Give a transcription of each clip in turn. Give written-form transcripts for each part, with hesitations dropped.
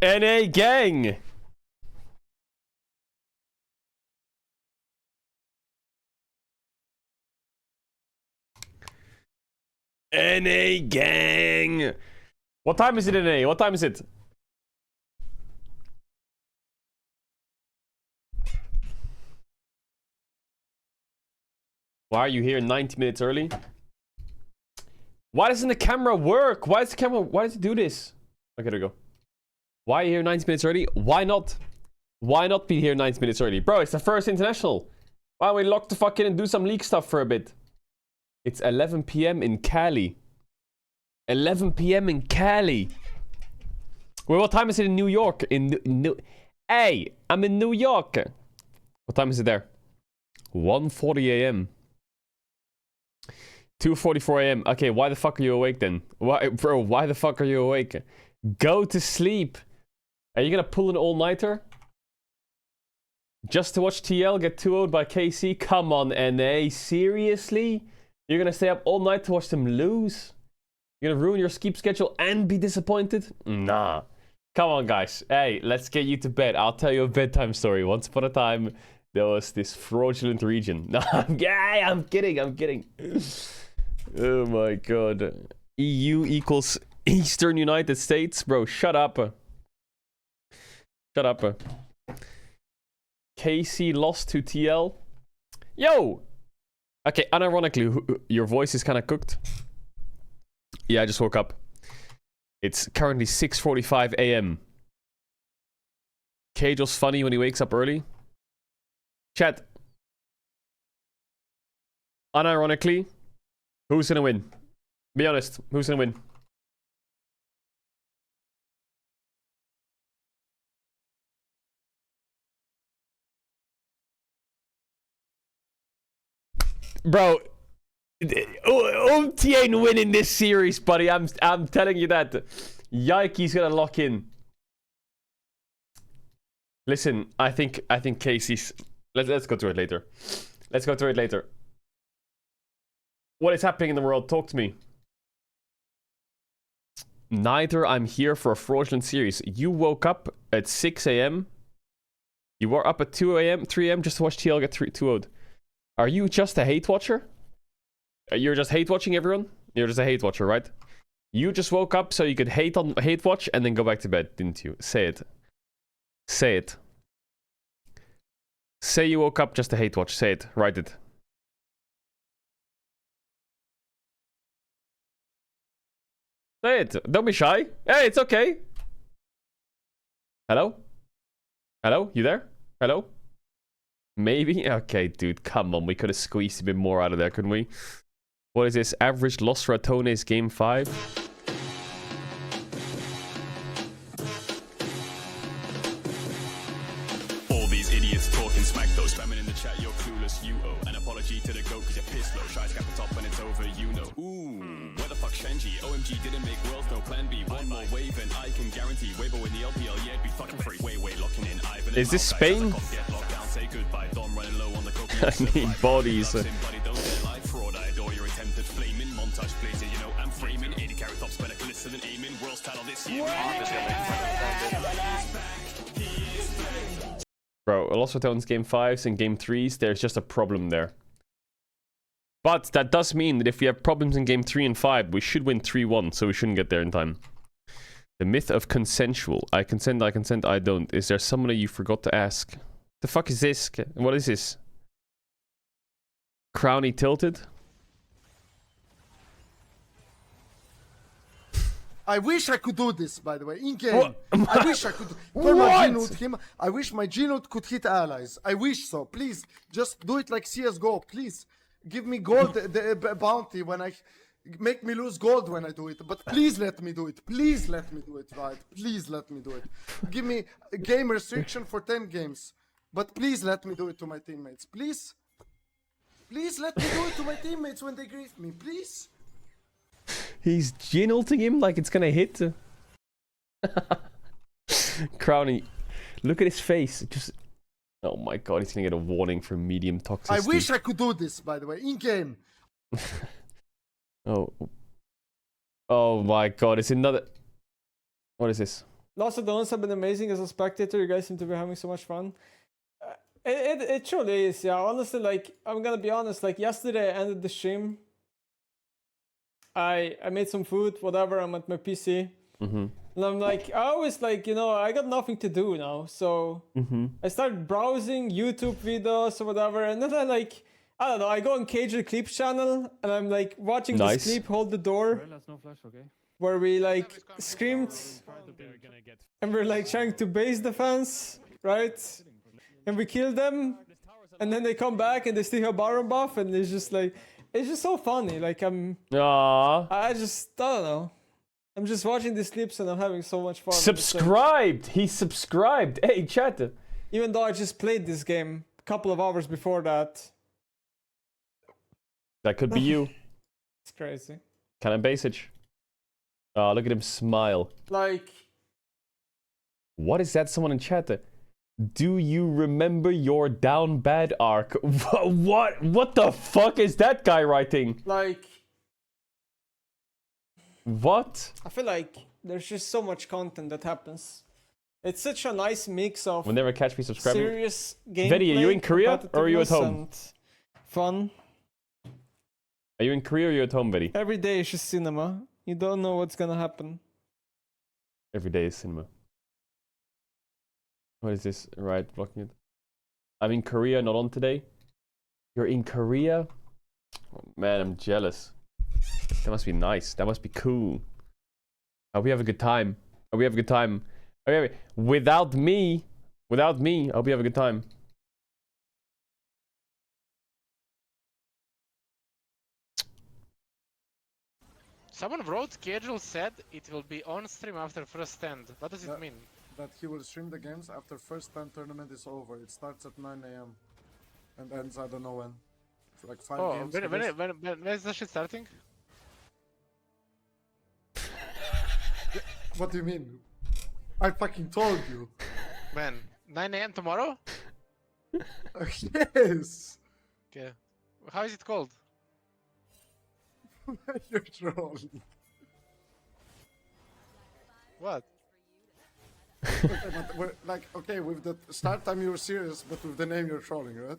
NA gang! NA gang! What time is it in NA? What time is it? Why are you here 90 minutes early? Why doesn't the camera work? Why does it do this? Okay, there we go. Why are you here 90 minutes early? Why not? Why not be here 90 minutes early? Bro, it's the first international. Why don't we lock the fuck in and do some league stuff for a bit? It's 11 p.m. in Cali. 11 p.m. in Cali. Well, what time is it in New York? Hey, I'm in New York. What time is it there? 1:40 a.m. 2:44 a.m. Okay, why the fuck are you awake then? Why the fuck are you awake? Go to sleep. Are you gonna pull an all-nighter? Just to watch TL get 2-0'd by KC? Come on, NA. Seriously? You're gonna stay up all night to watch them lose? You're gonna ruin your sleep schedule and be disappointed? Nah. Come on, guys. Hey, let's get you to bed. I'll tell you a bedtime story. Once upon a time, there was this fraudulent region. No, I'm kidding. Oh my god. EU equals Eastern United States? Bro, shut up. Shut up. KC lost to TL. Yo! Okay, unironically, your voice is kind of cooked. Yeah, I just woke up. It's currently 6:45 a.m. Caedrel's funny when he wakes up early. Chat. Unironically, who's gonna win? Be honest, who's gonna win? Bro, OMT ain't winning this series, buddy. I'm telling you that. Yikey's gonna lock in. Listen, I think Casey's. Let's go through it later. Let's go through it later. What is happening in the world? Talk to me. Neither. I'm here for a fraudulent series. You woke up at 6 a.m. You were up at 2 a.m., 3 a.m. just to watch TL get 2-0'd. Are you just a hate watcher? You're just hate watching everyone? You're just a hate watcher, right? You just woke up so you could hate watch and then go back to bed, didn't you? Say it. Say it. Say you woke up just to hate watch. Say it. Write it. Say it. Don't be shy. Hey, it's okay. Hello? Hello? You there? Hello? Maybe? Okay, dude, come on. We could have squeezed a bit more out of there, couldn't we? What is this? Average loss for Atone's game 5? All these idiots talking smack, those spamming in the chat, you're clueless, you owe an apology to the goat cause you're pissed low. Shy's got the top and it's over, you know. Ooh, where the fuck Shenji? OMG didn't make worlds, no plan B. One more wave and I can guarantee Weibo in the LPL, yeah, it'd be fucking free. Way locking in. Is this Spain? I need bodies. Bro, Lost Atone's game 5s and game 3s, there's just a problem there. But that does mean that if we have problems in game 3 and 5, we should win 3-1, so we shouldn't get there in time. The myth of consensual. I consent, I don't. Is there somebody you forgot to ask? The fuck is this? What is this? Crowny tilted? I wish I could do this, by the way, in game. I wish I could. For my G-Note, I wish my G-Note could hit allies. I wish so. Please, just do it like CSGO. Please, give me gold the bounty when I... Make me lose gold when I do it. But please let me do it. Please let me do it, right? Please let me do it. Give me a game restriction for 10 games. But please let me do it to my teammates. Please. Please let me do it to my teammates when they grief me. Please. He's G-ulting him like it's gonna hit. Crowny, look at his face. Just, oh my god, he's gonna get a warning for medium toxicity. I wish I could do this, by the way, in game. Oh my god, it's another... What is this? Lots of Donuts have been amazing as a spectator. You guys seem to be having so much fun. It truly is, yeah. Honestly, like, I'm gonna be honest, like, yesterday I ended the stream. I made some food, whatever, I'm at my PC. And I'm like, I always, like, you know, I got nothing to do now. So I started browsing YouTube videos or whatever. And then I don't know, I go on Caedrel Clips channel and I'm like watching Nice. this clip, Hold the Door, where we like screamed and we're like trying to base the fence, right? And we kill them, and then they come back and they still have Baron buff, and it's just like, it's just so funny. Like Aww. I don't know. I'm just watching these clips and I'm having so much fun. Subscribed! He subscribed! Hey, chat! Even though I just played this game a couple of hours before that. That could be you. It's crazy. Can I basic? Oh, look at him smile. Like... What is that? Someone in chat. Do you remember your down bad arc? What the fuck is that guy writing? Like... What? I feel like there's just so much content that happens. It's such a nice mix of Will never catch me subscribing. serious gameplay, Vedi, are you in Korea or are you at home? and fun. Are you in Korea or are you at home, Vedi? Every day is just cinema. You don't know what's gonna happen. Every day is cinema. What is this? Right, blocking it. I'm in Korea, not on today. You're in Korea? Oh, man, I'm jealous. That must be nice. That must be cool. I hope we have a good time. I hope we have a good time. Okay, without me, I hope you have a good time. Someone wrote, Caedrel said it will be on stream after first stand. What does it mean? That he will stream the games after first time tournament is over. It starts at 9 AM and ends I don't know when. It's like 5 Oh, games. when is the shit starting? What do you mean? I fucking told you. When? 9 AM tomorrow? Yes. Okay. How is it called? You're trolling. What? Okay, but we're, like, okay, with the start time you were serious, but with the name you're trolling, right?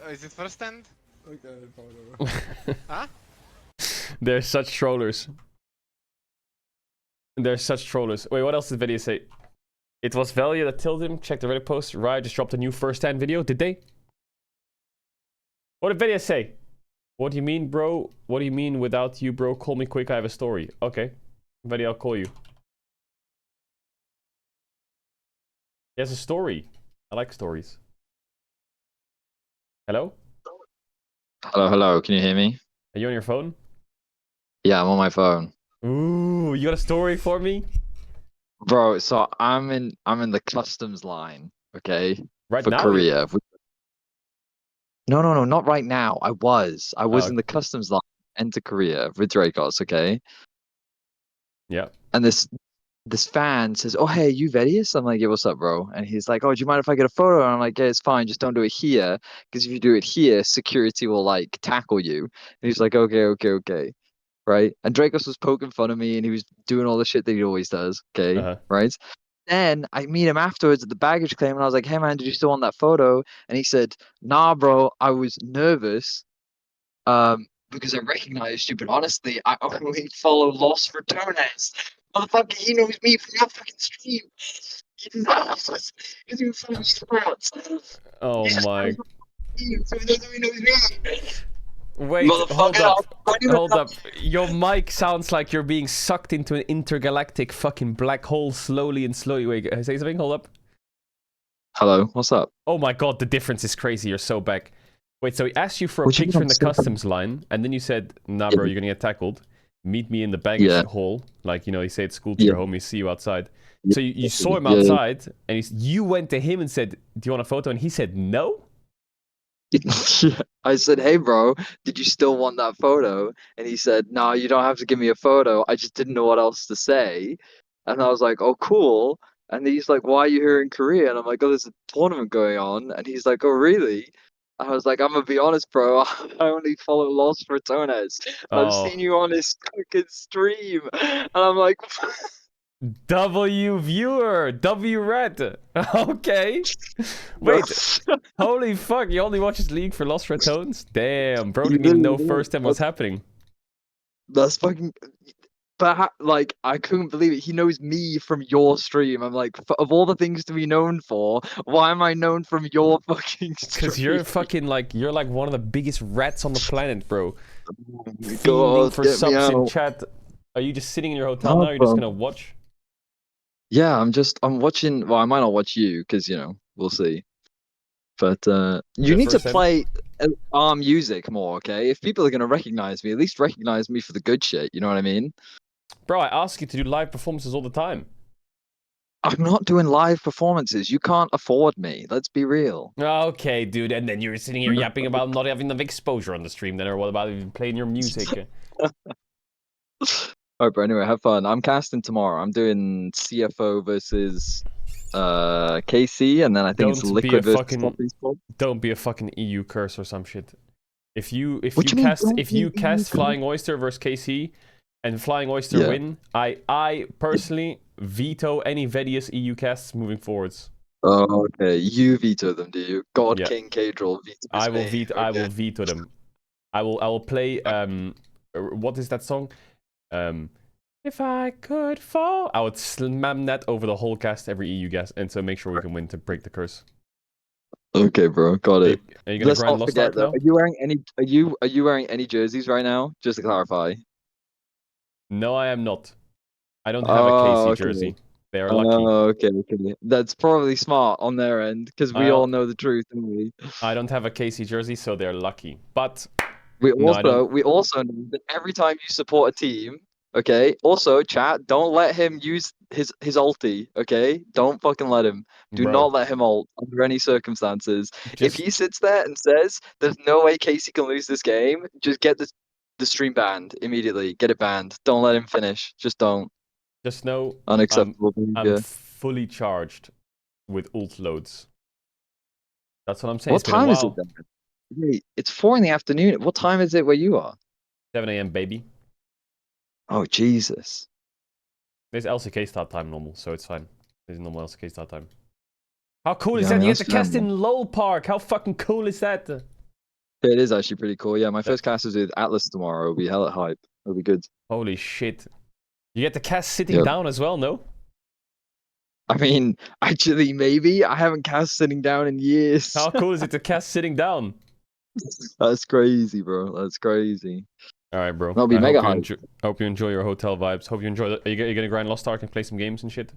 Is it first stand? Okay, whatever. Huh? They're such trollers. They're such trollers. Wait, what else did Vedi say? It was Valia that tilted him. Check the Reddit post. Riot just dropped a new first-hand video. Did they? What did Vedi say? What do you mean, bro? What do you mean without you, bro? Call me quick. I have a story. Okay. Vedi, I'll call you. He has a story. I like stories. Hello? Hello, hello. Can you hear me? Are you on your phone? Yeah, I'm on my phone. Ooh, you got a story for me? Bro, so I'm in the customs line, okay? Right for now? Korea. No, not right now. I was Oh, in the customs line enter Korea with Dracos, okay? yeah. And this fan says, "Oh, hey, you Vedius?" I'm like, "Yeah, what's up, bro?" And he's like, "Oh, do you mind if I get a photo?" And I'm like, "Yeah, it's fine. Just don't do it here, because if you do it here, security will like tackle you." And he's like, "Okay." Right? And Dracos was poking fun of me and he was doing all the shit that he always does. Okay. Uh-huh. Right? Then I meet him afterwards at the baggage claim and I was like, "Hey man, did you still want that photo?" And he said, "Nah, bro, I was nervous because I recognized you, but honestly, I only follow Lost Returnes. Motherfucker, he knows me from your fucking stream. He knows because he was from esports. Oh my. So he knows me. Wait, hold Motherfucker, up. Hold up. Your mic sounds like you're being sucked into an intergalactic fucking black hole slowly. Wait, say something? Hold up. Hello, what's up? Oh my god, the difference is crazy. You're so back. Wait, so he asked you for a What you picture mean in the I'm so customs line, and then you said, nah, bro, you're gonna get tackled. Meet me in the baggage Yeah. hall. Like, you know, he said school to your homies, see you outside. Yeah. So you saw him Yeah. outside, and you went to him and said, do you want a photo? And he said, no? Yeah. I said, "Hey, bro, did you still want that photo?" And he said, "No, you don't have to give me a photo. I just didn't know what else to say." And I was like, "Oh, cool." And he's like, "Why are you here in Korea?" And I'm like, "Oh, there's a tournament going on." And he's like, "Oh, really?" I was like, "I'm gonna be honest, bro. I only follow Lost Returnes. I've Oh. seen you on his fucking stream." And I'm like, W viewer, W red. Okay. Wait. Holy fuck! He only watches League for Lost Red Tones. Damn, bro didn't even know first time what's happening. That's fucking. But like, I couldn't believe it. He knows me from your stream. I'm like, of all the things to be known for, why am I known from your fucking stream? Because you're fucking like, you're like one of the biggest rats on the planet, bro. Fiending God, for get me subs in out. chat. Are you just sitting in your hotel No, now? You're just bro. gonna watch? Yeah, I'm watching. Well, I might not watch you because we'll see. But you need to first time? play our music more, okay? If people are gonna recognize me, at least recognize me for the good shit. You know what I mean? Bro, I ask you to do live performances all the time. I'm not doing live performances. You can't afford me. Let's be real. Okay, dude, and then you're sitting here yapping about not having enough exposure on the stream, then, or what about even playing your music? Alright, bro. Anyway, have fun. I'm casting tomorrow. I'm doing CFO versus KC, and then I think it's Don't be a Liquid versus fucking- Poppy's Club. Don't be a fucking EU curse or some shit. If you What you mean, cast don't if be you an cast EU Flying Oyster versus KC and Flying Oyster Yeah. win, I personally veto any Vedius EU casts moving forwards. Oh, okay. You veto them, do you? God Yeah. King Caedrel vetoes I will me. veto Okay. I will veto them. I will play what is that song? If I could fall, I would slam that over the whole cast, every EU cast, and so make sure we can win to break the curse. Okay, bro. Got it. Are you gonna Let's grind not Lost forget Ark though. now? Are you wearing any? Are you wearing any jerseys right now? Just to clarify. No, I am not. I don't have a Oh, KC okay. jersey. They are lucky. Oh, okay, okay. That's probably smart on their end because we all know the truth, don't we? I don't have a KC jersey, so they're lucky. But We No, I don't. also know that every time you support a team, okay. Also, chat, don't let him use his ulti, okay? Don't fucking let him. Do bro, not let him ult under any circumstances. If just he sits there and says, "There's no way Casey can lose this game," just get the stream banned immediately. Get it banned. Don't let him finish. Just don't. know Unacceptable I'm behavior. fully charged with ult loads. That's what I'm saying. What It's been a time is it while. then? Wait, it's 4 in the afternoon. What time is it where you are? 7 a.m. baby. Oh Jesus. There's LCK start time normal, so it's fine. There's normal LCK start time. How cool is Yeah, that? You that's get to cast fair, in LOL Park. How fucking cool is that? It is actually pretty cool. Yeah, my first cast is with Atlas tomorrow. It'll be hella hype. It'll be good. Holy shit. You get to cast sitting Yep. down as well, no? I mean, actually, maybe. I haven't cast sitting down in years. How cool is it to cast sitting down? That's crazy, bro. That's crazy. All right, bro. That'll be I mega hope hype. hope you enjoy your hotel vibes. Hope you enjoy the... Are you gonna grind Lost Ark and play some games and shit?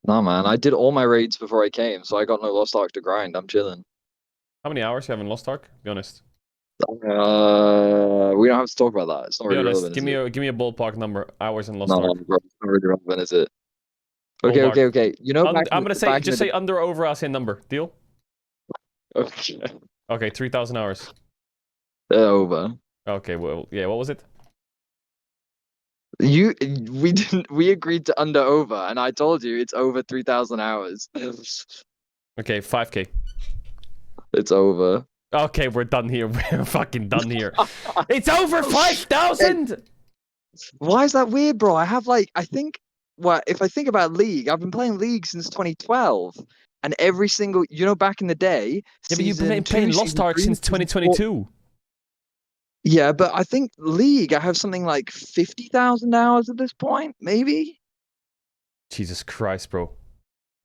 Nah, man. I did all my raids before I came, so I got no Lost Ark to grind. I'm chilling. How many hours you have in Lost Ark? Be honest. We don't have to talk about that. It's not Be really honest. relevant. Give me a ballpark number. Hours in Lost No, Ark. bro. It's not really relevant, is it? Okay, Ballpark. okay. You know, I'm gonna say just say under or over. I'll say number. Deal? Okay. Okay, 3,000 hours. Over. Okay, well, yeah. What was it? We agreed to under over, and I told you it's over 3,000 hours. Okay, 5K. It's over. Okay, we're done here. We're fucking done here. It's over 5,000. Why is that weird, bro? If I think about League, I've been playing League since 2012, and every single, back in the day. Yeah, but you've been season playing 2, Lost season Ark 3, since season 4. 2022. Yeah, but I think League, I have something like 50,000 hours at this point, maybe. Jesus Christ, bro.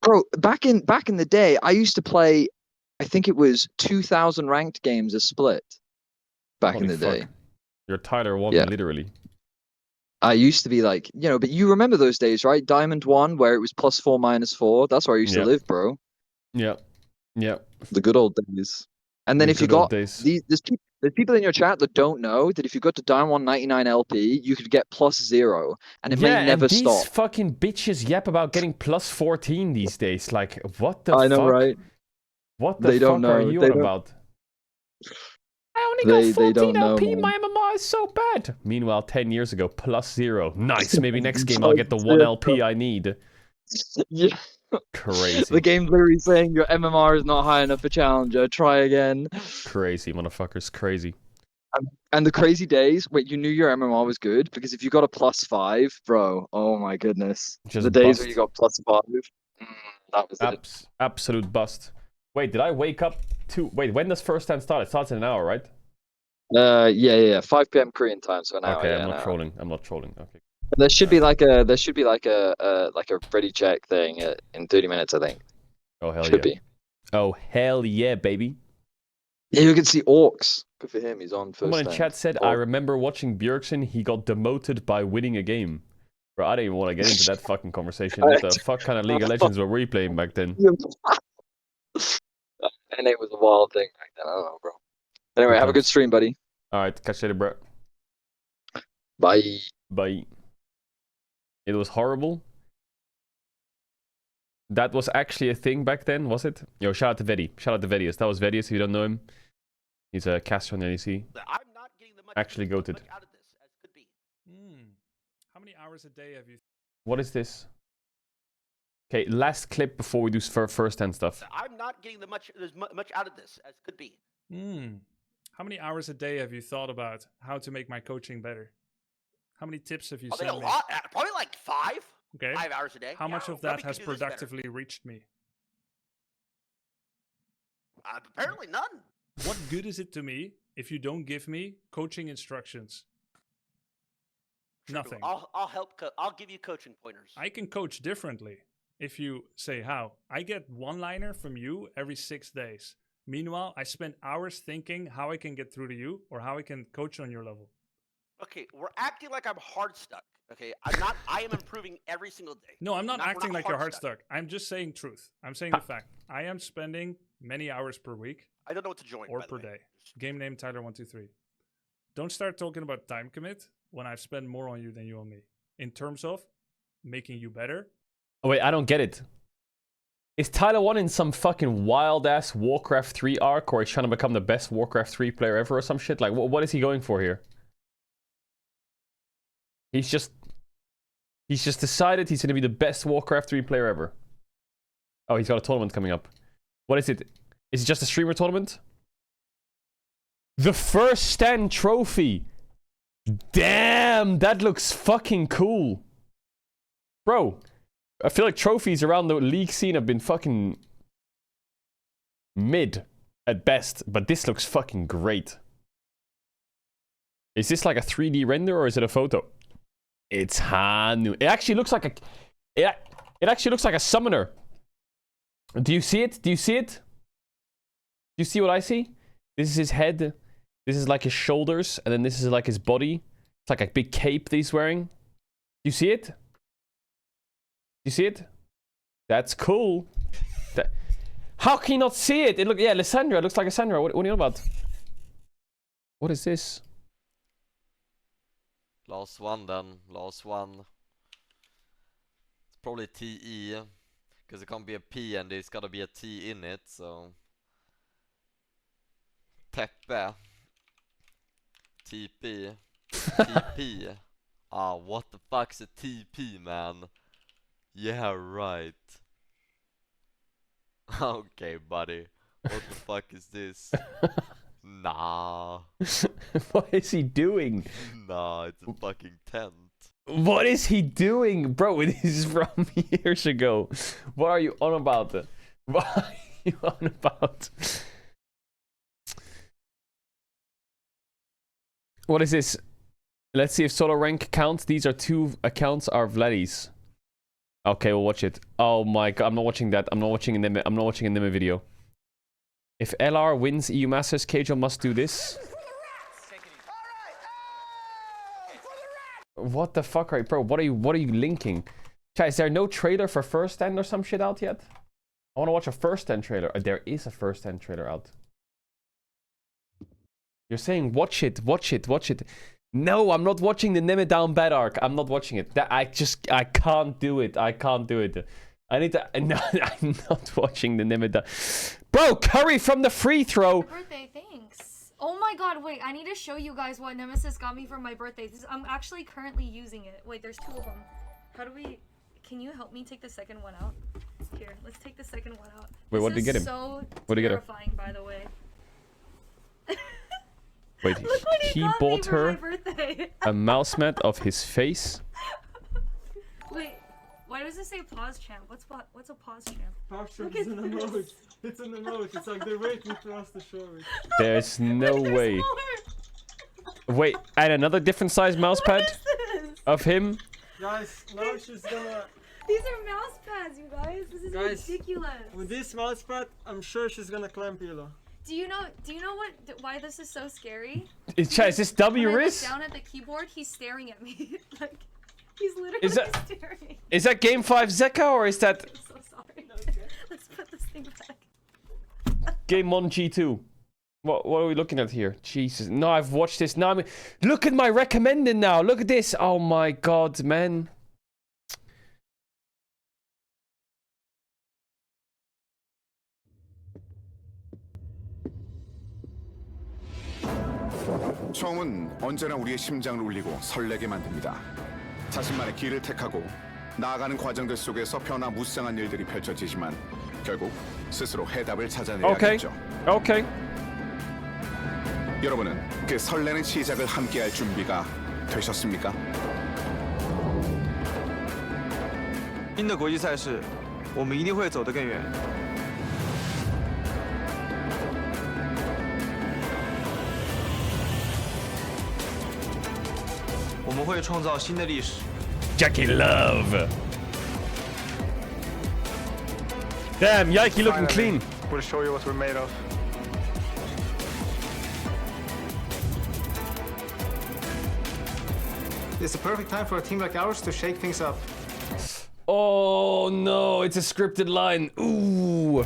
Bro, back in the day, I used to play. I think it was 2,000 ranked games a split. Back Holy in the fuck. day. You're Tyler 1, Yeah. literally. I used to be like, but you remember those days, right? Diamond 1, where it was +4, -4. That's where I used to Yeah. live, bro. Yeah. Yeah. The good old days. And then The if you good old got days. there's people in your chat that don't know that if you got to Diamond 1 99 LP, you could get +0, and it may never and these stop. fucking bitches yap about getting +14 these days. Like, what the fuck? I know, right? What the They fuck don't know. are you They on don't- about? I only got They 14 don't know, LP, man. my MMR is so bad. Meanwhile, 10 years ago, +0. Nice, maybe next game I'll get the 1 LP I need. Yeah. Crazy. The game's literally saying your MMR is not high enough for Challenger. Try again. Crazy, motherfuckers, crazy. And the crazy days where you knew your MMR was good because if you got a +5, bro, oh my goodness. Just The days where bust. you got +5, that was it. Absolute bust. Wait, did I wake up to... Wait, when does first stand start? It starts in an hour, right? Yeah. 5 p.m. Korean time, so an hour. Okay, Yeah, I'm an not hour. trolling. I'm not trolling. Okay. There should be like a ready check thing in 30 minutes, I think. Oh, hell Should yeah. be. Oh, hell yeah, baby. Yeah, you can see Orcs. Good for him. He's on first Someone in stand. chat said, I remember watching Bjergsen. He got demoted by winning a game. Bro, I don't even want to get into that fucking conversation. What the fuck kind of League of Legends were we playing back then? And it was a wild thing back then. I don't know, bro. Anyway, have a good stream, buddy. Alright, catch you later, bro. Bye. Bye. It was horrible. That was actually a thing back then, was it? Yo, shout out to Vedi. Shout out to Vedius. That was Vedius, if you don't know him. He's a caster on NEC. I'm not getting the much, Actually goated. much out of this as could be. How many hours a day have you? What is this? Okay, last clip before we do first-hand stuff. I'm not getting the much out of this as could be. How many hours a day have you thought about how to make my coaching better? How many tips have you I mean, sent a me? lot, probably like 5. Okay. 5 hours a day. How much Yeah, of that we has could do this better. productively reached me? Apparently none. What good is it to me if you don't give me coaching instructions? True. Nothing. I'll help. I'll give you coaching pointers. I can coach differently if you say how. I get one-liner from you every 6 days. Meanwhile, I spend hours thinking how I can get through to you or how I can coach on your level. Okay, we're acting like I'm hard stuck. Okay, I'm not. I am improving every single day. No, I'm not We're acting like you're hard stuck. stuck. I'm just saying truth. I'm saying the fact. I am spending many hours per week I don't know what to join. or by the per way. day. Game name Tyler123. Don't start talking about time commit when I've spent more on you than you on me. In terms of making you better. Oh, wait, I don't get it. Is Tyler 1 in some fucking wild-ass Warcraft 3 arc, or he's trying to become the best Warcraft 3 player ever or some shit? Like, what is he going for here? He's just decided he's going to be the best Warcraft 3 player ever. Oh, he's got a tournament coming up. What is it? Is it just a streamer tournament? The first stand trophy. Damn, that looks fucking cool. Bro, I feel like trophies around the league scene have been fucking mid at best, but this looks fucking great. Is this like a 3D render or is it a photo? It's Hanu. It actually looks like a... It actually looks like a summoner. Do you see it? Do you see it? Do you see what I see? This is his head. This is like his shoulders. And then this is like his body. It's like a big cape that he's wearing. Do you see it? Do you see it? That's cool. How can you not see it? Yeah, Lysandra. It looks like Lysandra. What do you know about? What is this? Last one then, last one. It's probably TE, because it can't be a P and there's gotta be a T in it, so... Teppe. TP. TP. Ah, what the fuck's a TP, man? Yeah, right. Okay, buddy. What the fuck is this? Nah. What is he doing? Nah, it's a fucking tent. What is he doing? Bro, this is from years ago. What are you on about? What are you on about? What is this? Let's see if solo rank counts. These are 2 accounts are Vladdy's. Okay, we'll watch it. Oh my god, I'm not watching that. I'm not watching an Nime video. If LR wins EU Masters, Caedrel must do this. What the fuck, right, bro? What are you linking? Chat, is there no trailer for First Stand or some shit out yet? I want to watch a First Stand trailer. There is a First Stand trailer out. You're saying watch it. No, I'm not watching the Nime Down Bad arc. I'm not watching it. I can't do it. I need to... No, I'm not watching the Nime Down... Bro, Curry from the free throw! Birthday, thanks. Oh my god, wait, I need to show you guys what Nemesis got me for my birthday. I'm actually currently using it. Wait, there's 2 of them. How do we... Can you help me take the second one out? Here, let's take the second one out. Wait, what did you get him? So what did you get her? terrifying, by the way. Wait, Look what he got bought me for my her birthday. a mouse mat of his face. Wait, why does it say pause champ? What's a pause champ? Look at an emote. It's an emote. It's like they're waiting for us to show it. There's no way. More. Wait, and another different size mouse pad What is this? of him. Guys, now she's gonna. These are mouse pads, you guys. This is Guys, ridiculous. With this mouse pad, I'm sure she's gonna climb Pilo. Do you know why this is so scary? Is this W When I look Riz? down at the keyboard, he's staring at me. Like he's literally Is that- staring. Is that Game 5 Zeka or is that I'm so sorry. Let's put this thing back. Game 1 G2? What are we looking at here? Jesus. No, I've watched this. Now look at my recommended now. Look at this. Oh my god, man. 처음은 언제나 우리의 심장을 울리고 설레게 만듭니다. 자신만의 길을 택하고 나아가는 과정들 속에서 변화무쌍한 일들이 펼쳐지지만 결국 스스로 해답을 찾아내야겠죠. Okay. 여러분은 그 설레는 시작을 함께할 준비가 되셨습니까? 新的国际赛事，我们一定会走得更远。我们会创造新的历史。 Jackie Love. Damn, Yikey looking clean. We'll show you what we're made of. It's the perfect time for a team like ours to shake things up. Oh no, it's a scripted line. Ooh.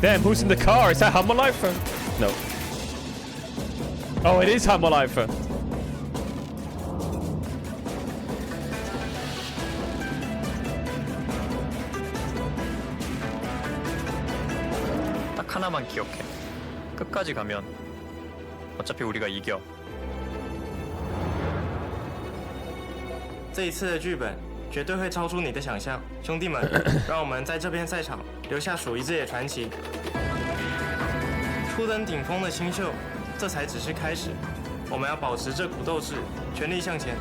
Damn, who's in the car? Is that Hammerlifer? No. Oh, it is Hammerlifer. 딱 하나만 기억해. 끝까지 가면 어차피 우리가 이겨. 这一次的剧本绝对会超出你的想象，兄弟们，让我们在这片赛场留下属于自己的传奇。初登顶峰的新秀，这才只是开始。我们要保持这股斗志，全力向前。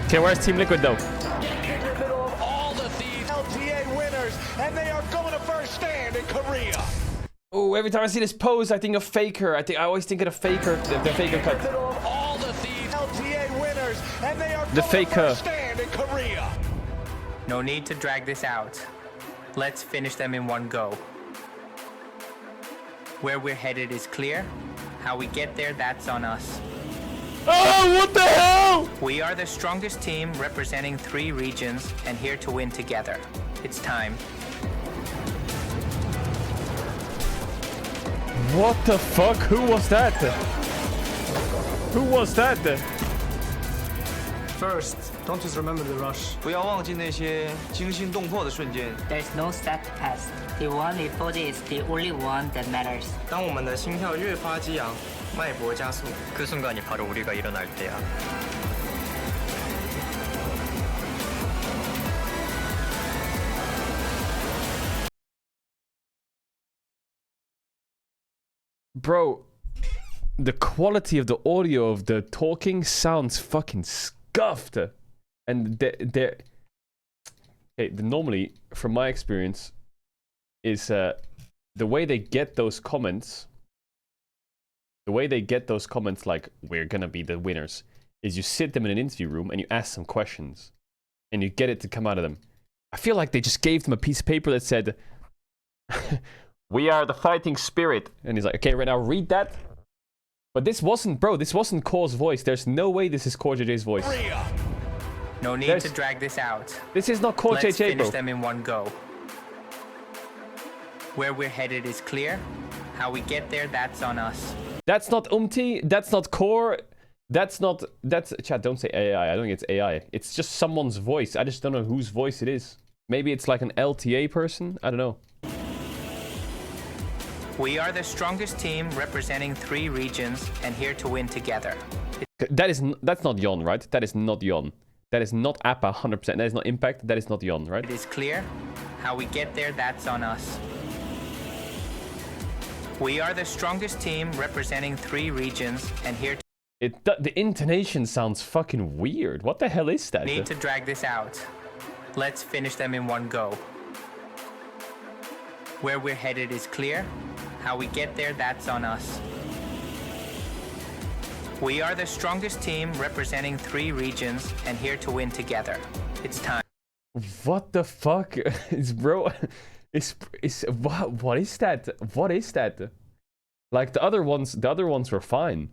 Okay, where's Team Liquid though? All the thieves LTA winners, and they are going to first stand in Korea. Oh, every time I see this pose, I think of Faker. I always think of the Faker, the Faker cut. All the thieves LTA winners, and they are The going Faker. to first stand in Korea. No need to drag this out. Let's finish them in one go. Where we're headed is clear. How we get there, that's on us. Oh, what the hell? We are the strongest team representing 3 regions and here to win together. It's time. What the fuck? Who was that? Who was that? First, don't just remember the rush. 不要忘记那些惊心动魄的瞬间。 There's no set test. The one we VOD is the only one that matters. 当我们的心跳越发激昂，脉搏加速， 그 순간이 바로 우리가 일어날 때야. Bro, the quality of the audio of the talking sounds fucking scuffed. And they're normally, from my experience, is the way they get those comments. The way they get those comments, like, we're gonna be the winners, is you sit them in an interview room and you ask some questions. And you get it to come out of them. I feel like they just gave them a piece of paper that said, we are the fighting spirit. And he's like, okay, right now read that. But this wasn't, bro, this wasn't Core's voice. There's no way this is Core JJ's voice. No need to drag this out. This is not Core Let's JJ, finish bro. them in one go. Where we're headed is clear. How we get there, that's on us. That's not that's not Core. That's chat, don't say AI. I don't think it's AI. It's just someone's voice. I just don't know whose voice it is. Maybe it's like an LTA person. I don't know. We are the strongest team representing 3 regions and here to win together. That's not Yon, right? That is not Yon. That is not APA 100%. That is not Impact. That is not Yon, right? It is clear. How we get there, that's on us. We are the strongest team representing 3 regions and here The intonation sounds fucking weird. What the hell is that? need to drag this out. Let's finish them in one go. Where we're headed is clear. How we get there, that's on us. We are the strongest team representing 3 regions and here to win together. It's time. What the fuck is bro? What is that? What is that? Like the other ones were fine.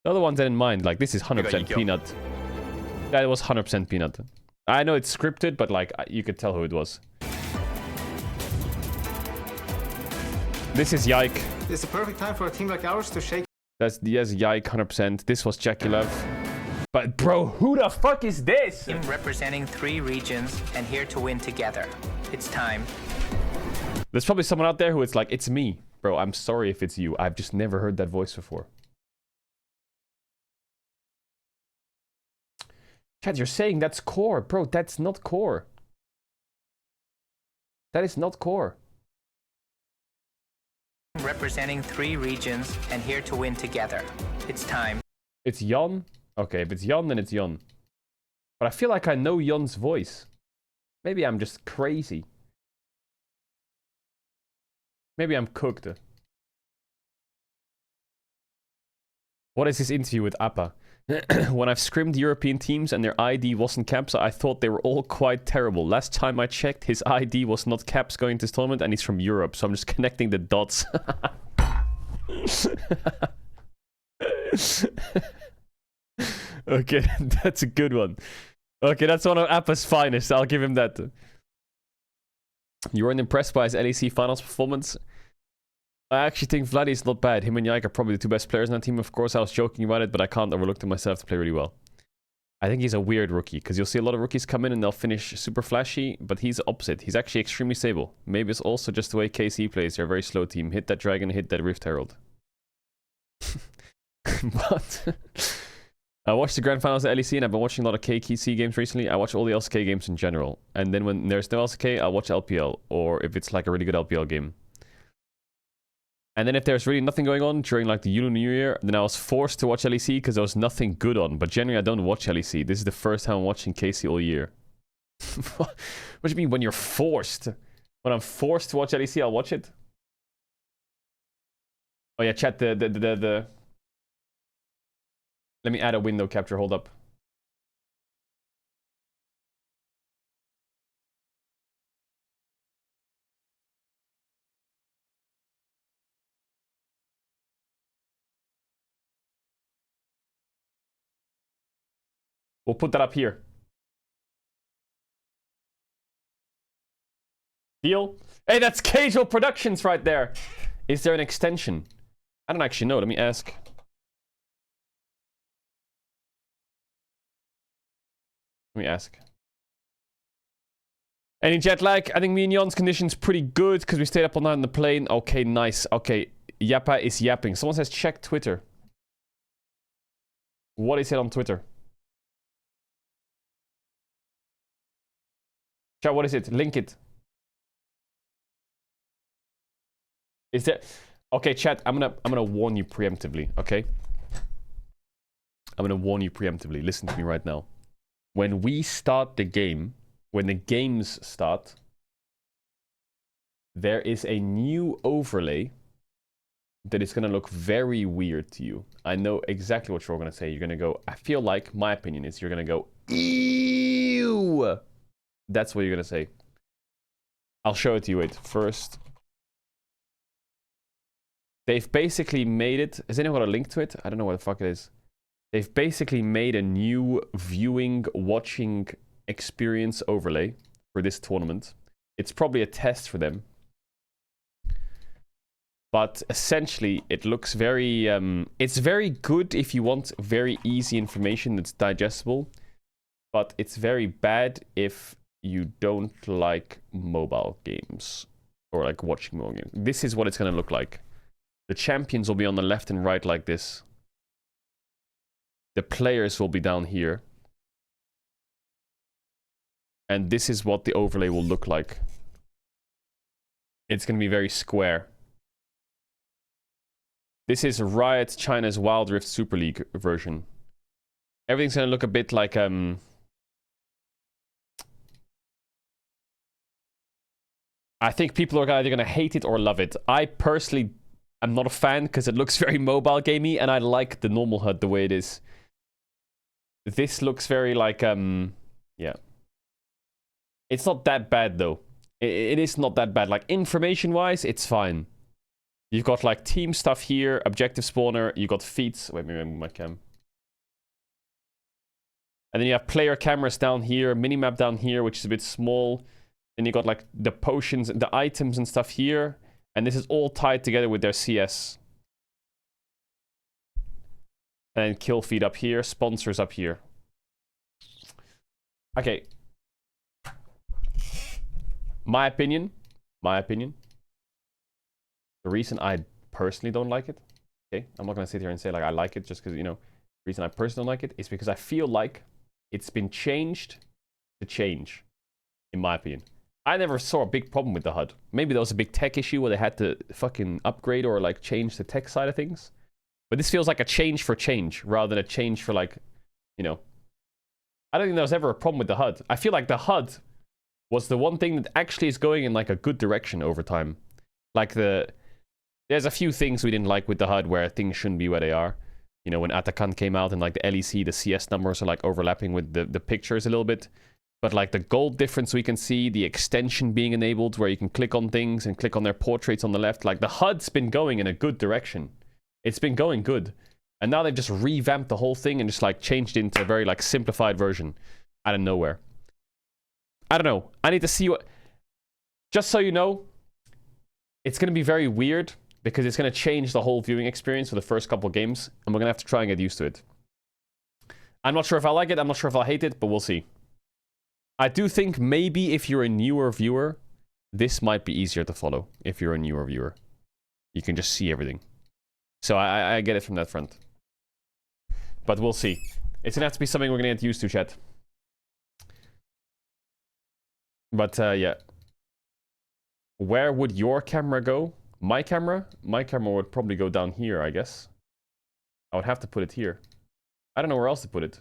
The other ones I didn't mind. Like this is 100% peanut. That was 100% peanut. I know it's scripted, but like you could tell who it was. This is Yike. It's the perfect time for a team like ours to shake. That's yes, Yike 100%. This was Jackie Love. But bro, who the fuck is this? Team representing 3 regions and here to win together. It's time. There's probably someone out there who it's like, it's me. Bro, I'm sorry if it's you. I've just never heard that voice before. Chad, you're saying that's core. Bro, that's not core. That is not core. Representing 3 regions and here to win together. It's time. It's Jan? Okay, if it's Jan, then it's Jan. But I feel like I know Jan's voice. Maybe I'm just crazy. Maybe I'm cooked. What is this interview with Appa? When I've scrimmed European teams and their ID wasn't caps, I thought they were all quite terrible. Last time I checked, his ID was not caps going to this tournament and he's from Europe, so I'm just connecting the dots. Okay, that's a good one. Okay, that's one of Appa's finest. I'll give him that. You weren't impressed by his LEC finals performance? I actually think Vladdy is not bad. Him and Yike are probably the 2 best players in that team. Of course, I was joking about it, but I can't overlook them myself to play really well. I think he's a weird rookie, because you'll see a lot of rookies come in and they'll finish super flashy, but he's the opposite. He's actually extremely stable. Maybe it's also just the way KC plays. They're a very slow team. Hit that dragon, hit that Rift Herald. What? I watched the Grand Finals at LEC and I've been watching a lot of KC games recently. I watch all the LCK games in general. And then when there's no LCK, I'll watch LPL, or if it's like a really good LPL game. And then if there's really nothing going on during like the Lunar New Year, then I was forced to watch LEC because there was nothing good on. But generally I don't watch LEC. This is the first time I'm watching KC all year. What do you mean when you're forced? When I'm forced to watch LEC, I'll watch it. Oh yeah, chat, the... Let me add a window capture, hold up. We'll put that up here. Deal? Hey, that's Caedrel Productions right there. Is there an extension? I don't actually know. Let me ask. Let me ask. Any jet lag? I think me and Jan's condition's pretty good because we stayed up all night on the plane. Okay, nice. Okay, Yappa is yapping. Someone says check Twitter. What is it on Twitter? Chat, what is it? Link it. Is there... Okay, chat, I'm gonna warn you preemptively, okay? I'm gonna warn you preemptively. Listen to me right now. When we start the game, when the games start, there is a new overlay that is gonna look very weird to you. I know exactly what you're gonna say. You're gonna go, I feel like, my opinion is, you're gonna go, ew! That's what you're gonna say. I'll show it to you, wait. First, they've basically made it... Has anyone got a link to it? I don't know what the fuck it is. They've basically made a new viewing, watching experience overlay for this tournament. It's probably a test for them. But essentially, it looks very... it's very good if you want very easy information that's digestible. But it's very bad if you don't like mobile games. Or like watching mobile games. This is what it's going to look like. The champions will be on the left and right like this. The players will be down here. And this is what the overlay will look like. It's going to be very square. This is Riot China's Wild Rift Super League version. Everything's gonna look a bit like I think people are either gonna hate it or love it. I personally am not a fan because it looks very mobile gamey, and I like the normal HUD the way it is. This looks very like yeah. It's not that bad though. It is not that bad. Like information wise, it's fine. You've got like team stuff here, objective spawner, you got feats. Wait, maybe I move my cam. And then you have player cameras down here, minimap down here, which is a bit small. Then you got like the potions, the items and stuff here. And this is all tied together with their CS. And then kill feed up here, sponsors up here. Okay. My opinion. The reason I personally don't like it, okay, I'm not gonna sit here and say like I like it just because, you know, the reason I personally don't like it is because I feel like it's been changed to change, in my opinion. I never saw a big problem with the HUD. Maybe there was a big tech issue where they had to fucking upgrade or like change the tech side of things. But this feels like a change for change rather than a change for like, you know. I don't think there was ever a problem with the HUD. I feel like the HUD was the one thing that actually is going in like a good direction over time. Like there's a few things we didn't like with the HUD where things shouldn't be where they are. You know, when Atakan came out and like the LEC, the CS numbers are like overlapping with the pictures a little bit. But like the gold difference we can see, the extension being enabled where you can click on things and click on their portraits on the left. Like the HUD's been going in a good direction. It's been going good. And now they've just revamped the whole thing and just like changed it into a very like simplified version out of nowhere. I don't know. I need to see what... Just so you know, it's going to be very weird because it's going to change the whole viewing experience for the first couple of games, and we're going to have to try and get used to it. I'm not sure if I like it, I'm not sure if I'll hate it, but we'll see. I do think maybe if you're a newer viewer, this might be easier to follow if you're a newer viewer. You can just see everything. So I get it from that front. But we'll see. It's going to have to be something we're going to get used to, chat. But yeah. Where would your camera go? My camera? My camera would probably go down here, I guess. I would have to put it here. I don't know where else to put it.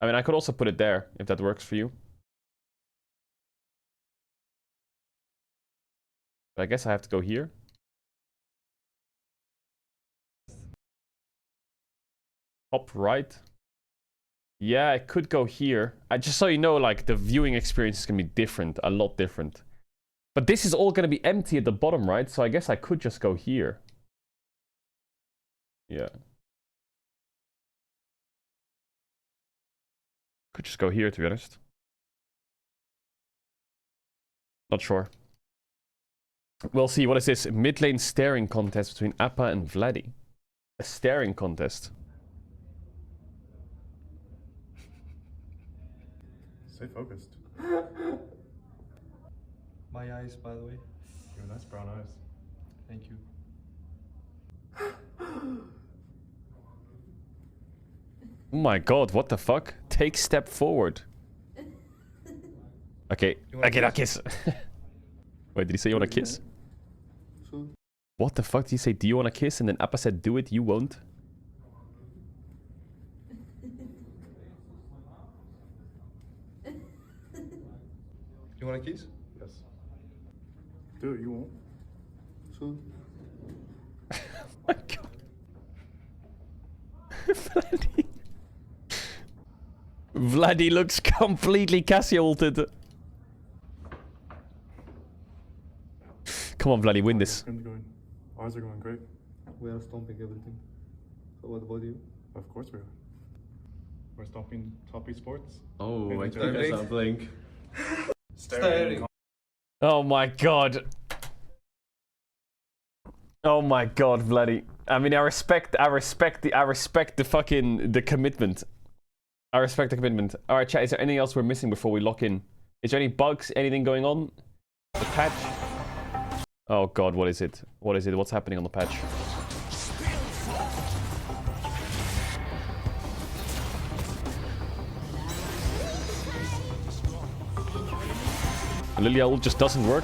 I mean, I could also put it there, if that works for you. But I guess I have to go here. Top right. Yeah, it could go here. Just so you know, like, the viewing experience is going to be different. A lot different. But this is all going to be empty at the bottom, right? So I guess I could just go here. Yeah. Could just go here, to be honest. Not sure. We'll see. What is this? Mid lane staring contest between Appa and Vladdy. A staring contest. Stay focused. My eyes, by the way. You have nice brown eyes. Thank you. Oh my god, what the fuck? Take step forward. Okay, okay, now kiss. Wait, did he say you want to kiss? What the fuck did he say? Do you want to kiss? And then Appa said, do it, you won't. You want a kiss? Yes. Do it, you won't. So. Oh my god. Vladdy. Vladdy looks completely Cassie-ulted. Come on, Vladdy, win this. Ours are going great. We are stomping everything. So what about you? Of course we are. We're stomping top esports. Oh, I guess I'll blink. Staring. Oh my god. Oh my god, Vladdy. I mean, I respect the fucking, the commitment. I respect the commitment. Alright, chat, is there anything else we're missing before we lock in? Is there any bugs, anything going on? The patch? Oh god, what is it? What is it? What's happening on the patch? Lilia ult just doesn't work.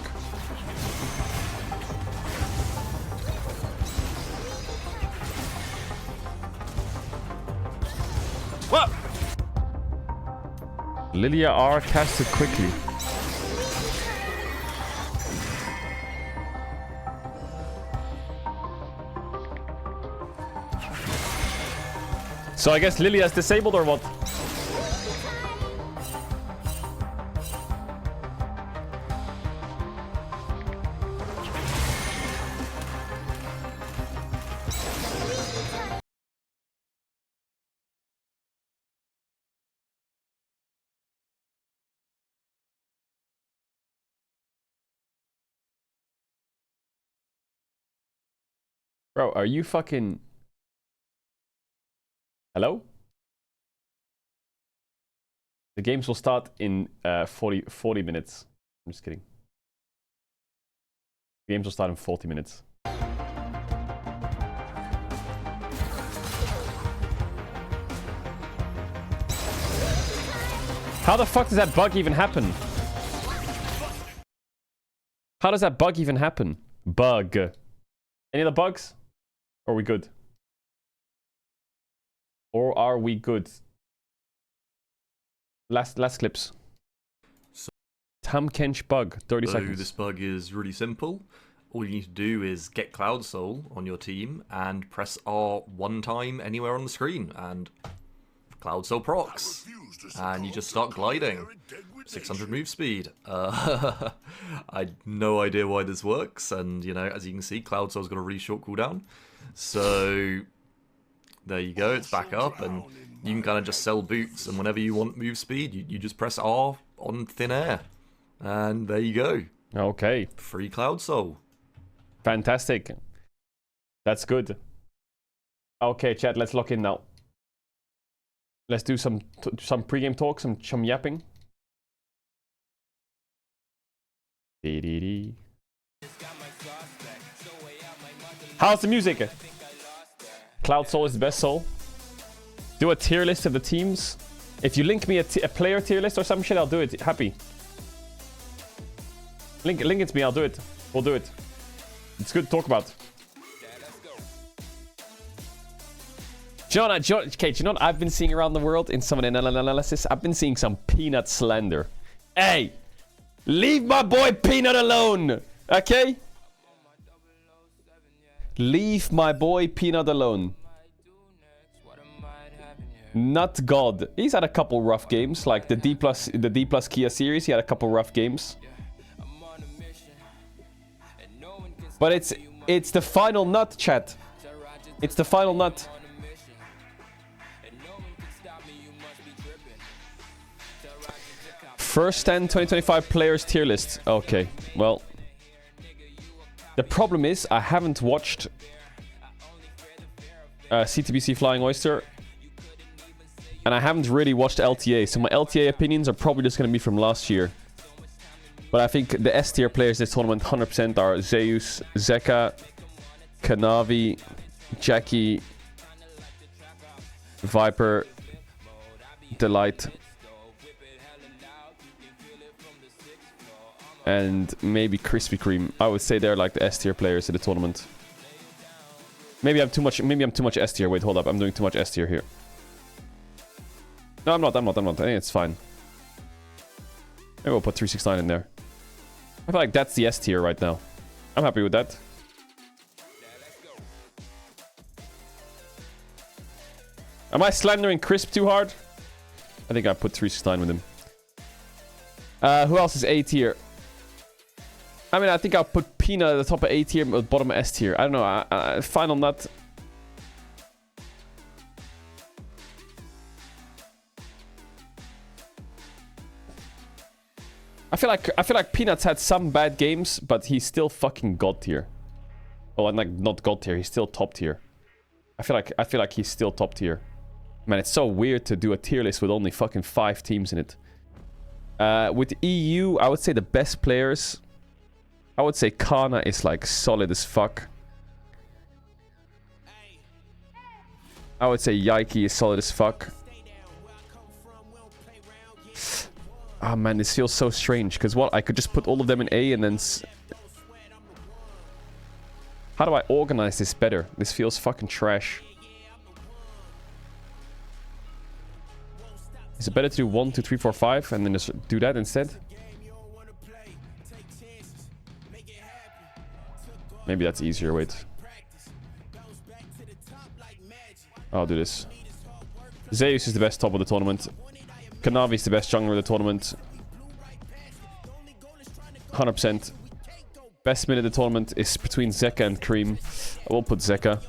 Lilia R casted quickly. So I guess Lilia's disabled or what? Bro, are you fucking... Hello? The games will start in 40 minutes. I'm just kidding. The games will start in 40 minutes. How the fuck does that bug even happen? How does that bug even happen? Bug. Any other bugs? Or are we good? Or are we good? Last clips. Tam Kench bug, 30 seconds. This bug is really simple. All you need to do is get Cloud Soul on your team and press R one time anywhere on the screen, and Cloud Soul procs. And you just start gliding. 600 move speed. I had no idea why this works, and you know, as you can see, Cloud Soul's got a really short cooldown. So there you go, it's back up, and you can kind of just sell boots, and whenever you want move speed, you just press R on thin air. And there you go. Okay. Free Cloud Soul. Fantastic. That's good. Okay, chat, let's lock in now. Let's do some pre-game talk, some yapping. How's the music? Cloud Soul is the best soul. Do a tier list of the teams. If you link me a player tier list or some shit, I'll do it. Happy. Link it to me, I'll do it. We'll do it. It's good to talk about. Do you know what I've been seeing around the world in some of the analysis? I've been seeing some Peanut slander. Hey! Leave my boy Peanut alone! Okay? Leave my boy Peanut alone. Not God. He's had a couple rough games, like the D plus Kia series. He had a couple rough games. But it's the final nut, chat. It's the final nut. First 10 2025 players tier list. Okay, well. The problem is I haven't watched CTBC Flying Oyster. And I haven't really watched LTA. So my LTA opinions are probably just going to be from last year. But I think the S tier players this tournament 100% are Zeus, Zeka, Kanavi, Jackie, Viper, Delight, and maybe Krispy Kreme. I would say they're like the S tier players in the tournament. Maybe I'm too much S tier. Wait, hold up. I'm doing too much S tier here. No, I'm not. I think it's fine. Maybe we'll put 369 in there. I feel like that's the S tier right now. I'm happy with that. Am I slandering Crisp too hard? I think I put 369 with him. Who else is A tier? I mean, I think I'll put Peanut at the top of A tier, but bottom of S tier. I don't know. Final nut. I feel like Peanut's had some bad games, but he's still fucking God tier. Oh, and like not God tier, he's still top tier. I feel like he's still top tier. Man, it's so weird to do a tier list with only fucking 5 teams in it. With EU, I would say the best players. I would say Kana is like solid as fuck. I would say Yike is solid as fuck. Ah, man, this feels so strange. Because what? I could just put all of them in A and then... How do I organize this better? This feels fucking trash. Is it better to do 1, 2, 3, 4, 5 and then just do that instead? Maybe that's easier. Wait. I'll do this. Zeus is the best top of the tournament. Kanavi is the best jungler of the tournament. 100%. Best mid of the tournament is between Zeka and Cream. I will put Zeka.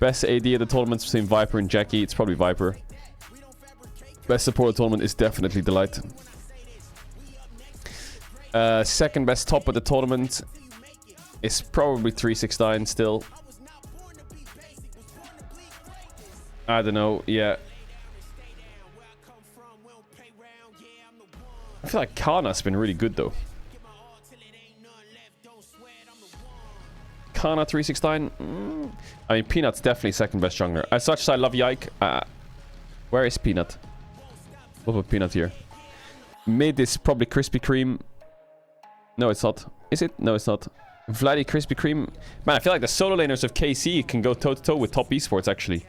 Best AD of the tournament is between Viper and Jackie. It's probably Viper. Best support of the tournament is definitely Delight. Second best top of the tournament is probably 369 still. I don't know, yeah. I feel like Kana's been really good though. Kana 369. I mean, Peanut's definitely second best jungler. As such as I love Yike. Where is Peanut? We'll put Peanut here. Mid is probably Krispy Kreme. No, it's not. Is it? No, it's not. Vladdy, Krispy Kreme. Man, I feel like the solo laners of KC can go toe-to-toe with top esports, actually.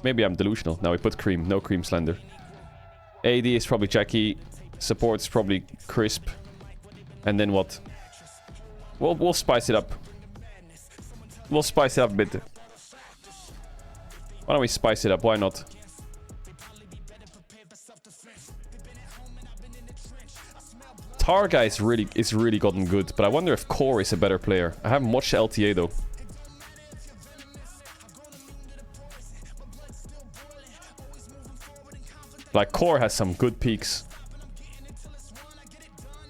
Maybe I'm delusional. Now we put Cream. No Cream Slender. AD is probably Jackie. Support's probably Crisp. And then what? We'll spice it up. We'll spice it up a bit. Why don't we spice it up? Why not? Targa is really gotten good, but I wonder if Core is a better player. I haven't watched LTA though. Like, Core has some good peaks.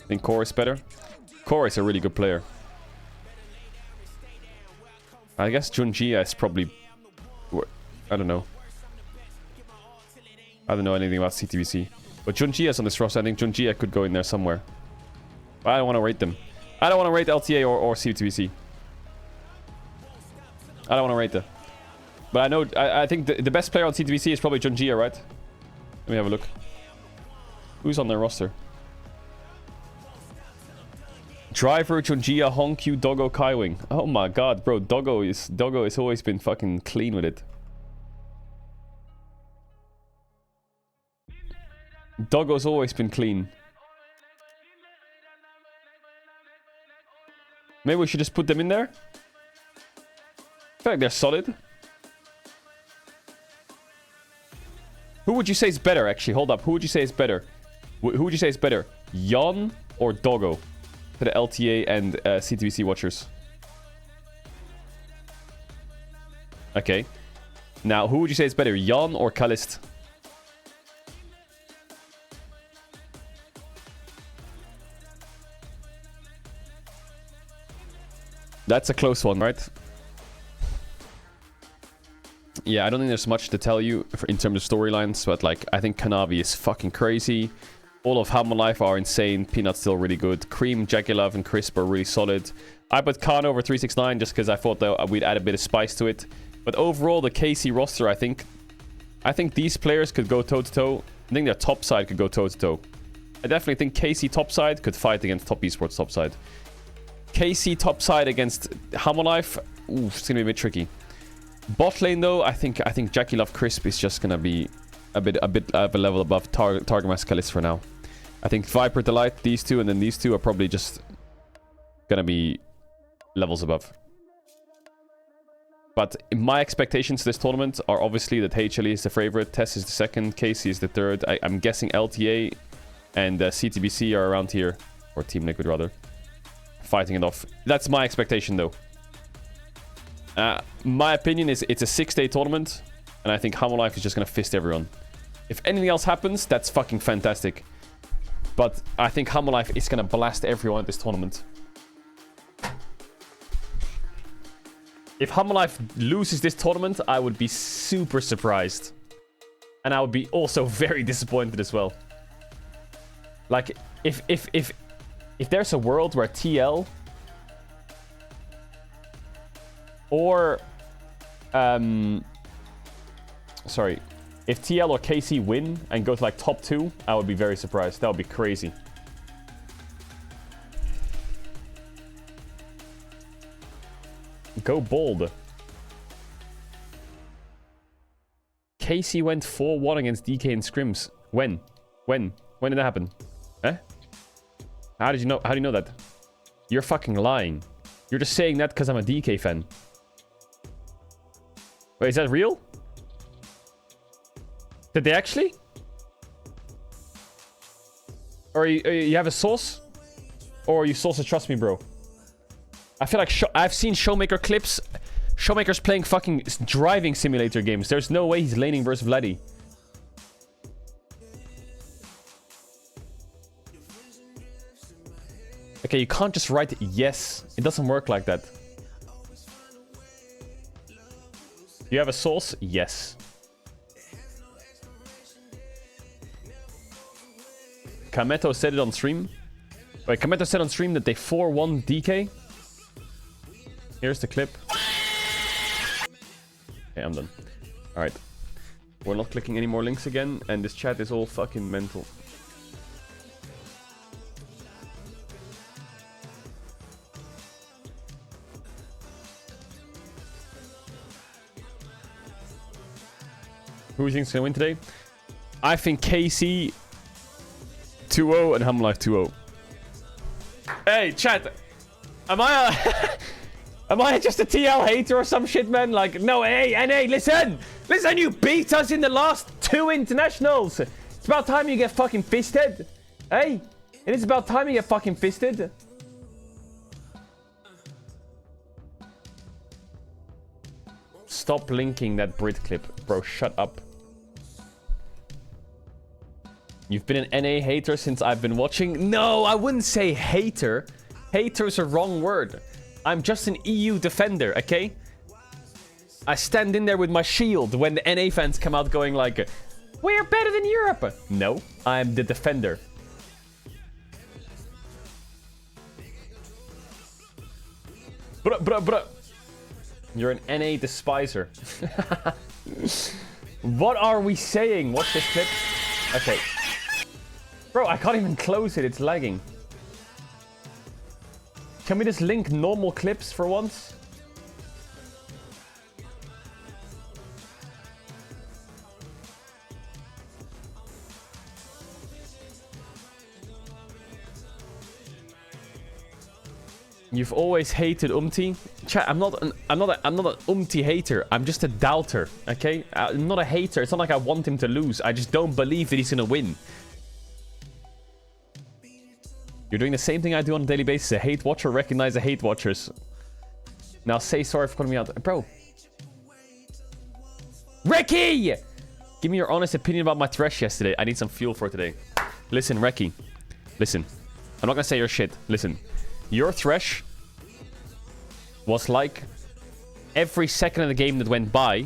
I think Core is better. Core is a really good player. I guess Junjia is probably... I don't know. I don't know anything about CTBC. But Junjia is on this roster. I think Junjia could go in there somewhere. But I don't want to rate them. I don't want to rate LTA or CTBC. I don't want to rate them. But I know... I think the best player on CTBC is probably Junjia, right? Let me have a look. Who's on their roster? Driver, Junjia, Honkyu, Doggo, Kaiwing. Oh my god, bro. Doggo has always been fucking clean with it. Doggo's always been clean. Maybe we should just put them in there? I feel like they're solid. Who would you say is better, actually? Hold up. Who would you say is better? Who would you say is better? Yon or Doggo? To the LTA and CTBC watchers. Okay. Now, who would you say is better? Yon or Kalist? That's a close one, right? Yeah, I don't think there's much to tell you in terms of storylines, but like, I think Kanavi is fucking crazy. All of Hamalife are insane. Peanut's still really good. Cream, Jackie Love, and Crisp are really solid. I put Khan over 369 just because I thought that we'd add a bit of spice to it. But overall, the KC roster, I think these players could go toe-to-toe. I think their top side could go toe-to-toe. I definitely think KC top side could fight against top esports top side. KC top side against Hamalife, ooh, it's gonna be a bit tricky. Bot lane though, I think Jackie Love Crisp is just gonna be a bit of a level above Targamas Kalis for now. I think Viper, Delight, these two, and then these two are probably just gonna be levels above. But my expectations this tournament are obviously that HLE is the favorite, Tess is the second, KC is the third. I'm guessing LTA and CTBC are around here, or Team Liquid rather, fighting it off. That's my expectation though. My opinion is it's a 6-day tournament, and I think Hamalife is just gonna fist everyone. If anything else happens, that's fucking fantastic. But I think Hamalife is gonna blast everyone at this tournament. If Hamalife loses this tournament, I would be super surprised. And I would be also very disappointed as well. Like, if there's a world where TL or sorry, if TL or KC win and go to like top 2, I would be very surprised. That would be crazy. Go bold. KC went 4-1 against DK in scrims. When? When did that happen? Eh? How did you know? How do you know that? You're fucking lying. You're just saying that because I'm a DK fan. Wait, is that real? Did they actually? Or you have a source? Or you sources trust me, bro? I feel like I've seen Showmaker clips. Showmaker's playing fucking driving simulator games. There's no way he's laning versus Vladdy. Okay, you can't just write yes. It doesn't work like that. You have a source? Yes. Kameto said it on stream. Wait, Kameto said on stream that they 4-1 DK. Here's the clip. Okay, I'm done. Alright. We're not clicking any more links again, and this chat is all fucking mental. Who do you think's gonna win today? I think KC 2-0 and Humlife 2-0. Hey, chat. Am I am I just a TL hater or some shit, man? Like, no, hey, NA, listen! Listen, you beat us in the last 2 internationals! It's about time you get fucking fisted. Hey, it is about time you get fucking fisted. Stop linking that Brit clip. Bro, shut up. You've been an NA hater since I've been watching? No, I wouldn't say hater. Hater is a wrong word. I'm just an EU defender, okay? I stand in there with my shield when the NA fans come out going like, we're better than Europe. No, I'm the defender. Bruh. You're an NA despiser. What are we saying? Watch this clip. Okay. Bro, I can't even close it. It's lagging. Can we just link normal clips for once? You've always hated Umti. Chat, I'm not an Umti hater. I'm just a doubter, okay? I'm not a hater. It's not like I want him to lose. I just don't believe that he's gonna win. You're doing the same thing I do on a daily basis. A hate watcher, recognize the hate watchers. Now say sorry for calling me out. Bro. Reki! Give me your honest opinion about my thresh yesterday. I need some fuel for today. Listen, Reki. Listen. I'm not gonna say your shit. Listen. Your thresh was like every second of the game that went by,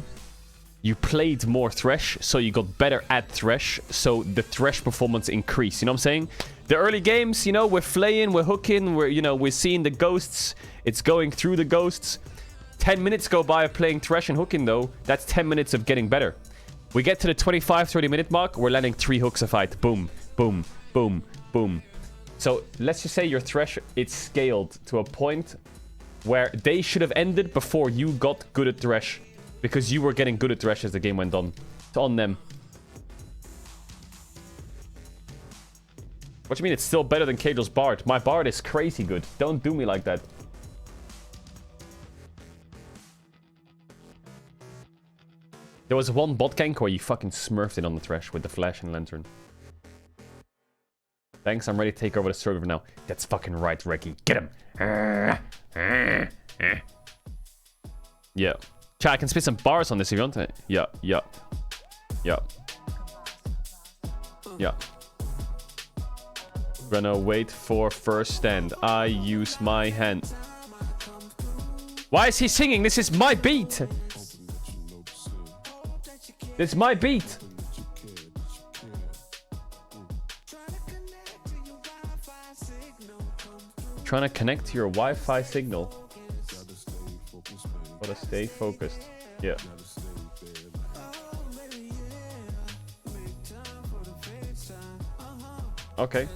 you played more thresh, so you got better at thresh, so the thresh performance increased. You know what I'm saying? The early games, you know, we're flaying, we're hooking, we're seeing the ghosts. It's going through the ghosts. 10 minutes go by of playing thresh and hooking, though. That's 10 minutes of getting better. We get to the 25-30 minute mark, we're landing 3 hooks a fight. Boom, boom, boom, boom. So let's just say your thresh, it's scaled to a point where they should have ended before you got good at thresh. Because you were getting good at thresh as the game went on. It's on them. What do you mean it's still better than Caedrel's Bard? My Bard is crazy good. Don't do me like that. There was one bot gank where you fucking smurfed it on the thresh with the flash and lantern. Thanks, I'm ready to take over the server now. That's fucking right, Reki. Get him! Yeah. Chat, I can spit some bars on this if you want. Yeah. Gonna wait for first stand. I use my hand. Why is he singing? This is my beat! This is my beat! Trying to connect to your Wi-Fi signal. Gotta stay focused. Yeah. Okay.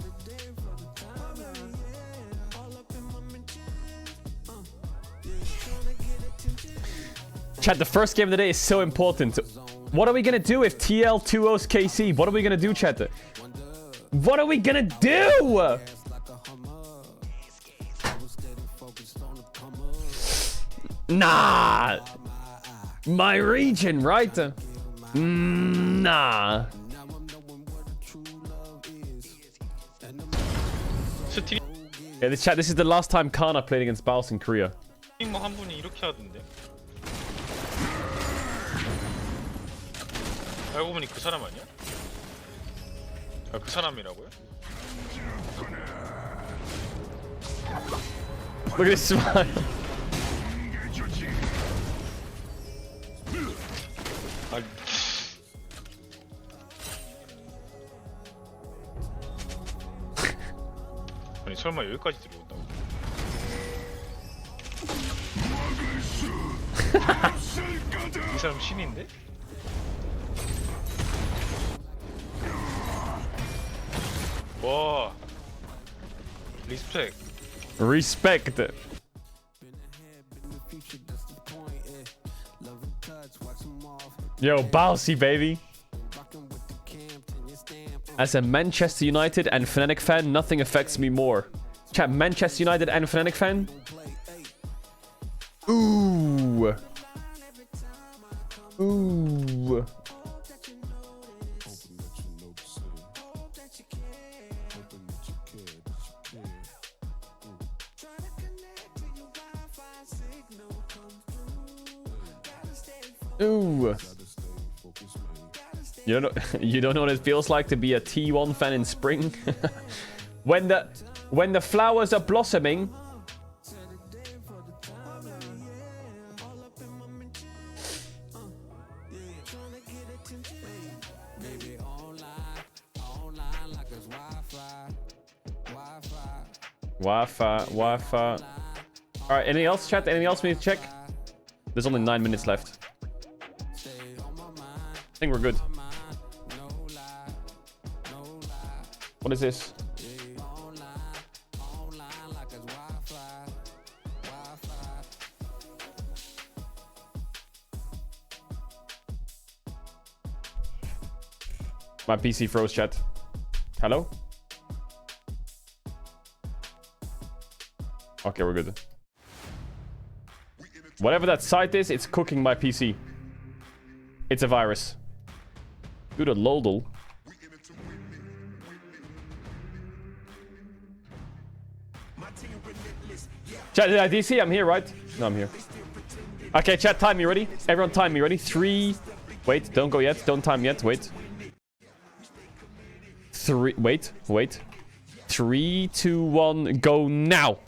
Chat, the first game of the day is so important. What are we gonna do if TL 2-0's KC? What are we gonna do, chat? What are we gonna do? Nah. My region, right? Nah. Yeah, this chat. This is the last time Kana played against Baus in Korea. 한 분이 이렇게 하던데. 알고 보니 그 사람 아니야? 아, 그 사람이라고요? Look at his smile. 아니 설마 여기까지 들어온다고? 이 사람 신인데? 와, 리스펙. Respect. Yo, Balsy, baby. As a Manchester United and Fnatic fan, nothing affects me more. Chat, Manchester United and Fnatic fan? Ooh. Ooh. Ooh. You don't know what it feels like to be a T1 fan in spring? when the flowers are blossoming. Wi-Fi. Alright, anything else, chat? Anything else we need to check? There's only 9 minutes left. I think we're good. What is this? My PC froze, chat. Hello? Okay, we're good. Whatever that site is, it's cooking my PC. It's a virus. Good at Lodel. Chat, did I DC? I'm here, right? No, I'm here. Okay, chat, time me, ready? Everyone time me, ready? 3... Wait, don't go yet. Don't time yet, wait. 3... Wait. 3, 2, 1, go now!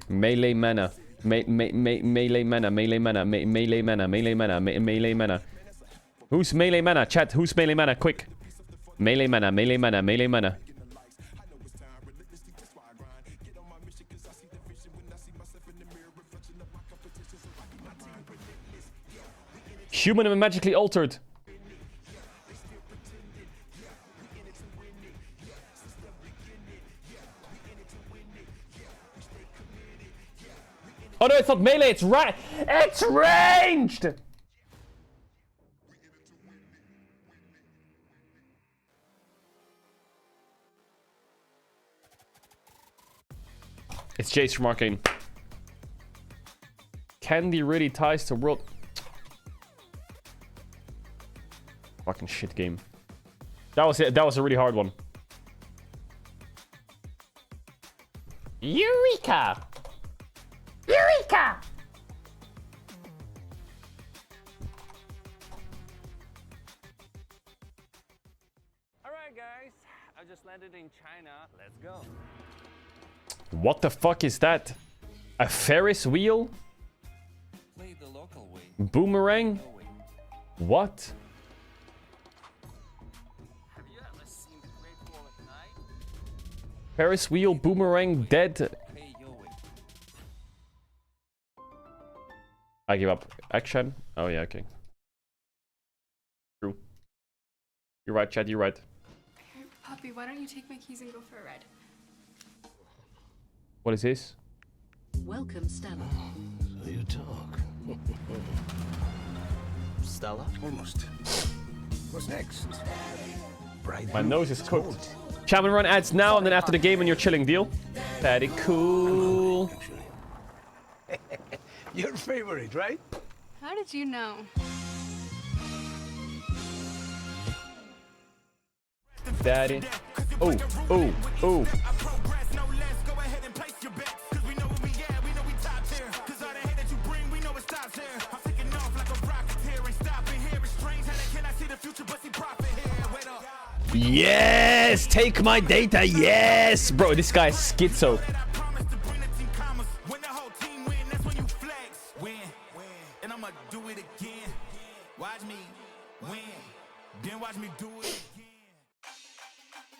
Melee mana. Melee mana. Who's melee mana? Chat, who's melee mana? Quick. Melee mana. Human and magically altered. Oh no, it's not melee, it's it's ranged! It's Jace from Arcane. Candy really ties to world... Fucking shit game. That was it. That was a really hard one. Eureka! Eureka! Alright guys, I just landed in China. Let's go. What the fuck is that? A Ferris wheel? Play the local way. Boomerang? What? Have you ever seen the Great Wall at night? Ferris wheel, boomerang, dead. Hey, yo, wait. I give up. Action? Oh yeah, okay. True. You're right, Chad, you're right. Poppy, why don't you take my keys and go for a ride? What is this? Welcome, Stella. So you talk. Stella? Almost. What's next? My nose is cooked. Shaman run ads now and then after the game when you're chilling, deal? Very cool. Your favorite, right? How did you know? Daddy. Oh, oh, oh. Yes! Take my data, yes! Bro, this guy's schizo.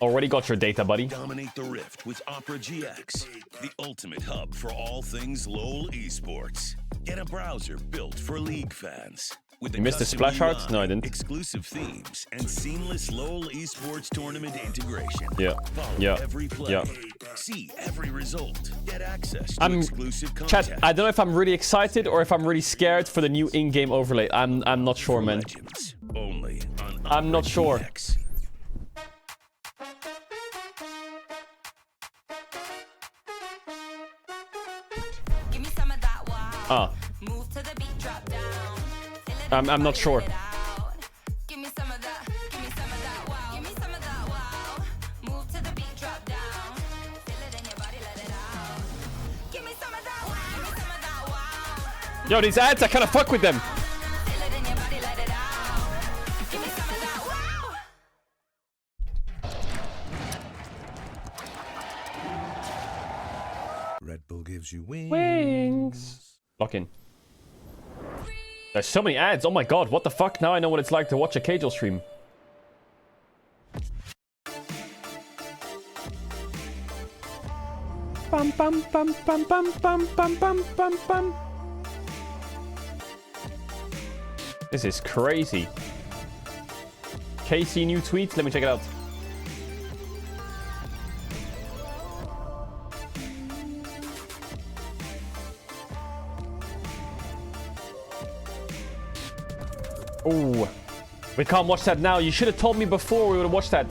Already got your data, buddy. Dominate the Rift with Opera GX, the ultimate hub for all things LoL esports. Get a browser built for League fans. With You missed the splash hearts? No, I didn't. Exclusive themes and seamless LoL esports tournament integration. Yeah. Follow every play. See every result. Get access to exclusive content. Chat, I don't know if I'm really excited or if I'm really scared for the new in-game overlay. I'm not sure, man. Only on I'm not sure. GX. Ah. I'm not sure. Yo, these ads, I kind of fuck with them. Red Bull gives you wings. Wings. Lock in. There's so many ads. Oh my god, what the fuck? Now I know what it's like to watch a Caedrel stream. Bum bum bum bum bum bum bum bum bum bum. This is crazy. KC new tweets. Let me check it out. Oh, we can't watch that now. You should have told me before we would have watched that.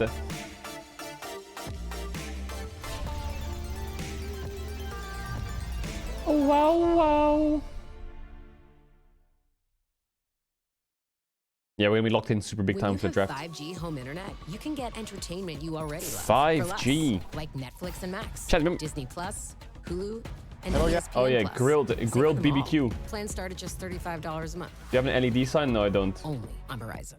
Oh, wow, wow. Yeah, we're gonna be locked in super big time for the draft. 5G home internet, you can get entertainment you already love. 5G. Like Netflix and Max, Chat, remember- Disney Plus, Hulu, and Oh yeah, ESPN Plus. grilled Save them all. BBQ. Plans start at just $35 a month. Do you have an LED sign? No, I don't. Only on Verizon.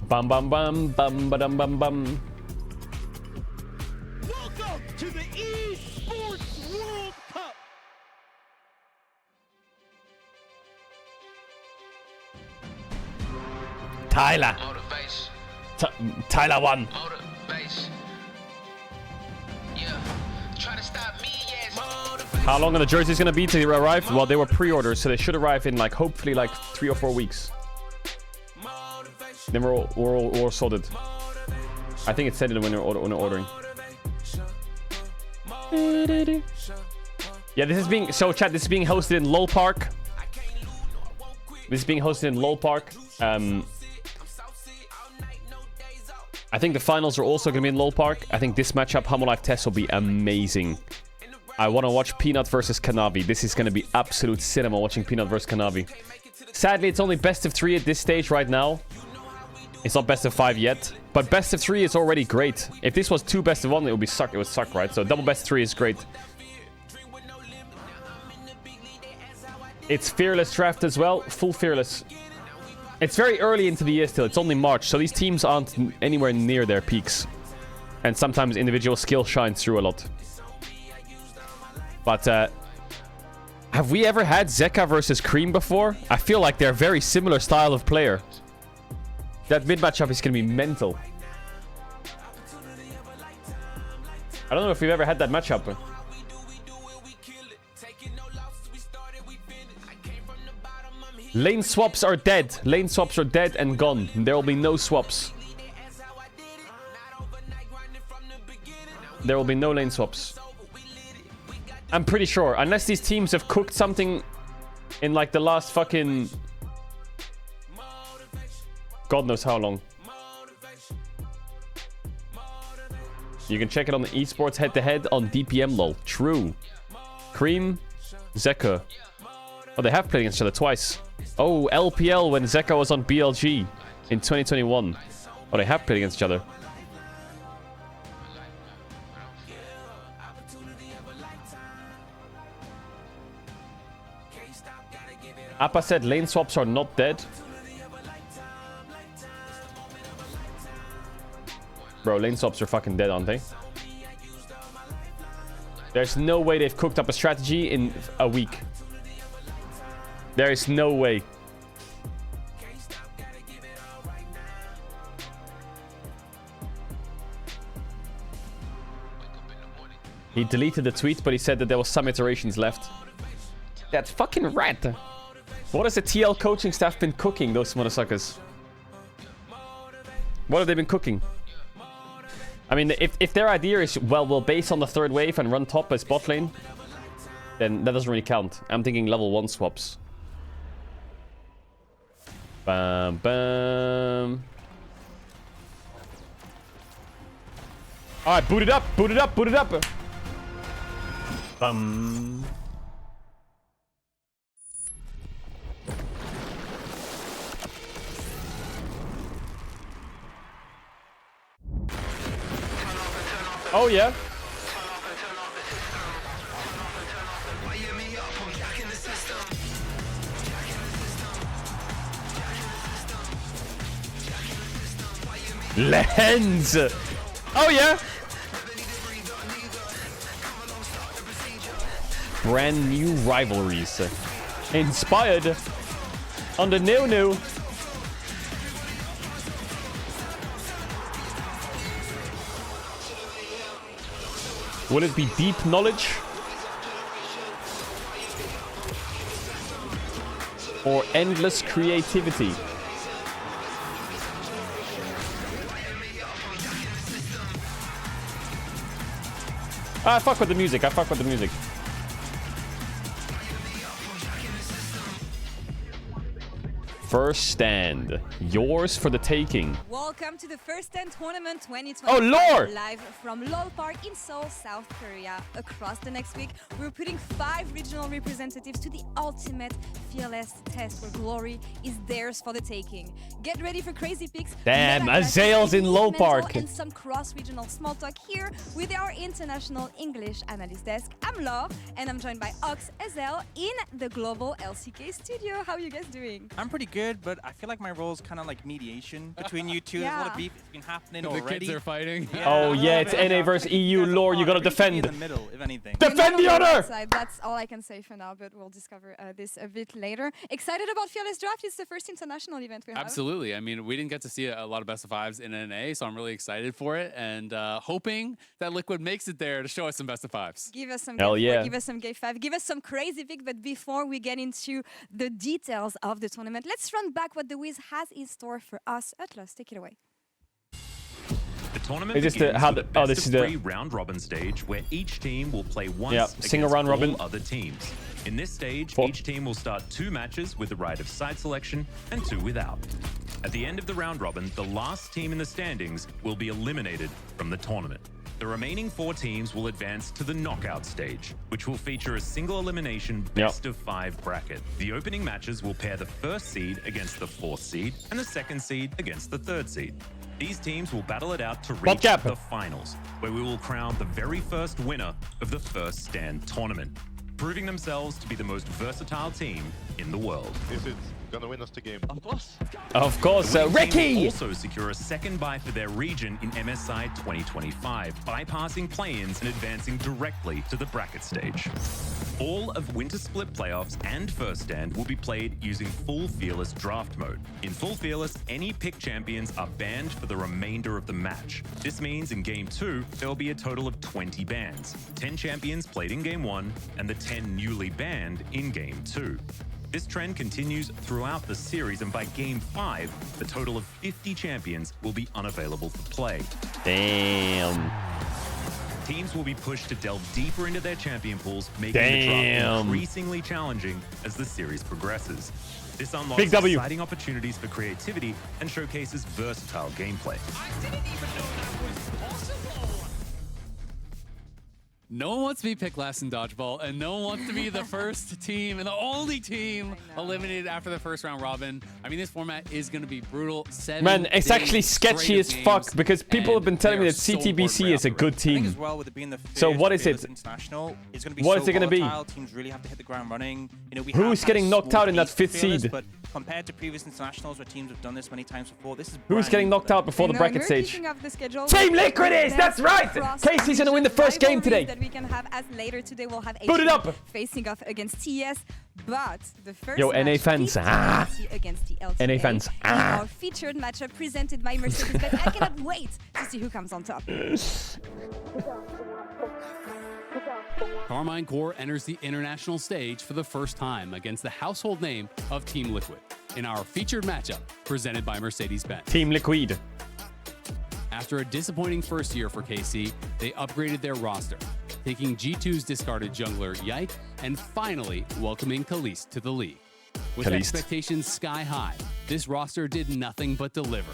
Bum bum bum bum ba dum bum bum. Welcome to the Esports World Cup. Tyler. Tyler won. How long are the jerseys gonna be till they arrive? Well, they were pre-orders, so they should arrive in like hopefully like 3 or 4 weeks. Then we're all sorted. I think it said it when you're ordering. Yeah, this is being chat. This is being hosted in LOL Park. This is being hosted in LOL Park. I think the finals are also going to be in LOL Park. I think this matchup, Humble Life Test, will be amazing. I want to watch Peanut versus Kanavi. This is going to be absolute cinema watching Peanut versus Kanavi. Sadly, it's only best of 3 at this stage right now. It's not best of 5 yet, but best of 3 is already great. If this was 2 best of 1, it would suck, right? So double best of 3 is great. It's Fearless draft as well, full Fearless. It's very early into the year still, it's only March, so these teams aren't anywhere near their peaks. And sometimes individual skill shines through a lot. But, have we ever had Zeka versus Cream before? I feel like they're very similar style of player. That mid matchup is going to be mental. I don't know if we've ever had that matchup. Lane swaps are dead. Lane swaps are dead and gone. There will be no swaps. There will be no lane swaps. I'm pretty sure. Unless these teams have cooked something in like the last fucking... God knows how long. You can check it on the esports head-to-head on DPM lol. True. Cream, Zeka. Oh, they have played against each other twice. Oh, LPL when Zeka was on BLG in 2021. Oh, they have played against each other. Appa said lane swaps are not dead. Bro, lane swaps are fucking dead, aren't they? There's no way they've cooked up a strategy in a week. There is no way. He deleted the tweet, but he said that there was some iterations left. That's fucking rat. What has the TL coaching staff been cooking, those motherfuckers? What have they been cooking? I mean, if their idea is, well, we'll base on the third wave and run top as bot lane, then that doesn't really count. I'm thinking level 1 swaps. Bam, bam. Alright, boot it up, boot it up, boot it up. Bum. Oh, yeah. Lens. Oh, yeah. Brand new rivalries. Inspired on the new. Will it be deep knowledge? Or endless creativity? I fuck with the music. I fuck with the music. First stand. Yours for the taking. Welcome to the First Stand Tournament 2020. Oh, Lord! Live from Lol Park in Seoul, South Korea. Across the next week, we're putting 5 regional representatives to the ultimate fearless test where glory is theirs for the taking. Get ready for crazy picks. Damn, Azael's in Lol Park. And some cross-regional small talk here with our international English analyst desk. I'm Laure, and I'm joined by Ox Azael in the global LCK studio. How are you guys doing? I'm pretty good, but I feel like my role is kind of like mediation between you two. There's a lot of beef that's been happening already. The kids are fighting. Yeah. Oh yeah, it's NA versus EU. Laure, you gotta defend. In the middle, if anything. Defend the honor! That's all I can say for now, but we'll discover this a bit later. Excited about Fearless Draft? It's the first international event we have. Absolutely. I mean, we didn't get to see a lot of best of fives in NA, so I'm really excited for it and hoping that Liquid makes it there to show us some best of fives. Give us some Hell yeah. Give us some Game 5. Give us some crazy pick. But before we get into the details of the tournament, let's run back what the Wiz has in store for us. Atlas, take it away. The tournament Is this begins the how? with The, a oh, this is the. best-of-3 round-robin stage where each team will play once against single round robin. all other teams. In this stage, 4. each team will start 2 matches with the right of side selection and 2 without. At the end of the round robin, the last team in the standings will be eliminated from the tournament. The remaining 4 teams will advance to the knockout stage, which will feature a single elimination best-of-5 bracket. The opening matches will pair the first seed against the 4th seed and the 2nd seed against the 3rd seed. These teams will battle it out to reach the finals, where we will crown the very first winner of the First Stand tournament, proving themselves to be the most versatile team in the world. Is it gonna win us the game? Of course. Of course, The winning team Ricky! will also secure a second bye for their region in MSI 2025, bypassing play-ins and advancing directly to the bracket stage. All of Winter Split playoffs and First Stand will be played using Full Fearless draft mode. In Full Fearless, any pick champions are banned for the remainder of the match. This means in Game 2, there will be a total of 20 bans, 10 champions played in Game 1 and the 10 newly banned in Game 2. This trend continues throughout the series, and by Game 5, the total of 50 champions will be unavailable for play. Damn. Teams will be pushed to delve deeper into their champion pools, making the draft increasingly challenging as the series progresses. This unlocks exciting opportunities for creativity and showcases versatile gameplay. I didn't even know that was possible! No one wants to be picked last in Dodgeball, and no one wants to be the first team and the only team eliminated after the first round robin. I mean, this format is going to be brutal. Man, it's actually sketchy as fuck because people have been telling me that CTBC is a good team. So what is it? What is it going to be? Teams really have to hit the ground running. You know, who's getting knocked out in that 5th seed? But compared to previous internationals where teams have done this many times before, this is who's getting knocked out before the bracket stage? Team Liquid is! That's right! Casey's going to win the first game today. We can have as later today we'll have Put it up! Facing off against TS, but the first NA fans, against the LTA, NA fans, our featured matchup presented by Mercedes, but I cannot wait to see who comes on top. Carmine Corps enters the international stage for the first time against the household name of Team Liquid in our featured matchup presented by Mercedes-Benz. Team Liquid. After a disappointing first year for KC, they upgraded their roster, taking G2's discarded jungler Yike and finally welcoming Kalist to the league. With expectations sky high, this roster did nothing but deliver.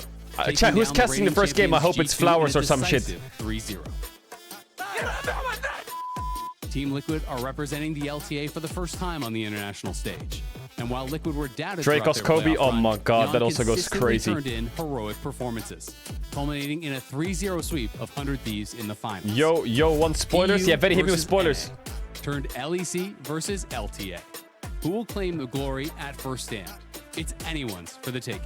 Chat, who's casting the first game? I hope it's Flowers or some shit. 3-0. Team Liquid are representing the LTA for the first time on the international stage. And while Liquid were doubted Dracos Kobe, oh my god, that also goes crazy. Turned in heroic performances, culminating in a 3-0 sweep of 100 Thieves in the finals. Yo, want spoilers? Yeah, very hit me with spoilers. Turned LEC versus LTA. Who will claim the glory at first stand? It's anyone's for the taking.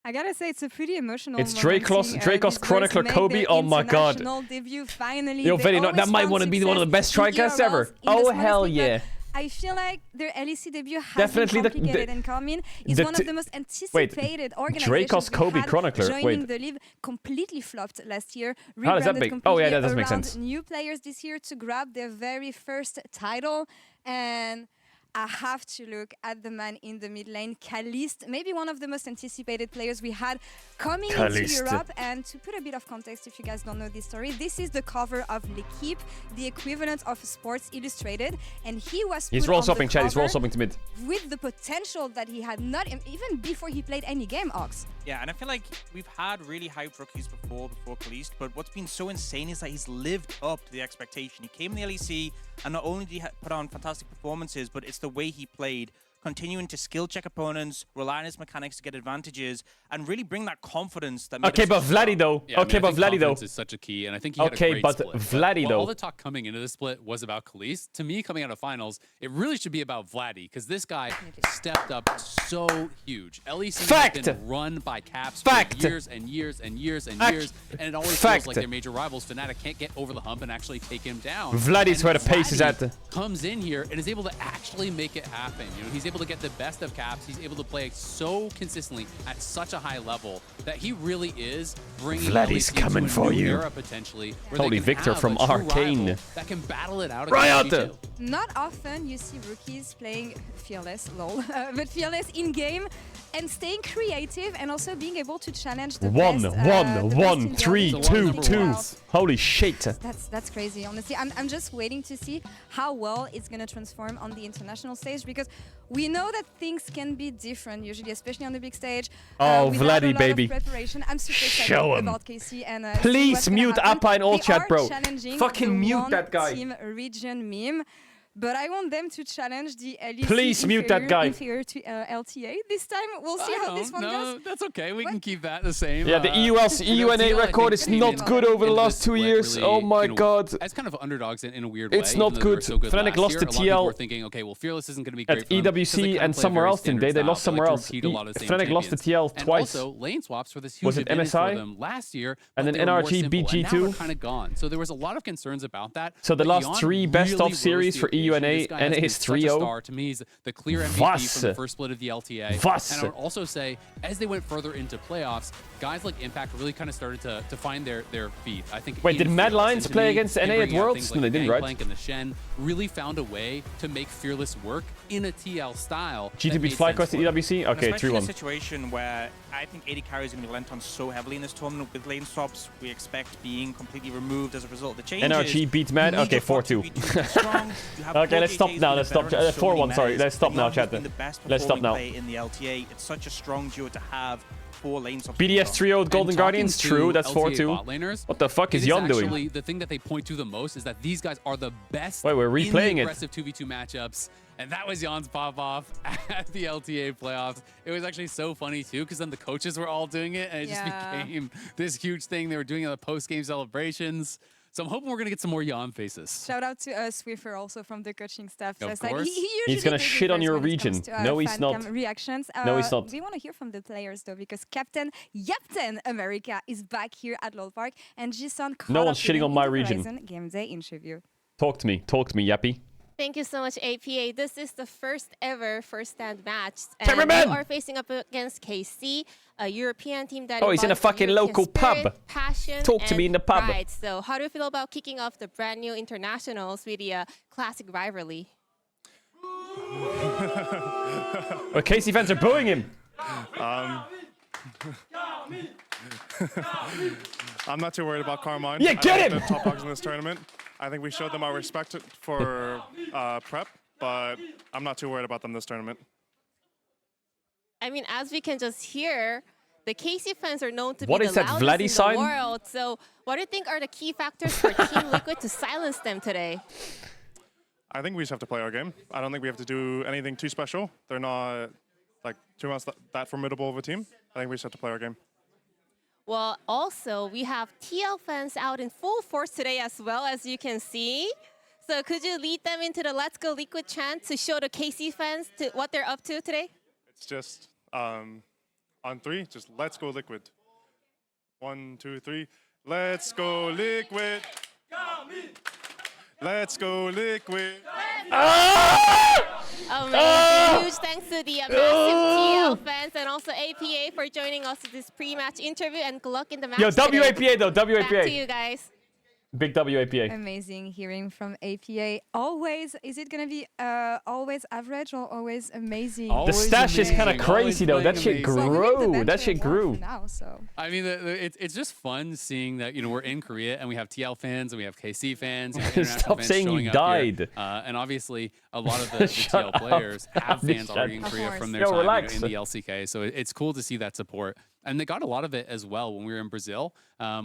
I gotta say, it's a pretty emotional It's Dracos Chronicler Kobe, oh my god. Debut, finally. Yo, very not, that might want to be one of the best TriCasts ever. Oh, hell yeah. I feel like their LEC debut has definitely been complicated, and Carmine is one of the most anticipated organizations Dracos Kobe Chronicler. Joining the league completely flopped last year. How does that make? Oh yeah, that does make sense. New players this year to grab their very first title, and I have to look at the man in the mid lane, Kalist, maybe one of the most anticipated players we had coming into Europe. And to put a bit of context, if you guys don't know this story, this is the cover of L'Equipe, the equivalent of Sports Illustrated, and he was He's roll swapping, Chad. He's roll swapping to mid. With the potential that he had, not even before he played any game, Ox. Yeah, and I feel like we've had really hyped rookies before Kalist, but what's been so insane is that he's lived up to the expectation. He came in the LEC, and not only did he put on fantastic performances, but it's the way he played, continuing to skill check opponents, rely on his mechanics to get advantages, and really bring that confidence that. Okay, but Vladdy though. Yeah, okay, but Vladdy though. Is such a key, and I think he had a great split. Vladdy though. All the talk coming into the split was about Kalist. To me, coming out of finals, it really should be about Vladdy because this guy stepped up so huge. LEC has been run by Caps for years and years and years and years, and it always feels like their major rivals, Fnatic, can't get over the hump and actually take him down. Vladdy's where the pace is at. Comes in here and is able to actually make it happen. You know, he's able to get the best of Caps. He's able to play so consistently at such a high level that he really is bringing Vladdy's coming for you. Era potentially. Holy Victor from Arcane. That can battle it out. Riot! Not often you see rookies playing Fearless, lol, but Fearless in game and staying creative and also being able to challenge the best, 3, 2, 2. Holy shit. That's crazy, honestly. I'm just waiting to see how well it's going to transform on the international stage because we know that things can be different usually, especially on the big stage. Oh, Vladdy, baby. I'm super excited about KC and please mute Appa in all chat, bro. Fucking mute that guy. Team region meme. but I want them to challenge the LEC Please mute that guy. inferior to LTA. This time, we'll see how this one goes. That's okay. We can keep that the same. Yeah, the EUNA record is not good over the last 2 years. Really, oh my god. As kind of underdogs in a weird It's way. not good. So good Fnatic lost to TL. A lot of people were thinking, okay, well, Fearless isn't going to be great at EWC and somewhere else, didn't they? They lost somewhere else. Fnatic lost to TL twice. And also, lane swaps for this huge was it advantage MSI? for them last year. And then NRG, BG2. Kind of gone. So there was a lot of concerns about that. So the last 3 best-of series for EUNA, and it is 3-0. To me, he's the clear MVP from the first split of the LTA. And I would also say, as they went further into playoffs, guys like Impact really kind of started to find their feet. I think. Wait, did Mad Lions play against NA at Worlds? No, they didn't, right? And the Shen really found a way to make Fearless work in a TL style. G2 beat FlyQuest at EWC? Okay, 3-1. Especially in a situation where I think AD carry is going to be lent on so heavily in this tournament with lane swaps we expect being completely removed as a result of the changes. NRG beats Mad? Okay, 4-2. Okay, let's stop now. Let's stop. 4-1, sorry. Let's stop now, chat. Let's stop now. In the LTA, it's such a strong duo to have. BDS 3-0 Golden Guardians, true, that's 4-2. What the fuck is Yon doing? Actually, the thing that they point to the most is that these guys are the best Wait, we're replaying in the aggressive 2v2 matchups. And that was Yon's pop-off at the LTA playoffs. It was actually so funny, too, because then the coaches were all doing it, and it just became this huge thing. They were doing it at the post-game celebrations. So I'm hoping we're going to get some more Yon faces. Shout out to Swiffer also from the coaching staff. Of course. He's going to shit on your region. No, he's not. Reactions. No, he's not. We want to hear from the players, though, because Captain America is back here at LoL Park. And Jason no one's shitting on my region. Game day interview. Talk to me, Yappy. Thank you so much, APA. This is the first ever first-stand match. And you are facing up against KC, a European team that he's in a fucking local spirit, pub. Passion, Talk to me in the pub. Pride. So how do you feel about kicking off the brand new internationals with the classic rivalry? Well, KC fans are booing him. I'm not too worried about Carmine. Yeah, get him! The top dogs in this tournament. I think we showed them our respect for prep, but I'm not too worried about them this tournament. I mean, as we can just hear, the KC fans are known to what be is the that loudest Vladdy in sign? the world. So what do you think are the key factors for Team Liquid to silence them today? I think we just have to play our game. I don't think we have to do anything too special. They're not like too much that formidable of a team. I think we just have to play our game. Well, also, we have TL fans out in full force today as well, as you can see. So could you lead them into the Let's Go Liquid chant to show the KC fans what they're up to today? It's just, on 3, just Let's Go Liquid. 1, 2, 3. Let's go Liquid. Let's go Liquid. Amazing. Huge thanks to the massive TL fans and also APA for joining us in this pre-match interview, and good luck in the match. Yo, WAPA today. though, WAPA. Back to you guys. Big WAPA. Amazing hearing from APA. Always, is it going to be always average or always amazing? The stash is kind of crazy though. That shit grew. That shit grew. Now, so. I mean, it's just fun seeing that, we're in Korea and we have TL fans and we have KC fans. Stop saying you died. And obviously, a lot of the TL players have fans already in Korea from their time in the LCK. So it's cool to see that support. And they got a lot of it as well when we were in Brazil,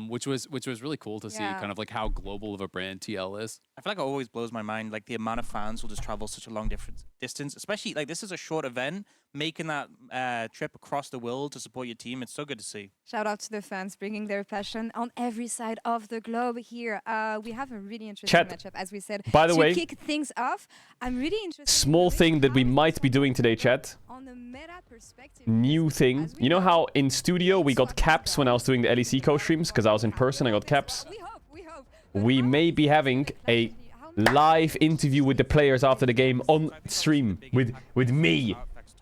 which was really cool to see kind of like how global of a brand TL is. I feel like it always blows my mind, like the amount of fans will just travel such a long distance, especially like this is a short event, making that trip across the world to support your team. It's so good to see. Shout out to the fans bringing their passion on every side of the globe here. We have a really interesting matchup, as we said. By the way, to kick things off, I'm really interested. Small thing that we might be doing today, chat. On the meta perspective, new thing. You know how in studio we got caps when I was doing the LEC co-streams because I was in person. I got caps. We may be having a live interview with the players after the game on stream with me.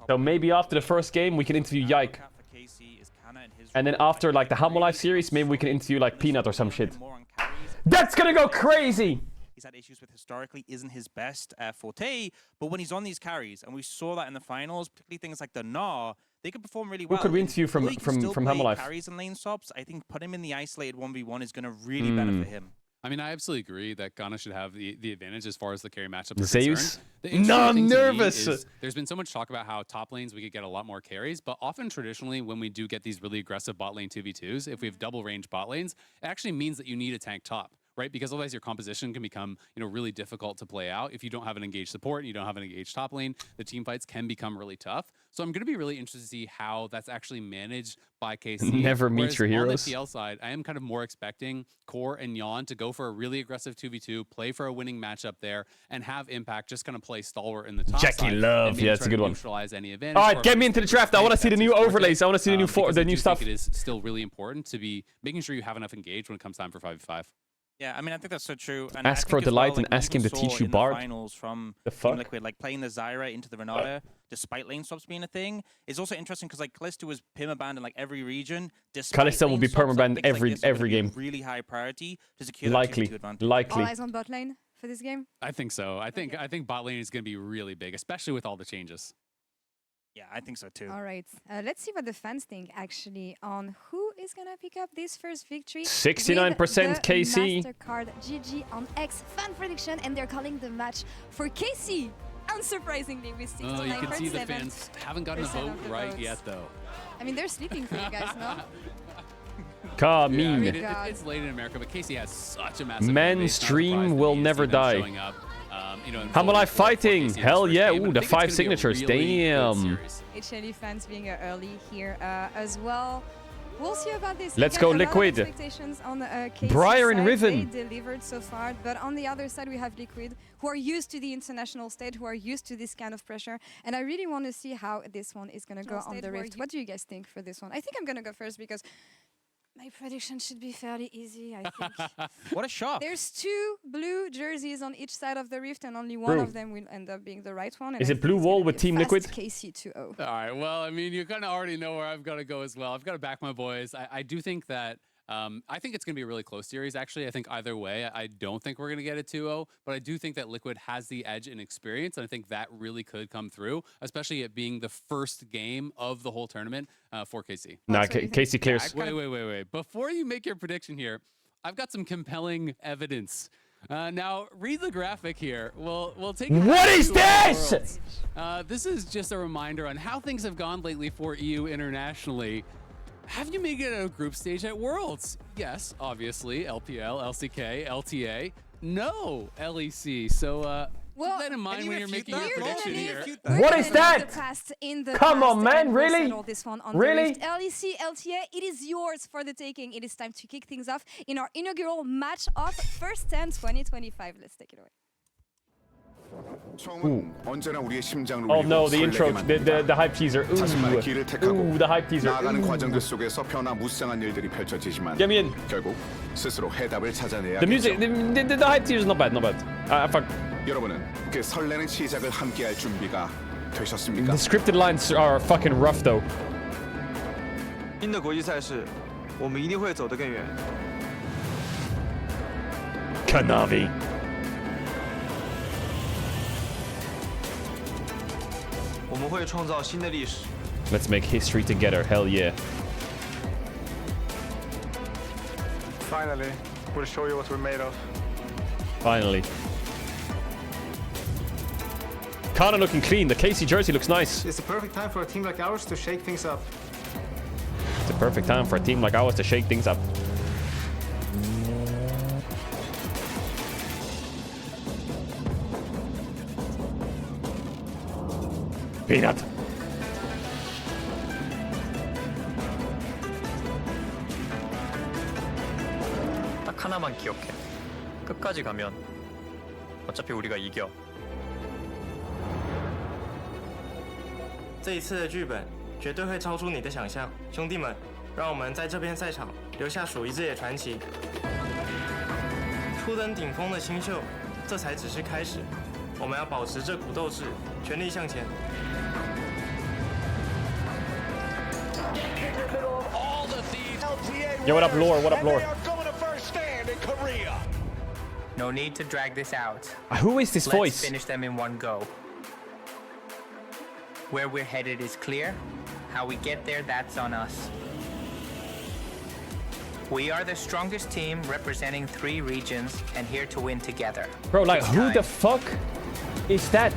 So maybe after the first game we can interview Yike. And then after like the Humble Life series, maybe we can interview like Peanut or some shit. That's gonna go crazy! He's had issues with historically isn't his best forte, but when he's on these carries, and we saw that in the finals, particularly things like the Gnar, they could perform really well. Who could we interview from Humble Life? Carries and lane swaps, I think put him in the isolated 1v1 is going to really benefit him. I mean, I absolutely agree that Ghana should have the advantage as far as the carry matchup is Zeus? concerned. No, I'm nervous. There's been so much talk about how top lanes we could get a lot more carries, but often traditionally when we do get these really aggressive bot lane 2v2s, if we have double range bot lanes, it actually means that you need a tank top. right? Because otherwise your composition can become, you know, really difficult to play out. If you don't have an engaged support and you don't have an engaged top lane, the team fights can become really tough. So I'm going to be really interested to see how that's actually managed by KC. Never meet your heroes. On the TL side, I am kind of more expecting Core and Yon to go for a really aggressive 2v2, play for a winning matchup there, and have Impact just kind of play stalwart in the top Jackie side. Love, yeah, it's a good one. Any advantage. All right, get me into the draft. I want to see the new overlays. I want to see the new stuff. Think it is still really important to be making sure you have enough engaged when it comes time for 5v5. Yeah, I mean, I think that's so true. And Ask I for think as Delight well, and like, ask him to saw teach you in Bard. The finals from The Team fuck? Liquid, like playing the Zyra into the Renata, despite lane swaps being a thing, is also interesting because like Kalista was permabanned in like every region. Kalista will be permabanned every game. Really high priority to secure Likely, that 2v2 advantage. likely. All eyes on bot lane for this game. I think so. I think bot lane is going to be really big, especially with all the changes. Yeah, I think so too. All right, let's see what the fans think actually on who is gonna pick up this first victory. 69% KC. Mastercard GG on X fan prediction, and they're calling the match for KC. Unsurprisingly, with 69%. Oh, you can see the fans haven't gotten a vote right yet, though. I mean, they're sleeping for you guys, no? Come Yeah, I in. mean, it's late in America, but KC has such a massive Mainstream will never die. You know, How am I fighting? Hell yeah. Ooh, the 5 signatures. Damn. HLE fans being early here as well. We'll see about this. Let's Again, go a lot of Liquid. expectations on KC Briar and side. Riven. They delivered so far, but on the other side we have Liquid, who are used to the international stage, who are used to this kind of pressure, and I really want to see how this one is going to go on the Rift. What do you guys think for this one? I think I'm going to go first because my prediction should be fairly easy, I think. What a shock. There's 2 blue jerseys on each side of the Rift, and only one Bro. of them will end up being the right one. Is it blue wall with Team Liquid? KC 2-0. All right. Well, I mean, you kind of already know where I've got to go as well. I've got to back my boys. I do think that I think it's going to be a really close series, actually. I think either way, I don't think we're going to get a 2-0, but I do think that Liquid has the edge in experience, and I think that really could come through, especially it being the first game of the whole tournament for KC. Nah, KC clears. Wait. Before you make your prediction here, I've got some compelling evidence. Now, read the graphic here. We'll take. What is this? This is just a reminder on how things have gone lately for EU internationally. Have you made it out of group stage at Worlds? Yes, obviously. LPL, LCK, LTA. No, LEC. So keep that in mind when you're making your prediction here. What is that? Come on, man. Really? Really? LEC, LTA, it is yours for the taking. It is time to kick things off in our inaugural match of First 10 2025. Let's take it away. 언제나 우리의 심장을 Oh no, 울리고 the intro, 설레게 만듭니다. the hype teaser. 자신만의 길을 택하고 Ooh, the hype teaser. 나아가는 Ooh. 과정들 속에서 변화무쌍한 일들이 펼쳐지지만 Get me in. 결국 스스로 해답을 찾아내야 The music, the hype teaser is not bad, not bad. Fuck. 여러분은 그 설레는 시작을 함께할 준비가 되셨습니까? The scripted lines are fucking rough though. 新的国际赛事，我们一定会走得更远。 Kanavi. 我们会创造新的历史。 Let's make history together. Hell yeah. Finally, we'll show you what we're made of. Finally. Kinda looking clean. The KC jersey looks nice. It's the perfect time for a team like ours to shake things up. It's a perfect time for a team like ours to shake things up. Peanut. 딱 하나만 기억해. 끝까지 가면 어차피 우리가 이겨. 这一次的剧本绝对会超出你的想象，兄弟们，让我们在这片赛场留下属于自己的传奇。初登顶峰的新秀，这才只是开始，我们要保持这股斗志，全力向前。 Yo, what up, Lore? What up, Lore? No need to drag this out. Who is this Let's voice? finish them in one go. Where we're headed is clear. How we get there, that's on us. We are the strongest team representing 3 regions and here to win together. Bro, like, It's who time. the fuck is that?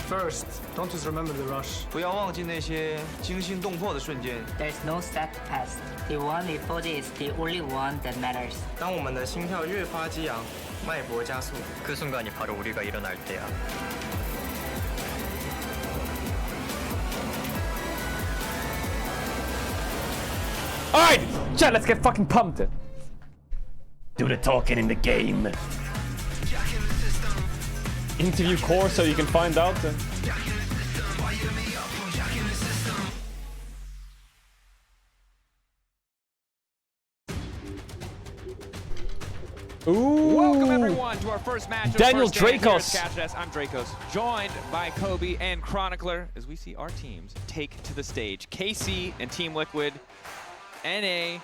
First, Don't just remember the rush. 不要忘记那些惊心动魄的瞬间。 There's no set pass. The 1v40 is the only one that matters. 当我们的心跳越发激昂，脉搏加速。 그 순간이 바로 우리가 일어날 때야. Alright, chat, let's get fucking pumped. Do the talking in the game. Interview core so you can find out. Ooh. Welcome everyone to our first match. Daniel of the first game here Dracos. at Caedrel. I'm Dracos, joined by Kobe and Chronicler as we see our teams take to the stage. KC and Team Liquid, NA,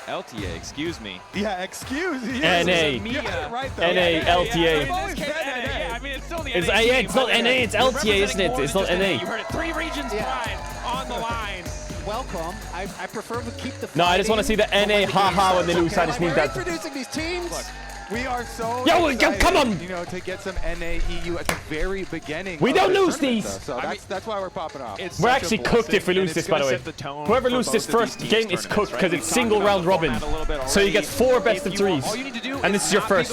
LTA, excuse me. Yeah, excuse me. NA. Right NA, LTA. I mean, it's still the It's, NA yeah, team, it's not but NA, it's you're LTA, isn't it? representing It's more not than NA. just You heard it, 3 regions pride on the line. Welcome. I prefer to keep the. No, I just want to see the NA haha when they lose. I just need that. Introducing these teams. Look, we are so. Yo, excited, come on. You know, to get some NA EU at the very beginning. We of don't the lose tournament, these. though, so that's why we're popping off. We're actually cooked if we lose this, by the way. Whoever loses this first game is cooked because it's single round robin. So you get 4 best of 3s. And this is your first.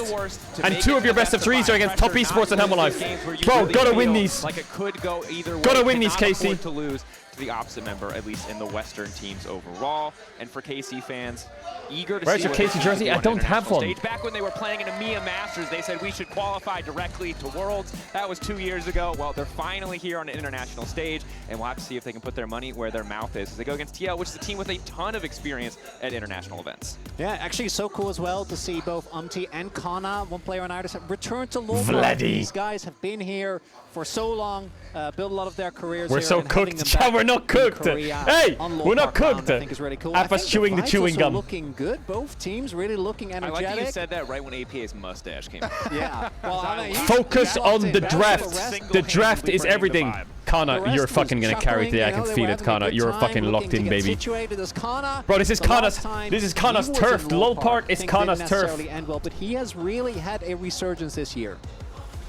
And 2 of your best of 3s are against top esports and Life. Bro, gotta win these. Like it could go either way. Gotta win these, Cannot KC. afford to lose to the opposite member, at least in the Western teams overall. And for KC fans, eager to Where's see your what KC this team jersey? can do I on don't international have one. stage. Back when they were playing in EMEA Masters, they said we should qualify directly to Worlds. That was 2 years ago. Well, they're finally here on an international stage, and we'll have to see if they can put their money where their mouth is as they go against TL, which is a team with a ton of experience at international events. Yeah, actually so cool as well to see both Umti and Kana, one player on Iris, return to local. Vladdy. These guys have been here for so long, built a lot of their careers. We're here, so and having cooked. them back We're not in cooked. Korea Hey, on we're not local ground, cooked. I think is really cool. Appa's chewing the chewing gum. Looking good. Both teams really looking I energetic. like that you said that right when APA's mustache came out. Yeah. Well, I mean, Focus on the draft. The draft is everything. Kana, you're fucking gonna carry today. I can feel it, Kana. You're fucking locked in, baby. Bro, this is Kana's turf. The LOL Park is Kana's turf. But he has really had a resurgence this year.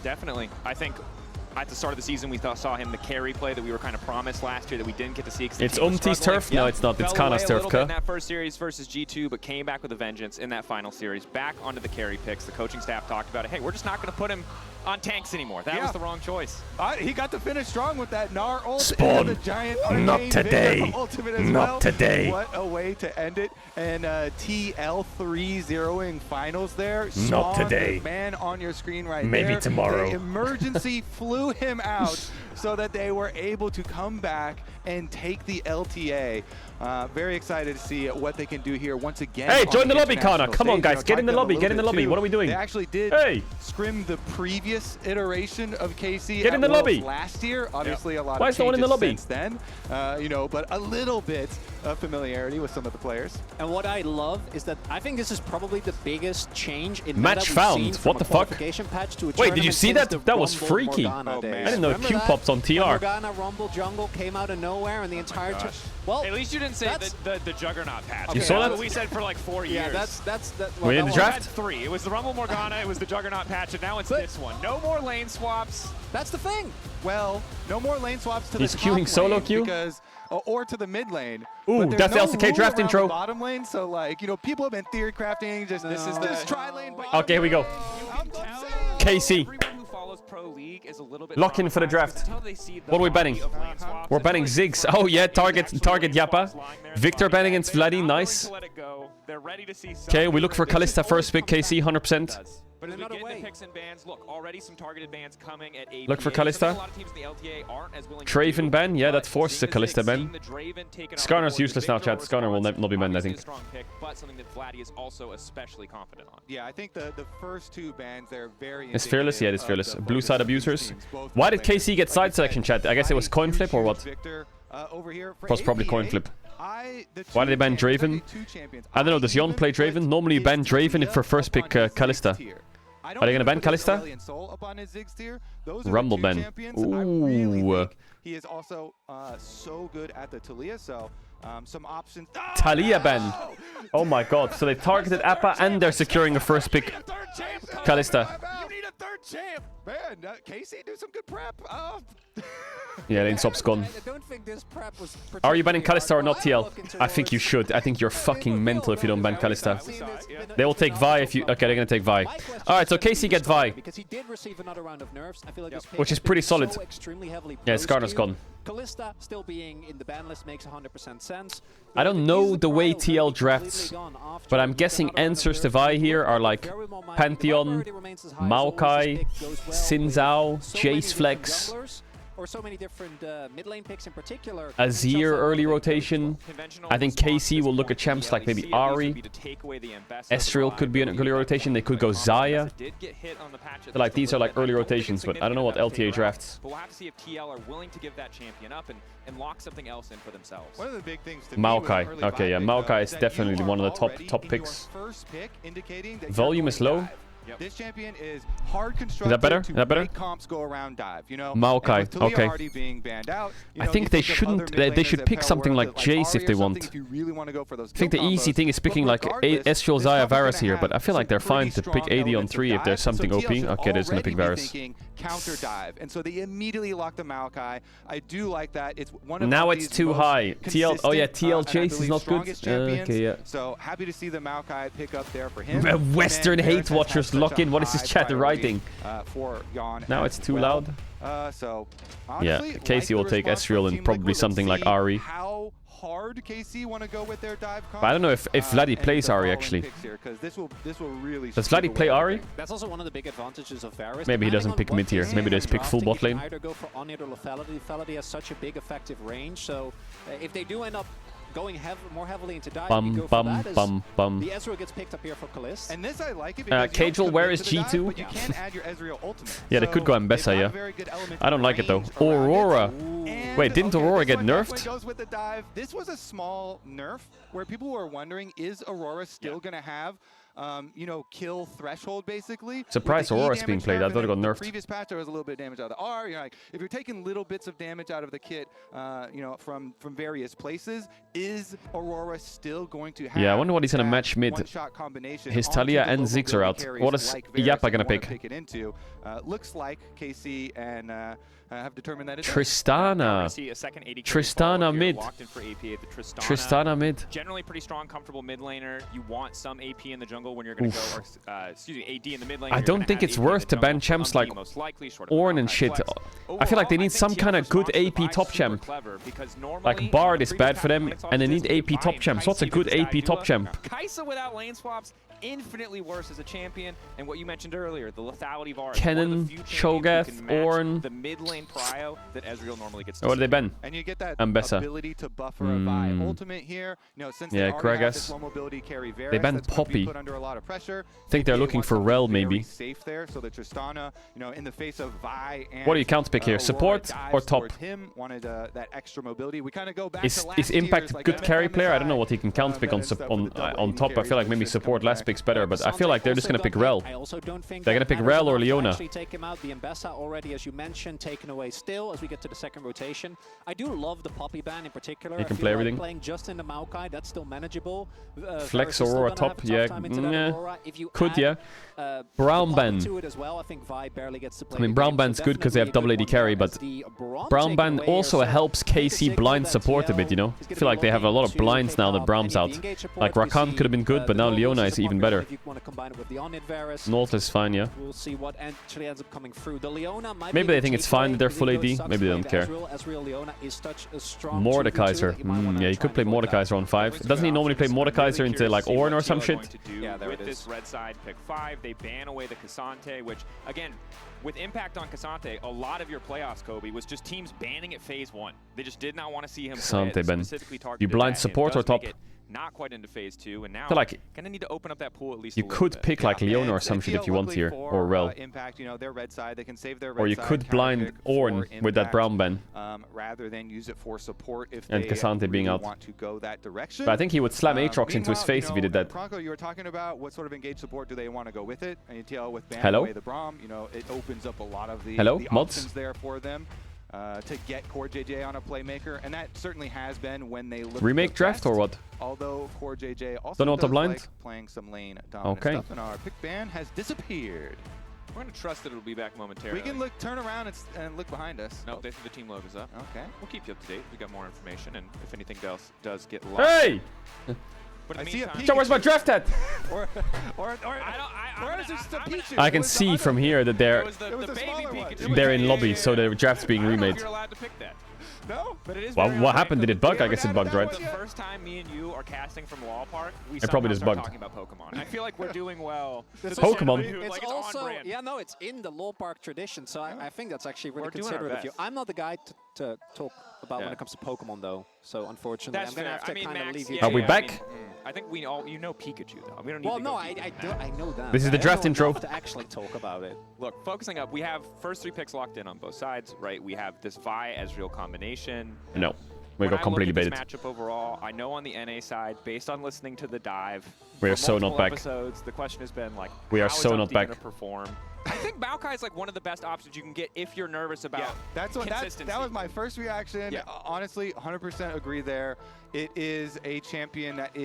Definitely. I think at the start of the season, we saw him the carry play that we were kind of promised last year that we didn't get to see. It's Umti's turf? No, it's not. It's Kana's turf, in that first series versus G2, but came back with a vengeance in that final series. Back onto the carry picks. The coaching staff talked about it. Hey, we're just not going to put him on tanks anymore. That was the wrong choice. He got to finish strong with that Gnar ult. Spawn. The giant Not today. Not today. What a way to end it. And TL 3-0ing finals there. Not Spawn, today. the man on your screen right Maybe there. tomorrow. They emergency flew him out so that they were able to come back and take the LTA. Very excited to see what they can do here once again. Hey, join the lobby, international Kana. Come on, stage. guys. Get in the lobby. Get in the lobby. What are we doing? They actually did scrim the previous iteration of KC Get in the Worlds lobby. last year. Obviously, a lot Why of is no one in the changes lobby? since then. You know, but a little bit of familiarity with some of the players. And what I love is that I think this is probably the biggest change in Match meta we've found. seen from What the a fuck? qualification patch to a Wait, did you tournament see since that? the That was Rumble freaky. Morgana days. I didn't know Remember Q that? pops on TR. Morgana, Rumble, Jungle came out of nowhere and the entire well, at least you didn't say the Juggernaut patch. You saw that? What we said for like 4 years. Yeah, that's Were you in the draft? We had 3. It was the Rumble Morgana, it was the Juggernaut patch, and now it's this one. No more lane swaps. That's the thing. Well, no more lane swaps to He's the queuing top solo lane queue? because, or to the mid lane. Ooh, But that's the there's no LCK draft rule around intro. the bottom lane, so like, you know, people have been theory crafting. Just this is the tri lane. Okay, here we go. KC. Lock in for the draft. What are we banning? We're banning Ziggs. Oh yeah, target Yappa. Victor banning against Vladdy, nice. Okay, we look for Kalista first pick, KC, 100%. But as we get into picks and bans, look, already some targeted bans coming at APA. Look for Kalista. A lot of teams in the LTA aren't as willing to Draven do, ban, yeah, that but forces a seeing the Kalista Ziggs, ban. seeing the Draven taken off Skarner's the board, useless now, Victor chat. Skarner will not be banned, I obviously think. a strong pick, but something that Vladdy is also especially confident on. Yeah, I think the first 2 bans, they're very It's fearless, yeah, it is fearless. Blue side abusers. Why did KC get side selection, chat? I guess it was coin flip or what? Was probably coin flip. Why did they ban Draven? I don't know, does Yon play Draven? Normally you ban Draven for first pick Kalista. Are they gonna ban Kalista? Rumble ban. Ooh. He is also so good at the Talia, so some options. Talia ban. Oh my god, so they targeted Appa and they're securing a first pick Kalista. champ. Man, Casey do some good prep. Yeah, lane swap's gone. I don't think this prep was Are you banning Kalista or not, TL? I think you should. I think you're fucking mental if you don't ban Kalista. They will take Vi if you... Okay, they're gonna take Vi. Alright, so Casey get Vi. Because he did receive another round of nerfs. I feel like this pick Which is has been pretty solid. so extremely heavily Yeah, close Skarner's to. gone. Kalista still being in the ban list makes 100% sense. I don't know the way TL drafts, but I'm guessing answers to Vi here are like Pantheon, Maokai, Xin Zhao, Jace Flex, Or so many different mid lane picks in particular. Azir early rotation. I think KC will look at champs like maybe Ahri. Ezreal could be an early rotation. They could go Xayah. So like these are like early rotations, but I don't know what LTA drafts. But we'll have to see if TL are willing to give that champion up and lock something else in for themselves. One of the big things to Maokai. Okay, yeah, Maokai is definitely one of the top picks. Volume is low. This champion is hard constructed. Is that better? To Is that better? make comps go around dive. You know, Maokai. Okay. already being banned out, I think they shouldn't. They should pick something like Jace if they want. I think the easy thing is picking like Ezreal, Xayah, Varus here, but I feel like they're fine to pick AD on 3 if there's something OP. Okay, they're gonna pick Varus. Counter dive, and so they immediately lock the Maokai. I do like that. It's one of now it's too high. TL. Oh yeah, TL Jace is not good. Okay, yeah. So happy to see the Maokai pick up there for him. Western hate watchers lock in. What is this chat writing? Now it's too loud. So yeah, Casey will take Ezreal and probably something like Ahri. How hard KC want to go with their dive comp? But I don't know if Vladdy plays Ahri actually. This will really Does Vladdy play Ahri? That's also one of the big advantages of Varus. Maybe he doesn't pick mid tier. Maybe they just pick full bot lane. Either go for Onid or Lethality. Lethality has such a big effective range, so if they do end up going more heavily into dive, you go for that as the Ezreal gets picked up here for Kalist. And this I like it because Caedrel, where is G2? But you can add your Ezreal ultimate. Yeah, they could go Ambessa, yeah. I don't like it though. Aurora. Wait, didn't Aurora get nerfed? Goes with the dive. This was a small nerf where people were wondering, is Aurora still going to have you know, kill threshold basically? Surprised Aurora's being played. I thought it got nerfed. Previous patch there was a little bit of damage out of the R. You know, like if you're taking little bits of damage out of the kit, you know, from various places, is Aurora still going to have? Yeah, I wonder what he's gonna match mid. His Talia and Ziggs are out. What is Yappa gonna pick? It into. Looks like KC and have determined that it's Tristana. Tristana mid. Tristana mid. Generally pretty strong, comfortable mid laner. You want some AP in the jungle when you're going to go, or excuse me, AD in the mid lane. I don't think it's worth to ban champs like Ornn and shit. I feel like they need some kind of good AP top champ. Like Bard is bad for them, and they need AP top champs. What's a good AP top champ? Kai'Sa without lane swaps, infinitely worse as a champion. And what you mentioned earlier, the lethality VAR. Kennen, Cho'Gath, Ornn. The mid lane prio that Ezreal normally gets. What did they ban? And you get that Ambessa. ability to buffer a Vi ultimate here. You know, since yeah, Gragas. They banned Poppy. Put under a lot of pressure. I think they're looking for Rel maybe. Safe there, so the Tristana, you know, in the face of Vi and what do you count pick here? Support or top? Him wanted that extra mobility. We kind of go back is Impact a good carry player? I don't know what he can count pick on top. I feel like maybe support last pick's better, but I feel like they're just gonna pick Rel. They're gonna pick Rel or Leona. Actually take him out. The Ambessa already, as you mentioned, taken away still as we get to the second rotation. I do love the Poppy ban in particular. He can play everything. Playing just in the Maokai, that's still manageable. Flex Aurora top, yeah. Could, yeah. Brown ban. I mean, Brown ban's good because they have double AD carry, but Brown ban also helps KC blind support a bit, you know? I feel like they have a lot of blinds now that Brown's out. Like Rakan could have been good, but now Leona is even better. North is fine, yeah. We'll see what actually ends up coming through. The Leona might maybe they think it's fine that they're full AD. Maybe they don't care. Mordekaiser. Yeah, he could play Mordekaiser on 5. Doesn't he normally play Mordekaiser into like Ornn or some shit? Yeah, with this red side pick 5, they ban away the Cassante, which again, with impact on Cassante, a lot of your playoffs, Kobe, was just teams banning at phase 1. They just did not want to see him Cassante ban. You blind support or top? Not quite into phase 2, and now like gonna need to open up that pool at least. You could pick like Leona or some shit if you want here, or Rel. Impact, you know, their red side, they can save their red or you could blind Ornn with that Brown ban. Rather than use it for support if and Cassante being out. Want to go that direction. But I think he would slam Aatrox into his face if he did that. Bronco, you were talking about what sort of engaged support do they want to go with it? And you tell with ban away the Braum, you know, it opens up a lot of the options there for them. To get Core JJ on a playmaker, and that certainly has been when they look remake draft or what? Although Core JJ also don't know what the blind like playing some lane dominant stuff, and our pick ban has disappeared. We're going to trust that it'll be back momentarily. We can turn around and look behind us. No, the team logo's up. Okay. We'll keep you up to date. We got more information, and if anything else does get lost. Hey! But I see a Pikachu. Where's my draft at? or is it just a Pikachu? I can see from here that they're in lobby, so the draft's being remade. You're allowed to pick that. No, but it is. Well, what happened? Did it bug? I guess it bugged, right? The first time me and you are casting from Wall Park, we probably just bugged. talking about Pokemon. I feel like we're doing well. Pokemon. It's also, no, it's in the Lore Park tradition, so I think that's actually really considerate of you. I'm not the guy to talk about when it comes to Pokemon, though. So unfortunately, I'm gonna have to kind of leave you. Are we back? I think we all, Pikachu though. We don't need well, to no, I know that. This is the draft intro. To actually talk about it. Look, focusing up, we have first 3 picks locked in on both sides, right? We have this Vi Ezreal combination. No, we got completely baited. Matchup overall, I know on the NA side, based on listening to the dive, we are so not back. Episodes, the question has been like, we are so not back. Perform? I think Maokai is like one of the best options you can get if you're nervous about consistency. That was my first reaction. Yeah. Honestly, 100% agree there. It is a champion that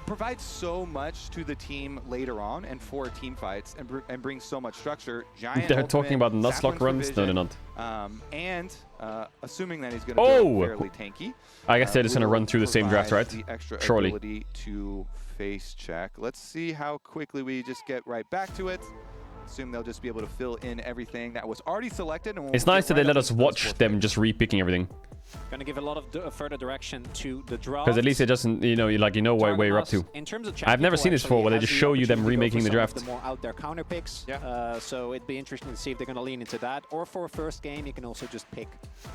provides so much to the team later on and for team fights and brings so much structure. Giant They're ultimate, talking about Nuzlocke runs? No, they're not. And assuming that he's going to go fairly tanky. I guess they're just going to run through the same draft, right? The extra Surely. ability to face check. Let's see how quickly we just get right back to it. Assume they'll just be able to fill in everything that was already selected. And it's nice that they let us watch them just repicking everything. Going to give a lot of further direction to the draft. Because at least it doesn't, you know, where you're up to. In terms of I've never seen this before, where they just show you them remaking the draft. The more out there counter picks. Yeah. So it'd be interesting to see if they're going to lean into that. Or for a first game, you can also just pick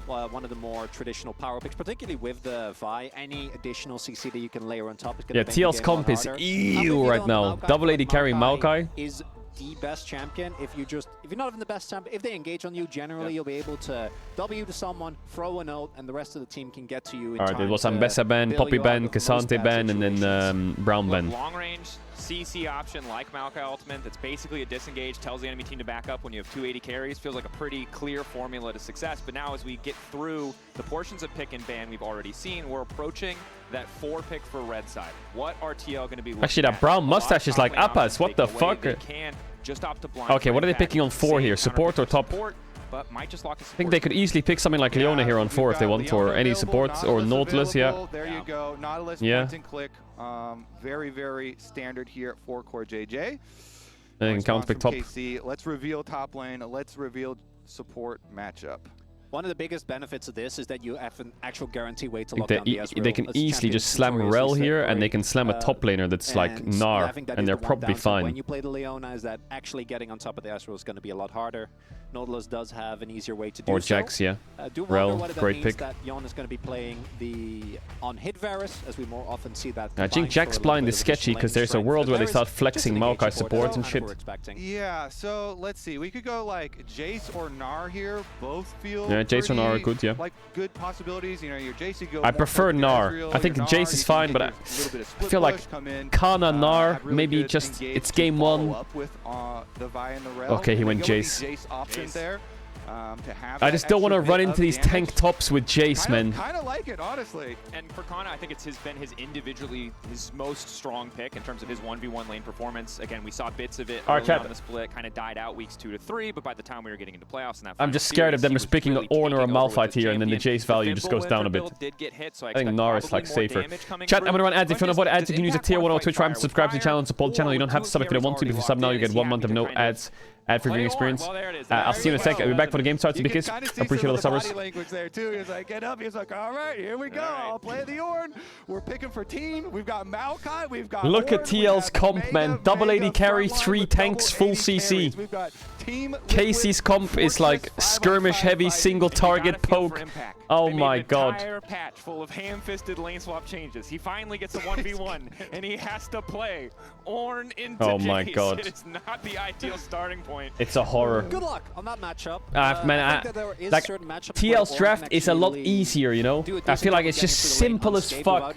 one of the more traditional power picks, particularly with the Vi. Any additional CC that you can layer on top is going to make TL's comp is EU right now. Double AD carry Maokai is the best champion. If you're not even the best champion, if they engage on you, generally you'll be able to W to someone, throw a note, and the rest of the team can get to you in time. Alright, it was Ambessa ban, Poppy ban, Cassante ban, and then Brown ban. Long range CC option like Maokai Ultimate that's basically a disengage, tells the enemy team to back up when you have 280 carries. Feels like a pretty clear formula to success. But now as we get through the portions of pick and ban we've already seen, we're approaching that 4 pick for red side. What are TL going to be looking Actually, that brown mustache is like Appas. What the fuck? Okay, what are they picking on 4 here? Support or top? But might just lock I think they could easily pick something like Leona here on 4 if they want, or any support, or Nautilus, yeah. There you go, Nautilus, point and click. Very, very standard here for Core JJ. And counter pick top. KC. Let's reveal top lane. Let's reveal support matchup. One of the biggest benefits of this is that you have an actual guarantee way to lock down the Ezreal. They can easily just slam Rel here, and they can slam a top laner that's like Gnar, and they're probably fine. When you play the Leona, is that actually getting on top of the Ezreal is going to be a lot harder. Nautilus does have an easier way to do so. Or Jax, yeah. Rel, great pick. That Yon is going to be playing the on-hit Varus, as we more often see that. I think Jax blind is sketchy, because there's a world where they start flexing Maokai support and shit. Yeah, so let's see. We could go like Jace or Gnar here. Both feel Jace or Gnar are good, yeah. Like good possibilities. You know, your Jace you go. I prefer Gnar. I think Jace is fine, but I feel like Kana Gnar, maybe just it's game 1. Okay, he went Jace. There, I just don't want to run into these tank tops with Jace, man. Kind of like it, honestly. And for Kana, I think it's been his most strong pick in terms of his 1v1 lane performance. Again, we saw bits of it early on the split, kind of died out weeks 2 to 3, but by the time we were getting into playoffs and that I'm just scared of them just picking an Ornn or a Malphite here, and then the Jace value just goes down a bit. I think Gnar is like safer. Chat, I'm gonna run ads. If you want to avoid ads, you can use a tier 1 on Twitch Prime to subscribe to the channel and support the channel. You don't have to sub if you don't want to, but if you sub now, you get 1 month of no ads. Ad-free viewing experience. I'll see you in a sec. I'll be back for the game starts. Because I appreciate all the subbers. Language there too. He's like, get up. He's like, all right, here we go. I'll play the Ornn. We're picking for team. We've got Maokai. We've got. Look at TL's comp, man. Double AD carry, 3 tanks, full CC. We've got team. Casey's comp is like skirmish heavy, single target poke. Oh my god. Entire patch full of ham-fisted lane swap changes. He finally gets a 1v1, and he has to play Ornn into Oh my Jace. god. It is not the ideal starting point. It's a horror. Good luck on that matchup. Like TL's draft is a lot easier, you know. I feel like it's just simple as fuck.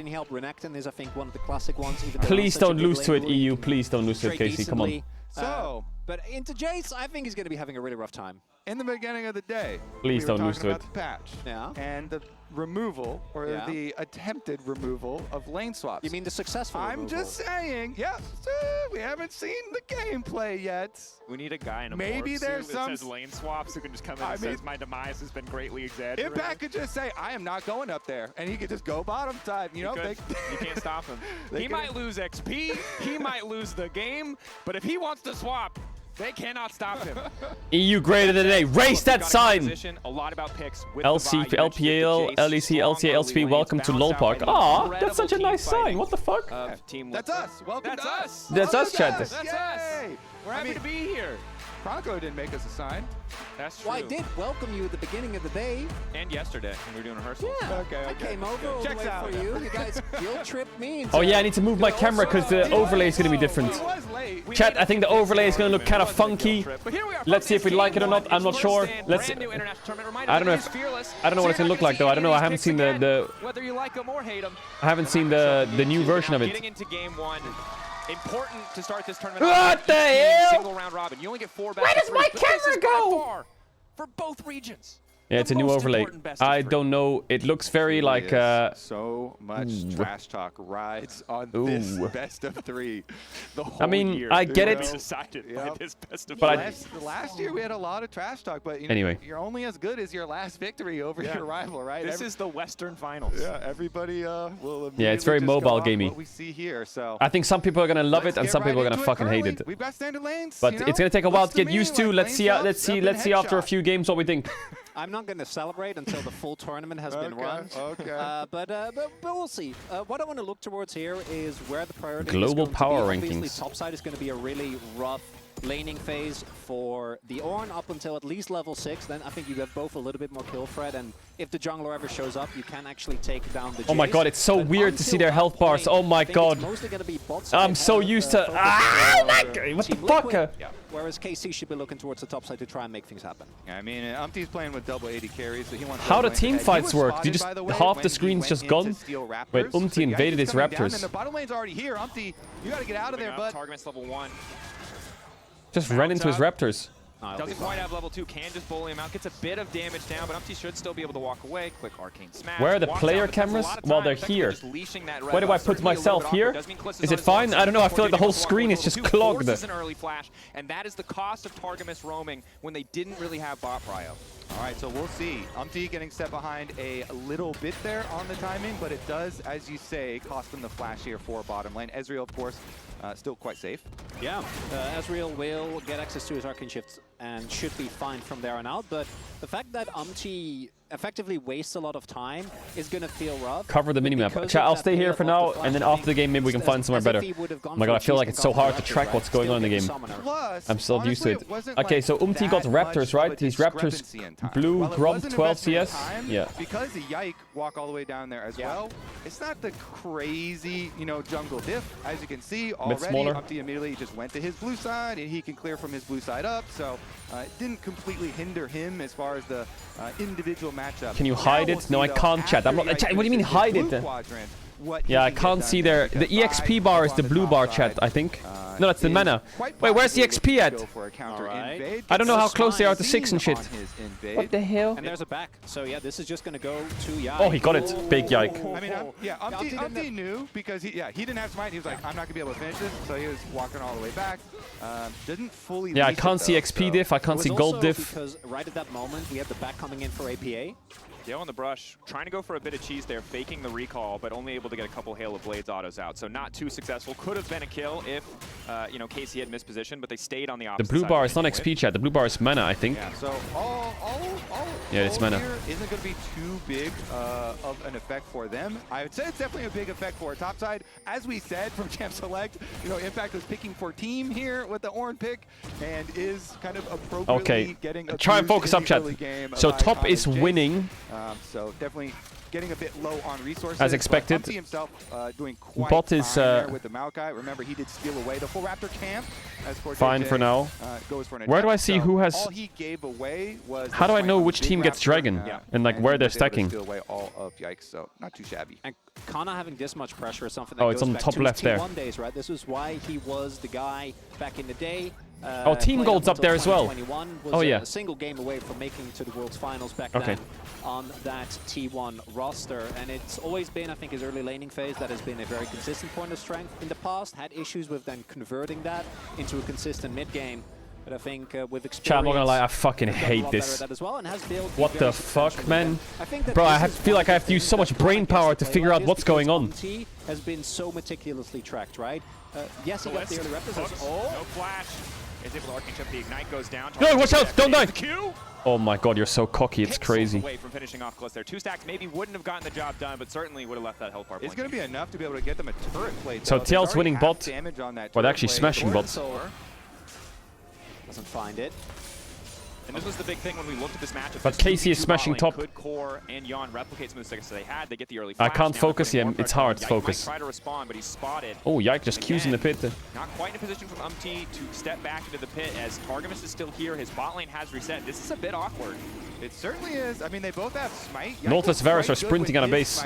Please don't lose to it, EU. Please don't lose to it, Casey. Come on. But into Jace, I think he's going to be having a really rough time. In the beginning of the day, please don't lose to it. The patch. Yeah. And the removal or the attempted removal of lane swaps. You mean the successful removal? I'm just saying, yeah, we haven't seen the gameplay yet. We need a guy in a Maybe morph there's suit some that says lane swaps who can just come in and says my demise has been greatly exaggerated. Impact could just say, I am not going up there, and he could just go bottom side. You know, you can't stop him. He might lose XP, he might lose the game, but if he wants to swap, they cannot stop him. EU greater than A. Raise that sign. A lot about picks with LC, LPL, LEC, LCA, LCP, welcome to LOL Park. Aw, that's such a nice sign. What the fuck? That's us. Welcome to us. That's us, chat. That's us. We're happy to be here. Bronco didn't make us a sign. That's true. Well, I did welcome you at the beginning of the day. And yesterday when we were doing rehearsals. Yeah. I came over all the way for you. You guys guilt tripped me. Oh yeah, I need to move my camera because the overlay is going to be different. Chat, I think the overlay is going to look kind of funky. Let's see if we like it or not. I'm not sure. Let's. I don't know if. I don't know what it's going to look like though. I don't know. I haven't seen the. Whether you like them or hate them. I haven't seen the new version of it. Getting into game one. Important to start this tournament. What the hell? Single round robin. You only get 4 back. Where does my camera go? For both regions. Yeah, it's a new overlay. I don't know. It looks very like. So much trash talk rides on this best of 3. The whole year. I get it. Decided by this best of but last year we had a lot of trash talk, but you know, anyway, you're only as good as your last victory over your rival, right? This is the Western Finals. Yeah, everybody will. Yeah, it's very mobile gamey. What we see here, so. I think some people are gonna love it and some people are gonna fucking hate it. We've got standard lanes, but it's gonna take a while to get used to. Let's see. Let's see after a few games what we think. I'm not going to celebrate until the full tournament has been run. Okay. But we'll see. What I want to look towards here is where the priority Global is going power to be. rankings. Obviously, topside is going to be a really rough laning phase for the Ornn up until at least level 6. Then I think you have both a little bit more kill threat, and if the jungler ever shows up, you can actually take down the Jace. Oh my god, it's so weird to see their health bars. Oh my god. I'm so used to. Oh my god, what the fuck? Yeah. Whereas KC should be looking towards the top side to try and make things happen. Yeah, I mean, Umti's playing with double 80 carries, so he wants. How do team fights work? You just half the screen's just gone. Wait, Umti invaded his Raptors. And the bottom lane's already here. Umti, you got to get out of there, bud. Target's level 1. Just ran into his Raptors. Doesn't quite have level 2, can just bully him out, gets a bit of damage down, but Umpty should still be able to walk away. Quick arcane smash. Where are the player cameras? Well, they're here. Where do I put myself here? Is it fine? I don't know, I feel like the whole screen is just clogged. An early flash, and that is the cost of Targamas roaming when they didn't really have bot prio. All right, so we'll see. Umti getting set behind a little bit there on the timing, but it does, as you say, cost them the flash here for bottom lane. Ezreal, of course, still quite safe. Yeah, Ezreal will get access to his arcane shifts and should be fine from there on out, but the fact that Umti effectively wastes a lot of time is going to feel rough. Cover the minimap. Chat, I'll stay here for now, and then after the game, maybe we can find somewhere better. Oh my god, I feel like it's so hard to track what's going on in the game. I'm still used to it. Okay, so Umti got Raptors, right? These Raptors, blue, Grump, 12 CS. Yeah. Because the Yike walk all the way down there as well, it's not the crazy, you know, jungle diff. As you can see, already, Umti immediately just went to his blue side, and he can clear from his blue side up, so it didn't completely hinder him as far as the individual matchup. Can you hide it? No, I can't, chat. I'm not. What do you mean hide it? Yeah, I can't see there. The EXP bar is the blue bar, chat, I think. No, that's the mana. Wait, where's the XP at? I don't know how close they are to 6 and shit. What the hell? And there's a back. So yeah, this is just going to go to Yike. Oh, he got it. Big Yike. I mean, yeah, Umti knew because he didn't have smite. He was like, I'm not going to be able to finish this. So he was walking all the way back. Didn't fully. Yeah, I can't see XP diff. I can't see gold diff. Because right at that moment, we had the back coming in for APA. Yo on the brush, trying to go for a bit of cheese there, faking the recall, but only able to get a couple Hail of Blades autos out. So not too successful. Could have been a kill if, you know, KC had missed position, but they stayed on the opposite side. The blue bar is not anyway. XP, chat. The blue bar is mana, I think. Yeah, so yeah, it's mana. Here isn't going to be too big of an effect for them. I would say it's definitely a big effect for topside. As we said from Champ Select, you know, Impact was picking for team here with the Ornn pick and is kind of appropriately getting try and focus up, chat. So top is winning. So definitely getting a bit low on resources. As expected. Umti himself doing quite Bot is fine there with the Maokai. Remember, he did steal away the full Raptor camp. As fine for now. Goes for an where do I see who has? All he gave away was. How do I know which team gets Dragon and like where they're stacking? Steal away all of Yikes, so not too shabby. And Kana having this much pressure is something that it's on the top left there. Days, right? This is why he was the guy back in the day Oh, Team Gold's up there as well. Oh yeah. A single game away from making to the World's Finals back then on that T1 roster, and it's always been, I think, his early laning phase that has been a very consistent point of strength in the past. Had issues with then converting that into a consistent mid game. But I think with experience, Chat, I'm not gonna lie, I fucking hate this. What the fuck, man? Bro, I feel like I have to use so much brain power to figure out what's going on. Has been so meticulously tracked, right? Yes, he got the early represents. No flash. Is able to arcing chip. The ignite goes down. No, watch out! Don't die! Oh my god, you're so cocky. It's crazy. Away from finishing off close there. 2 stacks maybe wouldn't have gotten the job done, but certainly would have left that health bar. It's going to be enough to be able to get them a turret plate. So TL's winning bot. Well, they're actually smashing bots. Doesn't find it. And this was the big thing when we looked at this matchup. But Casey is smashing top. Could Core and Yon replicate some of the success they had? They get the early I can't focus him. It's hard to focus. Try to respond, but he's spotted. Oh, Yike just Q's in the pit. Not quite in a position from Umti to step back into the pit as Targamas is still here. His bot lane has reset. This is a bit awkward. It certainly is. I mean, they both have smite. Nautilus Varus are sprinting on a base.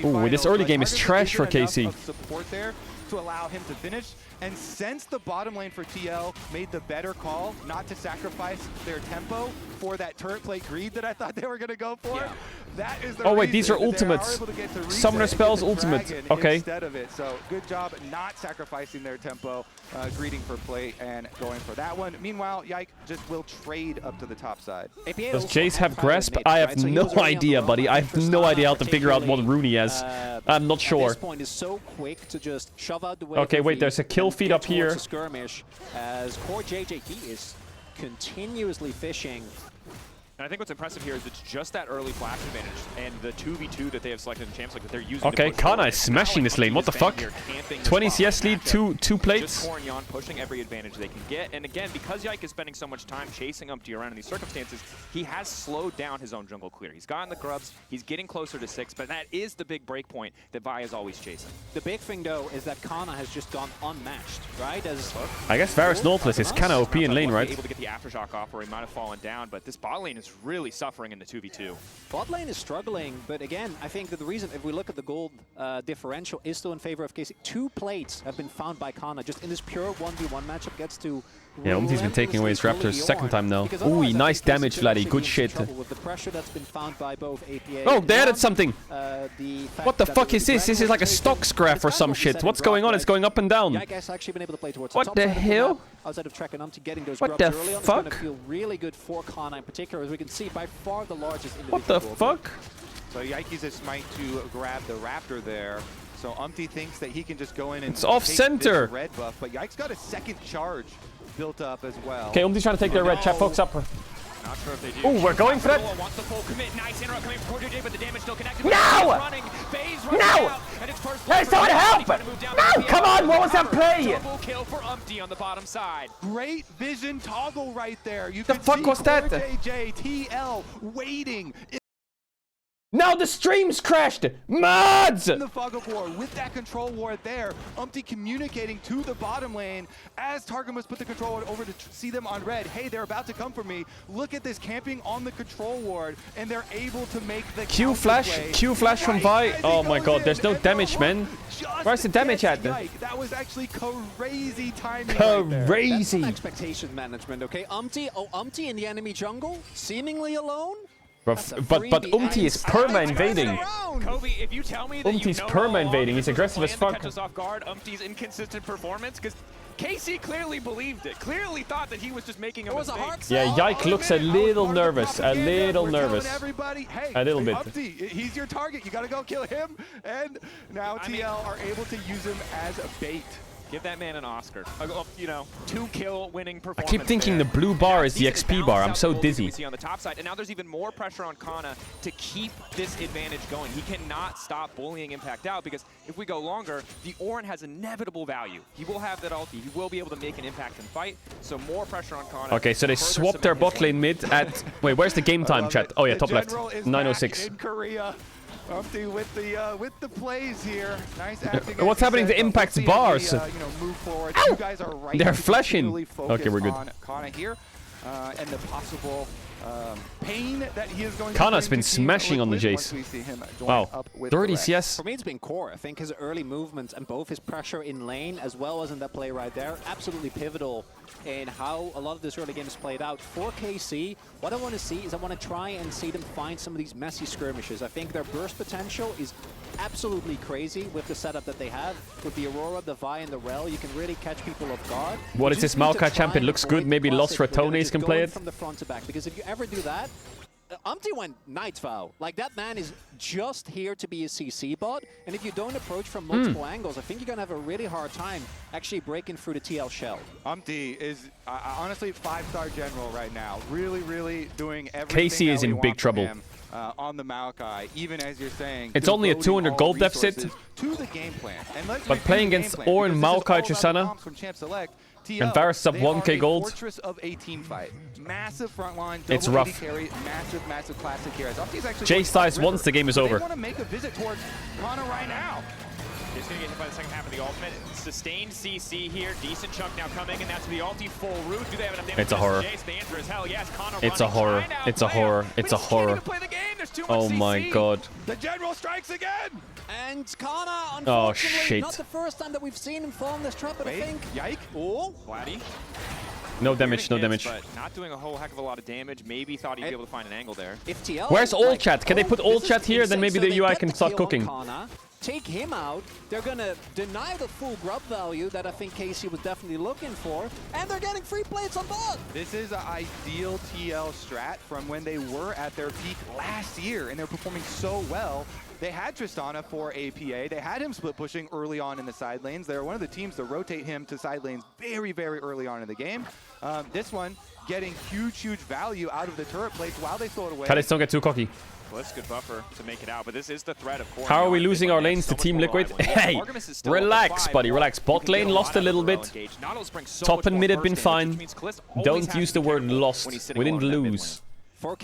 Ooh, this early game is trash for KC. Support there to allow him to finish. And since the bottom lane for TL made the better call not to sacrifice their tempo for that turret plate greed that I thought they were going to go for, that is the Oh wait, these are ultimates. Summoner spells ultimate. Okay. Instead of it, so good job not sacrificing their tempo, greeding for plate and going for that one. Meanwhile, Yike just will trade up to the top side. Does Jace have grasp? I have no idea, buddy. I have no idea how to figure out what rune he has. I'm not sure. Okay, wait, there's a kill feed up here. Skirmish as Core JJ, he is continuously fishing. And I think what's impressive here is it's just that early flash advantage and the 2v2 that they have selected in Champs League that they're using. Okay, Kana is smashing this lane. What the fuck? 20 CS lead, two plates. Just Core and Yon pushing every advantage they can get. And again, because Yike is spending so much time chasing Umti around in these circumstances, he has slowed down his own jungle clear. He's gotten the grubs, he's getting closer to 6, but that is the big break point that Vi is always chasing. The big thing though is that Kana has just gone unmatched, right? As I guess Varus Nautilus is kind of OP in lane, right? Able to get the aftershock off or he might have fallen down, but this bot lane is really suffering in the 2v2. Bot lane is struggling, but again, I think that the reason, if we look at the gold differential, is still in favor of KC. 2 plates have been found by Kana just in this pure 1v1 matchup. Gets to yeah, Umti's been taking away his Raptors second time now. Ooh, nice damage, Vladdy. Good shit. With the pressure that's been found by both APA oh, they added something. What the fuck is this? This is like a stocks graph or some shit. What's going on? It's going up and down. What the hell? Outside of Trek and Umti getting those what the early on, fuck? It's going to feel really good for Kana in particular, as we can see by far the largest individual. What the fuck? So Yike uses smite to grab the Raptor there. So Umti thinks that he can just go in and it's off center. Red buff, but Yike's got a second charge built up as well. Okay, Umti's trying to take their red. Chat, folks up. Not sure if they do. Oh, we're going for it. Wants the full commit. Nice interrupt coming from JJ, but the damage still connected. No! No! Hey, someone help! No! Come on! What was that play? Double kill for Umti on the bottom side. Great vision toggle right there. You the fuck was that? JJ, TL waiting. Now the stream's crashed! Mods! In the fog of war, with that control ward there, Umti communicating to the bottom lane as Targamas put the control ward over to see them on red. Hey, they're about to come for me. Look at this camping on the control ward, and they're able to make the Q flash from Vi. Oh my god, there's no damage, man. Where's the damage at? That was actually crazy timing. Crazy. Right expectation management, okay? Umti in the enemy jungle, seemingly alone. But Umti is perma invading. Kobe, if you tell me that Umti's perma invading, he's aggressive as fuck. Catch us off guard, Umti's inconsistent performance, because KC clearly believed it. Clearly thought that he was just making a mistake. Yeah, Yike looks a little nervous. A little nervous. Hey, a little bit. Umti, he's your target. You got to go kill him. And now TL are able to use him as a bait. Give that man an Oscar. You know, 2-kill winning performance. I keep thinking the blue bar is the XP bar. I'm so dizzy. We see on the top side, and now there's even more pressure on Kana to keep this advantage going. He cannot stop bullying Impact out, because if we go longer, the Ornn has inevitable value. He will have that ulti. He will be able to make an impact and fight. So more pressure on Kana. Okay, so they swapped their bot lane mid at. Wait, where's the game time, chat? Oh yeah, top left. 9:06. In Korea. Umti with the plays here. Nice acting. What's happening to Impact's bars? Move forward. You guys are right. They're flashing. Okay, we're good. Kana here, and the possible pain that he is going Kana's to been smashing on the Jace. Wow, 30 CS. For me, it's been core. I think his early movements and both his pressure in lane as well as in that play right there, absolutely pivotal in how a lot of this early game is played out. For KC, what I want to see is I want to try and see them find some of these messy skirmishes. I think their burst potential is absolutely crazy with the setup that they have. With the Aurora, the Vi, and the Rel, you can really catch people off guard. What is this Maokai champ? It looks good. Maybe Lost Ratones can play it. From the front to back, because if you ever do that, Umti went Night Vow. Like, that man is just here to be a CC bot, and if you don't approach from multiple angles, I think you're going to have a really hard time actually breaking through the TL shell. Umti is honestly 5-star general right now. Really, really doing everything KC is in big trouble. On the Maokai, even as you're saying, it's only a 200 gold deficit. To the game plan. But playing against Ornn, Maokai, Tristana, and Varus up 1k gold. Fortress of a team fight. Massive front line, it's rough. Carry, massive classic carries. Jace dies once the game is over. They want to make a visit towards Kana right now. He's going to get hit by the second half of the ultimate. Sustained CC here. Decent chunk now coming, and that's the ulti full root. Do they have enough damage? It's a horror. The answer is hell yes. Kana it's a horror. It's a horror. It's a horror. Oh my god. The general strikes again. And Kana, unfortunately, not shit. the first time that we've seen him fall in this trap, but I think... Yike. Oh. Vladdy. No damage, no damage. But not doing a whole heck of a lot of damage. Maybe thought he'd be able to find an angle there. If TL, where's ult chat? Can they put ult chat here? Then maybe the UI can start cooking. Take him out, they're gonna deny the full grub value that I think KC was definitely looking for, and they're getting free plates on bot. This is an ideal TL strat from when they were at their peak last year, and they're performing so well. They had Tristana for APA. They had him split pushing early on in the side lanes. They're one of the teams to rotate him to side lanes very, very early on in the game. This one getting huge value out of the turret plates while they throw it away. Kalice, don't get too cocky. Well, that's a good buffer to make it out, but this is the threat of course. How are we losing our lanes to Team Liquid? Hey, relax, buddy, relax. Bot lane lost a little bit. Top and mid have been fine. Don't use the word lost. We didn't lose.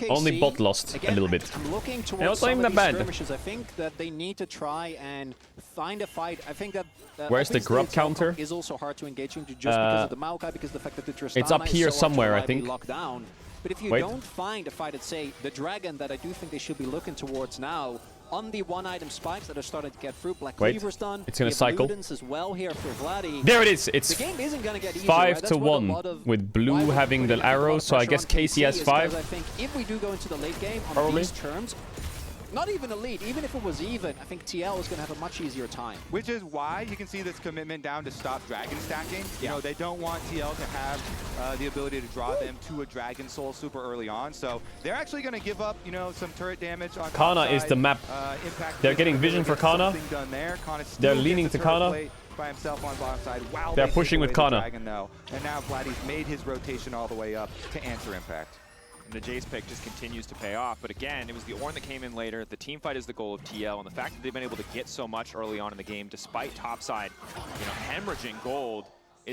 Only bot lost a little bit. I'm looking towards some of these skirmishes. I think that they need to try and find a fight. I think that where's the grub counter? Is also hard to engage into just because of the Maokai, because of the fact that the Tristana it's up here is so somewhere, I think. Locked down. But if you don't find a fight at, say, the Dragon that I do think they should be looking towards now, on the one-item spikes that are starting to get through, Black Cleaver's done. It's going to cycle. As well here for Vladdy. There it is. It's the game isn't gonna get easier, 5-1 with blue having the arrow, so I guess KC has 5. I think if we do go into the late game on these terms, not even a lead, even if it was even, I think TL is going to have a much easier time. Which is why you can see this commitment down to stop dragon stacking. You know, they don't want TL to have the ability to draw them to a dragon soul super early on. So they're actually going to give up, you know, some turret damage on Kana is the map. They're getting vision for Kana. They're leaning to Kana. By himself on bottom side while they're pushing with Kana. Dragon, though. And now Vladdy's made his rotation all the way up to answer impact. And the Jace pick just continues to pay off. But again, it was the Ornn that came in later. The team fight is the goal of TL, and the fact that they've been able to get so much early on in the game, despite topside, you know, hemorrhaging gold.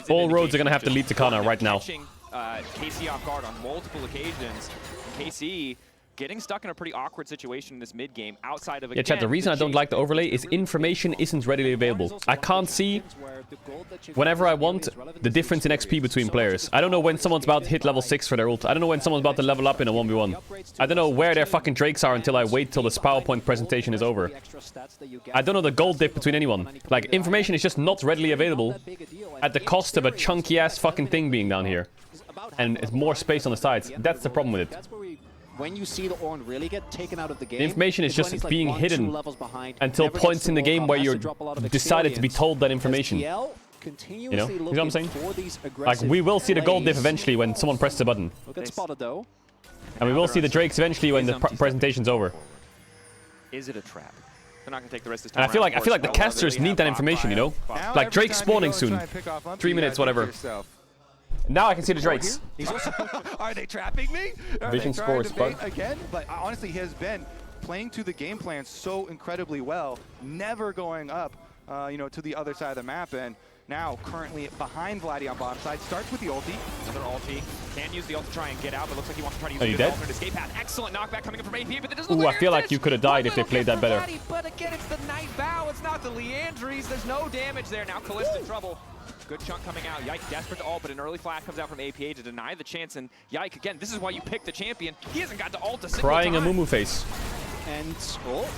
All roads are going to have to lead to Kana right now. Catching KC off guard on multiple occasions. And KC getting stuck in a pretty awkward situation in this mid game outside of a chat, the reason I don't like the overlay is information isn't readily available. I can't see whenever I want the difference in XP between players. I don't know when someone's about to hit level 6 for their ult. I don't know when someone's about to level up in a 1v1. I don't know where their fucking drakes are until I wait till this PowerPoint presentation is over. I don't know the gold dip between anyone. Like, information is just not readily available at the cost of a chunky ass fucking thing being down here. And it's more space on the sides. That's the problem with it. When you see the Ornn really get taken out of the game, the information is just being hidden until points in the game where you're decided to be told that information. You know what I'm saying? Like, we will see the gold diff eventually when someone presses a button. Good spotted though. And we will see the drakes eventually when the presentation's over. Is it a trap? They're not gonna take the rest of this time. And I feel like the casters need that information, you know? Like, Drake spawning soon. 3 minutes, whatever. Now I can see the drakes. Are they trapping me? Vision scores again, but honestly, he has been playing to the game plan so incredibly well, never going up, you know, to the other side of the map. And now currently behind Vladdy on bottom side, starts with the ulti. Another ulti. Can use the ult to try and get out, but looks like he wants to try to use the alternate escape path. Excellent knockback coming in from AP, but it doesn't look like I feel like you could have died if they played that better. But again, it's the Night Vow. It's not the Leandries. There's no damage there. Now Kalista in trouble. Good chunk coming out. Yike desperate to ult, but an early flash comes out from APA to deny the chance. And Yike, again, this is why you pick the champion. He hasn't got to ult a single Crying time. a Mumu face. And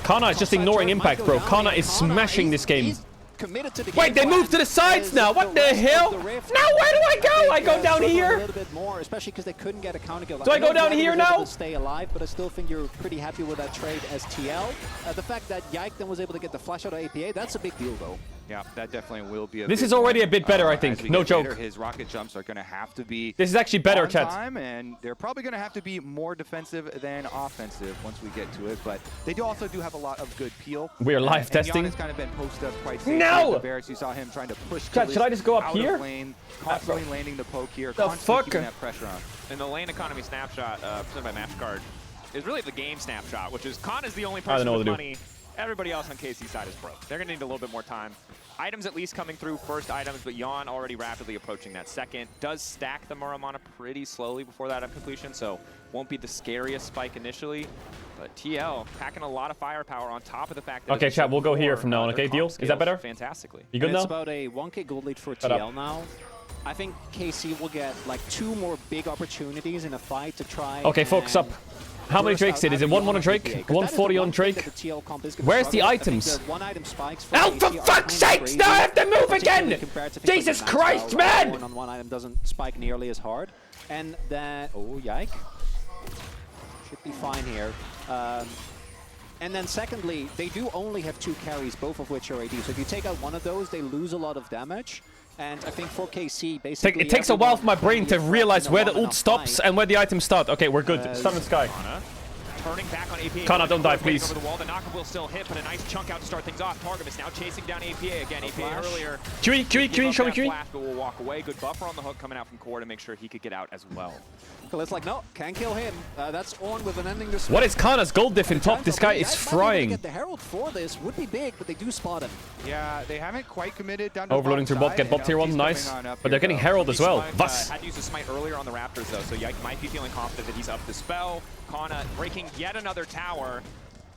Kana is just ignoring impact, bro. Kana is smashing this game. Committed to the Wait, they moved to the sides now. What the hell? Now where do I go? I go down here. A little bit more, especially because they couldn't get a counter kill. Do I go down here now? To stay alive, but I still think you're pretty happy with that trade as TL. The fact that Yike then was able to get the flash out of APA, that's a big deal, though. Yeah, that definitely will be. This is already a bit better, I think. No joke. Later, his rocket jumps are going to have to be. This is actually better, chat. And they're probably going to have to be more defensive than offensive once we get to it. But they also do have a lot of good peel. We are live testing. Has kind of been posted up quite safely. No! You saw him trying to push. Chat, should I just go up here? Lane, constantly landing the poke here. The fuck? Keeping that pressure on. And the lane economy snapshot presented by MatchCard is really the game snapshot, which is Khan is the only person with money. Everybody else on KC's side is broke. They're going to need a little bit more time. Items at least coming through first items, but Yon already rapidly approaching that second. Does stack the Muramana pretty slowly before that completion, so won't be the scariest spike initially. But TL packing a lot of firepower on top of the fact that... Okay, chat, we'll go here from now on, okay? Deal? Is that better? Fantastically. You good now? It's about a 1k gold lead for TL now. I think KC will get like 2 more big opportunities in a fight to try. Okay, focus up. How many Drakes did? Is it 1 on Drake? 140 on Drake? Where's the items? Oh, for fuck's sakes! Now I have to move again! Jesus Christ, man! One item doesn't spike nearly as hard. And then, oh, Yike. Should be fine here. And then secondly, they do only have 2 carries, both of which are AD. So if you take out one of those, they lose a lot of damage. And I think for KC, basically... It takes a while for my brain to realize where the ult stops and where the items start. Okay, we're good. Stun in the sky. Turning back on APA. Kana, don't die, please. Over the wall. The knock will still hit, but a nice chunk out to start things off. Targamas now chasing down APA again. APA earlier. QE, show me QE. Flash, but we'll walk away. Good buffer on the hook coming out from core to make sure he could get out as well. So it's like, no, can't kill him. That's on with an ending this. What is Kana's gold diff in top? This guy is frying. Get the Herald for this would be big, but they do spot him. Yeah, they haven't quite committed down to overloading through bot, get bot tier 1, nice. But they're getting Herald as well. Vas. Had to use a smite earlier on the Raptors though, so Yike might be feeling confident that he's up the spell. Kana breaking yet another tower.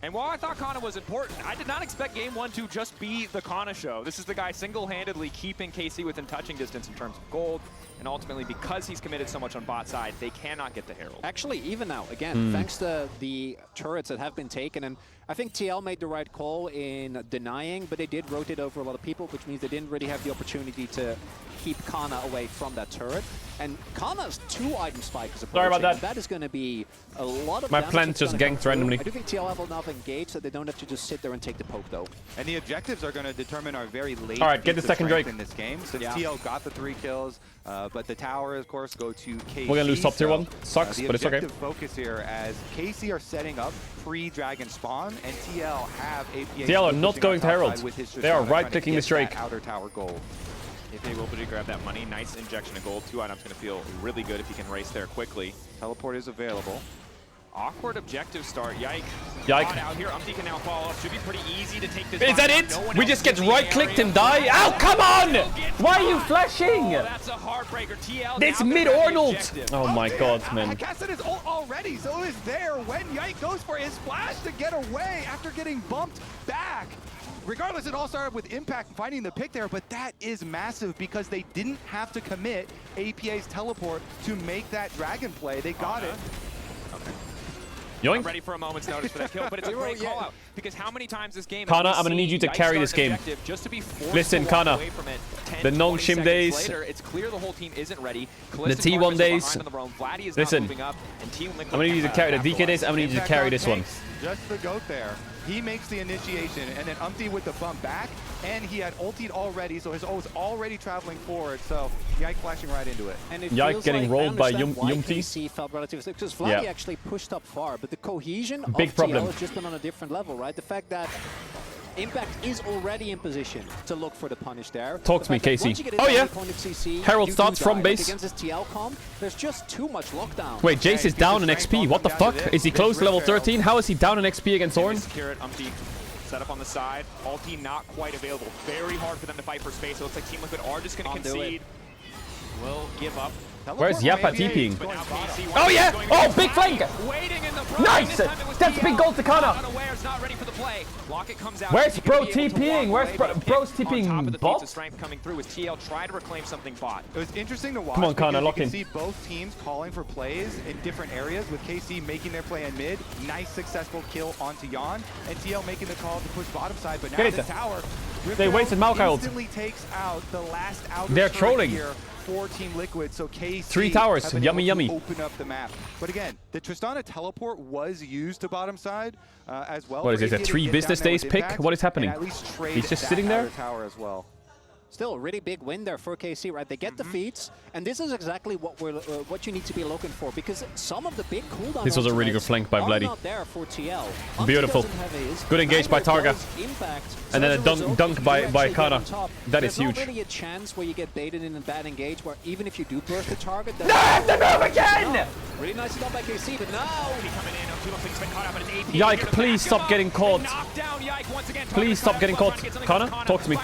And while I thought Kana was important, I did not expect Game 1 to just be the Kana show. This is the guy single-handedly keeping KC within touching distance in terms of gold. And ultimately, because he's committed so much on bot side, they cannot get the Herald. Actually, even now, again, thanks to the turrets that have been taken, and I think TL made the right call in denying, but they did rotate over a lot of people, which means they didn't really have the opportunity to keep Kana away from that turret. And Kana's 2-item spike is approaching. Sorry about that. That is going to be a lot of my damage. plant just ganked randomly. I do think TL have enough engaged so they don't have to just sit there and take the poke, though. And the objectives are going to determine our very late. All right, get the second Drake in this game. Since TL got the 3 kills, but the tower, of course, go to KC. We're gonna lose top tier 1. Sucks, but it's okay. The objective focus here as KC are setting up pre-dragon spawn, and TL have APA. TL are not going to Herald. They are right-clicking this Drake. Outer tower gold. If they will grab that money, nice injection of gold. 2 items going to feel really good if he can race there quickly. Teleport is available. Awkward objective start. Yike. Yike. Out here. Umti can now follow up. Should be pretty easy to take this. Is that it? We just get right-clicked and die? Ow, come on! Why are you flashing? Oh, that's a heartbreaker. TL. It's mid-Arnold. Oh my god, man. I casted his ult already, so it was there when Yike goes for his flash to get away after getting bumped back. Regardless, it all started with Impact finding the pick there, but that is massive because they didn't have to commit APA's teleport to make that dragon play. They got it. Okay. Yoink. I'm ready for a moment's notice for that kill, but it's a great call out because how many times this game? Kana, I'm gonna need you to carry this game. Just to be listen, Kana. The non-shim days. Later, it's clear the whole team isn't ready. The T1 days. Listen, I'm gonna need you to carry the DK days. I'm gonna need you to carry this one. Just the goat there. He makes the initiation, and then Umti with the bump back, and he had ultied already, so his ult was already traveling forward, so Yike flashing right into it. And it Yike getting rolled by Yumti. Felt relatively because Vladdy actually pushed up far, but the cohesion of big problem. TL has just been on a different level, right? The fact that Impact is already in position to look for the punish there. Talk to me, Casey. Oh yeah. Herald starts from base. Against this TL comp, there's just too much lockdown. Wait, Jace is down in XP. What the fuck? Is he close to level 13? How is he down in XP against Zorn? Set up on the side. Ulti not quite available. Very hard for them to fight for space. It looks like Team Liquid are just going to concede. Will give up Where's Yappa TPing? Oh yeah! Oh, big flank! Nice! That's big gold to Kana! Where's Bro TPing? Where's Bro's TPing bot? Coming through as TL try to reclaim something bot. It was interesting to watch. Come on, Kana, lock in. You can see both teams calling for plays in different areas, with KC making their play in mid. Nice successful kill onto Yon, and TL making the call to push bottom side, but now the tower. They wasted Maokai ult. Instantly takes out the last outer. They're trolling. Here for Team Liquid, so KC 3 towers, yummy yummy. Open up the map. But again, the Tristana teleport was used to bottom side as well. What is this, a 3 business days pick? What is happening? He's just sitting there? Tower as well. Still a really big win there for KC, right? They get defeats, and this is exactly what you need to be looking for, because some of the big cooldown This was a really good flank by Vladdy. not there for TL. Beautiful. Good engage by Targa. And then a dunk by Kana. That is huge. There's not really a chance where you get baited in a bad engage, where even if you do burst the target... No, the move again! Really nice stuff by KC, but now... Yike, please stop getting caught. Please stop getting caught. Kana, talk to me.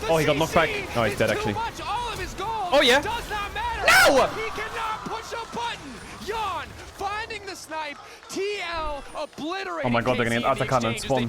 Oh, he got knocked back. Oh, he's dead actually. Oh yeah. No! He cannot push a button. Yon finding the snipe. TL obliterating. Oh my god, they're gonna get Atacana and spawn.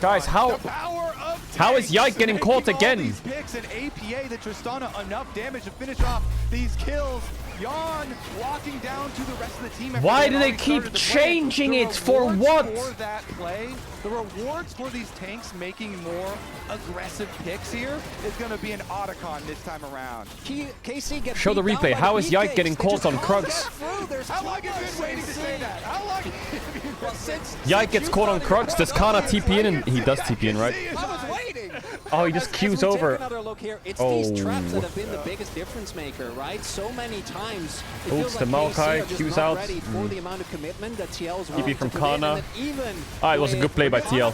Guys, how is Yike getting caught again? These picks and APA the Tristana enough damage to finish off these kills. Yon walking down to the rest of the team. Why do they keep changing it? For what? For that play, the rewards for these tanks making more aggressive picks here is going to be an Otacon this time around. KC gets Show the replay. How is Yike getting caught on Krugs? How long have you been waiting to say that? How long have you been Yike gets caught on Krugs. Does Kana TP in? And he does TP in, right? I was waiting. Oh, he just queues over. Another look here. It's these traps that have been the biggest difference maker, right? So many times. It feels the like Maokai, queues out. For the amount of commitment that TL's TP from Kana. Ah, it was a good play by TL.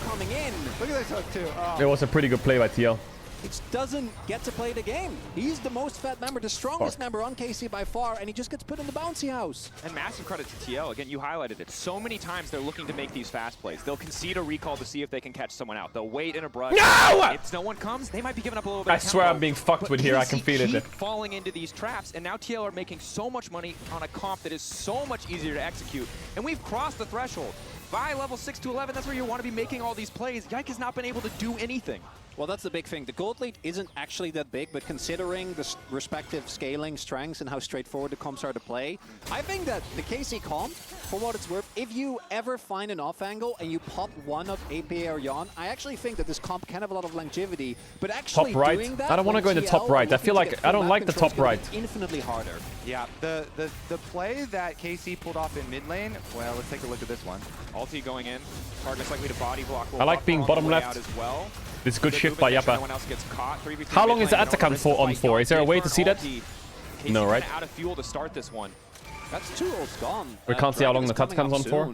Look at this hook too. Oh. It was a pretty good play by TL. He doesn't get to play the game. He's the most fat member, the strongest member on KC by far, and he just gets put in the bouncy house. And massive credit to TL. Again, you highlighted it. So many times they're looking to make these fast plays. They'll concede a recall to see if they can catch someone out. They'll wait in a brush. No! If no one comes, they might be giving up a little bit. I swear I'm being fucked with here. I can feel it. Keep falling into these traps, and now TL are making so much money on a comp that is so much easier to execute. And we've crossed the threshold. By level 6 to 11, that's where you want to be making all these plays. Yike has not been able to do anything. Well, that's the big thing. The gold lead isn't actually that big, but considering the respective scaling strengths and how straightforward the comps are to play, I think that the KC comp, for what it's worth, if you ever find an off angle and you pop one of APA or Yon, I actually think that this comp can have a lot of longevity. But actually top right? doing that, I don't want to go in the top right. I feel like I don't like the top right. Infinitely harder. Yeah, the play that KC pulled off in mid lane. Well, let's take a look at this one. Ulti going in. Target's likely to body block. I like being bottom left. As well. This is good shift by Yappa. How long is the Atakan for? Is there a way to see that? No, right? Out of fuel to start this one. That's 2 ults gone. We can't see how long the Atakan's on for.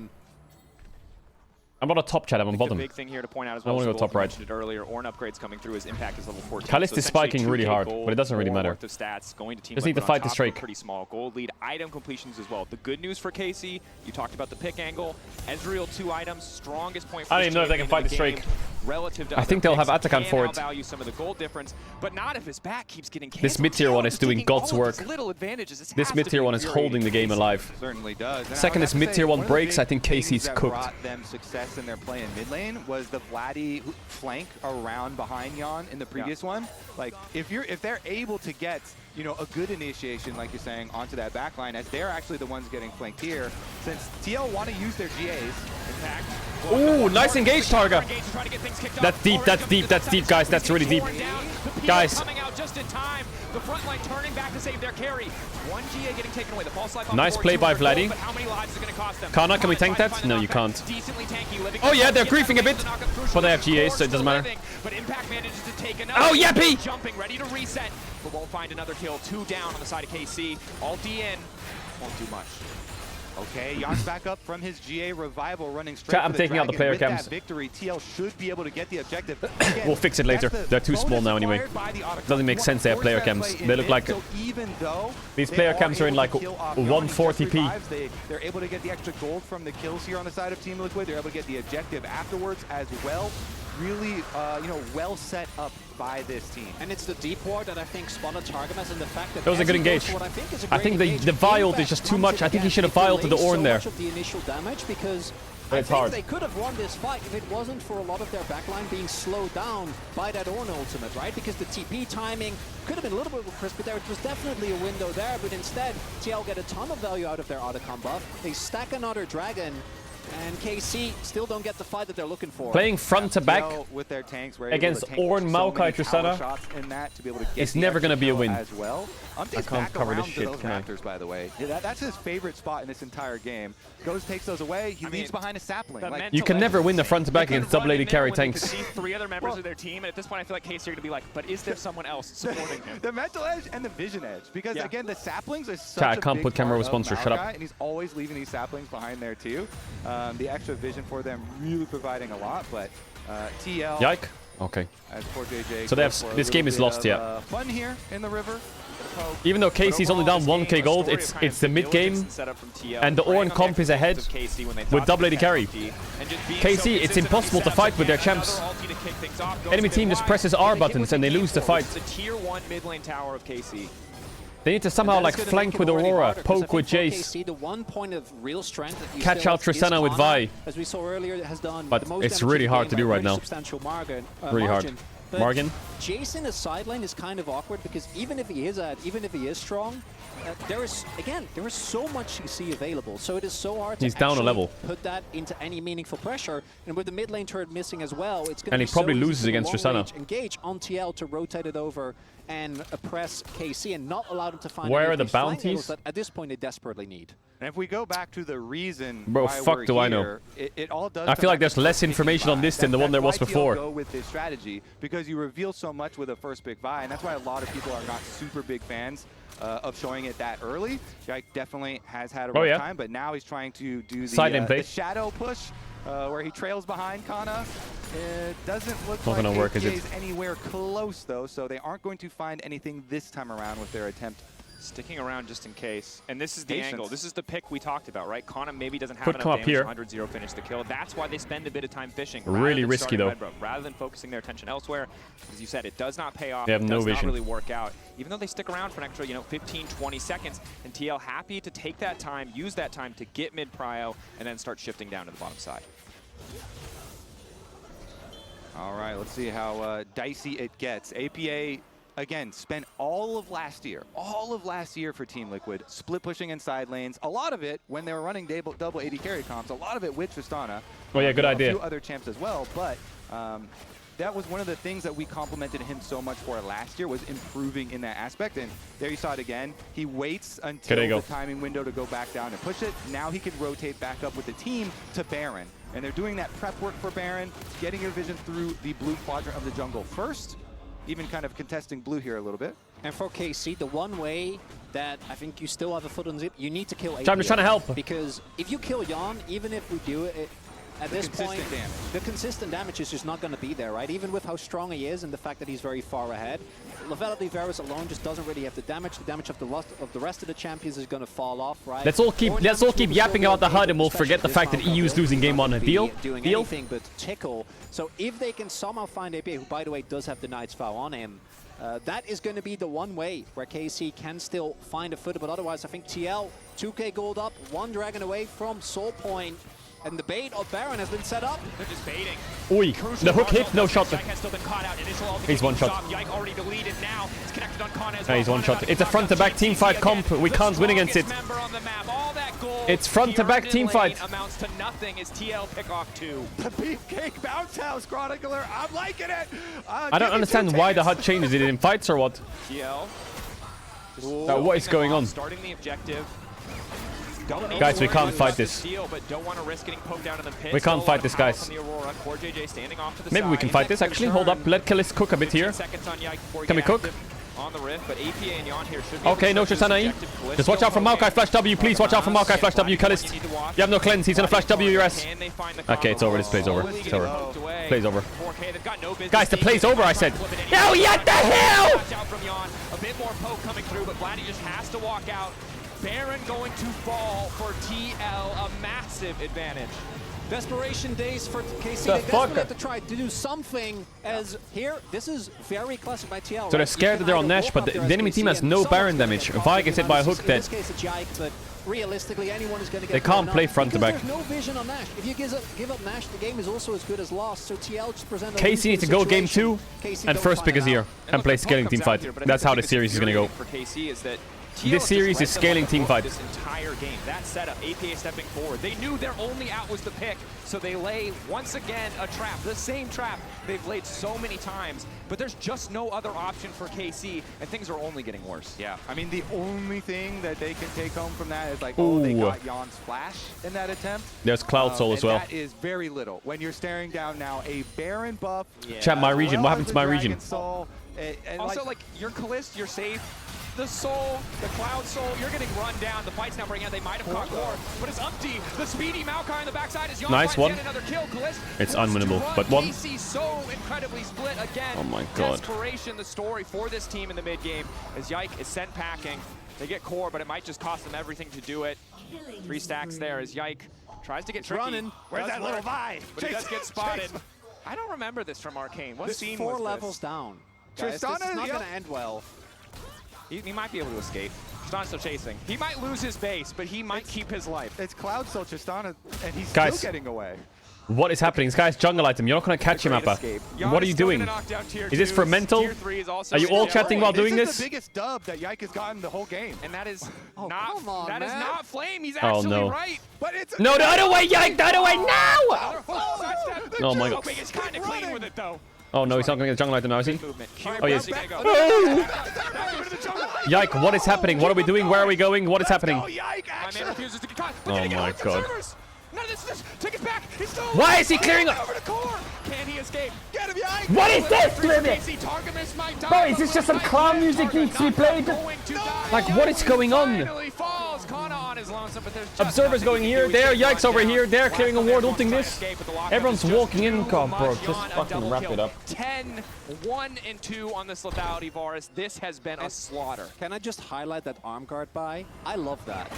I'm on a top chat, I'm on bottom. The big thing here to point out as well, I want to go top right. Mentioned it earlier, Ornn upgrades coming through as Impact is level 14. Kalist is spiking really hard, but it doesn't really matter. Stats, going to team just need to fight the Drake. Pretty small gold lead, item completions as well. The good news for KC, you talked about the pick angle. Ezreal 2 items, strongest point for I don't even know if they can fight the Drake. I think they'll have Atakan for it. Value some of the gold difference, but not if his back keeps getting canceled. This mid-tier one is doing God's work. This mid-tier one is holding the game alive. Certainly does. Second this mid-tier one breaks, I think KC's cooked. Brought them success in their play in mid lane was the Vladdy flank around behind Yon in the previous one. Like if they're able to get, you know, a good initiation, like you're saying, onto that back line, as they're actually the ones getting flanked here, since TL want to use their GAs. Impact. Ooh, nice engage, Targa. That's deep, that's deep, that's deep, guys. That's really deep. Guys. The front line turning back to save their carry. One GA getting taken away. The false life nice play by Vladdy. Kana, can we tank that? No, you can't. Oh yeah, they're griefing a bit. But they have GAs, so it doesn't matter. But Impact manages to take another. Oh, Yappy! Jumping, ready to reset. But won't find another kill. 2 down on the side of KC. All DN. Won't do much. Okay, Yon's back up from his GA revival, running straight. I'm taking out the player cams. That victory, TL should be able to get the objective. Again, we'll fix it later. They're too small now anyway. Doesn't make sense they have player cams. They look like these player cams are in like 140p. They're able to get the extra gold from the kills here on the side of Team Liquid. They're able to get the objective afterwards as well. really, well set up by this team. And it's the deep ward that I think spotted Targamas, and the fact that that was a good engage. I think the Vial is just too much. I think he should have Vialed to the Ornn there. So much of the initial damage because but it's hard. They could have won this fight if it wasn't for a lot of their backline being slowed down by that Ornn ultimate, right? Because the TP timing could have been a little bit crisp, but there was definitely a window there. But instead, TL get a ton of value out of their Otacon buff. They stack another dragon, and KC still don't get the fight that they're looking for. Playing front to back with their tanks, against Ornn, Maokai, Tristana, it's never going to be a win. As well. I can't cover this shit, can I? Raptors, by the way. Yeah, that's his favorite spot in this entire game. Goes, takes those away. He leaves behind a sapling. You can never win the front to back against double AD carry tanks. See 3 other members of their team, and at this point, I feel like KC are going to be like, but is there someone else supporting him? The mental edge and the vision edge, because again, the saplings are such a I can't put camera with sponsor. Shut up. And he's always leaving these saplings behind there too. The extra vision for them really providing a lot, but TL. Yike. Okay. As for JJ, so they have, this game is lost, yeah. Fun here in the river. Even though KC's only down 1k gold, it's the mid game, and the Ornn comp is ahead with double AD carry. KC, it's impossible to fight with their champs. Enemy team just presses R buttons and they lose the fight. It's a tier 1 mid lane tower of KC. They need to somehow like flank with Aurora, poke with Jace, the one point of real strength that you catch out Tristana with Vi. As we saw earlier, has done but it's really hard to do right now. Really hard. Morgan. Jace in the side lane is kind of awkward because even if he is strong, there is so much CC available. So it is so hard to down a level. Put that into any meaningful pressure. And with the mid lane turret missing as well, it's going to be he probably so loses against Tristana. Engage on TL to rotate it over and oppress KC and not allow them to find. Where are the bounties? That at this point they desperately need. And if we go back to the reason, bro, why fuck we're do here, I know? It all does. I feel like there's less information on this than the one there was before. Go with this strategy because you reveal so much with a first big buy, and that's why a lot of people are not super big fans of showing it that early. Jake definitely has had a rough time, but now he's trying to do the shadow push where he trails behind Kana. It doesn't look like APA is anywhere close though, so they aren't going to find anything this time around with their attempt. Sticking around just in case. And this is the angle. This is the pick we talked about, right? Kana maybe doesn't have enough damage, 100-0 finish the kill. That's why they spend a bit of time fishing. Really risky though. Rather than focusing their attention elsewhere. As you said, it does not pay off. They have no vision. It does not really work out. Even though they stick around for an extra, 15, 20 seconds. And TL happy to take that time, use that time to get mid-prio, and then start shifting down to the bottom side. All right, let's see how dicey it gets. APA, again, spent all of last year for Team Liquid, split pushing in side lanes. A lot of it, when they were running double AD carry comps, a lot of it with Tristana. Oh yeah, good idea. A few other champs as well, but that was one of the things that we complimented him so much for last year, was improving in that aspect. And there you saw it again. He waits until the timing window to go back down and push it. Now he can rotate back up with the team to Baron. And they're doing that prep work for Baron, getting your vision through the blue quadrant of the jungle first, even kind of contesting blue here a little bit. And for KC, the one way that I think you still have a foot on zip, you need to kill APA. I'm just trying to help. Because if you kill Jan, even if we do it, at this point, the consistent damage is just not going to be there, right? Even with how strong he is and the fact that he's very far ahead, Lavelle Varus alone just doesn't really have the damage. The damage of the rest of the champions is going to fall off, right? Let's all keep yapping about the HUD and we'll forget the fact that EU is losing game 1. Deal? Doing anything but tickle. So if they can somehow find APA, who by the way does have the Knight's Vow on him, that is going to be the one way where KC can still find a foot. But otherwise, I think TL 2k gold up, 1 dragon away from Soul Point. And the bait of Baron has been set up. They're just baiting. Oi, the hook hit, no shot. He's one shot. Already deleted now. It's connected on Kana as well. He's one shot. It's a front-to-back team fight comp. We can't win against it. It's front-to-back team fight. Amounts to nothing as TL pick off 2. The Beefcake Bounce House Chronicler. I'm liking it. I don't understand why the HUD changes it in fights or what. TL. What is going on? Starting the objective. Guys, we can't fight this. We can't fight this, guys. Maybe we can fight this, actually. Hold up. Let Kalist cook a bit here. Can we cook? Okay, no Tristana E. Just watch out for Maokai Flash W, please. Watch out for Maokai Flash W, Kalist. You have no cleanse. He's gonna Flash W your ass. Okay, it's over. This play's over. It's over. Play's over. Guys, the play's over, I said. No, what the hell? A bit more poke coming through, but Vladdy just has to walk out. Baron going to fall for TL, a massive advantage. Desperation days for KC. The They fuck? desperately have to try to do something. As here, this is very classic by TL. So they're scared that they're on Nash, but the enemy team has no Baron damage. Vi gets hit by a hook, dead. In this case, it's Yike, but realistically, anyone is going to get. They can't play front to back. There's no vision on Nash. If you give up Nash, the game is also as good as lost. So TL just present. KC needs to go game 2 and first pick is here and play scaling team fight. That's how the series is going to go. For KC is that This series is scaling team fight. This entire game, that setup, APA stepping forward. They knew their only out was the pick, so they lay once again a trap, the same trap they've laid so many times. But there's just no other option for KC, and things are only getting worse. Yeah, I mean the only thing that they can take home from that is like, oh, they got Jan's flash in that attempt. There's Cloud Soul as well. That is very little. When you're staring down now a Baron buff. Chat my region. What happened to my region? Soul, and also, like your Kalist, you're safe. The Soul, the Cloud Soul, you're getting run down. The fight's now bringing out. They might have caught Core, but it's Umpty. The speedy Maokai on the backside is Jan. Nice one. Another kill. Kalist It's unwinnable, but one. KC so incredibly split again. Oh my god. Desperation, the story for this team in the mid game as Yike is sent packing. They get Core, but it might just cost them everything to do it. 3 stacks there as Yike tries to get tricky. Running. Where's that little Vi? But he does get spotted. I don't remember this from Arcane. What scene was this? 4 levels down. Guys, this is not going to end well. He might be able to escape. Tristan's still chasing. He might lose his base, but he might keep his life. It's Cloud Soul Tristana, and he's Guys, still getting away. What is happening? This guy's jungle item. You're not going to catch him, Appa. What are you doing? Is this for mental? Are you all chatting while doing this? This is the biggest dub that Yike has gotten the whole game. And that is that is not Flame. He's actually right. But it's no, the other way, Yike! The other way, no! Oh my god. He's kind of clean with it, though. Oh no, he's not going to get the jungle item now, is he? Oh yes. Yike, what is happening? What are we doing? Where are we going? What is happening? Oh my god. None of this. Take it back. He's still Why is he clearing up? Over to Core. Can he escape? Get him, Yike. What is this, bro? Is this just some calm music needs to be played? Like, what is going on? Observers going here, there, Yike's over here, there, clearing a ward, ulting this. Everyone's walking in. God, bro, just fucking wrap it up. 10, 1 and 2 on this lethality, Varus. This has been a slaughter. Can I just highlight that arm guard buy? I love that.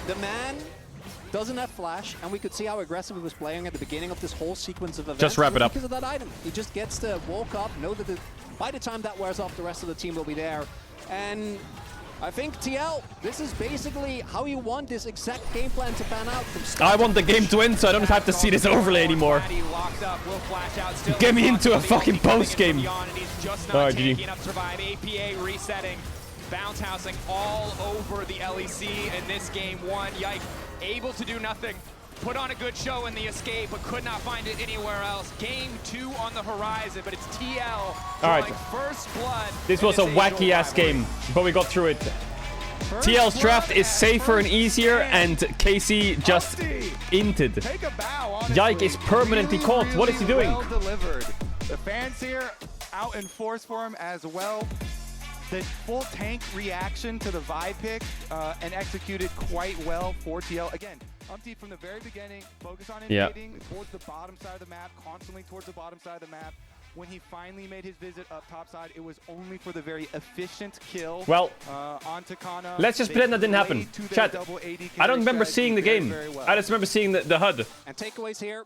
The man doesn't have flash, and we could see how aggressive he was playing at the beginning of this whole sequence of events. Just wrap it up. Because of that item. He just gets to walk up, know that by the time that wears off, the rest of the team will be there. And I think TL, this is basically how you want this exact game plan to pan out. I want the game to win, so I don't have to see this overlay anymore. Get me into a fucking post game. Alright, GG. APA resetting. Bounce housing all over the LEC in this game 1. Yike able to do nothing. Put on a good show in the escape, but could not find it anywhere else. Game 2 on the horizon, but it's TL drawing first blood. This was a wacky ass game, but we got through it. TL's draft is safer and easier, and KC just inted. Yike is permanently caught. What is he doing? Well delivered. The fans here out in force for him as well. The full tank reaction to the Vi pick and executed quite well for TL. Again, Umpty from the very beginning, focus on invading towards the bottom side of the map, constantly towards the bottom side of the map. When he finally made his visit up top side, it was only for the very efficient kill. Well, on Takana. Let's just pretend that didn't happen. Chat, I don't remember seeing the game. I just remember seeing the HUD. And takeaways here.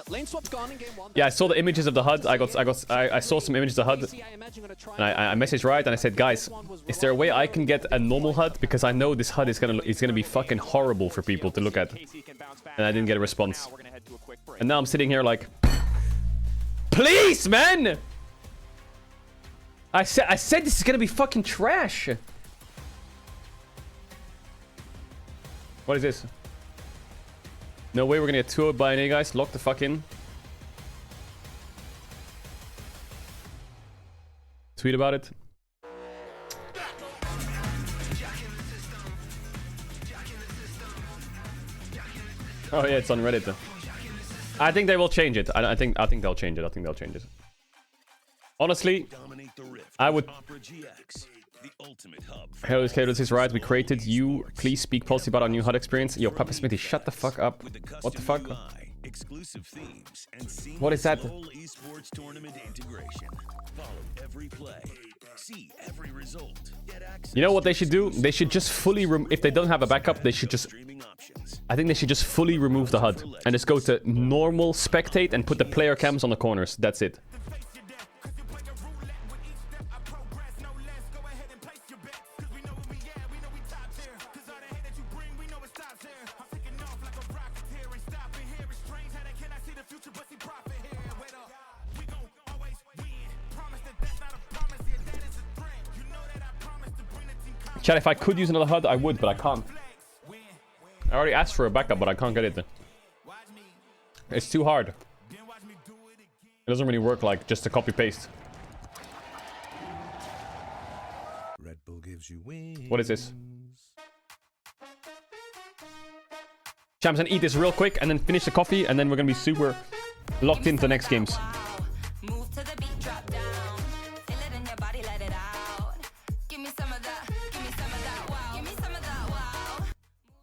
Lane swap's gone in game 1. Yeah, I saw the images of the HUD. I saw some images of the HUD. And I messaged Riot and I said, guys, is there a way I can get a normal HUD? Because I know this HUD is gonna be fucking horrible for people to look at. And I didn't get a response. And now I'm sitting here like, please, man! I said this is gonna be fucking trash. What is this? No way we're gonna get 2-0 by an A, guys. Lock the fuck in. Tweet about it. Oh yeah, it's on Reddit. I think they will change it. I think they'll change it. Honestly, I would. Hello, Caedrel is right. We created you. Please speak positive about our new HUD experience. Yo, Papa Smithy, shut the fuck up. What the fuck? What is that? You know what they should do? They should just fully if they don't have a backup, they should just I think they should just fully remove the HUD and just go to normal spectate and put the player cams on the corners. That's it. Chat, if I could use another HUD, I would, but I can't. I already asked for a backup, but I can't get it. It's too hard. It doesn't really work like just a copy-paste. Red Bull gives you wings. What is this? Champs, gonna eat this real quick and then finish the coffee, and then we're gonna be super locked into the next games.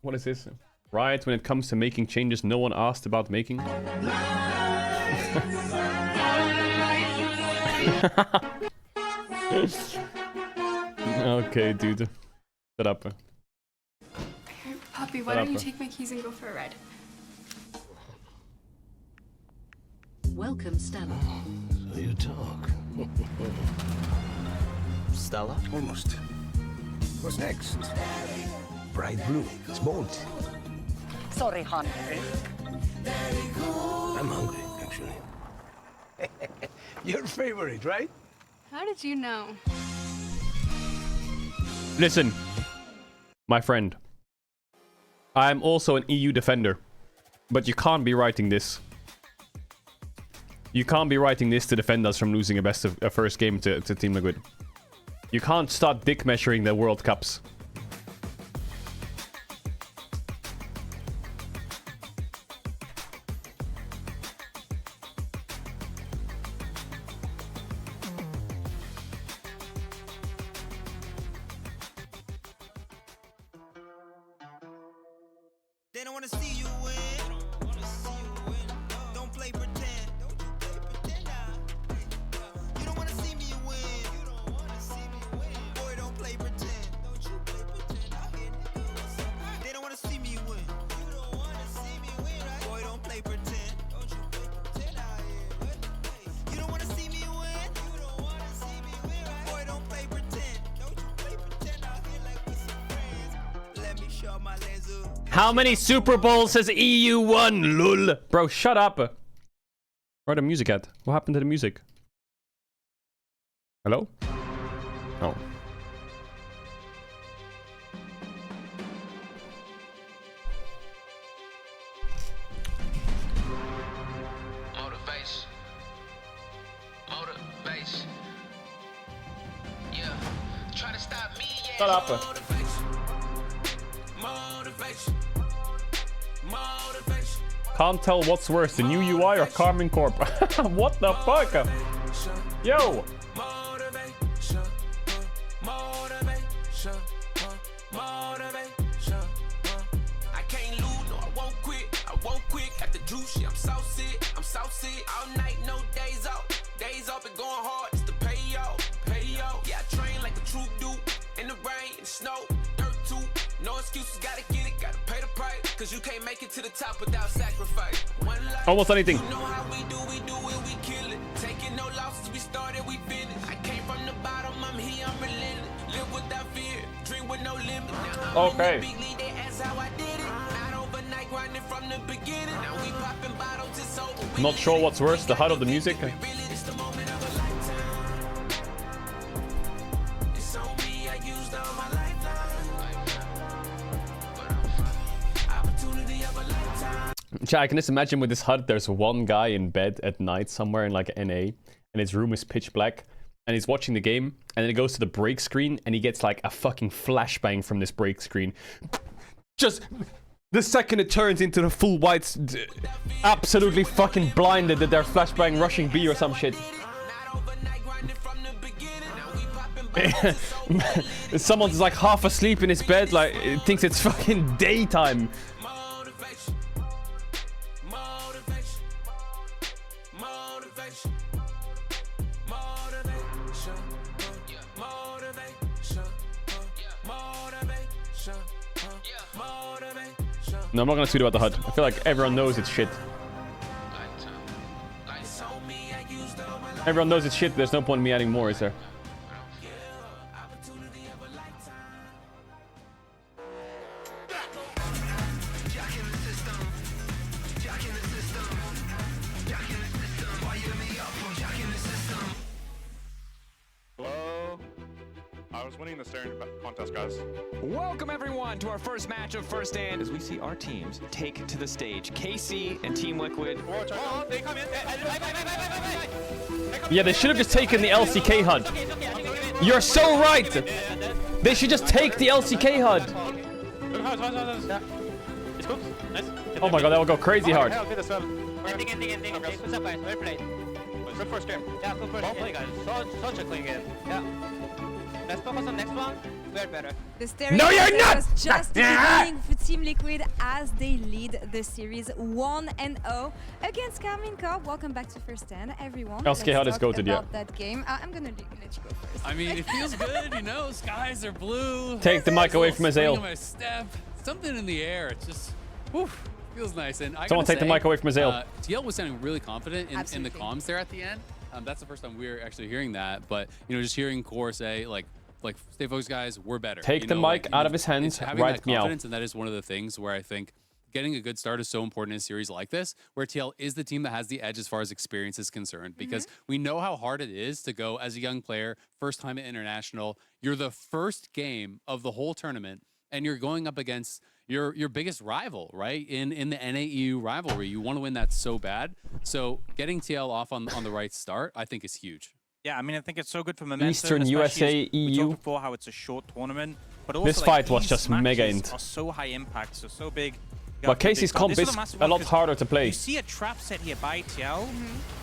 What is this? Right when it comes to making changes no one asked about making. Okay, dude. Shut up. Puppy, why don't you take my keys and go for a ride? Welcome, Stella. So you talk. Stella? Almost. What's next? Bright blue. It's bold. Sorry, hon. I'm hungry, actually. Your favorite, right? How did you know? Listen, my friend. I'm also an EU defender. But you can't be writing this. You can't be writing this to defend us from losing a first game to Team Liquid. You can't start dick measuring the World Cups. They don't wanna see you win. Don't play pretend. You don't wanna see me win. Boy, don't play pretend. They don't wanna see me win. Boy, don't play pretend. You don't wanna see me win. Boy, don't play pretend. Let me show my lens up. How many Super Bowls has EU won? Lul. Bro, shut up. Where the music at? What happened to the music? Hello? Oh. Motivation. Motivation. Yeah. Try to stop me. Yeah. Shut up. Motivation. Motivation. Can't tell what's worse, the new UI or Carmine Corp. What the fuck? Yo! Motivation. Motivation. Motivation. I can't lose, no, I won't quit. I won't quit. At the juice, yeah, I'm so sick. I'm so sick. All night, no days off. Days off and going hard just to pay y'all. Pay y'all. Yeah, I train like a true dude. In the rain, in the snow, dirt too. No excuses, gotta get it, gotta pay the price. Cause you can't make it to the top without sacrifice. One life, Almost anything. You know how we do it, we kill it. Taking no losses, we started, we finished. I came from the bottom, I'm here, I'm relentless. Live without fear, dream with no limit. Now I'm in the big league, that's how I did it. Not overnight, grinding from the beginning. Now we popping bottles, it's over. Not sure what's worse, the HUD of the music. It's the moment of a lifetime. It's on me, I used all my lifeline. Chat, I can just imagine with this HUD, there's one guy in bed at night somewhere in like NA, and his room is pitch black, and he's watching the game, and then it goes to the break screen, and he gets like a fucking flashbang from this break screen. Just the second it turns into the full whites, absolutely fucking blinded that they're flashbang rushing B or some shit. Someone's like half asleep in his bed, like thinks it's fucking daytime. No, I'm not gonna tweet about the HUD. I feel like everyone knows it's shit. Everyone knows it's shit. There's no point in me adding more, is there? I was winning the staring contest, guys. Welcome everyone to our first match of First Stand as we see our teams take to the stage. KC and Team Liquid. They come in. Yeah, they should have just taken the LCK HUD. You're so right. They should just take the LCK HUD. Oh my god, that will go crazy hard. Ending. What's up, guys? Well played. Good first game. Yeah, good first game. Play, guys. Such a clean game. Yeah. Let's focus on next one. We're better. The staring no, you're not! was just the beginning for Team Liquid as they lead the series 1-0 against Carmine Corp. Welcome back to First Stand, everyone. LCK HUD is goated, yeah. That game. I'm gonna let you go first. I mean, it feels good, you know. Skies are blue. Take the mic away from Azale. Step. Something in the air. It just feels nice. And I Someone take the mic away from Azale. TL was sounding really confident in the comms there at the end. That's the first time we're actually hearing that. But you know, just hearing Core say like stay focused, guys. We're better. Take the mic out of his hands. Having Right, that confidence, and that is one of the things where I think getting a good start is so important in a series like this, where TL is the team that has the edge as far as experience is concerned, because we know how hard it is to go as a young player, first time at international. You're the first game of the whole tournament, and you're going up against your biggest rival, right? In the NAEU rivalry, you want to win that so bad. So getting TL off on the right start, I think is huge. Yeah, I mean, I think it's so good for momentum. Eastern USA, We EU. talked before how it's a short tournament, but also This fight was just mega int. are so high impact, so big. But Casey's comp is a lot harder to play. You see a trap set here by TL,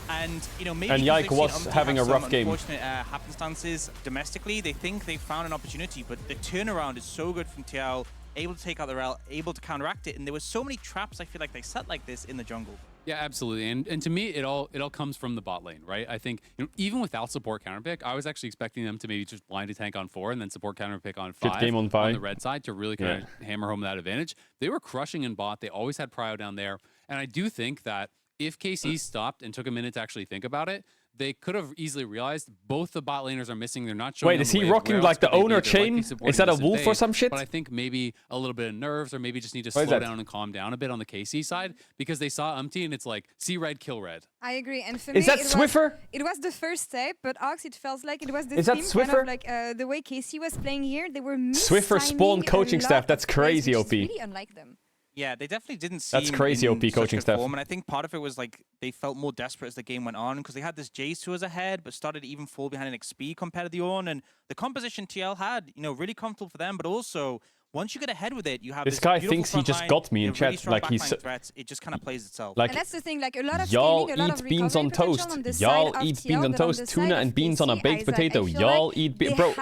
and you know maybe and Yike was having a rough game. Unfortunate happenstances domestically, they think they found an opportunity, but the turnaround is so good from TL, able to take out the rail, able to counteract it, and there were so many traps I feel like they set like this in the jungle. Yeah, absolutely. And to me, it all comes from the bot lane, right? I think even without support counterpick, I was actually expecting them to maybe just blindly tank on 4 and then support counterpick on 5. Good game on 5. On the red side to really kind of hammer home that advantage. They were crushing in bot. They always had prio down there. And I do think that if KC stopped and took a minute to actually think about it, they could have easily realized both the bot laners are missing. They're not showing. Wait, is he rocking like the owner chain? Is that a wolf or some shit? But I think maybe a little bit of nerves, or maybe just need to slow down and calm down a bit on the KC side, because they saw Umpty and it's like see red, kill red. I agree. And for is me, that Swiffer? It was the first step, but Ox, it felt like it was the is that theme, Swiffer? kind of like the way KC was playing here. They were Swiffer spawned coaching staff. That's crazy, OP. Really unlike them. Yeah, they definitely didn't seem That's crazy OP coaching staff. And I think part of it was like they felt more desperate as the game went on, because they had this Jace who was ahead, but started to even fall behind in XP compared to the Ornn. And the composition TL had, you know, really comfortable for them, but also once you get ahead with it, you have this guy thinks he just got me in chat. Like he's threats. It just kind of plays itself. Like, and that's the thing. Like a lot of y'all scaling, a lot eat of beans on toast. Y'all eat beans on toast. Tuna and beans on a baked potato. Y'all eat bro.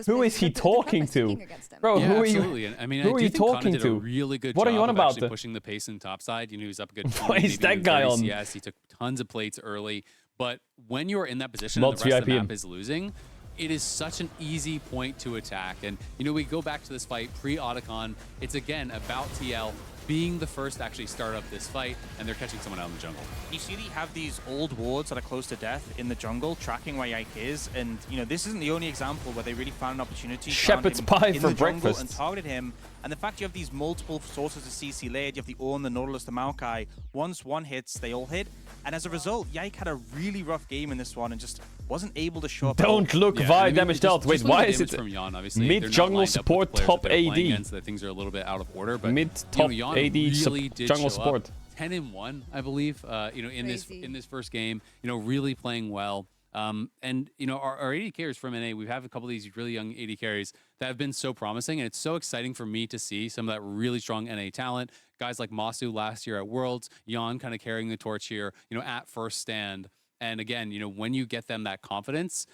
Who is he talking to? Bro, who are you? I mean, who are you talking to? Really good what are you on about? Pushing the pace in top side. You know, he's up a good. What is that guy on? Yes, he took tons of plates early. But when you're in that position, and the rest of the map is losing, it is such an easy point to attack. And, you know, we go back to this fight pre-Otacon. It's, again, about TL being the first to actually start up this fight, and they're catching someone out in the jungle. You see they have these old wards that are close to death in the jungle, tracking where Yike is. And, you know, this isn't the only example where they really found an opportunity. Shepherd's pie for breakfast. And targeted him. And the fact you have these multiple sources of CC layered, you have the Ornn, the Nautilus, the Maokai. Once one hits, they all hit. And as a result, Yike had a really rough game in this one and just wasn't able to show up. Don't look via damage dealt. Wait, why is it from Jan, obviously. Mid jungle support top AD? So that things are a little bit out of order, but mid top AD really jungle support. 10-1, I believe. You know, in this first game, you know, really playing well. And you know, our AD carries from NA, we have a couple of these really young AD carries that have been so promising, and it's so exciting for me to see some of that really strong NA talent. Guys like Masu last year at Worlds, Jan kind of carrying the torch here, you know, at First Stand. And again, you know, when you get them that confidence,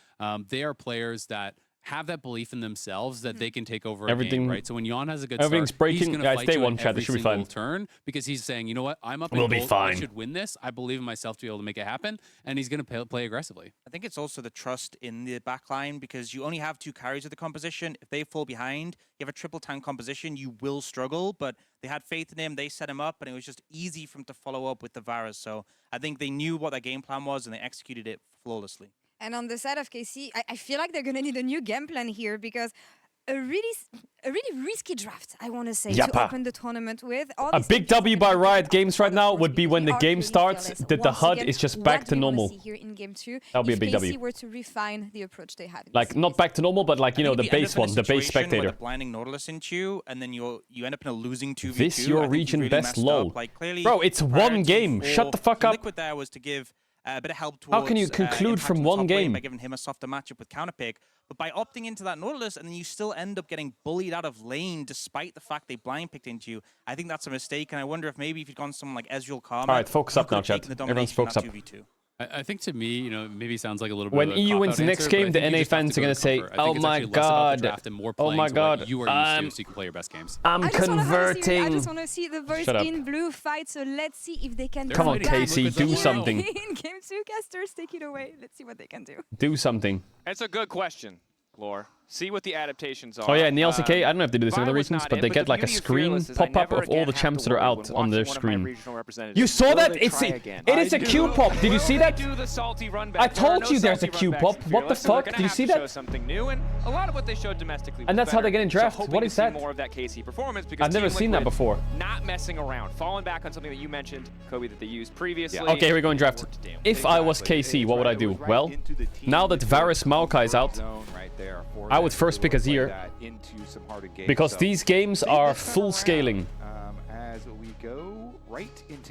they are players that have that belief in themselves that they can take over Everything, a game, right? So when Jan has a good everything's start, breaking. he's going to Guys, fight day you one, in chat. every This should be single fine. turn because he's saying, you know what, I'm up We'll in be gold. fine. I should win this. I believe in myself to be able to make it happen, and he's going to play aggressively. I think it's also the trust in the back line because you only have 2 carries of the composition. If they fall behind, you have a triple tank composition, you will struggle, but they had faith in him, they set him up, and it was just easy for him to follow up with the Varus. So I think they knew what their game plan was, and they executed it flawlessly. And on the side of KC, I feel like they're going to need a new game plan here because a really risky draft, I want to say, to open the tournament with. A big W by Riot Games right now would be when the game starts, that the HUD is just back to normal. Here in game 2, that would be a big KC W. were to refine the approach they have. Like, not back to normal, but like, you know, the base one, the base spectator. Blinding Nautilus into you, and then you end up in a losing 2v2. This your region really best lol. Like, clearly, bro, it's one game. Shut the fuck up. Liquid there was to give a bit of help towards, how can you conclude from one game? By giving him a softer matchup with counterpick, but by opting into that Nautilus, and then you still end up getting bullied out of lane despite the fact they blind picked into you. I think that's a mistake, and I wonder if maybe if you'd gone someone like Ezreal Karma. All right, focus up now, chat. Everyone's focus up. 2v2. I think to me, you know, maybe sounds like a little bit when of a EU wins the next game, the NA fans are going to say, oh my god, oh my god, you are used to, so you can play your best games. I just want to see the voice in blue fight, so let's see if they can come on, Casey, do something. In game 2, casters, take it away. Let's see what they can do. Do something. It's a good question, Glor. See what the adaptations are. Oh yeah, in the LCK, I don't know if they do this in other regions, but they get like a screen pop-up of all the champs that are out on their screen. You saw that? It is a Q pop. Did you see that? I told you there's a Q pop. What the fuck? Did you see that? Something new, and a lot of what they showed domestically. And that's how they get in draft. What is that? More of that KC performance because I've never seen that before. Not messing around, falling back on something that you mentioned, Kobe, that they used previously. Yeah. Okay, here we go in draft. If I was KC, what would I do? Well, now that Varus Maokai is out, I would first pick Azir, because these games are full scaling.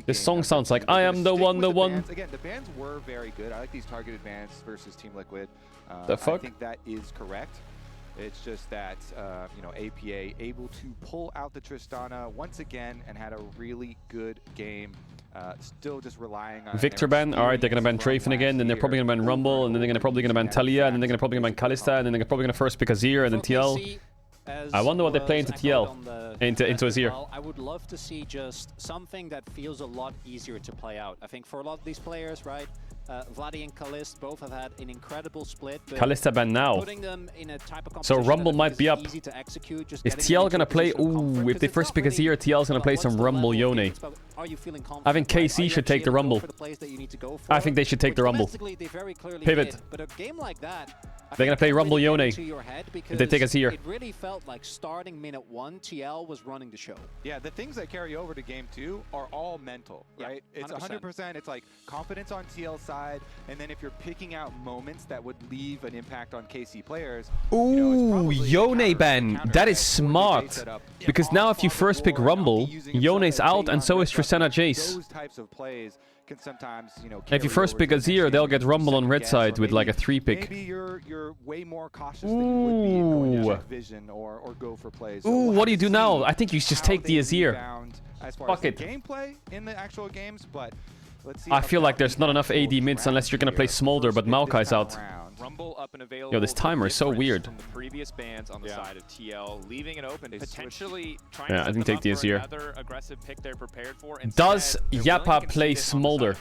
This song sounds like I am the one, the one. Again, the bans were very good. I like these targeted bans versus Team Liquid. The fuck? I think that is correct. It's just that, you know, APA able to pull out the Tristana once again and had a really good game. Still just relying on Victor ban. All right, they're gonna ban Draven again, then they're probably gonna ban Rumble, and then they're probably gonna ban Talia, and then they're probably gonna ban Kalista, and then they're probably gonna first pick Azir and then TL. I wonder what they play into TL, into Azir. Well, I would love to see just something that feels a lot easier to play out. I think for a lot of these players, right, Vladdy and Kalist both have had an incredible split. Kalista ban now. Putting them in a type of So Rumble might be up. easy to execute, just Is TL gonna play? Ooh, if they first pick Azir, TL's gonna play some Rumble Yone. I think KC should take the Rumble. I think they should take the Rumble. Pivot. But a game like that, they're gonna play Rumble Yone if they take Azir. It really felt like starting minute 1, TL was running the show. Yeah, the things that carry over to game 2 are all mental, right? It's 100%. It's like confidence on TL side, and then if you're picking out moments that would leave an impact on KC players. Ooh, Yone ban. That is smart. Because now if you first pick Rumble, Yone's out, and so is Tristana Jace. Those types of plays can sometimes, you know, if you first pick Azir, they'll get Rumble on red side with like a 3-pick. Maybe you're way more cautious than you would be in going to check vision or go for plays. Ooh, what do you do now? I think you just take the Azir. Fuck it. Gameplay in the actual games, but let's see. I feel like there's not enough AD mids unless you're gonna play Smolder, but Maokai's out. Rumble up and available. Yo, this timer is so weird. From the previous bans on the side of TL, leaving it open, potentially trying to I think take the Azir. Another aggressive pick they're prepared for. Does Yappa play Smolder?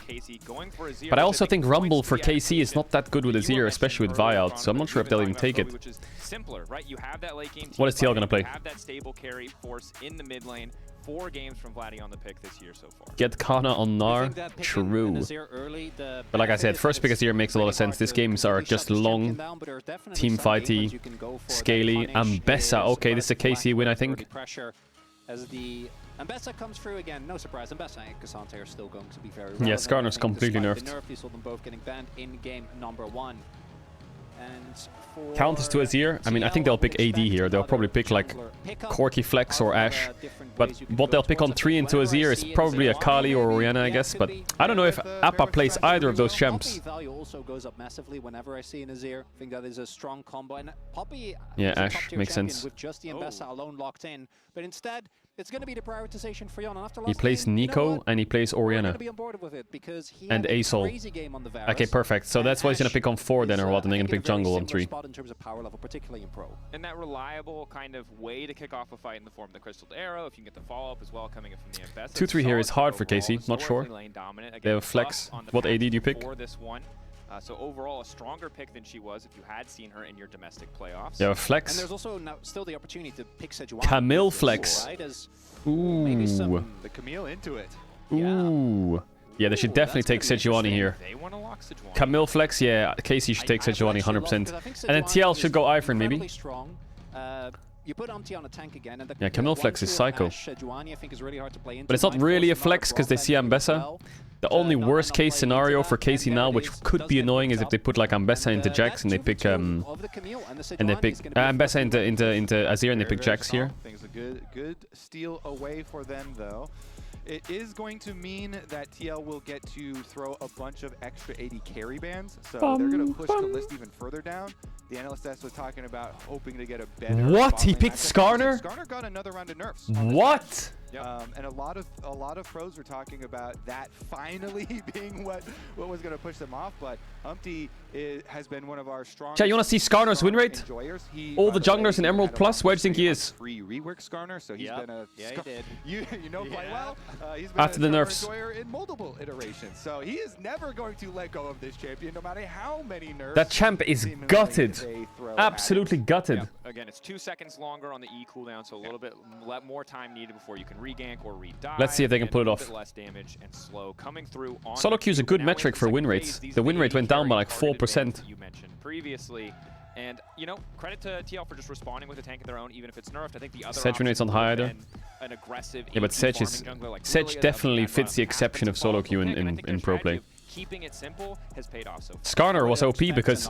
But I also think Rumble for KC is not that good with Azir, especially with Vi out, so I'm not sure if they'll even take it. Which is simpler, right? You have that late game. What is TL gonna play? You have that stable carry force in the mid lane. 4 games from Vladdy on the pick this year so far. Get Kana on Gnar? True. But like I said, first pick Azir makes a lot of sense. These games are just long, team fighty, scaly, and Bessa. Okay, this is a KC win, I think. As the Ambessa comes through again, no surprise. Ambessa and Cassante are still going to be very Yeah, Skarner's completely nerfed. You saw them both getting banned in game number 1. And Counters to Azir, I mean, I think they'll pick AD here. They'll probably pick like Corki Flex or Ashe. But what they'll pick on 3 into Azir is probably a Kali or Orianna, I guess. But I don't know if Appa plays either of those champs. Value also goes up massively whenever I see an Azir. I think that is a strong combo. And Poppy, yeah, Ashe makes sense. With just the Ambessa alone locked in, but instead it's going to be the prioritization for Jan. After He plays Nico and he plays Orianna. And Asol. Okay, perfect. So that's why he's going to pick on 4 then, or what? And they're going to pick jungle on 3. And that reliable kind of way to kick off a fight in the form of the Crystal Arrow, if you can get the follow-up as well coming in from the Ambassador. 2-3 here is hard for Casey, not sure. They have a flex. What AD do you pick? For this one. So overall, a stronger pick than she was if you had seen her in your domestic playoffs. They have a flex. And there's also now still the opportunity to pick Sejuani. Camille flex. Right? Ooh. The Camille into it. Ooh. Yeah, they should definitely take Sejuani here. They want to lock Sejuani. Camille flex, yeah. Casey should take Sejuani 100%. And then TL should go Ivern maybe. You put Umti on a tank again, and yeah, Camille flex is psycho. Sejuani, I think, is really hard to play into. But it's not really a flex because they see Ambessa. The only worst case scenario for Casey now, which could be annoying, is if they put like Ambessa into Jax and they pick Ambessa into Azir and they pick Jax here. Things a good steal away for them though. It is going to mean that TL will get to throw a bunch of extra 80 carry bands, so they're going to push the list even further down. The NLSS was talking about hoping to get a better... What? He picked Skarner? Skarner got another round of nerfs. What? And a lot of pros were talking about that finally being what was going to push them off, but Humpty has been one of our strongest... Chat, you want to see Skarner's win rate? All the junglers in Emerald Plus, where do you think he is? Free rework Skarner, so he's been a... Yeah, he did. You know quite well. He's been after the nerfs. In multiple iterations, so he is never going to let go of this champion, no matter how many nerfs. That champ is gutted. Absolutely gutted. Yep. Again, it's 2 seconds longer on the E cooldown, so a little bit more time needed before you can regank or re-die. Let's see if they can pull it off. A bit less damage and slow coming through on Solo queue is a good metric for win rates. The win rate went down by like 4%. You mentioned previously. And, you know, credit to TL for just responding with a tank of their own, even if it's nerfed. I think the other Sedge rate's on high either. An aggressive yeah, but Sedge definitely fits the exception of solo queue in pro play. Keeping it simple has paid off so far. Skarner was OP because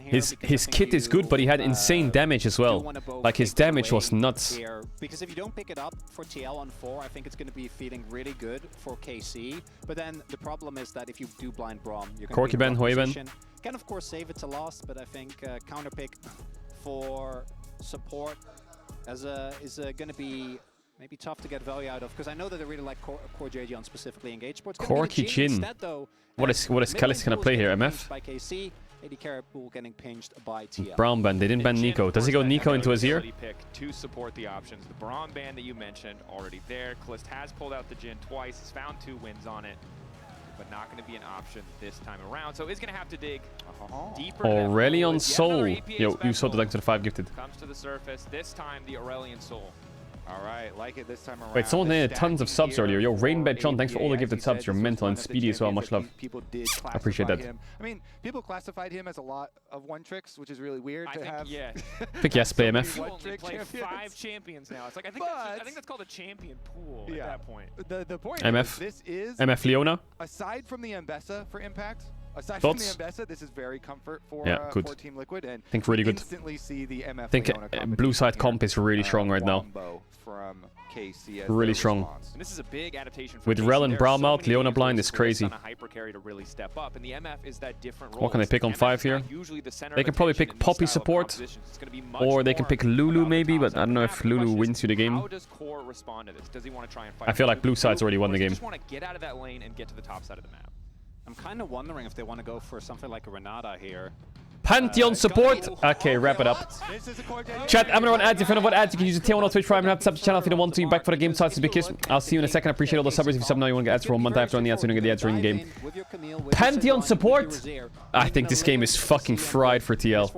his kit is good, but he had insane damage as well. Like his damage was nuts. Because if you don't pick it up for TL on 4, I think it's going to be feeling really good for KC. But then the problem is that if you do blind Braum, you're going to be in a position. Can of course save it to last, but I think counter pick for support is going to be maybe tough to get value out of, because I know that they really like Core JJ on specifically engaged sports. Corki Jin. What is Kellis gonna play here? MF? By KC, AD carry pool getting pinged by TL. Brown ban. They didn't ban Nico. Does he go Nico into Azir? Pick to support the options. The Braum ban that you mentioned already there. Kalist has pulled out the Jin twice. Has found 2 wins on it, but not going to be an option this time around. So is going to have to dig deeper. Aurelion Soul. Yo, you saw the link to the 5 gifted. Comes to the surface. This time the Aurelion Soul. All right, like it this time around. Wait, someone had tons of subs earlier. Yo, Rainbed John, thanks for all the gifted subs. You're mental and speedy as well. Much love. I appreciate that. I mean, people classified him as a lot of one tricks, which is really weird to have. Yeah. Pick yes, BMF. Only play 5 champions now. It's like I think that's called a champion pool at that point. The point MF. is this is MF Leona. Aside from the Ambessa for Impact. Aside from the Ambessa, this is very comfort for Team Liquid, and think really good. Instantly see the MF. I think blue side comp is really strong right now. From KC as really strong. And this is a big adaptation for with Rel and Braum out, Leona blind is crazy. To really step up, and the MF is that different role. What can they pick on 5 here? They can probably pick Poppy support, or they can pick Lulu maybe, but I don't know if Lulu wins you the game. How does Core respond to this? Does he want to try and fight? I feel like blue side's already won the game. Just want to get out of that lane and get to the top side of the map. I'm kind of wondering if they want to go for something like a Renata here. Pantheon support. Okay, wrap it up. Chat, I'm gonna run ads in front of what ads you can use. Tier 1 on Twitch Prime and have to sub the channel if you don't want to. Back for the game starts. Big kiss. I'll see you in a second. I appreciate all the subbers. If you sub now, you want to get ads for 1 month after on the ads, so you don't get the ads during the game. Pantheon support. I think this game is fucking fried for TL.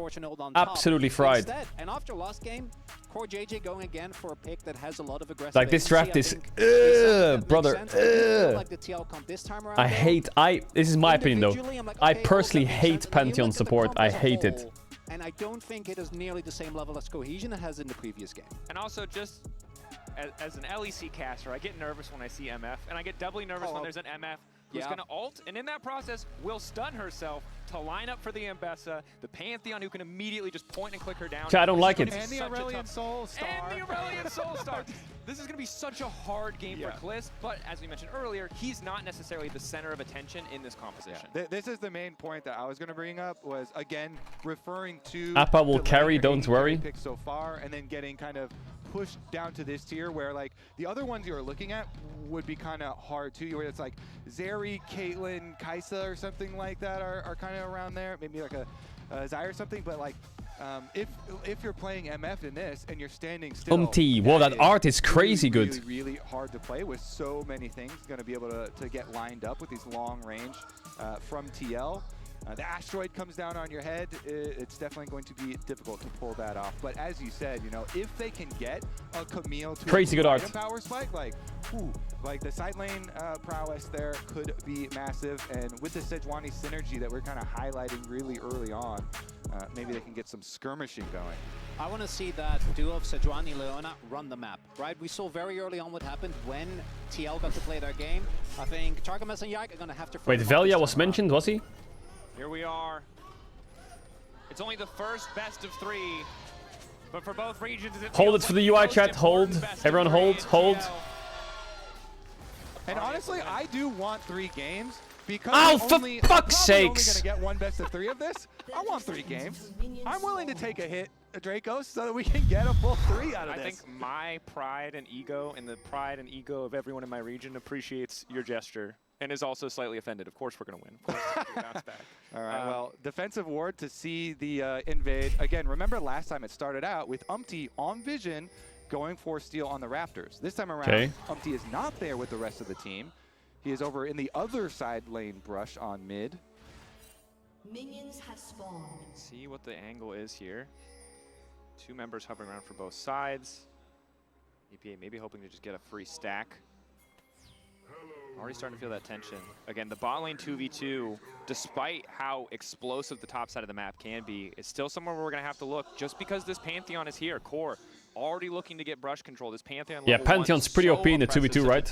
Absolutely fried. And after last game, Core JJ going again for a pick that has a lot of aggressive. Like this draft is, brother. I hate. This is my opinion though. I personally hate Pantheon support. I hate it. And I don't think it is nearly the same level as Cohesion has in the previous game. And also just as an LEC caster, I get nervous when I see MF, and I get doubly nervous when there's an MF who's going to ult, and in that process will stun herself to line up for the Ambessa, the Pantheon who can immediately just point and click her down. I don't like it. And the Aurelian Soulstar. And the Aurelian Soulstar. This is going to be such a hard game for Kliss, but as we mentioned earlier, he's not necessarily the center of attention in this composition. This is the main point that I was going to bring up, was again referring to Appa will carry, don't worry. Pick so far, and then getting kind of pushed down to this tier where like the other ones you were looking at would be kind of hard too, where it's like Zeri, Caitlyn, Kaisa or something like that are kind of around there, maybe like a Zai or something, but like if you're playing MF in this and you're standing still, whoa, that art is crazy really, good. Really hard to play with so many things. Going to be able to get lined up with these long range from TL. The asteroid comes down on your head. It's definitely going to be difficult to pull that off. But as you said, you know, if they can get a Camille to crazy good art power spike, like the side lane prowess there could be massive. And with the Sejuani synergy that we're kind of highlighting really early on, maybe they can get some skirmishing going. I want to see that duo of Sejuani and Leona run the map, right? We saw very early on what happened when TL got to play their game. I think Targamas and Yike are going to have to... Wait, Velia was mentioned, was he? Here we are. It's only the first best of 3, but for both regions... Hold it for the UI chat, hold. Everyone hold, hold. And honestly, I do want 3 games. Because oh, for fuck's sakes! I'm only gonna get one best of 3 of this. I want 3 games. I'm willing to take a hit, Dracos, so that we can get a full 3 out of this. I think my pride and ego, and the pride and ego of everyone in my region, appreciates your gesture, and is also slightly offended. Of course we're gonna win. Of course, we bounce back. All right, well, defensive ward to see the invade. Again, remember last time it started out with Umpty on Vision going for steal on the Raptors. This time around, Umpty is not there with the rest of the team. He is over in the other side lane brush on mid. Minions have spawned. See what the angle is here. 2 members hovering around for both sides. EPA maybe hoping to just get a free stack. Already starting to feel that tension. Again, the bot lane 2v2, despite how explosive the top side of the map can be, is still somewhere where we're going to have to look. Just because this Pantheon is here, Core already looking to get brush control. This Pantheon yeah, Pantheon's pretty OP in the 2v2, right?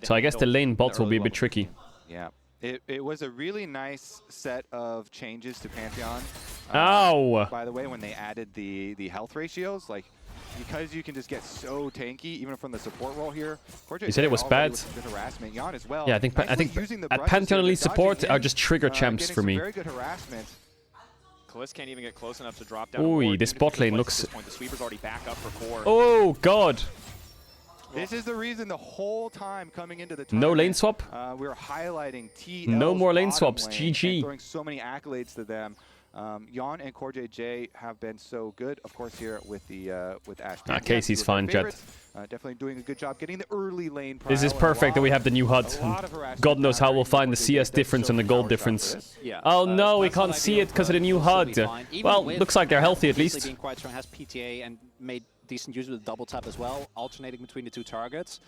So I guess the lane bots will be a bit tricky. Yeah, it was a really nice set of changes to Pantheon. Ow! By the way, when they added the health ratios, like, because you can just get so tanky, even from the support role here. You said it was bad. Jan as well. Yeah, I think at Pantheon Elite support are just trigger champs for me. Very good harassment. Kliss can't even get close enough to drop down. Ooh, this bot lane looks... The sweeper's already back up for Core. Oh, God. This is the reason the whole time coming into the tournament, no lane swap. We were highlighting TL. No more lane swaps. GG. Throwing so many accolades to them. Jan and CoreJJ have been so good, of course, here with the with Ash. Casey's fine, Jet. Definitely doing a good job getting the early lane. This is perfect that we have the new HUD. God knows how we'll find the CS difference and the gold difference. Oh no, we can't see it because of the new HUD. Well, looks like they're healthy at least. Being quite strong, has PTA and made decent use of the double tap as well, alternating between the 2 targets.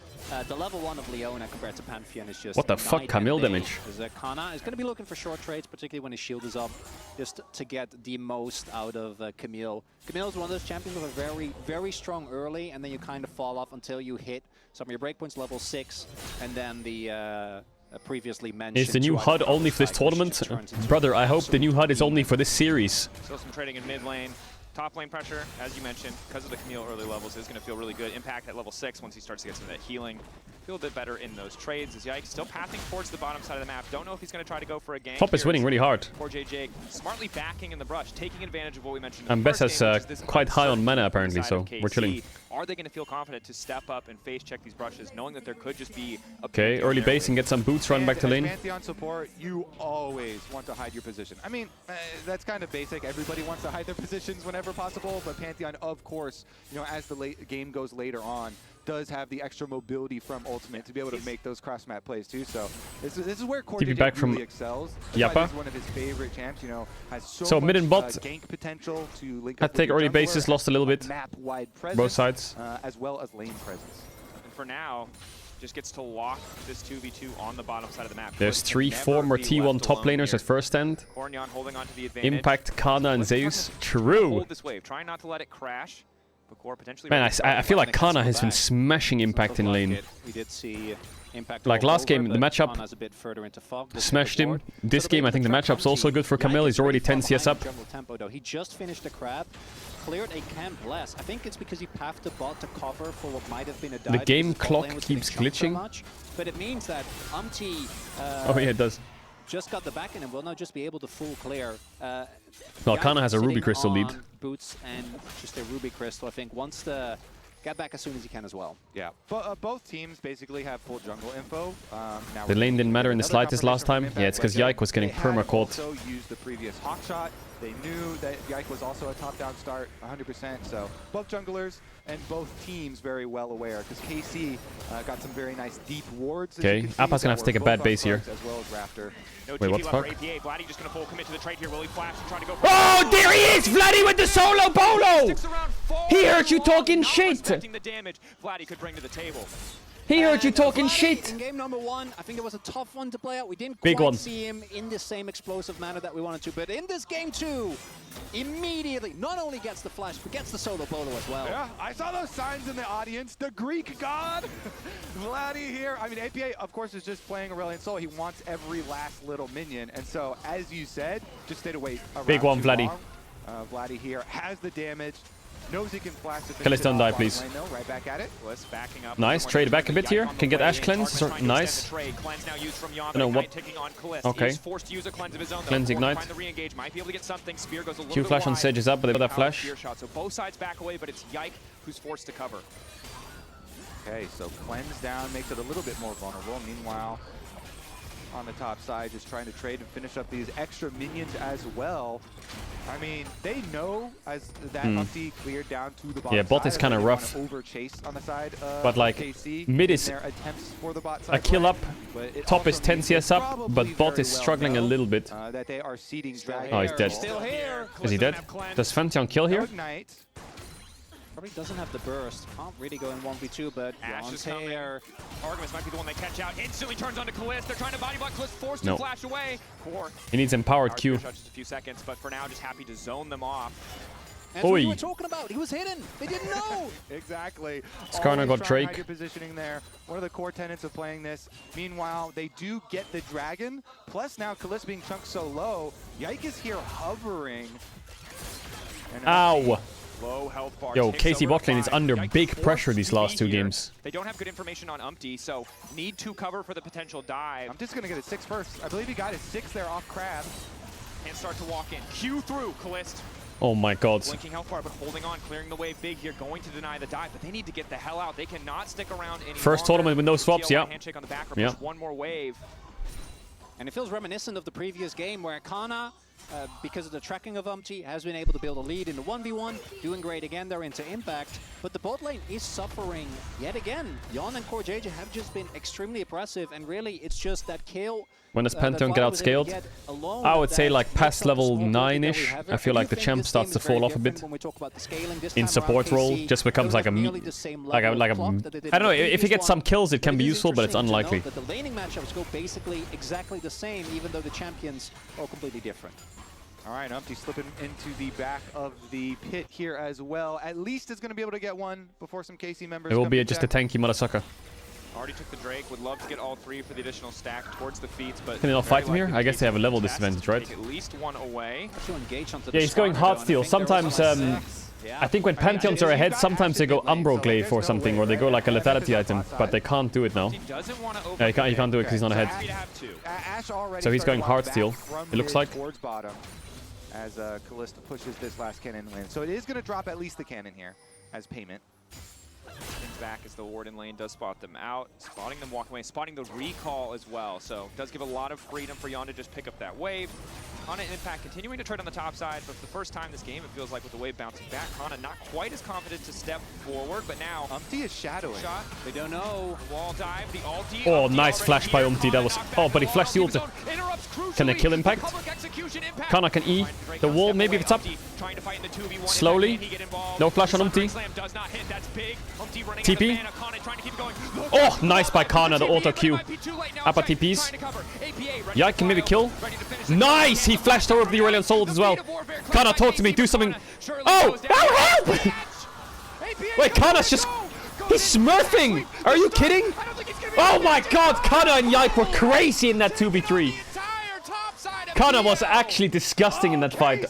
The level 1 of Leona compared to Pantheon is just... What the fuck, Camille damage? Kana is going to be looking for short trades, particularly when his shield is up, just to get the most out of Camille. Camille is one of those champions who are very, very strong early, and then you kind of fall off until you hit some of your breakpoints, level 6, and then the... previously mentioned... Is the new HUD only for this tournament? Brother, I hope the new HUD is only for this series. Still some trading in mid lane. Top lane pressure, as you mentioned, because of the Camille early levels, is going to feel really good. Impact at level 6 once he starts to get some of that healing. Feel a bit better in those trades. As Yike still pathing towards the bottom side of the map. Don't know if he's going to try to go for a gank. Top is winning really hard. CoreJJ smartly backing in the brush, taking advantage of what we mentioned. Ambessa's quite high on mana apparently, so we're chilling. Are they going to feel confident to step up and face check these brushes, knowing that there could just be a... Okay, early base and get some boots, run back to lane. Pantheon support, you always want to hide your position. I mean, that's kind of basic. Everybody wants to hide their positions whenever possible, but Pantheon, of course, you know, as the game goes later on, does have the extra mobility from Ultimate to be able to make those cross-map plays too. So this is where CoreJJ really excels. Yappa. He's one of his favorite champs, you know, has so much mid and bot. gank potential to link Had up to take with early jungler, bases, lost a little bit. Map-wide presence, both sides. as well as lane presence. And for now, just gets to lock this 2v2 on the bottom side of the map. There's 3 former T1 top laners at first stand. Cornyon holding on to the advantage. Impact, Kana, and Zeus. True. Hold this wave, trying not to let it crash. Man, I feel like Kana has been smashing Impact in lane. We did see Impact like last game, the matchup smashed him. This game, I think the matchup's also good for Camille. He's already 10 CS up. He just finished the crab, cleared a camp less. I think it's because he pathed the bot to cover for what might have been a dive. The game clock keeps glitching. But it means that oh yeah, it does. Just got the back end and will now just be able to full clear. Well, Kana has a Ruby Crystal lead. Boots and just a Ruby Crystal, I think, wants to get back as soon as he can as well. Yeah, but both teams basically have full jungle info. Now the lane didn't matter in the slightest last time. Yeah, it's because Yike was getting perma-caught. They also used the previous hawk shot. They knew that Yike was also a top-down start, 100%. So both junglers and both teams very well aware, because KC got some very nice deep wards. Okay, Appa's gonna have to take a bad base here. As well as Raptor. Wait, what the fuck? Vladdy just gonna full commit to the trade here. Will he flash and try to go? Oh, there he is! Vladdy with the solo bolo! He heard you talking shit! The damage Vladdy could bring to the table. He heard you talking shit! In game number 1, I think it was a tough one to play out. We didn't Big quite one. see him in the same explosive manner that we wanted to. But in this game 2, immediately, not only gets the flash, but gets the solo bolo as well. Yeah, I saw those signs in the audience. The Greek god, Vladdy here. I mean, APA, of course, is just playing Aurelion Sol. He wants every last little minion. And so, as you said, just stay to wait. Big one, Vladdy. Vladdy here has the damage. Knows he can flash to Kill us, don't die, please. Lane, though, right back at it. Backing up. Nice, trade back a bit here. Can get Ash Cleanse. Nice. No, what? Okay. Cleanse Ignite. Q flash on Sage is up, but they've got that flash. So both sides back away, but it's Yike who's forced to cover. Okay, so Cleanse down makes it a little bit more vulnerable. Meanwhile, on the top side, just trying to trade and finish up these extra minions as well. I mean, they know as that Umpty cleared down to the bottom. Yeah, bot is kind of rough. On the side but like, KC mid is a kill up, top is 10 CS up, but bot is struggling a little bit. That they are seeding Oh, he's dead. Is he dead? Does Fanteon kill here? Probably doesn't have the burst. Can't really go in 1v2, but Ash is coming. Artemis might be the one they catch out. Instantly turns onto Kalist. They're trying to body block Kalist, forced to flash away. He needs empowered Q. Just a few seconds, but for now, just happy to zone them off. That's what you were talking about. He was hidden. They didn't know. Exactly. Skarner got Drake. Positioning there. One of the core tenets of playing this. Meanwhile, they do get the dragon. Plus now Kalist being chunked so low. Yike is here hovering. Ow. Low health bar. Yo, KC botlane is under big pressure these last 2 games. They don't have good information on Umpty, so need to cover for the potential dive. I'm just going to get a 6 first. I believe he got his 6 there off Crab. And start to walk in. Q through, Kalist. Oh my god. Blinking health bar, but holding on, clearing the wave big here, going to deny the dive, but they need to get the hell out. They cannot stick around any First longer. tournament with no swaps, yeah. Handshake on the back, or one more wave. And it feels reminiscent of the previous game where Kana, because of the tracking of Umpty, has been able to build a lead in the 1v1, doing great again. They're into Impact, but the bot lane is suffering yet again. Yon and CoreJJ have just been extremely oppressive, and really it's just that kill. When does Pantheon get outscaled? I would say like past level 9-ish. I feel like the champ starts to fall off a bit. In support role, just becomes like a I don't know, if he gets some kills it can be useful, but it's unlikely. The laning matchups go basically exactly the same, even though the champions are completely different. All right, Umpty slipping into the back of the pit here as well. At least is going to be able to get one before some KC members. It will be just a tanky motherfucker. Already took the Drake, would love to get all 3 for the additional stack towards the feet, but can they not fight him here? I guess they have a level disadvantage, right? At least one away. Yeah, he's going hard steal. Sometimes I think when Pantheons are ahead, sometimes they go Umbro Glaive or something, or they go like a lethality item, but they can't do it now. Yeah, he can't do it because he's not ahead. So he's going hard steal, it looks like. As Kalista pushes this last cannon in. So it is going to drop at least the cannon here as payment. Back as the Warden lane does spot them out, spotting them walk away, spotting the recall as well. So does give a lot of freedom for Yon to just pick up that wave. Kana and Impact continuing to trade on the top side, but for the first time this game it feels like with the wave bouncing back, Kana not quite as confident to step forward, but now Umpty is shadowing. Shot. They don't know. Wall dive, the ulti. Oh, nice flash by Umpty. That was but he flashed the ulti. Can they kill Impact? Kana can E the wall, maybe if it's up. Slowly. No flash on Umpty. TP. Oh, nice by Kana, the auto Q. Appa TPs. Yike can maybe kill. Nice! He flashed over the Aurelion Sol as well. Kana, talk to me, do something. Oh! Oh, help! Wait, Kana's just... He's smurfing! Are you kidding? Oh my god, Kana and Yike were crazy in that 2v3. Kana was actually disgusting in that fight.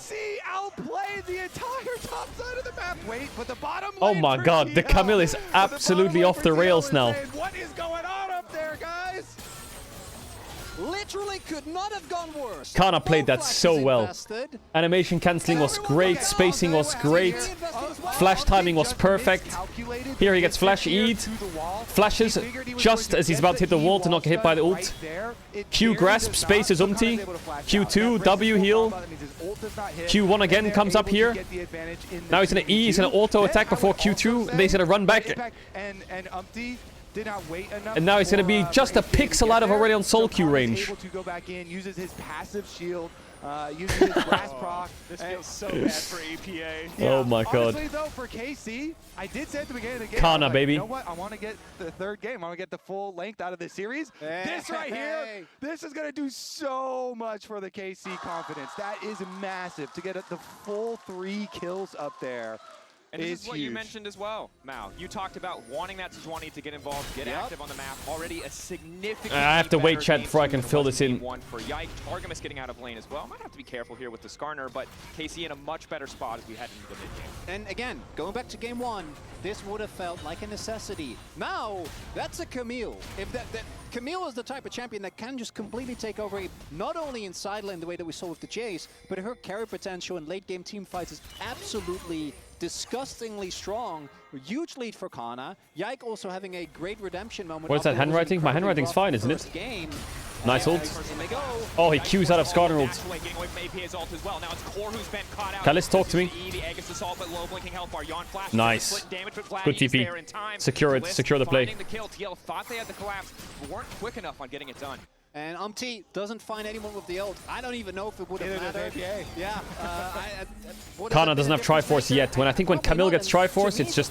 Oh my god, the Camille is absolutely off the rails now. What is going on up there, guys? Literally could not have gone worse. Kana played that so well. Animation cancelling was great, spacing was great, flash timing was perfect. Here he gets flash E'd, flashes just as he's about to hit the wall to not get hit by the ult. Q grasp, spaces Umti, Q2, W heal, Q1 again comes up here. Now he's gonna E, he's gonna auto attack before Q2, and then he's gonna run back. Did not wait enough, and now he's going to be just a pixel out of already on soul Q range. Able to go back in, uses his passive shield, uses his blast proc. This feels so bad for APA. Yeah. Oh my god. Honestly though, for KC, I did say at the beginning of the game, Kana, baby. You know what? I want to get the third game. I want to get the full length out of this series. This right here, this is going to do so much for the KC confidence. That is massive to get the full 3 kills up there. And this is what you mentioned as well, Mao. You talked about wanting that Sejuani to get involved, get active on the map. Already a significant. I have to wait, chat, before I can fill this in. One for Yike. Targamas getting out of lane as well. Might have to be careful here with the Skarner, but KC in a much better spot as we head into the mid game. And again, going back to game 1, this would have felt like a necessity. Now, that's a Camille. If that Camille is the type of champion that can just completely take over, not only in side lane the way that we saw with the Jace, but her carry potential in late game team fights is absolutely disgustingly strong. Huge lead for Kana. Yike also having a great redemption moment. Where's that handwriting? My handwriting's fine, isn't it? Nice ult. Oh, he Qs out of Skarner ult. Kalis, talk to me. Nice. Good TP. Secure it. Secure the play. Weren't quick enough on getting it done. And Umti doesn't find anyone with the ult. I don't even know if it would have mattered. Yeah. Kana doesn't have Triforce yet. When when Camille gets Triforce, it's just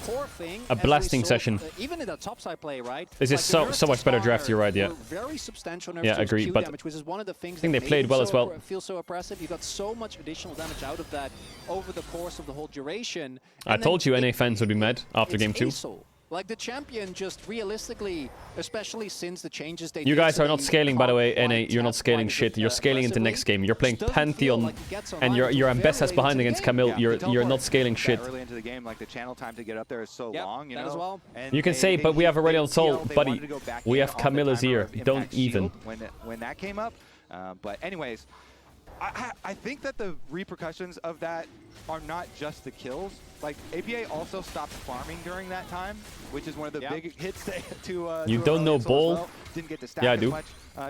a blasting session. Even in the topside play, right? This is so much better draft. You're right. Yeah. Very substantial nerfs. Yeah, agreed. But damage, which is one of the things I think they played well as well. Feels so oppressive. You got so much additional damage out of that over the course of the whole duration. I told you NA fans would be mad after game 2. Like the champion, just realistically, especially since the changes they You guys are not scaling, by the way, NA. You're not scaling shit. You're scaling into next game. You're playing Pantheon, and your Ambessa's behind against Camille. You're not scaling shit. Early into the game, like the channel time to get up there is so long, you know. As well. You can say, but we have already on Soul, buddy. We have Camilla's ear. Don't even. When that came up, but anyways, I think that the repercussions of that are not just the kills. Like, APA also stopped farming during that time, which is one of the big hits to you don't know Ball? Well. Didn't get to stack I do. much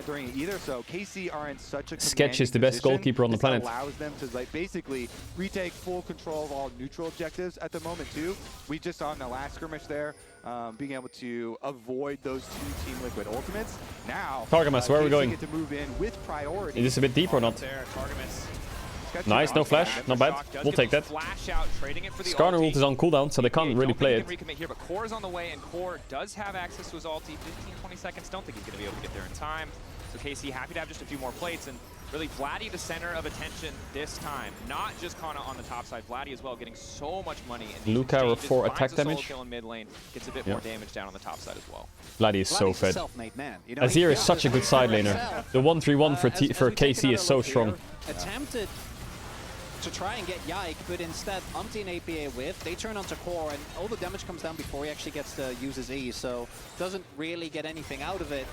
during it either. So KC are in such a Sketch is the best goalkeeper on the planet. Allows them to like basically retake full control of all neutral objectives at the moment too. We just saw in the last skirmish there, being able to avoid those 2 Team Liquid ultimates. Now, Targamas, where are we going? Get to move in with priority. Is this a bit deep or not? Nice, no flash, not bad. We'll take that. Skarner ult is on cooldown, so they can't really play it. Here, but Core's on the way, and Core does have access to his ulti. 15-20 seconds. Don't think he's going to be able to get there in time. So KC happy to have just a few more plates, and really Vladdy the center of attention this time. Not just Kana on the top side. Vladdy as well, getting so much money in these Luca for attack damage. Kill in mid lane, gets a bit more damage down on the top side as well. Vladdy is so fed. Azir is such a good side laner. The 1-3-1 for KC is so strong. Attempted to try and get Yike, but instead Umti and APA with, they turn onto Core, and all the damage comes down before he actually gets to use his E, so doesn't really get anything out of it.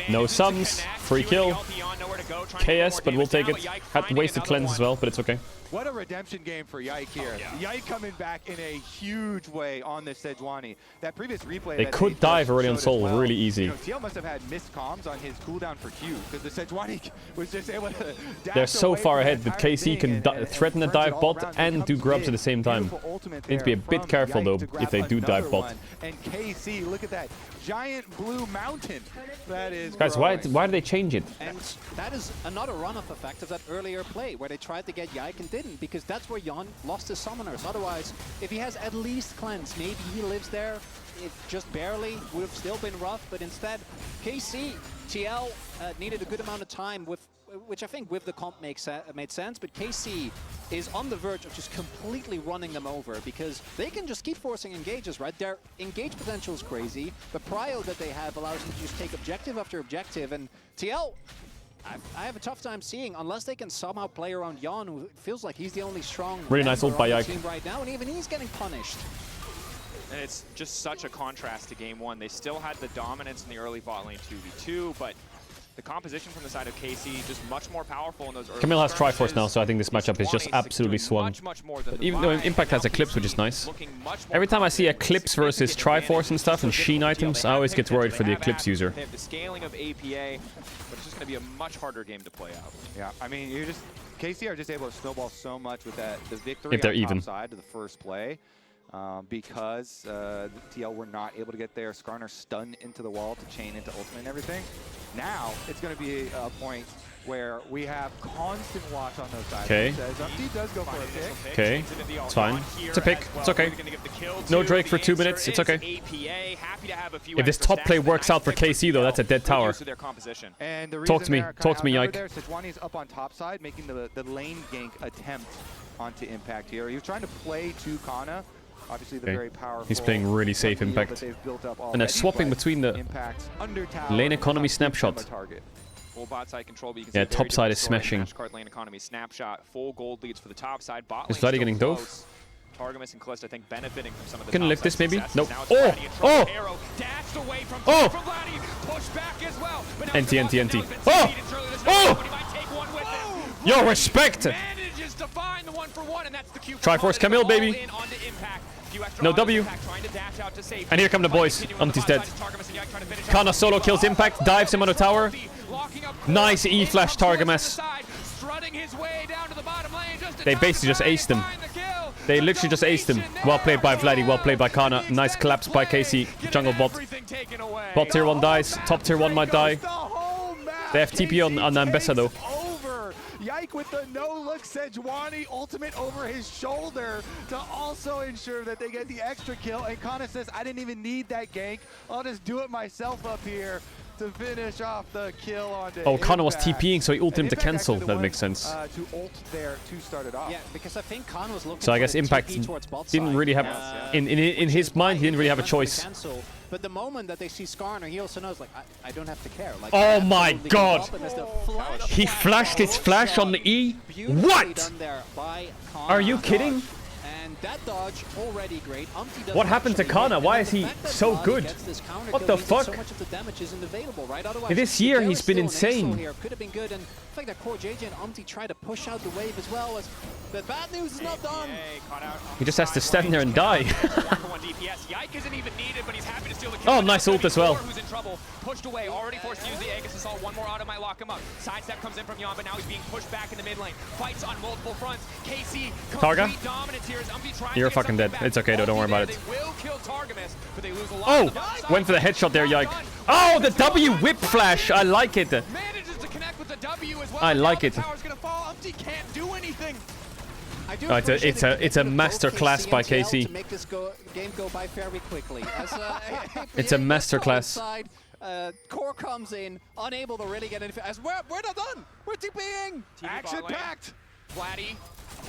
No sums, free kill. KS, but we'll take it. Had to waste the cleanse as well, but it's okay. What a redemption game for Yike here. Yike coming back in a huge way on this Sejuani. That previous replay they could dive already on Soul really easy. You know, TL must have had missed comms on his cooldown for Q, because the Sejuani was just able to dash. They're so far ahead that KC can threaten a dive bot and do grubs at the same time. Need to be a bit careful though if they do dive bot. And KC, look at that giant blue mountain. That is guys, why did they change it? And that is another run-off effect of that earlier play where they tried to get Yike and didn't, because that's where Yon lost his summoners. Otherwise, if he has at least cleanse, maybe he lives there. It just barely would have still been rough, but instead KC TL needed a good amount of time with which I think with the comp made sense, but KC is on the verge of just completely running them over because they can just keep forcing engages, right? Their engage potential is crazy. The prio that they have allows them to just take objective after objective, and TL, I have a tough time seeing, unless they can somehow play around Jan, who feels like he's the only strong really nice ult by Yike team right now, and even he's getting punished. And it's just such a contrast to game one. They still had the dominance in the early bot lane 2v2, but the composition from the side of KC just much more powerful in those early Camille has Triforce now, so I think this matchup is just absolutely swung. But even though Impact has Eclipse, which is nice. Every time I see Eclipse versus Triforce and stuff and Sheen items, I always get worried for the Eclipse user. They have the scaling of APA, but it's just going to be a much harder game to play out. Yeah, I mean, KC are just able to snowball so much with the victory if they're on even. top side to the first play. Because the TL were not able to get there. Skarner stunned into the wall to chain into ultimate and everything. Now it's going to be a point where we have constant watch on those sides. Okay. Umpty does go for a pick. Okay, it's fine. It's a pick. It's okay. No Drake for 2 minutes. It's okay. If this top play works out for KC, though, that's a dead tower. And the Talk to me. Talk to me, Yike. Sejuani's up on top side, making the lane gank attempt onto Impact here. He was trying to play to Kana. Obviously, the very powerful. He's playing really safe Impact. And they're swapping between the lane economy snapshot. Full bot side control, but you can yeah, see top side is smashing. Card lane economy snapshot, full gold leads for the top side. Bot is Vladdy getting dove? Targamas and Kalista, I think, benefiting from some of the Can lift this maybe? Nope. Oh! Oh! Oh! NT. Oh! Oh! Yo, respect! Triforce Camille, baby. No W. And here come the boys. Umpty's dead. Kana solo kills Impact, dives him on the tower. Nice E-flash Targamas. They basically just aced him. They literally just aced him. Well played by Vladdy, well played by Kana. Nice collapse by KC. Jungle bot. Bot tier 1 dies. Top tier 1 might die. They have TP on Ambessa though. Yike with the no-look Sejuani ultimate over his shoulder to also ensure that they get the extra kill. And Kana says, I didn't even need that gank. I'll just do it myself up here to finish off the kill on the Kana was TPing, so he ulted him to cancel. That makes sense. To ult there to start it off. Yeah, because I think Kana was looking so I guess Impact didn't really have, in his mind, he didn't really have a choice. But the moment that they see Skarner, he also knows, like, I don't have to care. Like, oh my god! He flashed his flash on the E? What? Are you kidding? And that dodge already great. What happened to Kana? Why is he so good? What the fuck? This year he's been insane. Could have been good, and I think that Core JJ and Umpty try to push out the wave as well. As the bad news is not done. He just has to stand there and die. Oh, nice ult as well. Pushed away, already forced to use the Aegis Assault. One more auto might lock him up. Sidestep comes in from Jan, but now he's being pushed back in the mid lane. Fights on multiple fronts. KC, Targa? You're fucking dead. It's okay though, don't worry about it. Oh! Went for the headshot there, Yike. Oh, the W whip flash! I like it. I like it. It's a master class by KC. To make this game go by very quickly. It's a master class. Core comes in, unable to really get anything. As we're not done. We're TPing. Action packed. Vladdy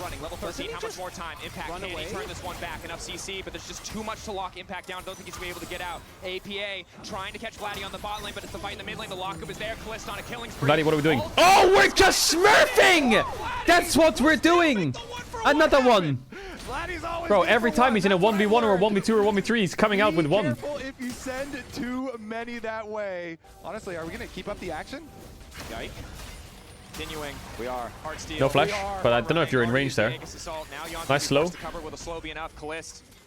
running level 13. How much more time? Impact can he turn this one back? Enough CC, but there's just too much to lock Impact down. Don't think he's gonna be able to get out. APA trying to catch Vladdy on the bot lane, but it's the fight in the mid lane. The lockup is there. Kalista on a killing spree. Vladdy, what are we doing? Oh, we're just smurfing! That's what we're doing! Another one! Bro, every time he's in a 1v1 or a 1v2 or a 1v3, he's coming out with one. Be careful if you send too many that way. Honestly, are we gonna keep up the action? Yike. Continuing. We are. No flash, but I don't know if you're in range there. Nice slow.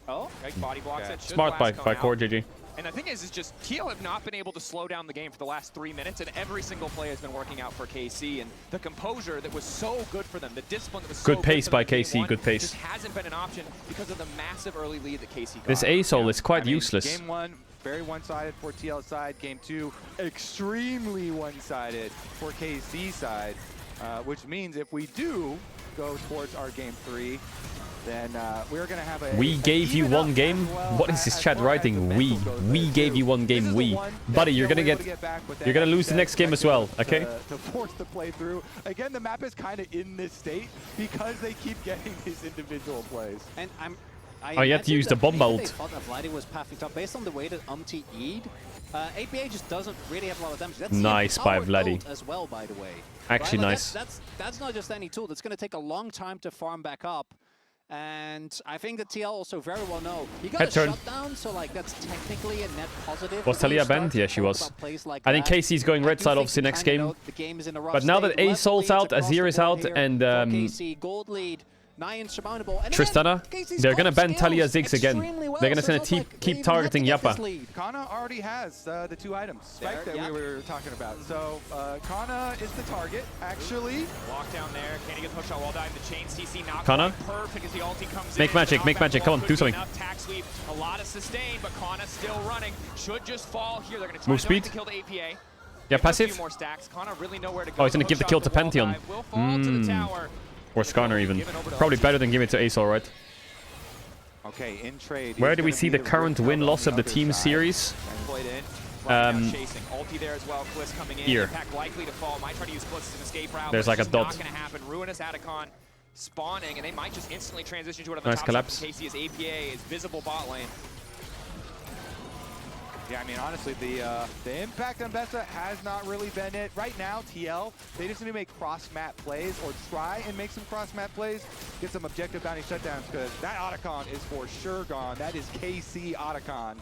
Oh, body blocks it. Smart by Core GG. And the thing is just TL have not been able to slow down the game for the last 3 minutes, and every single play has been working out for KC. And the composure that was so good for them, the discipline that was so good pace by KC. Good pace. Just hasn't been an option because of the massive early lead that KC got. This A-Soul is quite useless. Game 1, very one-sided for TL side. Game 2, extremely one-sided for KC side. which means if we do go towards our game 3, then we're going to have a... We gave you one game? What is this chat writing? We gave you one game, we. Buddy, you're going to lose the next game as well, okay? To force the play through. Again, the map is kind of in this state because they keep getting these individual plays. And you had to use the bomb ult. They thought that Vladdy was pathing top based on the way that E'd. APA just doesn't really have a lot of damage. That's nice by Vladdy. As well, by the way. Actually, right? Like nice. That's not just any tool. That's going to take a long time to farm back up. And I think that TL also very well know. He got a shutdown, so like that's technically a net positive. Was Talia banned? Yeah, she was. I think KC's going red side obviously next game. But now that A-Soul's out, Azir is out, and gold lead. Nigh insurmountable. Tristana, they're gonna ban Talia Ziggs again. They're gonna send a keep targeting Yappa. Kana already has the 2 items, right, that we were talking about. So Kana is the target, actually. Lockdown there. Can he get the hook shot while diving the chain? CC knocked Kana, perfect as the ulti comes make magic, come on, do something. Tack sweep, a lot of sustain, but Kana still running. Should just fall here. They're gonna try move speed. to kill the APA. Yeah, passive. More stacks. Kana really nowhere to go. Oh, he's gonna give the kill to Pantheon. Will fall to the tower. Or Skarner even. Probably better than giving it to A-Soul, right? Okay, in trade. Where do we see the current win-loss of the team series? Ulti there as well. Kliss coming in. Here. Impact likely to fall. Might try to use Kliss as an escape route. There's like a dot. Not going to happen. Ruinous Atacon spawning, and they might just instantly transition to it on the nice top collapse. side. KC is APA is visible bot lane. Yeah, I mean, honestly, the impact on Bessa has not really been it. Right now, TL, they just need to make cross-map plays or try and make some cross-map plays, get some objective bounty shutdowns, because that Otacon is for sure gone. That is KC Otacon.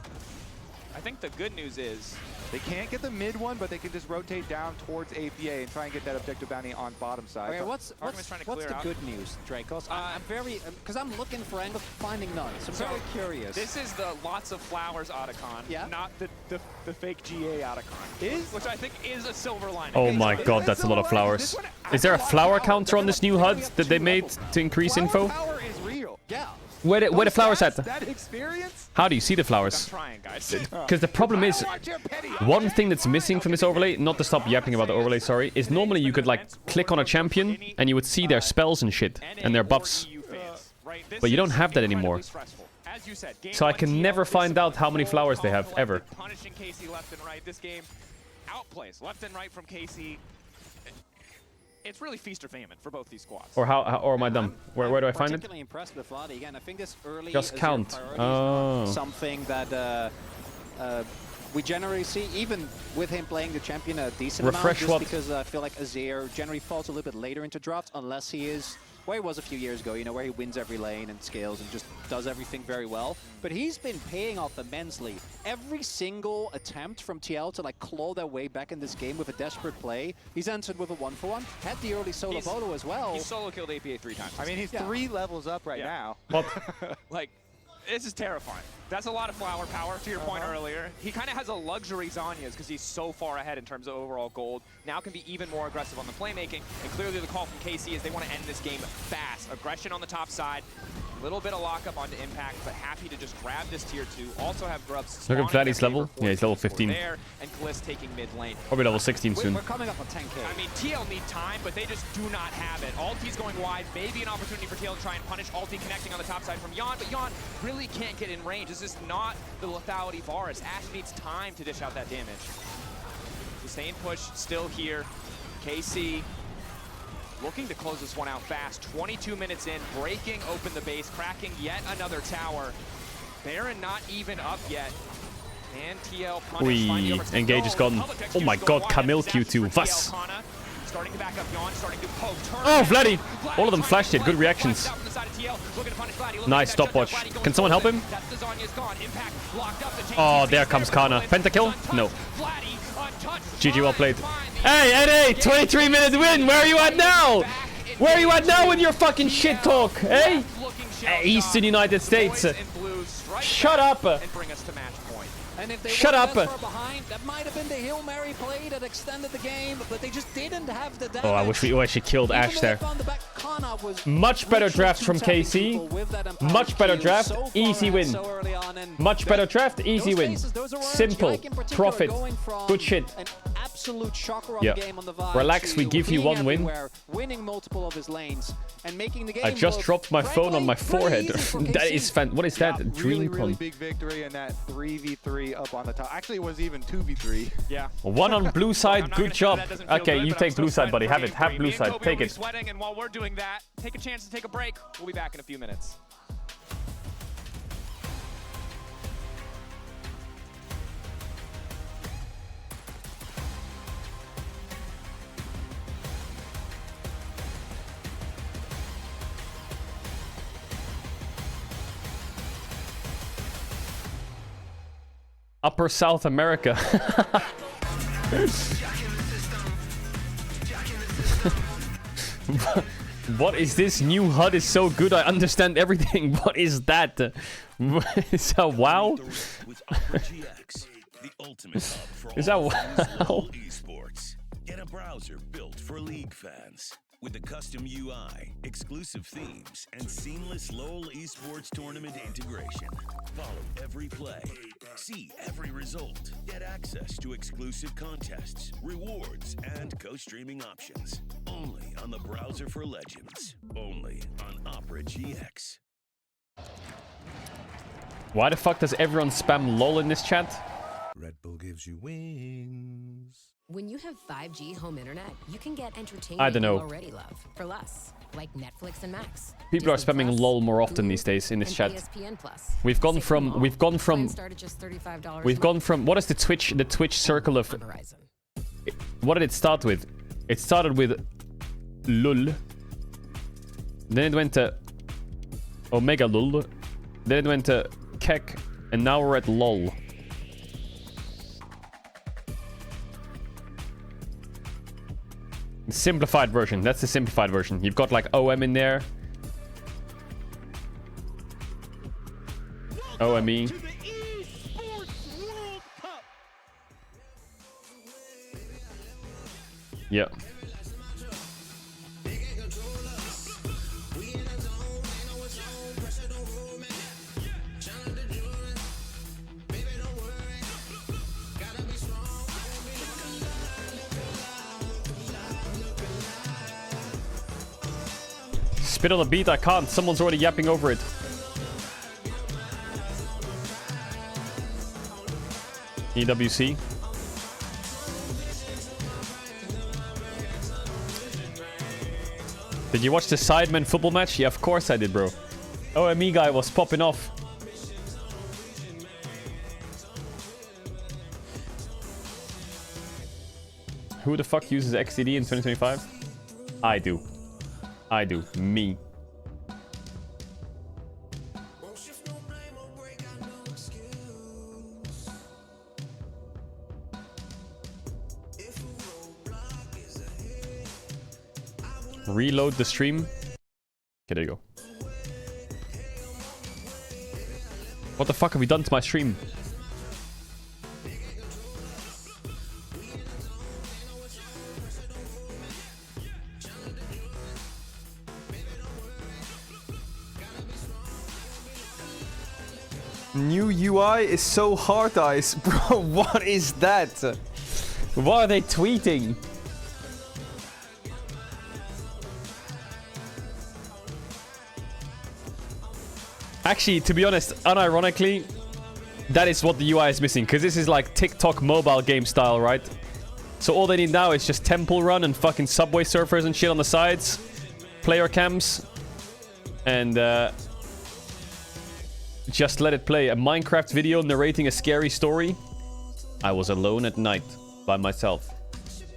I think the good news is they can't get the mid one, but they can just rotate down towards APA and try and get that objective bounty on bottom side. Okay, what's the good news, Dracos? I'm very, because I'm looking for angles, finding none. So I'm very curious. This is the lots of flowers Otacon, not the fake GA Otacon, which I think is a silver lining. Oh my god, that's a lot of flowers. Is there a flower counter on this new HUD that they made to increase info? Power is real. Yeah. Where the flowers at? That experience? How do you see the flowers? I'm trying, guys. Because the problem is, one thing that's missing from this overlay, not to stop yapping about the overlay, sorry, is normally you could like click on a champion and you would see their spells and shit and their buffs. But you don't have that anymore. So I can never find out how many flowers they have, ever. Punishing KC left and right. This game outplays left and right from KC. It's really feast or famine for both these squads. Or or am I dumb? Where do I find it? Particularly impressed with Vladdy. Again, I think this early just count. Oh. Something that we generally see, even with him playing the champion a decent amount, just because I feel like Azir generally falls a little bit later into drafts, unless he is where he was a few years ago, you know, where he wins every lane and scales and just does everything very well. But he's been paying off immensely. Every single attempt from TL to like claw their way back in this game with a desperate play, he's answered with a 1-for-1. Had the early solo photo as well. He solo killed APA 3 times. I mean, he's 3 levels up right now. What? Like, this is terrifying. That's a lot of flower power, to your point earlier. He kind of has a luxury Zhonya's because he's so far ahead in terms of overall gold. Now can be even more aggressive on the playmaking. And clearly the call from KC is they want to end this game fast. Aggression on the top side. A little bit of lockup onto Impact, but happy to just grab this tier 2. Also have Grubs. Look at Vladdy's level. Yeah, he's level 15. There, and Kliss taking mid lane. Probably level 16 soon. We're coming up on 10k. I mean, TL need time, but they just do not have it. Ulti's going wide. Maybe an opportunity for TL to try and punish. Ulti connecting on the top side from Yon, but Yon really can't get in range. This is not the lethality Varus. Ash needs time to dish out that damage. Sustained push still here. KC looking to close this one out fast. 22 minutes in, breaking open the base, cracking yet another tower. Baron not even up yet. And TL punish. Engage is gone. Oh my god, Camille Q2. Was. Starting to back up Yon, starting to poke. Oh, Vladdy! All of them flashed it. Good reactions. Nice stopwatch. Can someone help him? Oh, there comes Kana. Pentakill? No. GG, well played. Hey, NA! 23-minute win! Where are you at now? Where are you at now with your fucking shit talk? Hey? Eastern United States. Shut up! And if they Shut up! Behind, that might have been the Hail Mary play that extended the game, but they just didn't have the damage. Oh, I wish we actually killed Ash there. Much better draft from KC. Much better draft, easy win. Much better draft, easy win. Simple, profit, good shit. absolute shocker of the game on the VOD. Relax, we give you one win. Winning multiple of his lanes and making the game. I just dropped my phone on my forehead. That is fan. What is that? Dream really big victory and that 3v3 up on the top. Actually, it was even 2v3. Yeah. One on blue side. Good job. Okay, you take blue side, buddy. Have it. Have blue side. Take it. Sweating, and while we're doing that, take a chance to take a break. We'll be back in a few minutes. Upper South America. What is this? New HUD is so good. I understand everything. What is that? Is that WoW? Is that WoW? Get a browser built for League fans. With a custom UI, exclusive themes, and seamless LoL esports tournament integration. Follow every play, see every result, get access to exclusive contests, rewards, and co-streaming options. Only on the browser for Legends. Only on Opera GX. Why the fuck does everyone spam LOL in this chat? Red Bull gives you wings. When you have 5G home internet, you can get entertainment I don't know. you already love for less, like Netflix and Max. People are spamming LOL more often these days in this chat. ESPN Plus. We've gone from what is the Twitch circle of what did it start with? It started with LUL. Then it went to Omega LUL. Then it went to Kek, and now we're at LOL. Simplified version. That's the simplified version. You've got like OM in there. OME. Yeah. Spit on the beat, I can't. Someone's already yapping over it. EWC. Did you watch the Sidemen football match? Yeah, of course I did, bro. OME guy was popping off. Who the fuck uses XCD in 2025? I do. I do. Me. Reload the stream. Okay, there you go. What the fuck have we done to my stream? New UI is so hard eyes. Bro, what is that? What are they tweeting? Actually, to be honest, unironically, that is what the UI is missing. Because this is like TikTok mobile game style, right? So all they need now is just Temple Run and fucking Subway Surfers and shit on the sides. Player cams. And just let it play. A Minecraft video narrating a scary story. I was alone at night by myself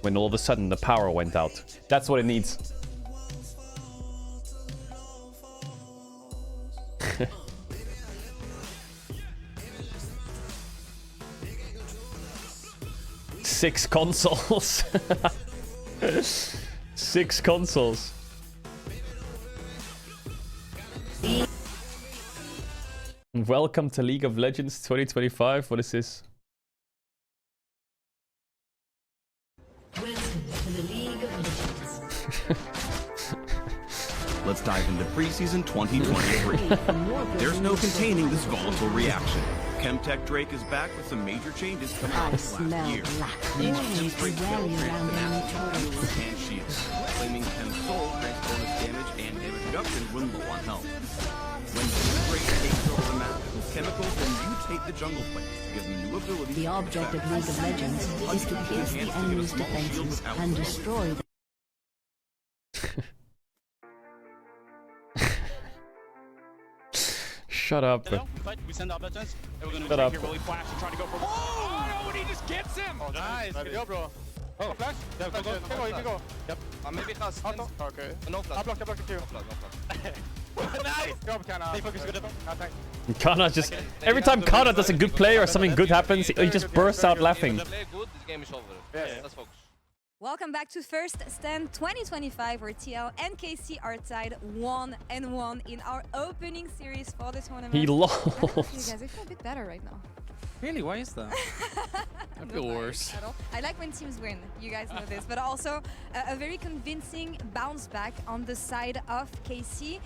when all of a sudden the power went out. That's what it needs. Six consoles. 6 consoles. Welcome to League of Legends 2025. What is this? Welcome to the League of Legends. Let's dive into preseason 2023. There's no containing this volatile reaction. Chemtech Drake is back with some major changes coming out last year. Chem Drake Bell grants the massive shields and shields. Claiming Chem Soul grants bonus damage and damage reduction when low on health. When Chem Drake takes over the map with chemicals, then mutate the jungle players to give them new abilities. The object of League of Legends is to pierce the enemy's defenses and destroy them. Shut up. We send up buttons. Shut up. Really flash and trying to go for. Oh no! And he just gets him. Oh, nice. Good job, bro. Oh, flash. Yeah, go. You can go. Yep. Maybe fast. Okay. No flash. I blocked the queue. No flash. Nice job, Kana. Stay focused. Good. Kana just every time Kana does a good play or something good happens, he just bursts out laughing. This game is over. Yes. Let's focus. Welcome back to First Stand 2025, where TL and KC are tied 1-1 in our opening series for the tournament. He lost. You guys, I feel a bit better right now. Really? Why is that? I feel worse. I like when teams win. You guys know this, but also a very convincing bounce back on the side of KC.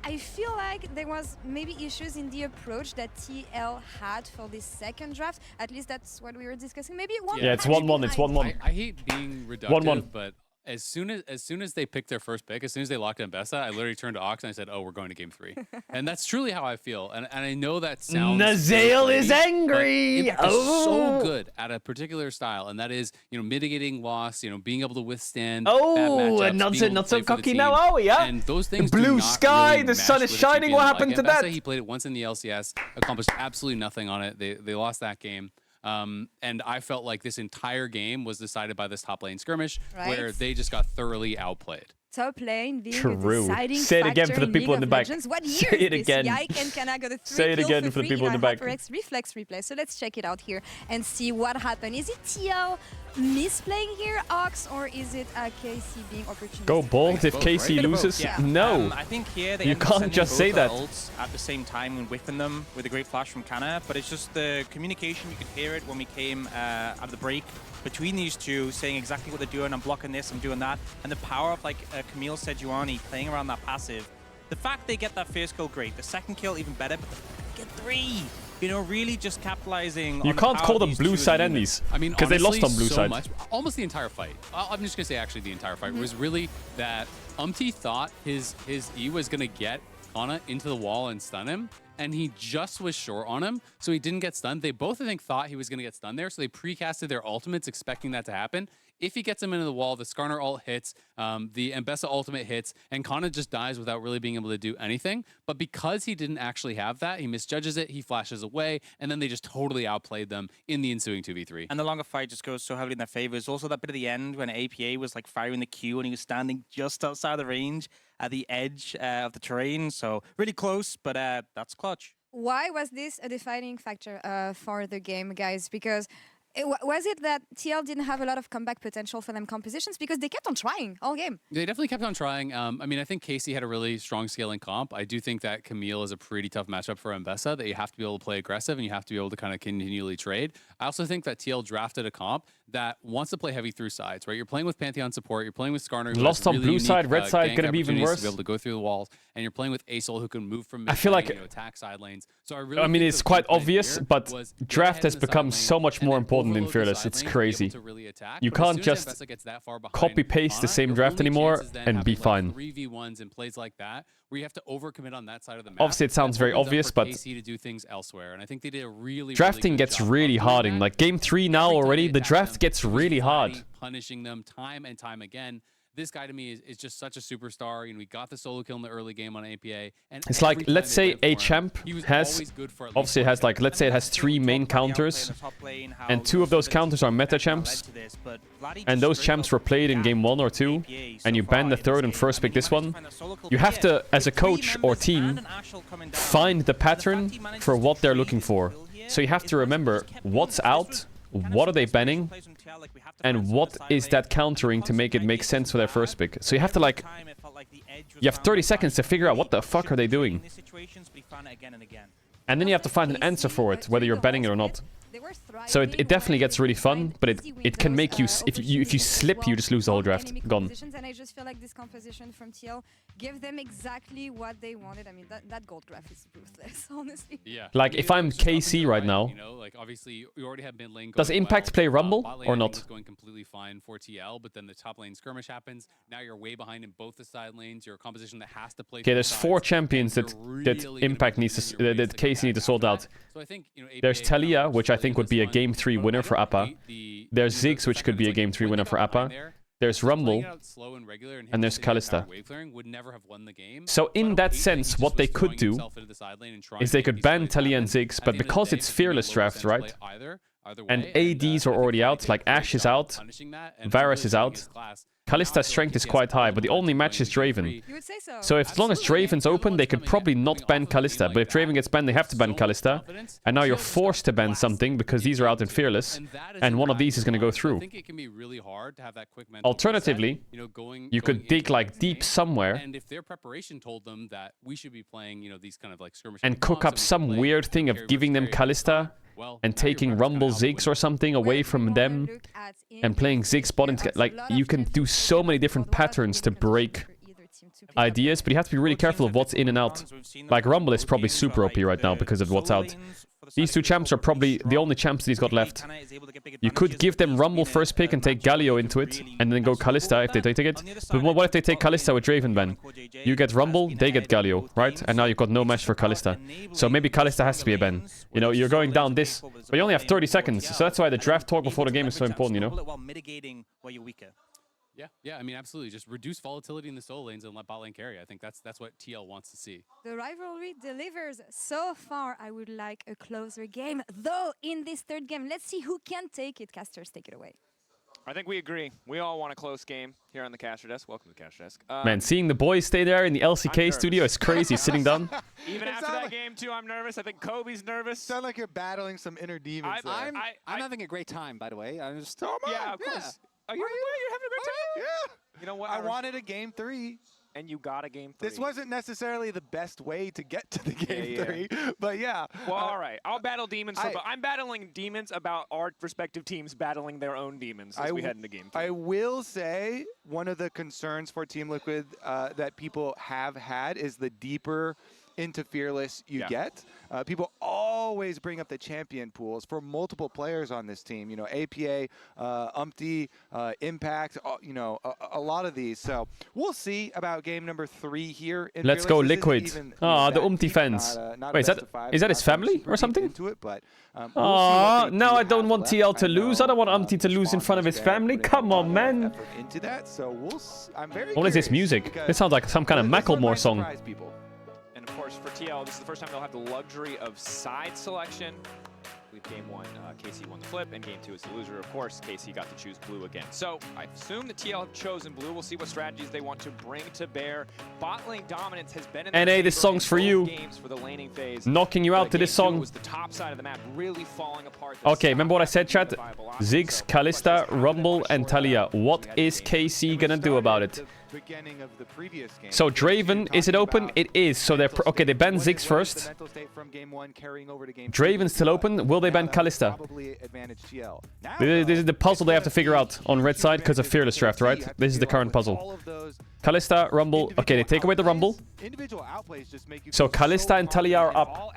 I feel like there was maybe issues in the approach that TL had for this second draft. At least that's what we were discussing. Maybe one. Yeah, it's 1-1. It's 1-1. I hate being reductive, but as soon as they picked their first pick, as soon as they locked in Bessa, I literally turned to Ox and I said, "Oh, we're going to game 3." And that's truly how I feel. And I know that sounds. Nazael is angry. It's so good at a particular style, and that is, mitigating loss, being able to withstand. bad matchups, not so cocky now, are we? Yeah. And those things. The blue do not sky, really the sun mesh is with a shining. champion. What happened to Bessa, that? He played it once in the LCS, accomplished absolutely nothing on it. They lost that game. And I felt like this entire game was decided by this top lane skirmish, where they just got thoroughly outplayed. Top lane being True. a deciding Say it again factor for the people in the back. What year Say it is this? again. Yike and Kana got a 3 Say it again for the people in the back. Reflex replay. So let's check it out here and see what happened. Is it TL misplaying here, Ox, or is it KC being opportunistic? Go bold if KC loses? Yeah. No. I think here they you can't just say that. Ults at the same time and whiffing them with a great flash from Kana, but it's just the communication. You could hear it when we came out of the break between these two, saying exactly what they're doing. I'm blocking this, I'm doing that. And the power of like Camille Sejuani playing around that passive. The fact they get that first kill, great. The second kill, even better, but the fact they get 3. Really just capitalizing. You can't call them blue side enemies. I mean, because they lost on blue side. Almost the entire fight. I'm just gonna say actually the entire fight was really that thought his E was gonna get Kana into the wall and stun him, and he just was short on him, so he didn't get stunned. They both, I think, thought he was gonna get stunned there, so they precasted their ultimates expecting that to happen. If he gets him into the wall, the Skarner ult hits, the Mbessa ultimate hits, and Kana just dies without really being able to do anything. But because he didn't actually have that, he misjudges it, he flashes away, and then they just totally outplayed them in the ensuing 2v3. And the longer fight just goes so heavily in their favor. It's also that bit at the end when APA was like firing the Q and he was standing just outside the range at the edge of the terrain. So really close, but that's clutch. Why was this a defining factor for the game, guys? Because was it that TL didn't have a lot of comeback potential for them compositions? Because they kept on trying all game. They definitely kept on trying. I mean, I think Casey had a really strong scaling comp. I do think that Camille is a pretty tough matchup for Mbessa, that you have to be able to play aggressive and you have to be able to kind of continually trade. I also think that TL drafted a comp that wants to play heavy through sides, right? You're playing with Pantheon support, you're playing with Skarner. Lost on blue side, red side, gonna be even worse. To be able to go through the walls, and you're playing with Acel who can move from mid, I feel like, attack side lanes. So I mean, it's quite obvious, but draft has become so much more important in Fearless. It's crazy. You can't just copy-paste the same draft anymore and be fine. 3v1s and plays like that, where you have to overcommit on that side of the map. Obviously, it sounds very obvious, but to do things elsewhere, and I think they did a really drafting gets really hard in like game 3 now already. The draft gets really hard. Punishing them time and time again. This guy to me is just such a superstar. We got the solo kill in the early game on APA. And it's like, let's say a champ has, obviously it has like, let's say it has 3 main counters, and 2 of those counters are meta champs, and those champs were played in game 1 or 2, and you ban the 3rd and first pick this one. You have to, as a coach or team, find the pattern for what they're looking for. So you have to remember what's out, what are they banning, and what is that countering to make it make sense for their first pick. So you have to like, you have 30 seconds to figure out what the fuck are they doing. And then you have to find an answer for it, whether you're banning it or not. So it definitely gets really fun, but it can make you, if you slip, you just lose the whole draft. Gone. And I just feel like this composition from TL give them exactly what they wanted. I mean, that gold graph is ruthless, honestly. Yeah. Like, if I'm KC right now, you know, like obviously you already have mid lane. Does Impact play Rumble or not? Going completely fine for TL, but then the top lane skirmish happens. Now you're way behind in both the side lanes. You're a composition that has to play. Okay, there's 4 champions that Impact needs to, that KC need to sort out. So I think, you know, there's Talia, which I think would be a Game 3 winner for Appa. There's Ziggs, which could be a Game 3 winner for Appa. There's Rumble, and there's Kalista. So in that sense, what they could do is they could ban Talia and Ziggs, but because it's Fearless draft, right? And ADs are already out, like Ashe is out, Varus is out. Kalista's strength is quite high, but the only match is Draven. So if, as long as Draven's open, they could probably not ban Kalista. But if Draven gets banned, they have to ban Kalista. And now you're forced to ban something because these are out in Fearless. And one of these is going to go through. Alternatively, you could dig like deep somewhere and if their preparation told them that we should be playing, you know, these kind of like skirmish and cook up some weird thing of giving them Kalista and taking Rumble Ziggs or something away from them and playing Ziggs bot into, like, you can do so many different patterns to break ideas, but you have to be really careful of what's in and out. Like, Rumble is probably super OP right now because of what's out. These 2 champs are probably the only champs that he's got left. You could give them Rumble first pick and take Galio into it, and then go Kalista if they take it. But what if they take Kalista with Draven ban? You get Rumble, they get Galio, right? And now you've got no match for Kalista. So maybe Kalista has to be a ban. You know, you're going down this, but you only have 30 seconds. So that's why the draft talk before the game is so important, you know? Yeah, I mean, absolutely. Just reduce volatility in the solo lanes and let bot lane carry. I think that's what TL wants to see. The rivalry delivers. So far, I would like a closer game. Though, in this 3rd game, let's see who can take it. Casters, take it away. I think we agree. We all want a close game here on the Caster Desk. Welcome to the Caster Desk. Man, seeing the boys stay there in the LCK studio is crazy, sitting down. Even after that game, too, I'm nervous. I think Kobe's nervous. Sound like you're battling some inner demons. I'm having a great time, by the way. I'm just... Yeah, of course. You're having a great time? Yeah. You know what? I wanted a Game 3. And you got a Game 3. This wasn't necessarily the best way to get to the Game 3, but yeah. Well, all right. I'll battle demons. I'm battling demons about our respective teams battling their own demons as we head into Game 3. I will say one of the concerns for Team Liquid that people have had is the deeper into Fearless you get. People always bring up the champion pools for multiple players on this team. You know, APA, Umpty, Impact, you know, a lot of these. So we'll see about game number 3 here. In Let's go Liquid. Oh, the Umpty fans. Wait, is that his family or something? Oh, now I don't want TL to lose. I don't want Umpty to lose in front of his family. Come on, man. Into that, so I'm very What is this music? This sounds like some kind of Macklemore song. Of course, for TL, this is the first time they'll have the luxury of side selection. I believe game 1, KC won the flip, and game 2 is the loser. Of course, KC got to choose blue again. So I assume the TL have chosen blue. We'll see what strategies they want to bring to bear. Bot lane dominance has been in NA, this song's for you. Games for the laning phase. Knocking you out to this song. Was the top side of the map really falling apart. Okay, remember what I said, chat? Ziggs, Kalista, Rumble, and Talia. What is KC gonna do about it? Beginning of the previous game. So Draven, is it open? It is. So they're okay. They ban Ziggs first. Draven's still open. Will they ban Kalista? This is the puzzle they have to figure out on red side because of Fearless draft, right? This is the current puzzle. Kalista, Rumble. Okay, they take away the Rumble. So Kalista and Talia are up.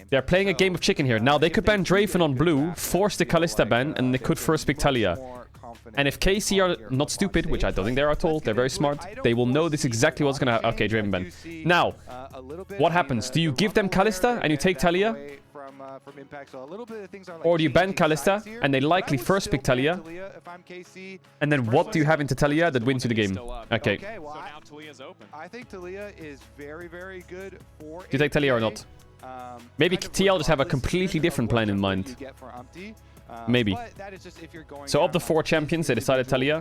They're playing a game of chicken here. Now they could ban Draven on blue, force the Kalista ban, and they could first pick Talia. And if KC are not stupid, which I don't think they are at all, they're very smart, they will know this exactly what's gonna happen. Okay, Draven ban. Now, what happens? Do you give them Kalista and you take Talia? Or do you ban Kalista and they likely first pick Talia? And then what do you have into Talia that wins you the game? Okay. I think Talia is very, very good for... Do you take Talia or not? Maybe TL just have a completely different plan in mind. Maybe. So of the 4 champions, they decided Talia.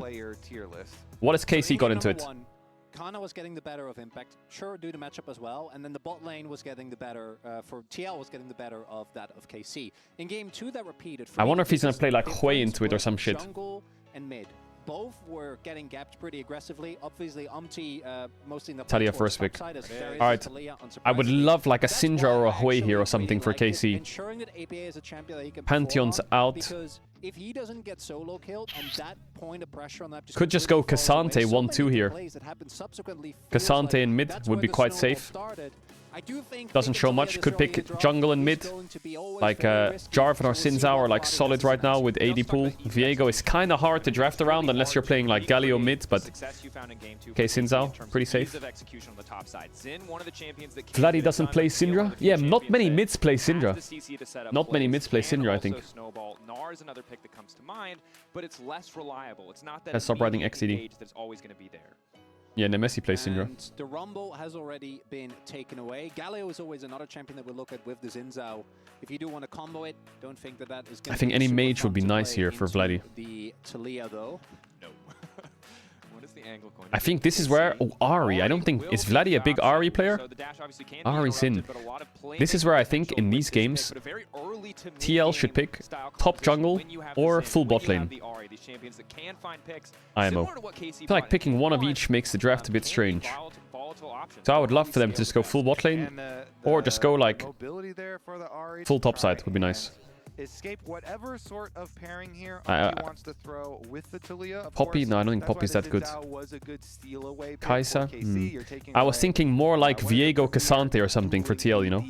What has KC got into it? Kana was getting the better of Impact, sure, due to matchup as well, and then the bot lane was getting the better, for TL was getting the better of that of KC. In game 2, that repeated. I wonder if he's gonna play like Hui into it or some shit. Jungle and mid. both were getting gapped pretty aggressively. Obviously, mostly in the Talia first pick. Alright. I would love like a Syndra or a Hui here or something for KC. Pantheon's out. Because if he doesn't get solo killed and that point of pressure on that could just go Cassante 1-2 here. Cassante in mid would be quite safe. Doesn't show much. Could pick jungle in mid. Like Jarvan or Sinzao are like solid right now with AD pool. Viego is kind of hard to draft around unless you're playing like Galio mid, but okay, Sinzao, pretty safe. Vladdy doesn't play Syndra? Yeah, not many mids play Syndra. Not many mids play Syndra, I think. Let's stop writing XCD. Yeah, Nemesi plays Syndra. And the Rumble has already been taken away. Galio is always another champion that we'll look at with the Sinzao. If you do want to combo it, don't think that is going I think any mage would be nice here for Vladdy. The Talia, though. No. What is the angle going I think this is where... Oh, Ahri. I don't think... Is Vladdy a big Ahri player? Ahri's in. This is where I think in these games, TL should pick top jungle or full bot lane. IMO. I feel like picking one of each makes the draft a bit strange. So I would love for them to just go full bot lane or just go like full top side would be nice. Escape whatever sort of pairing here he wants to throw with the Talia. Poppy? No, I don't think Poppy's that good. Kai'Sa? I was thinking more like Viego Cassante or something for TL, you know?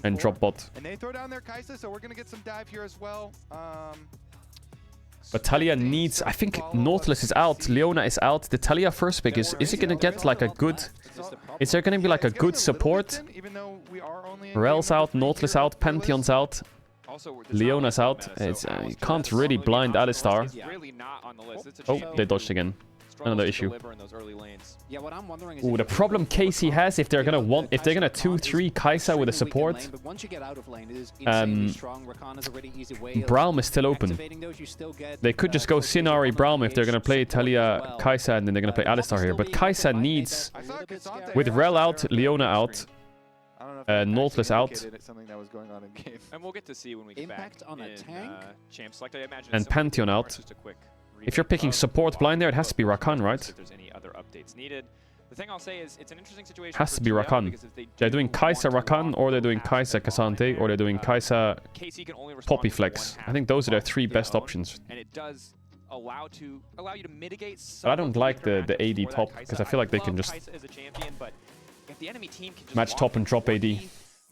And drop bot. And they throw down their Kai'Sa, so we're going to get some dive here as well. But Talia needs... I think Nautilus is out. Leona is out. The Talia first pick is it going to get like a good... Is there going to be like a good support? Rel's out, Nautilus out, Pantheon's out. Leona's out. You can't really blind Alistar. Oh, they dodged again. Another issue. Ooh, the problem KC has if they're gonna 2-3 Kai'Sa with a support. Braum is still open. They could just go Sinari Braum if they're gonna play Talia Kai'Sa and then they're gonna play Alistar here. But Kai'Sa needs, with Rel out, Leona out, Nautilus out, and we'll get to see when we get back on a tank. Champ Select, I imagine, and Pantheon out. If you're picking support blind there, it has to be Rakan, right? If there's any other updates needed. The thing I'll say is it's an interesting situation. Has to be Rakan. They're doing Kai'Sa Rakan, or they're doing Kai'Sa Cassante, or they're doing Kai'Sa Poppy Flex. I think those are their three best options. And it does allow you to mitigate. But I don't like the AD top because I feel like they can just match top and drop AD.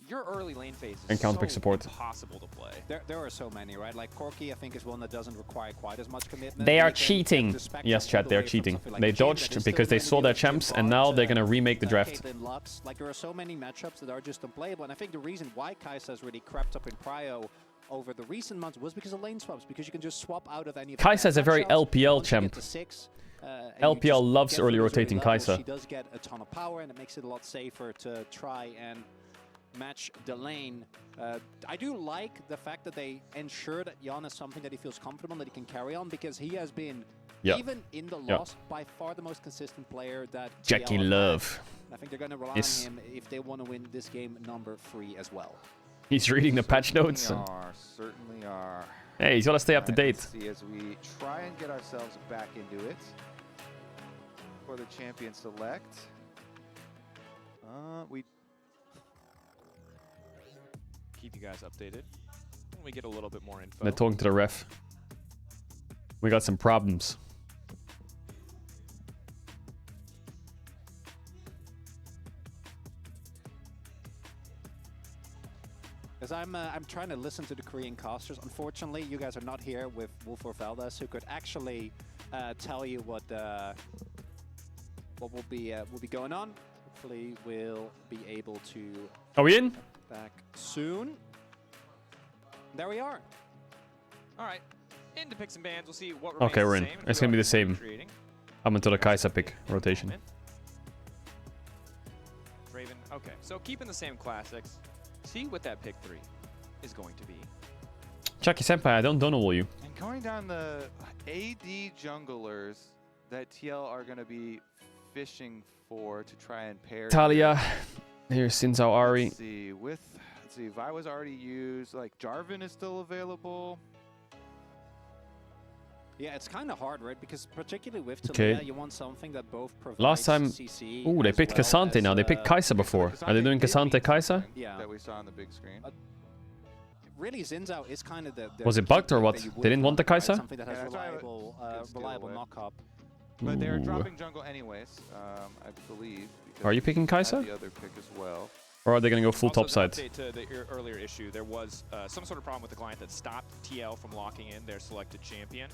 Your early lane phase and counter pick support. Impossible to play. There are so many, right? Like Corki, I think, is one that doesn't require quite as much commitment. They are cheating. Yes, chat, they are cheating. They dodged because they saw their champs, and now they're gonna remake the draft. Like there are so many matchups that are just unplayable, and I think the reason why Kai'Sa has really crept up in prio over the recent months was because of lane swaps, because you can just swap out of any of the Kai'Sa is a very LPL champ. LPL loves early rotating Kai'Sa. She does get a ton of power, and it makes it a lot safer to try and match the lane. I do like the fact that they ensure that Jan is something that he feels comfortable that he can carry on, because he has been, even in the loss, by far the most consistent player that Jackie Love. I think they're going to rely on him if they want to win this game number 3 as well. He's reading the patch notes. Certainly are. Hey, he's got to stay up to date. See as we try and get ourselves back into it for the champion select. We keep you guys updated when we get a little bit more info. They're talking to the ref. We got some problems. Because I'm trying to listen to the Korean casters. Unfortunately, you guys are not here with Wolf or Valdes, who could actually tell you what will be going on. Hopefully, we'll be able to. Are we in? Back soon. There we are. All right, into picks and bans. We'll see what. Okay, we're in. It's gonna be the same. I'm until the Kai'Sa pick rotation. Draven. Okay, so keeping the same classics. See what that pick 3 is going to be. Chucky Senpai, I don't know you. And going down the AD junglers that TL are going to be fishing for to try and pair. Talia. Here's Sinzao Ahri. Let's see, Vi was already used. Like Jarvan is still available. Yeah, it's kind of hard, right? Because particularly with Talia, you want something that both provides Last time, CC ooh, they picked Cassante now. They picked Kai'Sa before. Are they doing Cassante Kai'Sa? Yeah. That we saw on the big screen. Really, Xin Zhao is kind of the Was it bugged or what? They didn't want the Kai'Sa? Something that has reliable knock-up. But they're dropping jungle anyways, I believe. Are you picking Kai'Sa? The other pick as well. Or are they going to go full topside? To the earlier issue, there was some sort of problem with the client that stopped TL from locking in their selected champion.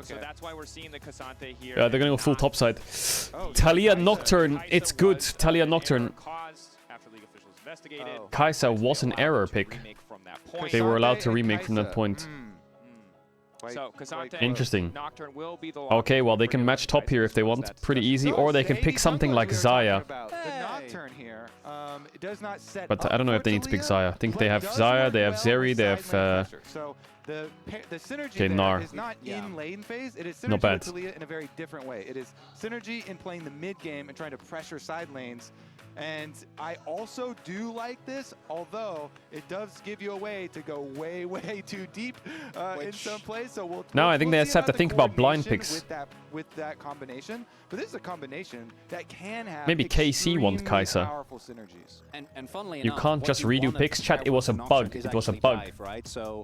So that's why we're seeing the Cassante here. Yeah, they're going to go full topside. Talia Nocturne, it's good. Talia Nocturne. Kai'Sa was an error pick. They were allowed to remake from that point. So, interesting. Okay, well, they can match top here if they want. Pretty easy. Or they can pick something like Xayah. But I don't know if they need to pick Xayah. I think they have Xayah, they have Zeri, they have... The synergy okay, there is not in lane phase, it is synergy not bad. with Talia in a very different way. It is synergy in playing the mid game and trying to pressure side lanes. And I also do like this, although it does give you a way to go way, way too deep in some plays. So now I think they have to think about blind picks. With that combination, but this is a combination that can have maybe KC wants Kai'Sa. Powerful synergies. And funnily you enough, can't just redo picks, chat. It was a bug. It was a bug. Right? So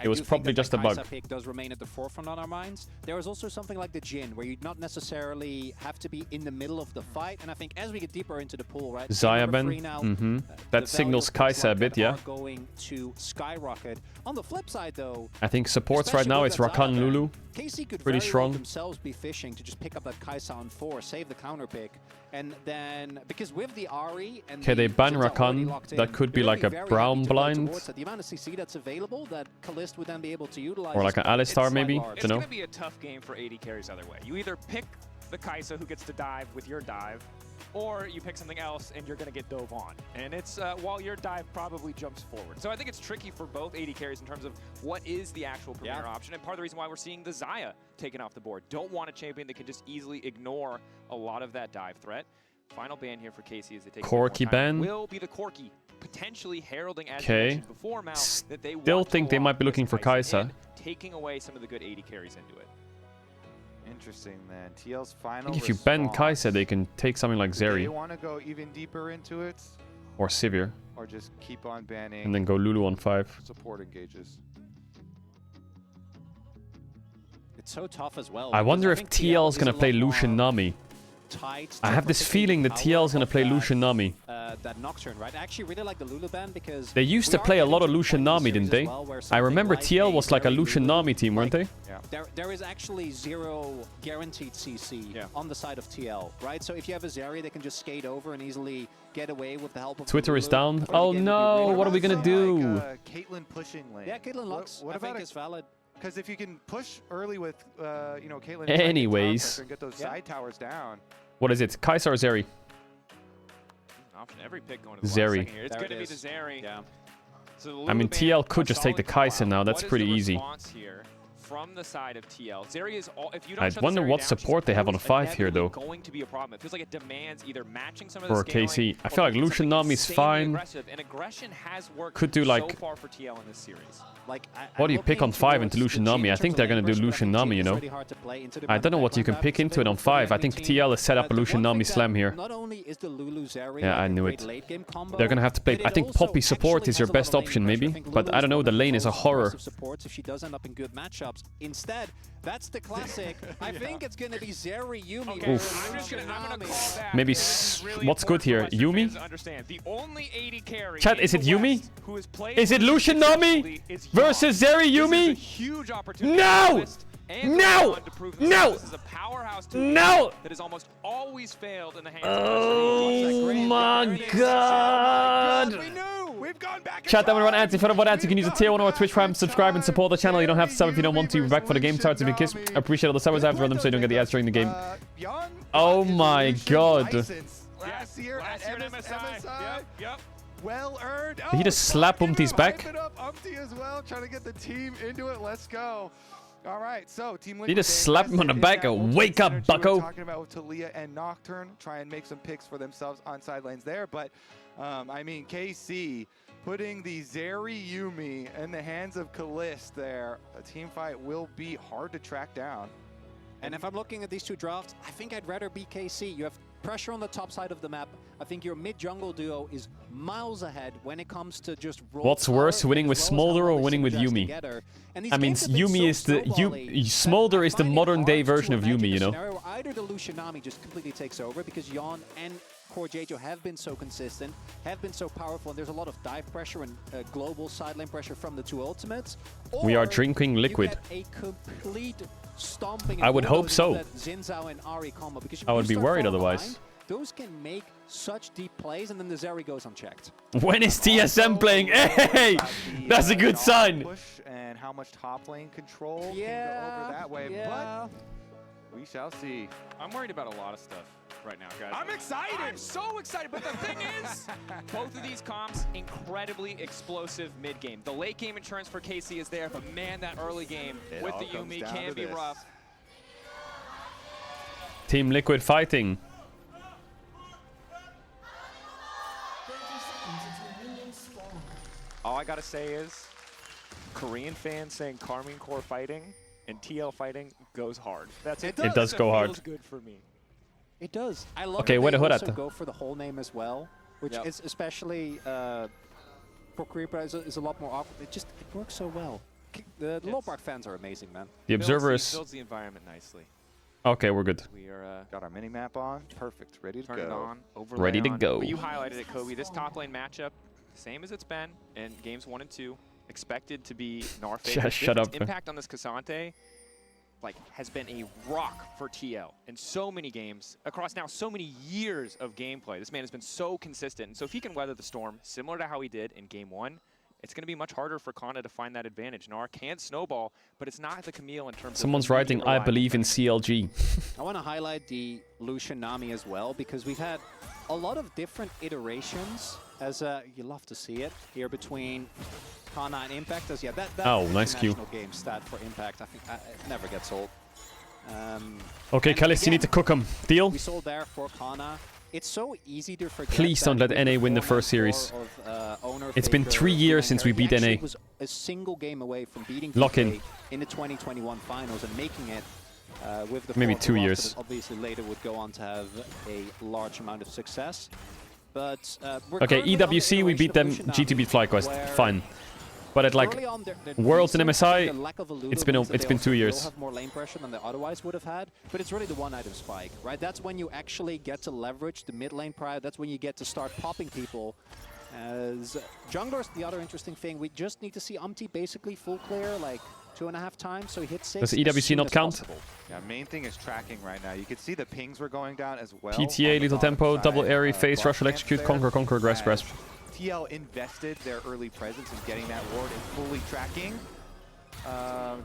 it was probably just a bug. Kai'Sa pick does remain at the forefront on our minds. There is also something like the Jhin, where you not necessarily have to be in the middle of the fight. And I think as we get deeper into the pool, right? Xayah Ben. That signals Kai'Sa a bit, yeah. Going to skyrocket. On the flip side, though, I think supports right now it's Rakan Lulu. KC could pretty strong. Themselves be fishing to just pick up that Kai'Sa on 4, save the counter pick, and then because with the Ahri and okay, they ban Rakan. That could be like a Brown blind. The amount of CC that's available that Kalist would then be able to utilize. Or like an Alistar maybe. It's going to be a tough game for AD carries either way. You either pick the Kai'Sa who gets to dive with your dive, or you pick something else and you're going to get dove on. And it's while your dive probably jumps forward. So I think it's tricky for both AD carries in terms of what is the actual premier option. And part of the reason why we're seeing the Xayah taken off the board. Don't want a champion that can just easily ignore a lot of that dive threat. Final ban here for KC as they take Corki ban. Will be the Corki, potentially heralding as you mentioned before, Mal, that they still think they might be looking for Kai'Sa. Taking away some of the good AD carries into it. Interesting, then. TL's final I think if you ban Kai'Sa, they can take something like Zeri. They want to go even deeper into it, or Sivir, or just keep on banning, and then go Lulu on 5. Support engages. It's so tough as well. I wonder if TL is gonna play Lucian Nami. I have this feeling that TL is gonna play Lucian Nami. That Nocturne, right? I actually really like the Lulu ban because they used to play a lot of Lucian Nami, didn't they? I remember TL was like a Lucian Nami team, weren't they? Yeah. There is actually 0 guaranteed CC on the side of TL, right? So if you have a Zeri, they can just skate over and easily get away with the help of Twitter is down. Oh no, what are we gonna do? Caitlyn pushing lane. Yeah, Caitlyn Lux, I think is valid. Because if you can push early with, you know, Caitlyn. Anyways. And get those side towers down. What is it? Kai'Sa or Zeri? Option every pick going to the Zeri. Here. It's going to be the Zeri. Yeah. So I mean, TL could just take the Kai'Sa now. That's pretty easy. Here from the side of TL. Zeri is all, if you don't I wonder what support they have on 5 here, though. Going to be a problem. It feels like it demands either matching some of for KC. I feel like Lucian Nami is fine. And aggression has worked could do like. So far for TL in this series. Like, what do you pick on 5 into Lucian Nami? I think they're gonna do Lucian Nami, you know. I don't know what you can pick into it on 5. I think TL has set up a Lucian Nami slam here. Yeah, I knew it. They're gonna have to play. I think Poppy support is your best option, maybe. But I don't know. The lane is a horror. If she does end up in good matchups, instead, that's the classic. I think it's gonna be Zeri Yumi. Okay, I'm gonna call that. Maybe what's good here? Yumi? The only AD carry chat, is it Yumi? Is it Lucian Nami versus Zeri Yumi? No! No! No! No! That has almost always failed in the hands oh my god! Chat that everyone ads. If you don't want ads, you can use a tier 1 or a Twitch Prime, subscribe and support the channel. You don't have to sub if you don't want to. We're back for the game starts. If you kiss, I appreciate all the subbers I have to run them so you don't get the ads during the game. Oh my god. Last year at MSI. Yep. Well earned. Did he just slap Umpty's back? Umpty as well, trying to get the team into it. Let's go. All right, so Team Liquid. He just slapped him on the back and wake up, bucko. Talking about with Talia and Nocturne, try and make some picks for themselves on side lanes there. But I mean, KC putting the Zeri Yuumi in the hands of Kalist there. A team fight will be hard to track down. And if I'm looking at these two drafts, I think I'd rather be KC. You have pressure on the top side of the map. I think your mid-jungle duo is miles ahead when it comes to just roll. What's worse, winning with Smolder or winning with Yuumi? I mean, Yuumi is the Smolder is the modern day version of Yuumi, you know. Either the Lucianami just completely takes over because Yon and CoreJJ have been so consistent, have been so powerful, and there's a lot of dive pressure and global side lane pressure from the two ultimates. We are drinking liquid. You get a complete stomping. I would hope so. Zinzao and Ahri combo, because I would be worried otherwise. Those can make such deep plays, and then the Zeri goes unchecked. When is TSM playing? Hey, that's a good sign. Push and how much top lane control can go over that way, but we shall see. I'm worried about a lot of stuff right now, guys. I'm excited. I'm so excited, but the thing is, both of these comps incredibly explosive mid game. The late game insurance for KC is there, but man, that early game with the Yuumi can be rough. Team Liquid fighting. All I gotta say is, Korean fans saying Carmine Core fighting and TL fighting goes hard. That's it. It does go hard. Feels good for me. It does. I love okay, that they where also go for the whole name as well, which is especially for Creeper is a lot more awkward. It works so well. The Low Park fans are amazing, man. The observers builds the environment nicely. Okay, we're good. We are got our mini map on. Perfect. Ready to turn go. It on. Ready to go. But you highlighted it, Kobe. This top lane matchup, same as it's been in games 1 and 2. Expected to be Gnar favorite. Shut up. Impact on this Cassante has been a rock for TL in so many games across now so many years of gameplay. This man has been so consistent, and so if he can weather the storm similar to how he did in game 1, it's going to be much harder for Kana to find that advantage. Gnar can snowball, but it's not the Camille in terms of... Someone's writing, I believe in CLG. I want to highlight the Lucian Nami as well, because we've had a lot of different iterations, as you love to see it, here between Kana and Impact. As that nice Q. Game stat for Impact, I think it never gets old. Okay, Kalis, you need to cook him. Deal? We sold there for Kana. It's so easy to forget. Please don't let NA win the first series. It's been 3 years since we beat NA. Was a single game away from beating Lock in the 2021 finals and making it with the maybe 2 years. Obviously, later would go on to have a large amount of success. But okay, EWC, we beat them. G2 beat FlyQuest. Fine. But at Worlds and MSI, it's been 2 years. They'll have more lane pressure than they otherwise would have had, but it's really the one-item spike, right? That's when you actually get to leverage the mid lane prior. That's when you get to start popping people. As junglers, the other interesting thing, we just need to see Umti basically full clear 2.5 times, so he hits 6. Does EWC not count? Yeah, main thing is tracking right now. You can see the pings were going down as well. PTA, little tempo, double airy, phase, rush, will execute, conquer, grasp. TL invested their early presence in getting that ward and fully tracking. I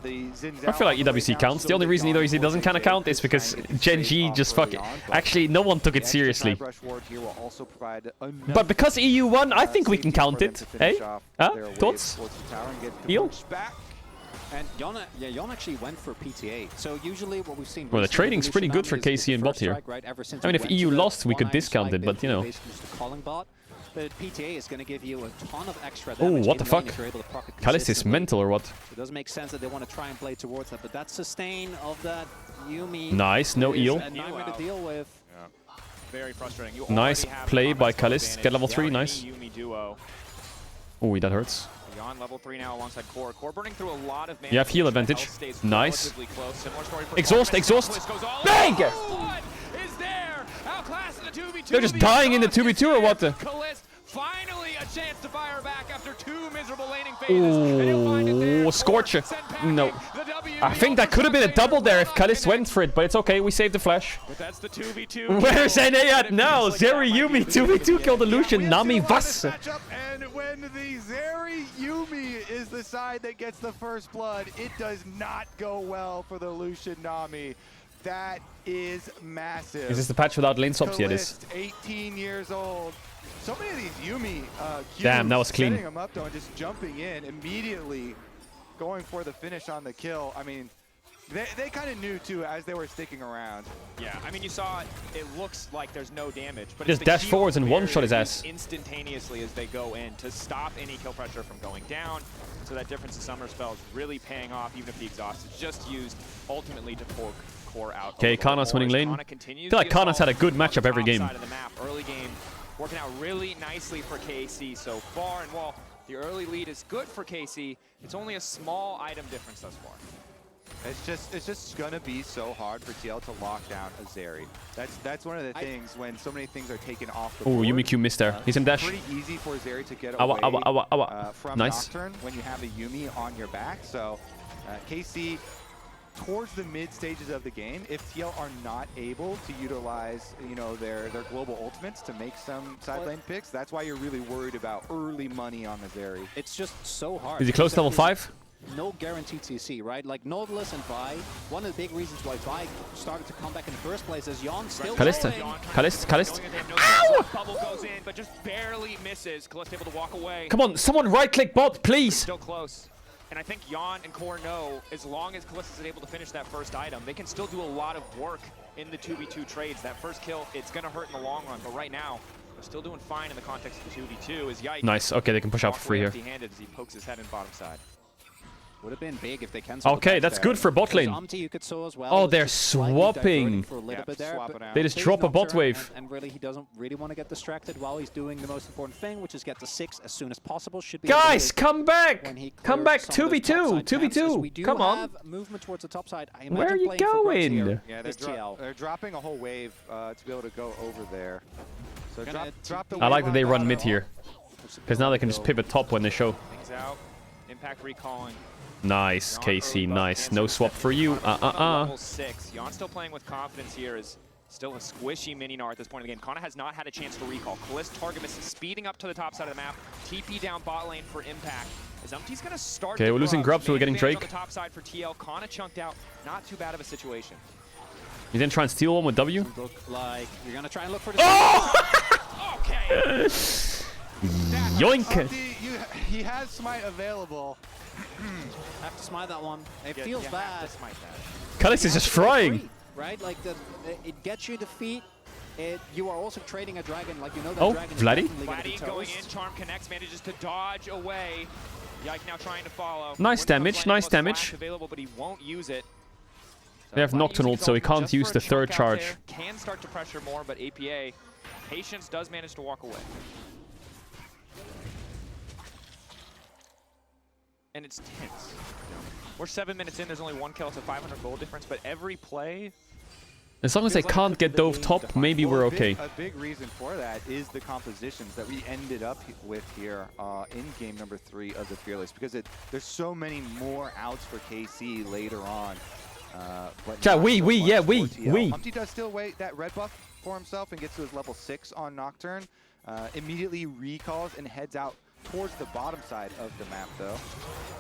feel like EWC counts. The only reason EWC doesn't kind of count is because Gen G just actually, no one took it seriously. But because EU won, I think we can count it. Hey? Thoughts? Eel? And Yon actually went for PTA. So usually what we've seen... Well, the trading's pretty good for KC and bot here. I mean, if EU lost, we could discount it, but you know. But PTA is going to give you a ton of extra Oh, damage. what the fuck? Kalis is mental or what? It doesn't make sense that they want to try and play towards that, but that sustain of that Yuumi... Nice, no eel. A nightmare to deal with. Yeah. Very frustrating. You nice play by Kalis. Get level 3, nice. Oh, that hurts. Beyond level 3 now alongside Core. Core burning through a lot of you have heal advantage. Nice. Exhaust. Bang! They're just dying in the 2v2 or what? Finally a chance to fire back after 2 miserable laning phases. Oh, Scorcher. No. I think that could have been a double there if Kalis went for it, but it's okay. We saved the flash. But that's the 2v2. Where's NA at now? Zeri Yuumi 2v2 killed the Lucian. Nami was. And when the Zeri Yuumi is the side that gets the first blood, it does not go well for the Lucian Nami. That is massive. Is this the patch without lane swaps? Yeah, it is. 18 years old. So many of these Yuumi damn, that was clean. Setting him up though and just jumping in immediately, going for the finish on the kill. I mean, They kind of knew too as they were sticking around. Yeah, I mean, you saw it looks like there's no damage, but Just dash forwards and one-shot his ass. Instantaneously as they go in to stop any kill pressure from going down. So that difference in summer spell is really paying off, even if the exhaust is just used ultimately to poke core out. Okay, Kana's winning lane. I feel like Kana's had a good matchup every game. Side of the map. Early game working out really nicely for KC so far, and while the early lead is good for KC, it's only a small item difference thus far. It's just gonna be so hard for TL to lock down Azeri. That's one of the things when so many things are taken off the board. Oh, Yumi Q missed there. He's in dash. Pretty easy for Azeri to get Awa, away awa, awa. from Nice. Nocturne when you have a Yumi on your back. So KC towards the mid stages of the game, if TL are not able to utilize, you know, their global ultimates to make some side lane picks, that's why you're really worried about early money on Azeri. It's just so hard. Is he close to level 5? No guaranteed CC, right? Like Nautilus and Vi, one of the big reasons why Vi started to come back in the first place is Jan still Kalista. Kalista. Ow! Bubble goes in, but just barely misses. Kalista able to walk away. Come on, someone right-click bot, please. Still close. And I think Jan and Core know, as long as Kalista is able to finish that first item, they can still do a lot of work in the 2v2 trades. That first kill, it's going to hurt in the long run, but right now, they're still doing fine in the context of the 2v2. Is Yike. Nice, okay, they can push out for free here. Empty-handed as he pokes his head in bottom side. Would have been big if they can. Okay, that's good for bot lane. Oh, they're swapping. They just drop a bot wave. And really, he doesn't really want to get distracted while he's doing the most important thing, which is get to 6 as soon as possible. Should be guys, come back! Come back, 2v2, 2v2. Come on. Movement towards the top side. Where are you going? Yeah, they're dropping a whole wave to be able to go over there. So drop the wave. I like that they run mid here, because now they can just pivot top when they show. Things out. Impact recalling. Nice, KC, nice. No swap for you. Level 6. Jan still playing with confidence here is still a squishy mini-Gnar at this point in the game. Kana has not had a chance to recall. Kalist Targamas is speeding up to the top side of the map. TP down bot lane for Impact. As Umti's going to start. Okay, we're losing Grub, so we're getting Drake. On the top side for TL. Kana chunked out. Not too bad of a situation. He's then trying to steal one with W. Look like you're going to try and look for the... Oh! Okay. Yoink! He has smite available. Have to smite that one. It feels bad. Kalista is just frying. Right? Like it gets you defeat. You are also trading a dragon, like you know that dragon. Vladdy? Vladdy going in, Charm connects, manages to dodge away. Yike now trying to follow. Nice damage, nice damage. Available, but he won't use it. They have Nocturnal, so he can't use the third charge. Can start to pressure more, but APA Patience does manage to walk away. And it's tense. We're 7 minutes in, there's only one kill, it's a 500 gold difference, but every play... As long as they can't get dove top, maybe we're okay. A big reason for that is the compositions that we ended up with here in game number 3 of the Fearless, because there's so many more outs for KC later on. Yeah, we. Humpty does still wait that red buff for himself and gets to his level 6 on Nocturne. Immediately recalls and heads out towards the bottom side of the map, though.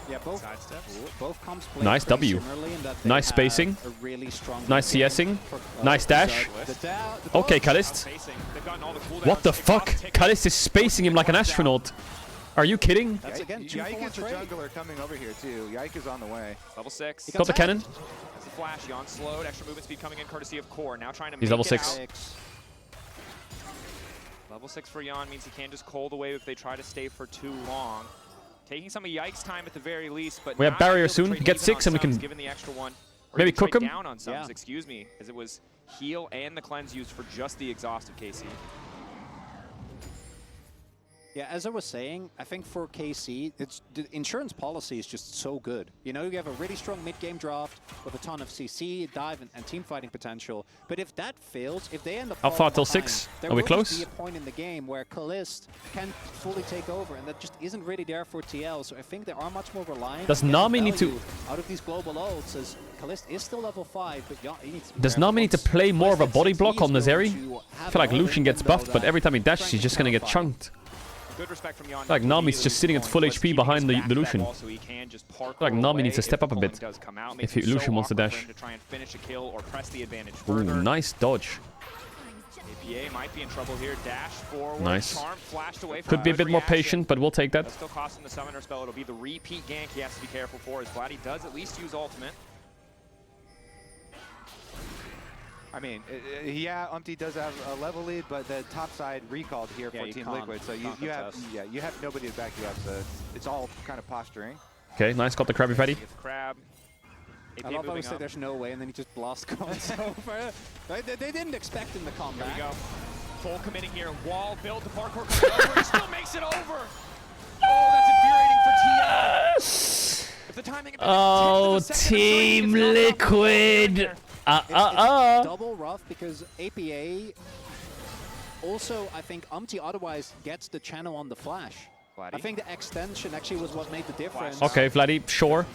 Yeah, both comps play nice W. Nice spacing. Really nice CSing. Nice dash. Okay, Kalist. What the fuck? Kalist is spacing him like an astronaut. Are you kidding? That's again, Yike is the jungler coming over here, too. Yike is on the way. Level 6. Got the cannon. That's the flash. Jan slowed. Extra movement speed coming in courtesy of Core. Now trying to He's make level it 6. Out. Level 6 for Jan means he can't just cold away if they try to stay for too long. Taking some of Yike's time at the very least, but we have barrier soon. Get 6 and we can given the extra one, maybe cook him. Down on sums, excuse me, as it was heal and the cleanse used for just the exhaust of KC. Yeah, as I was saying, I think for KC, the insurance policy is just so good. You know, you have a really strong mid-game draft with a ton of CC, dive, and team fighting potential. But if that fails, if they end up how far till behind, 6? There Are we will close? be a point in the game where Kalist can fully take over, and that just isn't really there for TL. So I think they are much more reliant. Does Nami need to out of these global ults? As Kalist is still level 5, but yeah, he needs to be does Nami need to play more of a body block on Nazeri? I feel like Lucian gets buffed, but every time he dashes, he's just gonna get chunked. Good respect from Jan. Like Nami's just sitting at full HP behind the Lucian. Like Nami needs to step up a bit if Lucian wants to dash. Ooh, nice dodge. APA might be in trouble here. Dash forward. Nice. Charm flashed away. Could be a bit more patient, but we'll take that. That's still costing the summoner spell. It'll be the repeat gank he has to be careful for, as Vladdy does at least use ultimate. I mean, yeah, Umpty does have a level lead, but the top side recalled here for Team Liquid, so you have nobody to back you up. So it's all kind of posturing. Okay, nice. Got the Krabby Patty. Crab. I love how we say there's no way, and then he just blast comes over. They didn't expect him to come back. Here we go. Full committing here. Wall build. The parkour coming over. He still makes it over. Oh, that's infuriating for TL. If the timing oh, Team Liquid. It's double rough because APA also, I think, Umpty otherwise gets the channel on the flash. I think the extension actually was what made the difference. Okay, Vladdy, sure.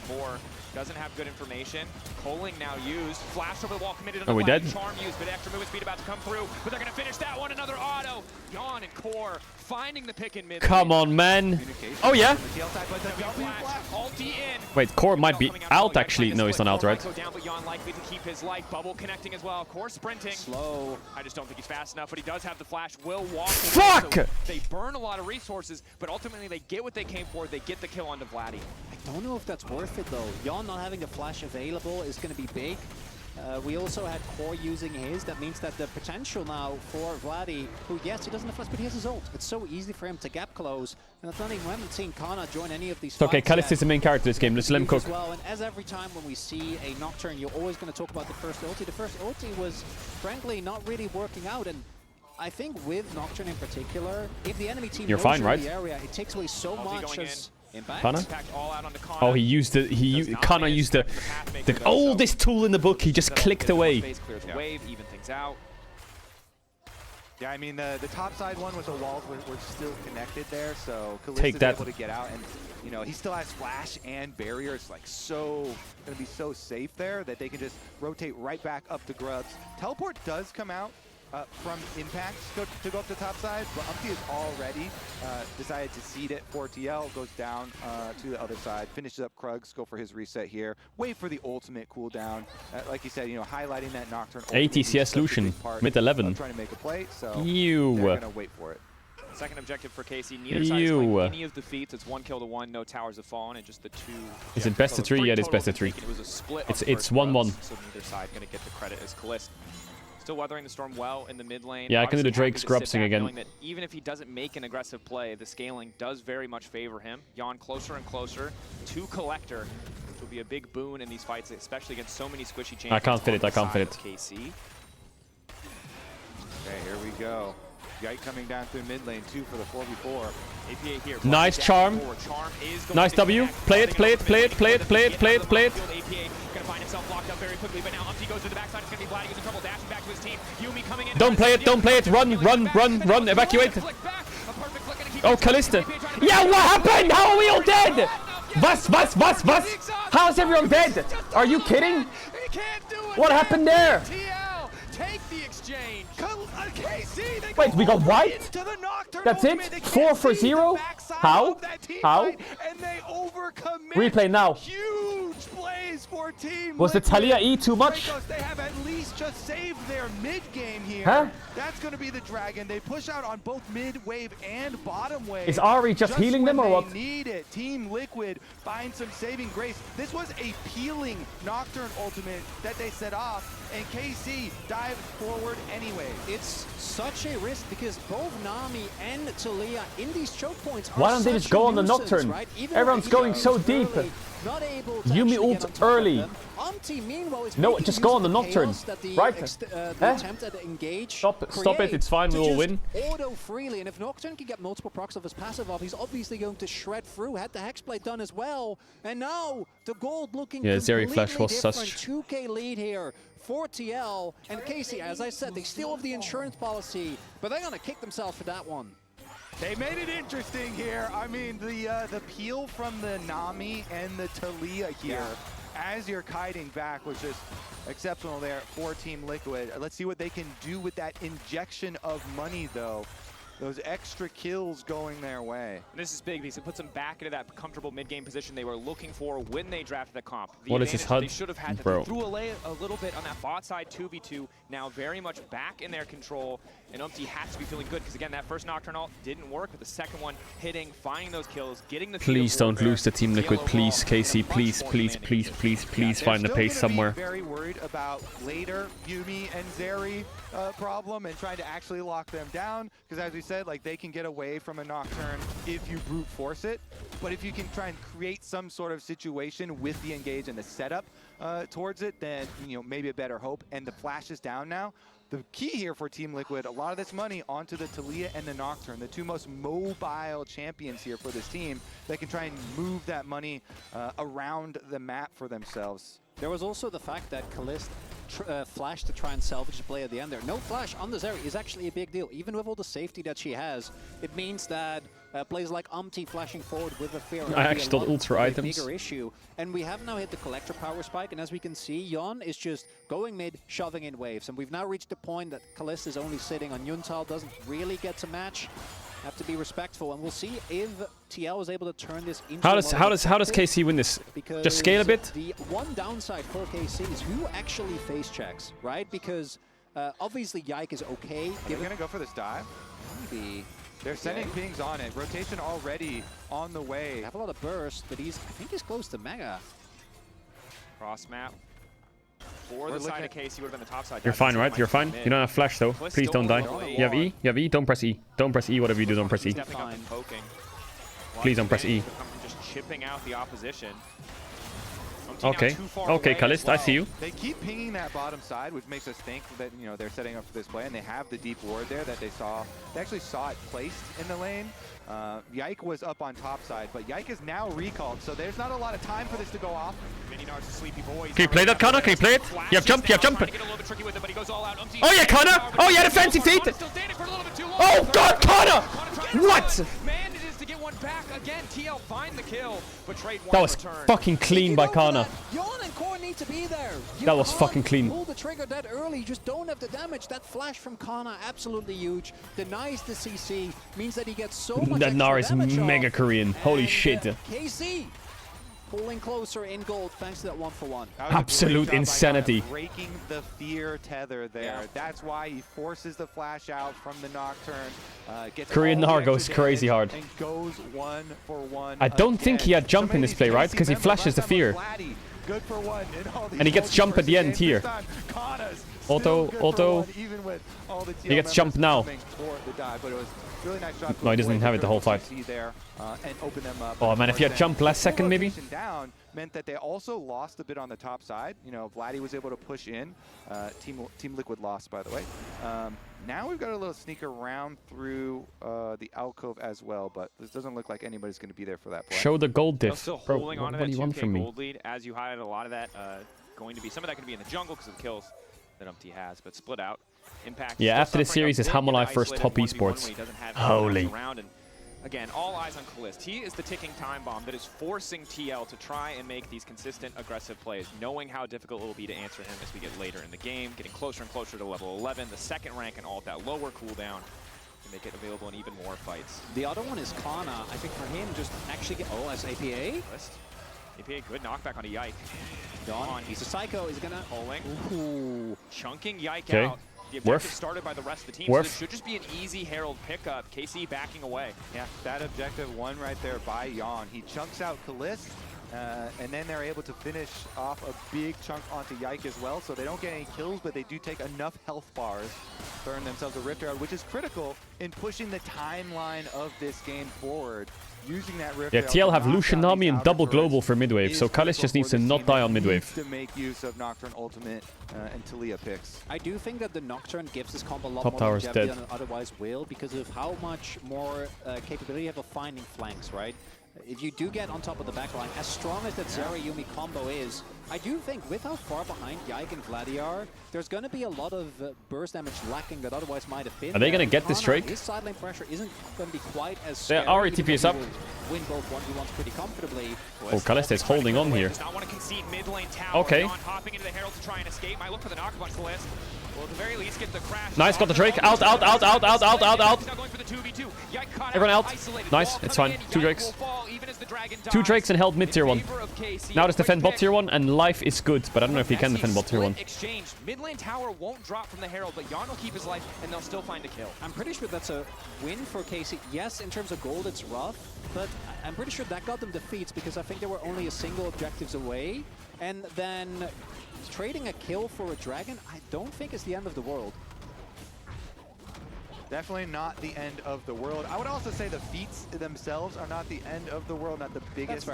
Doesn't have good information. Coling now used. Flash over the wall committed on Are we dead? Charm used, but extra movement speed about to come through. But they're going to finish that one. Another auto. Yawn and Core finding the pick in mid. Come on, man. Oh, yeah? Wait, Core might be out, actually. No, he's not out, right? Down, but Yawn likely to keep his life. Bubble connecting as well. Core sprinting. Slow. I just don't think he's fast enough, but he does have the flash. Will walk. Fuck! So they burn a lot of resources, but ultimately they get what they came for. They get the kill onto Vladdy. I don't know if that's worth it, though. Yawn not having the flash available is going to be big. We also had Core using his. That means that the potential now for Vladdy, who, yes, he doesn't have flash, but he has his ult. It's so easy for him to gap close. And it's not even, we haven't seen Kana join any of these It's okay, Kalist is the main character this game. Let's let him cook. Well, and as every time when we see a Nocturne, you're always going to talk about the first ulti. The first ulti was, frankly, not really working out. And I think with Nocturne in particular, if the enemy team You're fine, right? the area, it takes away so much as... Kana? Oh, he used Kana used the oldest tool in the book. He just clicked away. Wave, even things out. Yeah, I mean, the top side one with the walls were still connected there, so Kalist Take is that. able to get out, and you know he still has flash and barrier. It's like gonna be so safe there that they can just rotate right back up to Grubs. Teleport does come out from Impact to go up the top side, but Umpty has already decided to seed it for TL, goes down to the other side, finishes up Krugs, go for his reset here, wait for the ultimate cooldown. Like you said, you know, highlighting that Nocturne. ATCS Lucian, mid 11. Trying to make a play, so they're gonna wait for it. Second objective for KC. Neither side is playing any of the feats. It's 1 kill to 1, no towers have fallen, and just the 2. Is it best of 3? Yeah, it is best of 3. It was a split. It's 1-1. So neither side gonna get the credit as Kalist. Still weathering the storm well in the mid lane. Yeah, I can do the Drake Scrubsing again. Knowing that even if he doesn't make an aggressive play, the scaling does very much favor him. Yawn closer and closer to Collector, which will be a big boon in these fights, especially against so many squishy champions. I can't fit it. I can't fit it. KC. Okay, here we go. Yike coming down through mid lane, 2 for the 4v4. APA here. Nice charm. Nice W. Play it, play it, play it, play it, play it, play it, play it. APA gonna find himself locked up very quickly, but now Umpty goes to the backside. It's gonna be Vladdy using trouble dashing back to his team. Yumi coming in. Don't play it, don't play it. Run, run, run, run. Evacuate. Oh, Kalista. Yeah, what happened? How are we all dead? Was? How's everyone dead? Are you kidding? What happened there? Take the exchange. KC, wait, we got white? That's it? 4 for 0? How? And they overcommit. Replay now. Huge plays for Team Was the Talia E too much? They have at least just saved their mid game here. Huh? That's going to be the Dragon. They push out on both mid wave and bottom wave. Is Ari just healing them or what? They need it. Team Liquid finds some saving grace. This was a peeling Nocturne ultimate that they set off, and KC dived forward anyway. It's such a risk because both Nami and Talia in these choke points are Why don't they just go on the Nocturne? Right? Everyone's going so deep. Yumi ult early. No, just go on the Nocturne, right? Attempt at engage. Stop it, it's fine, we will win. Auto freely, and if Nocturne can get multiple procs of his passive off, he's obviously going to shred through. Had the Hexblade done as well, and now the gold looking Zeri Flash was different. such 2K lead here for TL and KC. As I said, they still have the insurance policy, but they're gonna kick themselves for that one. They made it interesting here. I mean, the peel from the Nami and the Talia here, as you're kiting back, was just exceptional there for Team Liquid. Let's see what they can do with that injection of money, though. those extra kills going their way. This is big because it puts them back into that comfortable mid-game position they were looking for when they drafted the comp. The what is this HUD? They should have had that Bro. they threw away a little bit on that bot side 2v2, now very much back in their control, and Umpty has to be feeling good because again, that first Nocturne ult didn't work, but the second one hitting, finding those kills, getting the Please don't lose the Team Liquid, please, KC, please, please, please, please, please find the pace somewhere. Very worried about later Yuumi and Zeri problem and trying to actually lock them down, because as we said, like they can get away from a Nocturne if you brute force it, but if you can try and create some sort of situation with the engage and the setup towards it, then maybe a better hope. And the flash is down now. The key here for Team Liquid, a lot of this money onto the Taliyah and the Nocturne, the two most mobile champions here for this team that can try and move that money around the map for themselves. There was also the fact that Kalist flashed to try and salvage the play at the end there. No flash on the Zeri is actually a big deal. Even with all the safety that she has, it means that players like Umpty flashing forward with a fear I actually thought ultra items. Bigger issue. And we have now hit the collector power spike, and as we can see, Yon is just going mid, shoving in waves. And we've now reached the point that Kalist is only sitting on Yuntal, doesn't really get to match. Have to be respectful, and we'll see if TL is able to turn this into how does KC win this? Just scale a bit? The one downside for KC is who actually face checks, right? Because obviously Yike is okay. They're gonna go for this dive. Maybe. They're sending pings on it. Rotation already on the way. They have a lot of burst, but I think he's close to Mega. Cross map. For the side of KC would have been the top side. You're fine, right? You're fine. You don't have flash though. Please don't die. You have E? You have E? Don't press E. Don't press E. Whatever you do, don't press E. Please don't press E. Just chipping out the opposition. Okay. Okay, Kalist, I see you. They keep pinging that bottom side, which makes us think that they're setting up for this play, and they have the deep ward there that they saw. They actually saw it placed in the lane. Yike was up on top side, but Yike is now recalled, so there's not a lot of time for this to go off. Can you play that, Connor? Can you play it? You have jump, you have jump. Oh yeah, Connor! Oh yeah, defensive feet! Oh god, Connor! What? Back again, TL find the kill, but trade that was fucking clean by Kana. Yon and Core need to be there. That was fucking clean. Pull the trigger that early, just don't have the damage. That flash from Kana, absolutely huge. Denies the CC, means that he gets so much that Nar is mega off. Korean. Holy shit. KC pulling closer in gold thanks to that 1-for-1. Absolute insanity. Breaking the fear tether there. Yeah. That's why he forces the flash out from the Nocturne. Korean Nar goes crazy hard. And goes 1-for-1. I don't think he had jump in this play, right? Because he flashes the fear. Good for one. And he gets jump at the end here. Auto. He gets jump now. Really nice job. No, he doesn't have it the whole fight. Oh man, if he had jump last second maybe. Down meant that they also lost a bit on the top side. Vladdy was able to push in. Team Liquid lost, by the way. Now we've got a little sneak around through the alcove as well, but this doesn't look like anybody's going to be there for that play. Show the gold diff. Still Bro, holding on to what do that you want 2K from me? gold lead, as you highlighted, a lot of that some of that going to be in the jungle because of the kills that Umpty has, but split out. Impact. Yeah, after this series is Hamulai first top esports. Holy. Again, all eyes on Kalist. He is the ticking time bomb that is forcing TL to try and make these consistent, aggressive plays, knowing how difficult it will be to answer him as we get later in the game, getting closer and closer to level 11, the second rank and all of that lower cooldown to make it available in even more fights. The other one is Kana. I think for him, just actually get... Oh, as APA? APA, good knockback on a Yike. Dawn, he's a psycho. He's gonna... Pulling. Ooh. Chunking Yike out. The objective started by the rest of the team, so this should just be an easy Herald pickup. KC backing away. Yeah, that objective won right there by Yon. He chunks out Kalist, and then they're able to finish off a big chunk onto Yike as well, so they don't get any kills, but they do take enough health bars to earn themselves a Rift Herald, which is critical in pushing the timeline of this game forward. Using that Rift Herald. Yeah, TL have Lucian, Nami, and double global for midwave, so Kalist just needs to not die on midwave. To make use of Nocturne Ultimate and Taliyah picks. I do think that the Nocturne gives this comp a lot Top more tower's longevity dead. than it otherwise will because of how much more capability you have of finding flanks, right? If you do get on top of the backline, as strong as that Zeri Yuumi combo is, I do think with how far behind Yike and Vladdy are, there's going to be a lot of burst damage lacking that otherwise might have been. Are they going to get this Drake? His sideline pressure isn't going to be quite as scary. Our TP is up. Win both 1v1s pretty comfortably. Oh, Kalist is holding on here. Does not want to concede mid lane tower. Okay. Hopping into the Herald to try and escape. Might look for the knock on Kalist. Well, at the very least, get the crash. Nice, got the Drake. Out. He's now going for the Everyone out. Nice, it's fine. 2 Drakes. 2 Drakes and held mid tier 1. Now just defend bot tier 1 and life is good, but I don't know if he can defend bot tier 1. Mid lane tower won't drop from the Herald, but Yarn will keep his life and they'll still find a kill. I'm pretty sure that's a win for KC. Yes, in terms of gold, it's rough, but I'm pretty sure that got them defeats because I think they were only a single objectives away. And then trading a kill for a dragon, I don't think is the end of the world. Definitely not the end of the world. I would also say the feats themselves are not the end of the world, not the biggest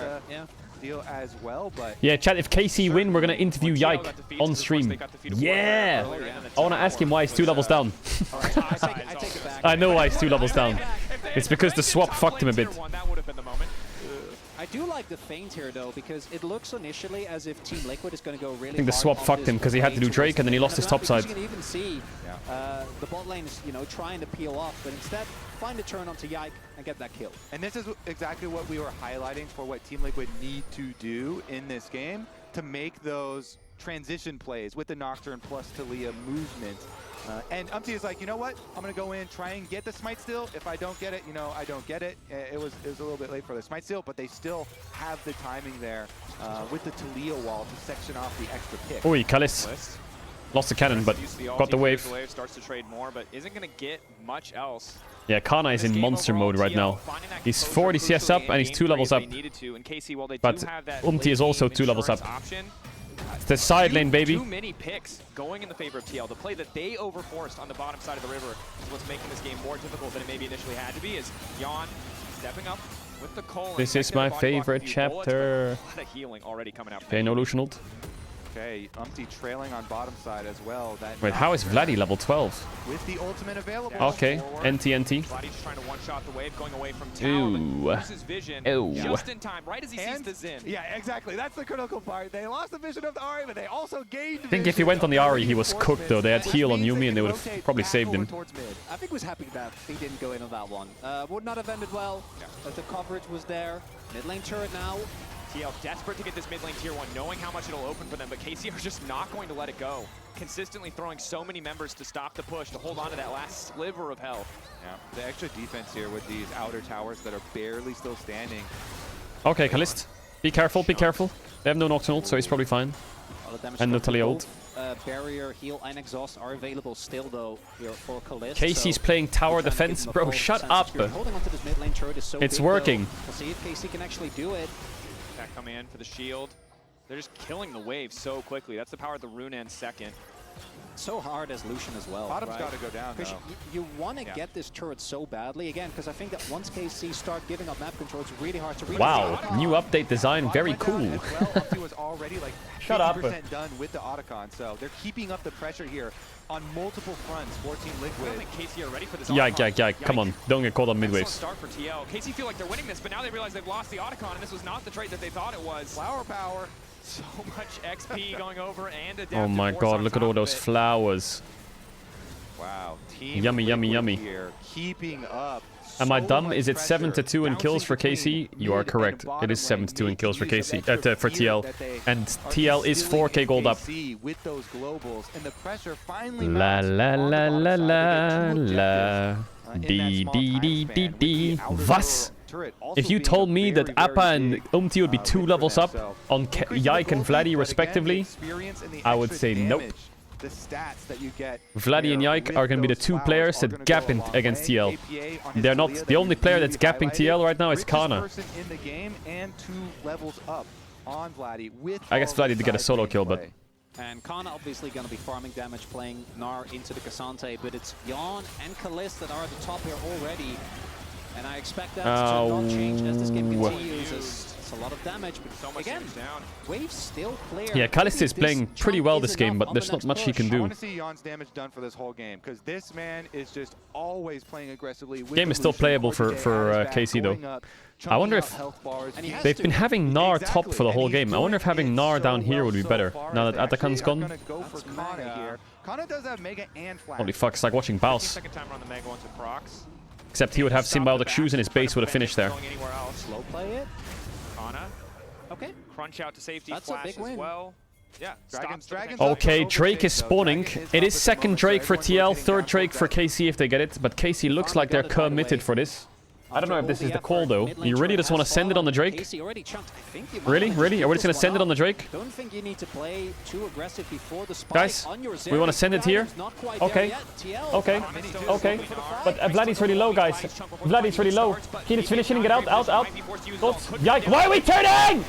deal as well. But yeah, chat, if KC win, we're going to interview Yike on stream. Yeah! I want to ask him why he's 2 levels down. I know why he's 2 levels down. It's because the swap fucked him a bit. I do like the feint here, though, because it looks initially as if Team Liquid is going to go really I think the swap fucked him because he had to do Drake and then he lost his top side. You can even see the bot lane is, trying to peel off, but instead find a turn onto Yike and get that kill. And this is exactly what we were highlighting for what Team Liquid need to do in this game to make those transition plays with the Nocturne plus Talia movement. And Umpty is like, you know what? I'm going to go in, try and get the Smite Steal. If I don't get it, I don't get it. It was a little bit late for the Smite Steal, but they still have the timing there with the Talia wall to section off the extra pick. Oi, Kalis. Lost the cannon, but got the wave. Starts to trade more, but isn't going to get much else. Yeah, Kana is in monster mode right now. He's 40 CS up and he's 2 levels up. But Umti is also 2 levels up. It's the side lane, baby. Too many picks going in the favor of TL. The play that they overforced on the bottom side of the river is what's making this game more difficult than it maybe initially had to be. Is Yon stepping up with the Cole. This is my favorite chapter. A lot of healing already coming out. Okay, no Lucian ult. Okay, Umpty trailing on bottom side as well. Wait, how is Vladdy level 12? With the ultimate available. Okay, NT. Vladdy's trying to one-shot the wave, going away from town. Loses vision just in time, right as he sees the Zin. Yeah, exactly. That's the critical part. They lost the vision of the Ahri, but they also gained vision. I think if he went on the Ahri, he was cooked, though. They had heal on Yuumi, and they would have probably saved him. I think was happy that he didn't go in on that one. Would not have ended well, but the coverage was there. Mid lane turret now. TL desperate to get this mid lane tier 1, knowing how much it'll open for them, but KC are just not going to let it go. Consistently throwing so many members to stop the push, to hold on to that last sliver of health. Yeah, the extra defense here with these outer towers that are barely still standing. Okay, Kalist. Be careful, be careful. They have no Nocturne ult, so he's probably fine. And no Talia ult. Barrier, heal, and exhaust are available still, though, here for Kalist. KC's playing tower defense. Bro, shut up. Holding onto this mid lane turret is so it's big, working. We'll see if KC can actually do it. Come in for the shield. They're just killing the wave so quickly. That's the power of the Runan second. So hard as Lucian as well. Bottom's got to go down, though. You want to get this turret so badly, again, because I think that once KC start giving up map control, it's really hard to read. Wow, new update design, very cool. Umpty was already like 50% done with the Otacon, so they're keeping up the pressure here on multiple fronts. 14 Liquid. I don't think KC are ready for this. Yike, come on, don't get caught on mid waves. Start for TL. KC feel like they're winning this, but now they realize they've lost the Otacon, and this was not the trade that they thought it was. Flower power. So much XP going over and adaptive. Oh my god, look at all those flowers. Wow. Team yummy. Here, keeping up. Am I dumb? Is it 7-2 in kills for KC? You are correct. It is 7-2 in kills for KC, for TL. And TL is 4k gold up. With those globals and the pressure finally la. Was? If you told me that Appa and Umti would be 2 levels up on Yike and Vladdy respectively, I would say nope. The stats that you get Vladdy and Yike are going to be the 2 players that gap against TL. They're not. The only player that's gapping TL right now is Kana. In the game and 2 levels up on Vladdy with I guess Vladdy did get a solo kill, but... And Kana obviously going to be farming damage, playing Gnar into the Cassante, but it's Yon and Kalist that are at the top here already. And I expect that to not change as this game continues. It's a lot of damage, but so again, waves still clear. Yeah, Kalist is playing pretty well this game, but there's not much he can do. I want to see Yon's damage done for this whole game, because this man is just always playing aggressively. Game is still playable for KC though. I wonder if they've been having Gnar top for the whole game. I wonder if having Gnar down here would be better now that Atakan's gone. Kana does have Mega and Flash. Holy fuck, it's like watching Baus. Except he would have symbiotic shoes and his base would have finished there. Slow play it. Kana. Okay. Crunch out to safety. That's Flash a big win. As well. Yeah, Dragons. Okay, Drake is spawning. It is second Drake for TL, third Drake for KC if they get it. But KC looks like they're committed for this. I don't know if this is the call though. You really just want to send it on the Drake? Really? Really? Are we just going to send it on the Drake? Don't think you need to play too aggressive before the spike. Guys, we want to send it here? Okay. Okay. Okay. But Vladdy's really low, guys. Vladdy's really low. Keep finishing. Get out. Out. Out. Yike. Why are we turning?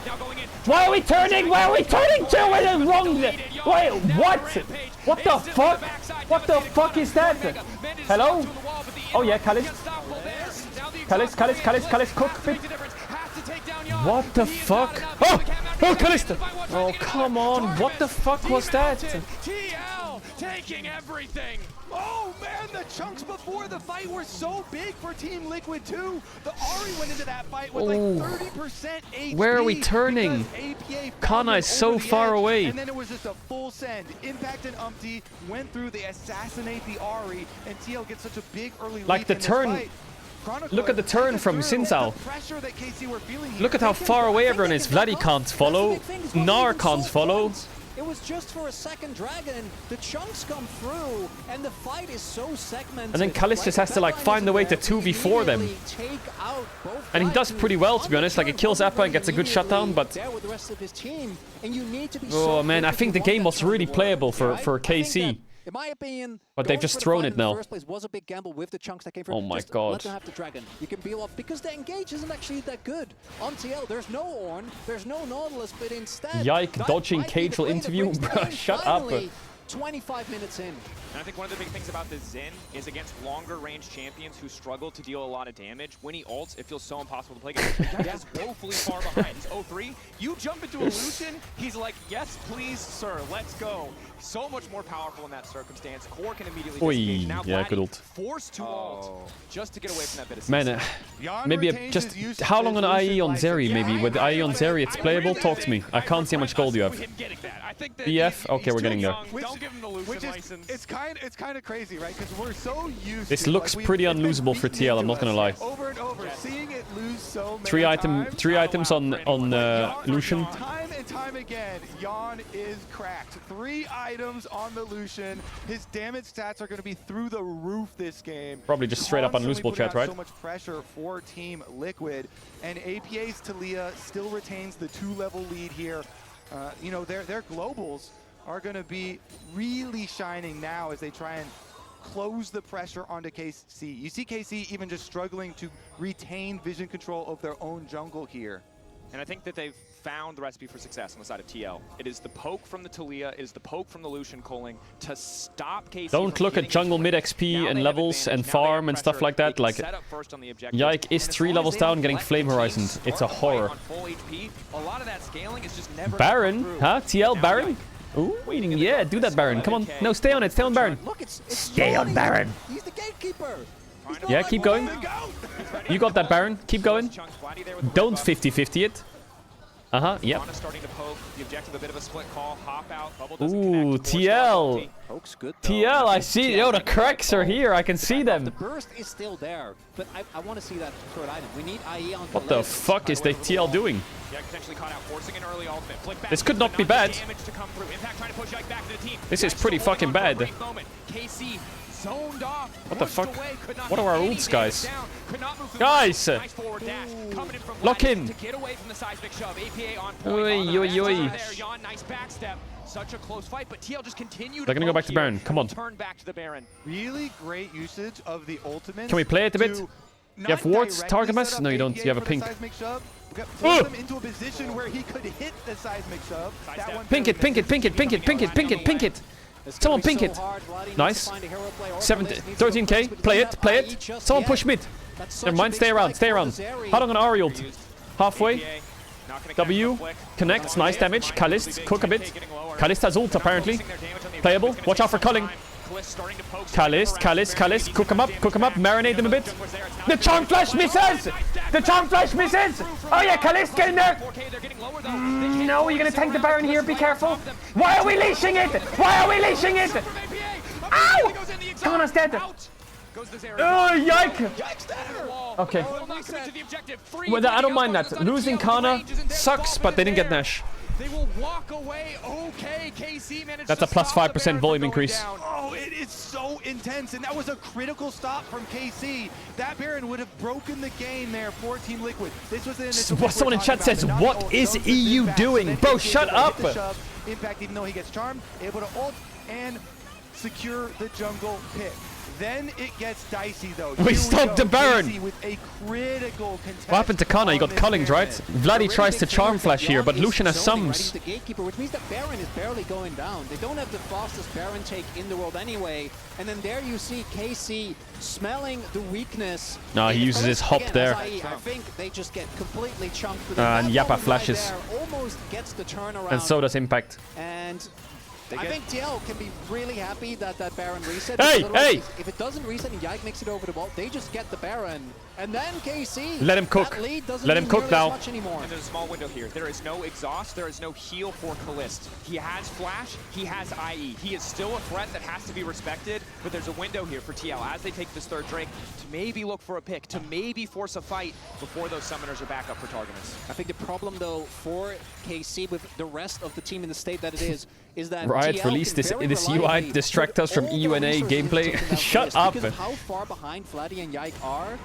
Why are we turning? Where are we turning to? We're the wrong... Wait, what? What the fuck? What the fuck is that? Hello? Oh yeah, Calist. Calist, cook. What the fuck? Oh! Oh, Calist! Oh, come on. What the fuck was that? TL taking everything. Oh, man, the chunks before the fight were so big for Team Liquid, too. The Ahri went into that fight with like 30% HP. Where are we turning? Kana is so far away. And then it was just a full send. Impact and Umpty went through, they assassinate the Ahri, and TL gets such a big early lead. Like the turn. Look at the turn from Sinsao. Look at how far away everyone is. Vladdy can't follow. Gnar can't follow. It was just for a second dragon. The chunks come through, and the fight is so segmented. And then Calist just has to like find the way to 2v4 them. And he does pretty well, to be honest. Like, it kills Appa and gets a good shutdown, but... Oh man, I think the game was really playable for KC. In my opinion, but they've just thrown it now. The first place was a big gamble with the chunks that came from. Oh my just god. Let them have the dragon. You can peel off because the engage isn't actually that good. On TL, there's no Ornn, there's no Nautilus, but instead... Yike, dodging Caedrel interview. Bruh, shut up. 25 minutes in. And I think one of the big things about this Zen is against longer range champions who struggle to deal a lot of damage. When he ults, it feels so impossible to play against. The guy is woefully far behind. He's 0-3. You jump into a Lucian, he's like, yes, please, sir, let's go. So much more powerful in that circumstance. Core can immediately disengage. Now yeah, good ult. Forced to ult just to get away from that bit of man, maybe just how long on IE on Zeri? Maybe with IE on Zeri, it's playable. Talk to me. I can't see how much gold you have. BF? Okay, we're getting there. Don't give him the Lucian license. It's kind of crazy, right? Because we're so used this to, looks like, pretty unlosable for TL. I'm not gonna lie. Over and over, seeing it lose so many three items on Lucian. Time and time again, Yon is cracked. 3 items on the Lucian. His damage stats are going to be through the roof this game. Probably just straight up unlosable, chat, right? So much pressure for Team Liquid, and APA's Talia still retains the 2-level lead here. You know, their globals are going to be really shining now as they try and close the pressure onto KC. You see KC even just struggling to retain vision control of their own jungle here. And I think that they've found the recipe for success on the side of TL. It is the poke from the Talia, it is the poke from the Lucian calling to stop KC. Don't look at jungle mid XP and levels and farm and stuff like that. Like, Yike is 3 levels down getting Flame Horizoned. It's a horror. Baron? Huh? TL Baron? Ooh, yeah, do that, Baron. Come on. No, stay on it. Stay on Baron. Stay on Baron. He's the gatekeeper. Yeah, keep going. You got that, Baron. Keep going. Don't 50-50 it. Uh-huh, yep. Ooh, TL. TL, I see. Yo, the cracks are here. I can see them. The burst is still there, but I want to see that third item. We need IE on. What the fuck is the TL doing? This could not be bad. This is pretty fucking bad. What the fuck? What are our ults, guys? Guys! Lock in! Oi, oi, oi. Such a close fight, but TL just continued. They're gonna go back to Baron. Come on. Turn back to the Baron. Really great usage of the ultimate. Can we play it a bit? You have wards, target mass? No, you don't. You have a pink. Put him into a position where he could hit the seismic shove. Pink it, pink it, pink it, pink it, pink it, pink it, pink it. Someone pink it. Nice. 13k. Play it, play it. Someone push mid. Never mind, stay around, stay around. How long an Ahri ult? Halfway. W. Connects, nice damage. Calist, cook a bit. Calist has ult apparently. Playable. Watch out for culling. Calist. Cook him up, marinate him a bit. The charm flash misses! The charm flash misses! Oh yeah, Calist, get in there! No, you're gonna tank the Baron here, be careful. Why are we leashing it? Why are we leashing it? Ow! Kana's dead. Oh, yike! Okay. Well, I don't mind that. Losing Kana sucks, but they didn't get Nash. They will walk away. Okay, KC managed That's to a plus stop the 5% Baron volume from going increase. down. Oh, it is so intense, and that was a critical stop from KC. That Baron would have broken the game there for Team Liquid. This was the initial pick Someone in chat says, about. what is EU doing? Bro, shut up! Impact, even though he gets charmed, able to ult and secure the jungle pick. Then it gets dicey though. We stopped the Baron! KC with a critical contest. What happened to Kana? He got Cullinged, right? Vladdy tries to charm flash here, but Lucian has sums. The gatekeeper, which means that Baron is barely going down. They don't have the fastest Baron take in the world anyway. And then there you see KC smelling the weakness. No, he uses his hop there. I think they just get completely chunked. And Yappa flashes. Almost gets the turnaround. And so does Impact. And I think TL can be really happy that that Baron reset. Hey, hey! If it doesn't reset and Yike makes it over the wall, they just get the Baron. And then KC. Let him cook. Let him cook now. And there's a small window here. There is no exhaust. There is no heal for Kalist. He has flash. He has IE. He is still a threat that has to be respected. But there's a window here for TL as they take this third Drake to maybe look for a pick, to maybe force a fight before those summoners are back up for Targamas. I think the problem though for KC with the rest of the team in the state that it is that Riot TL released this UI to distract us from all the EUNA resources gameplay. into that Shut list up! Because of how far behind Vladdy and Yike are,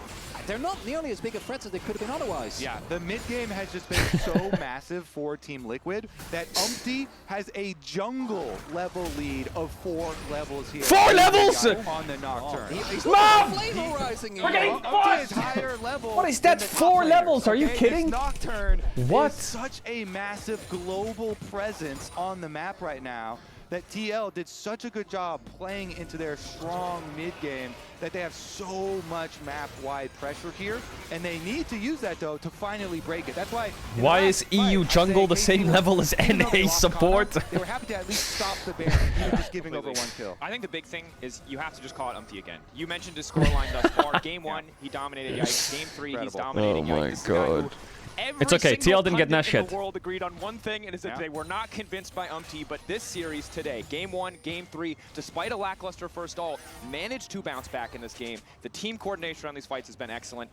they're not nearly as big a threat as they could have been otherwise. Yeah, the mid game has just been so massive for Team Liquid that Umpty has a jungle level lead of 4 levels here. 4 levels! On the Nocturne. He's Mom! We're getting Umpty is higher level. What is that? 4 levels? Are you kidding? Nocturne What? is such a massive global presence on the map right now that TL did such a good job playing into their strong mid game that they have so much map-wide pressure here, and they need to use that though to finally break it. That's why. Why is EU jungle the same level as NA support? They were happy to at least stop the Baron, even just giving over 1 kill. I think the big thing is you have to just call it Umpty again. You mentioned his scoreline thus far. Game 1, he dominated Yike. Game 3, he's dominating Yike. Oh my god. Every It's okay, TL didn't get pundit Nash in yet. The world agreed on one thing, and is that they were not convinced by Umpty, but this series today, Game 1, Game 3, despite a lackluster first ult, managed to bounce back in this game. The team coordination around these fights has been excellent.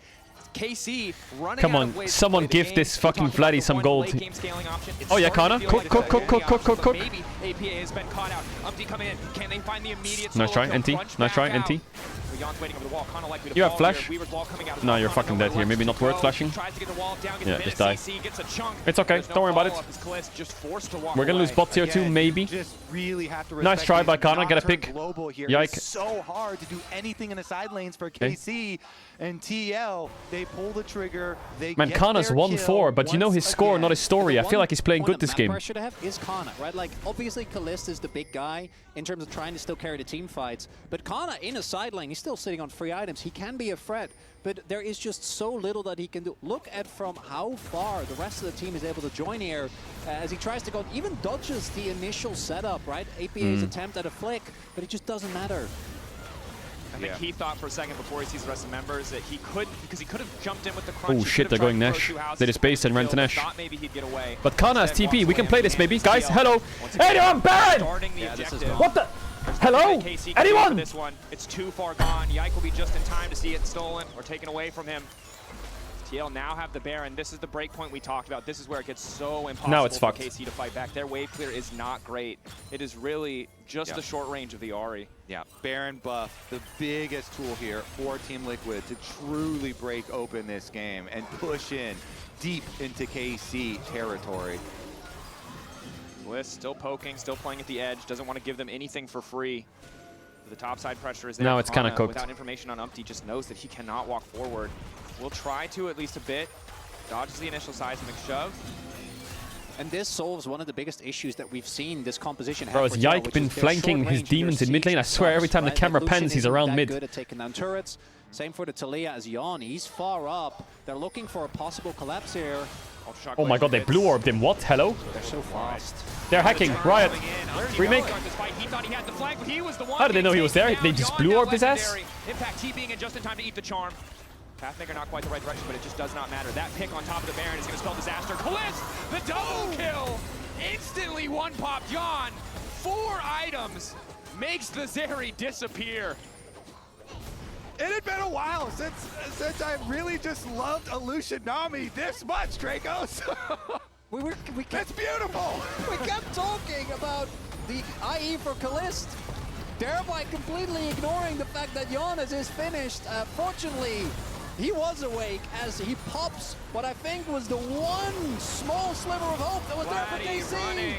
KC running Come out on, of ways someone to play the give game. this fucking Vladdy some gold. Oh yeah, Kana, cook. Maybe APA has been caught out. Umpty coming in. Can they find the immediate Nice try, solo kill? NT. Crunch Nice try, back NT. out. Yon's waiting over the wall. Kana likely to You have fall flash? here. Weaver's wall coming out as No, well. you're Kana fucking nowhere dead here. left Maybe to not worth go. flashing. Tries to get the wall down, gets Yeah, a just minute. die. CC gets a chunk. It's okay, There's no don't worry about it. follow-up as Kalist just forced to walk We're gonna lose away. bot tier 2, Again, maybe. Just really have to Nice try by respect Kana, get a Nocturne pick. Global here. Yike. It's so hard to do anything in the side lanes for KC and TL. They pull the trigger. They Man, get Kana's their 1-4, kill but you know his once score, again. not his story. I feel like he's playing good this game. Pressure to have is Kana, right? Like, obviously, Kalist is the big guy in terms of trying to still carry the team fights. But Kana in a side lane, he's still sitting on free items. He can be a threat, but there is just so little that he can do. Look at from how far the rest of the team is able to join here as he tries to go, even dodges the initial setup, right? APA's attempt at a flick, but it just doesn't matter. I think he thought for a second before he sees the rest of the members that he could, because he could have jumped in with the crunch. Oh shit, they're going Nash. They just based and ran to Nash. Thought maybe he'd get away. But Kana has TP. We can play this maybe. Guys, hello. Anyone, Baron! What the? Hello? Anyone? This one, it's too far gone. Yike will be just in time to see it stolen or taken away from him. TL now have the Baron. This is the break point we talked about. This is where it gets so impossible Now it's for fucked. KC to fight back. Their wave clear is not great. It is really just the short range of the Ahri. Yeah, Baron buff, the biggest tool here for Team Liquid to truly break open this game and push in deep into KC territory. Bliss still poking, still playing at the edge, doesn't want to give them anything for free. The topside pressure is there. Now it's kinda cooked. Without information on Umpty, just knows that he cannot walk forward. We'll try to at least a bit. Dodges the initial seismic shove. And this solves one of the biggest issues that we've seen this composition have. Bro, has for TL, Yike which been is their flanking short his range and demons their in mid lane? I siege swear every time the right? camera Lucian pans, he's isn't around that mid. good at taking down turrets. Same for the Talia as Yon. He's far up. They're looking for a possible collapse here. Oh my god, they blue orbed him. What? Hello? They're so fast. They're hacking. Riot. Remake. How did they know he was there? They just blue orbed his ass? Impact T being in just in time to eat the charm. Pathmaker not quite the right direction, but it just does not matter. That pick on top of the Baron is going to spell disaster. Kalist, the double kill! Instantly one pop. Yon, 4 items, makes the Zeri disappear. It had been a while since I really just loved Illusion Nami this much, Dracos. That's beautiful! We kept talking about the IE for Kalist, thereby completely ignoring the fact that Giannis is finished. Fortunately, he was awake as he pops what I think was the one small sliver of hope that was there for KC. Running.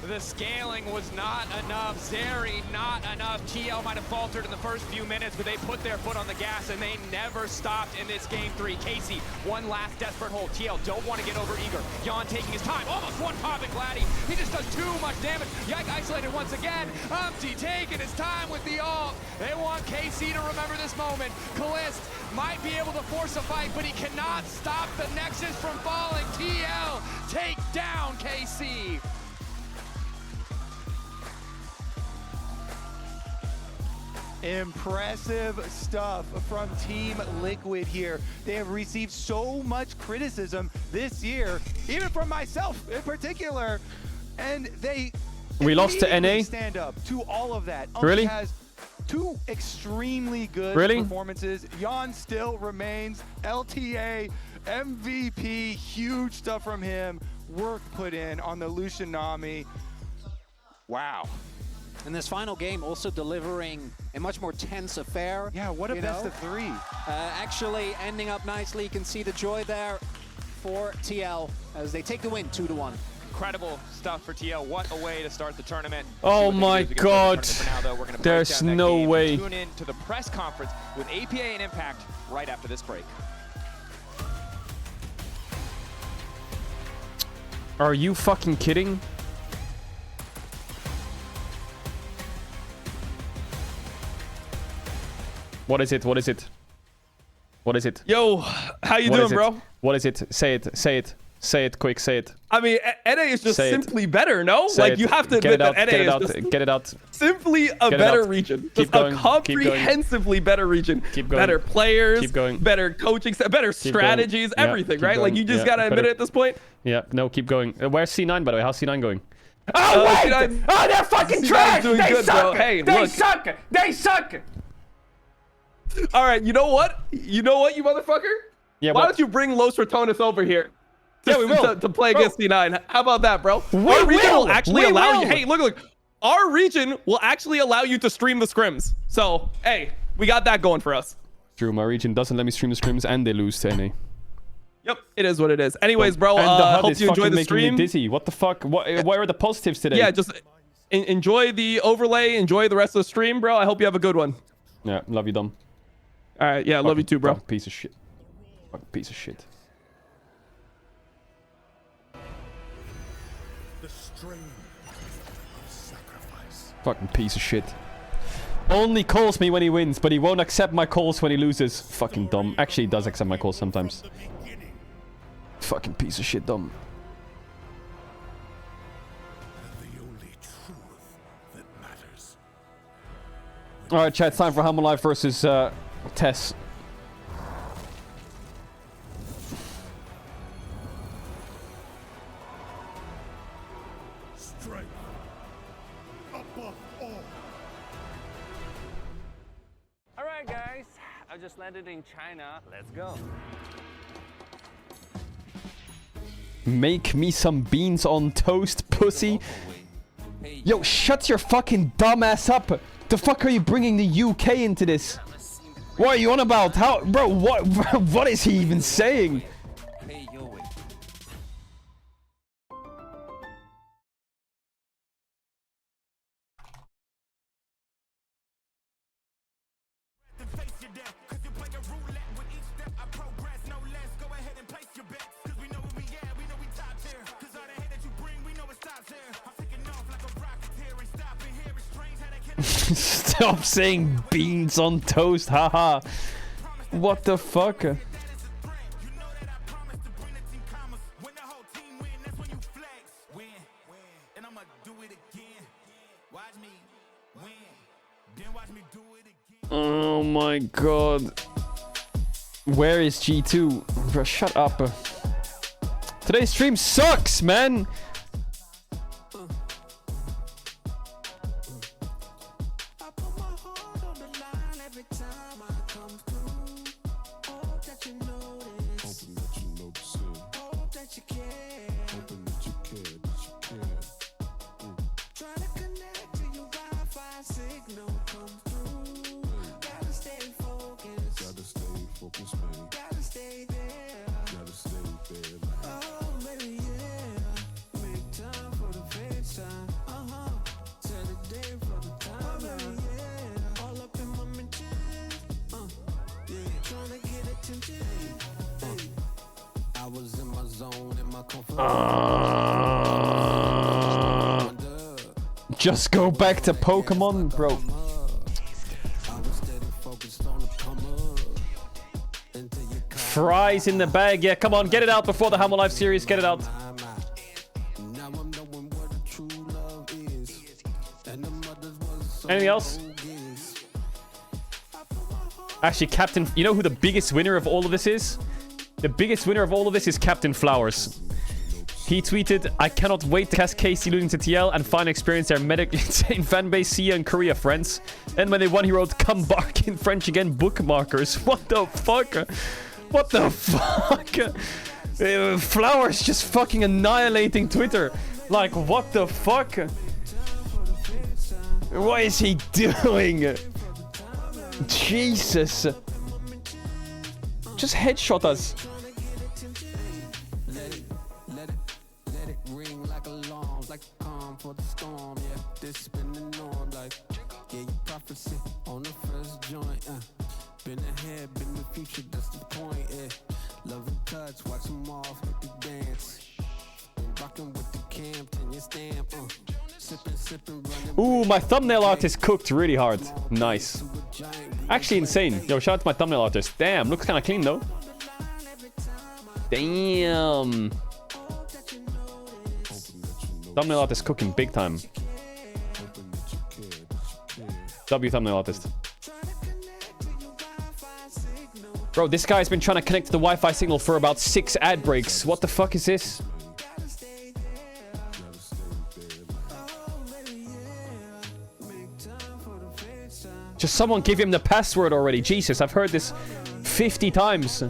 The scaling was not enough. Zeri, not enough. TL might have faltered in the first few minutes, but they put their foot on the gas and they never stopped in this game 3. Casey, one last desperate hold. TL don't want to get over eager. Jan taking his time. Almost one pop at Gladdy. He just does too much damage. Yike isolated once again. Umpty taking his time with the ult. They want KC to remember this moment. Kalist might be able to force a fight, but he cannot stop the Nexus from falling. TL take down KC. Impressive stuff from Team Liquid here. They have received so much criticism this year, even from myself in particular, and we lost to NA. Stand up to all of that. Really? Has 2 extremely good performances. Jan still remains LTA MVP. Huge stuff from him. Work put in on the Lucian Nami. Wow. In this final game, also delivering a much more tense affair. Yeah, what a best of 3. Actually ending up nicely. You can see the joy there for TL as they take the win 2-1. Incredible stuff for TL. What a way to start the tournament. Oh my god. There's no way. Tune in to the press conference with APA and Impact right after this break. Are you fucking kidding? What is it? What is it? What is it? Yo, how you doing, bro? What is it? Say it. Say it. Say it quick. Say it. I mean, NA is just simply better, no? Say like, it. You have to admit that NA is just get it out. Simply a better region. Just a comprehensively better region. Keep going. Better players. Keep going. Better coaching, better strategies, everything, right? Like, you just got to admit it at this point. Yeah, no, keep going. Where's C9, by the way? How's C9 going? Oh, wait! Oh, they're fucking trash! Doing They good, suck! bro. Hey, they look. suck! They suck! All right, you know what? You know what, you motherfucker? Yeah, Why don't you bring Los Ratonis over here? Yeah, we will. To play against C9. How about that, bro? Our region will actually allow you. Hey, look. Our region will actually allow you to stream the scrims. So, hey, we got that going for us. True, my region doesn't let me stream the scrims and they lose to NA. Yep, it is what it is. Anyways, bro, and the HUD hope is you enjoy fucking the making me stream. dizzy. What the fuck? Where are the positives today? Yeah, just enjoy the overlay. Enjoy the rest of the stream, bro. I hope you have a good one. Yeah, love you, Dom. All right, yeah, love you too, bro. Piece of shit. Fucking piece of shit. The strain of sacrifice. Fucking piece of shit. Only calls me when he wins, but he won't accept my calls when he loses. Fucking dumb. Actually, he does accept my calls sometimes. Fucking piece of shit, dumb. The only truth that matters. Alright, chat, it's time for Humble Life versus Tess. Strength above all. Alright guys, I just landed in China. Let's go. Make me some beans on toast, pussy. Yo, shut your fucking dumb ass up. The fuck are you bringing the UK into this? What are you on about? How, bro, what is he even saying? Stop saying beans on toast, haha. What the fuck? Oh my god. Where is G2? Bro, shut up. Today's stream sucks, man. Hoping that you notice it. Hoping Just go back to Pokemon, bro. Fries in the bag. Yeah, come on, get it out before the Hammer Life series. Get it out. Anything else? Actually, Captain... You know who the biggest winner of all of this is? The biggest winner of all of this is Captain Flowers. He tweeted, I cannot wait to cast Casey losing to TL and finally experience their medically insane fanbase. See you in Korea, friends. And when they won, he wrote, come bark in French again, bookmarkers. What the fuck? What the fuck? Flowers just fucking annihilating Twitter. Like, what the fuck? What is he doing? Jesus. Just headshot us. On the first joint, been ahead, been the future, that's the point, love and touch, watch them off, hit the dance, been rocking with the Campton, your stamp, sipping, running. Ooh, my thumbnail artist cooked really hard. Nice. Actually insane. Yo, shout out to my thumbnail artist. Damn, looks kind of clean though. Damn. Thumbnail artist cooking big time. W thumbnail artist. Bro, this guy's been trying to connect to the Wi-Fi signal for about 6 ad breaks. What the fuck is this? Just someone give him the password already. Jesus, I've heard this 50 times.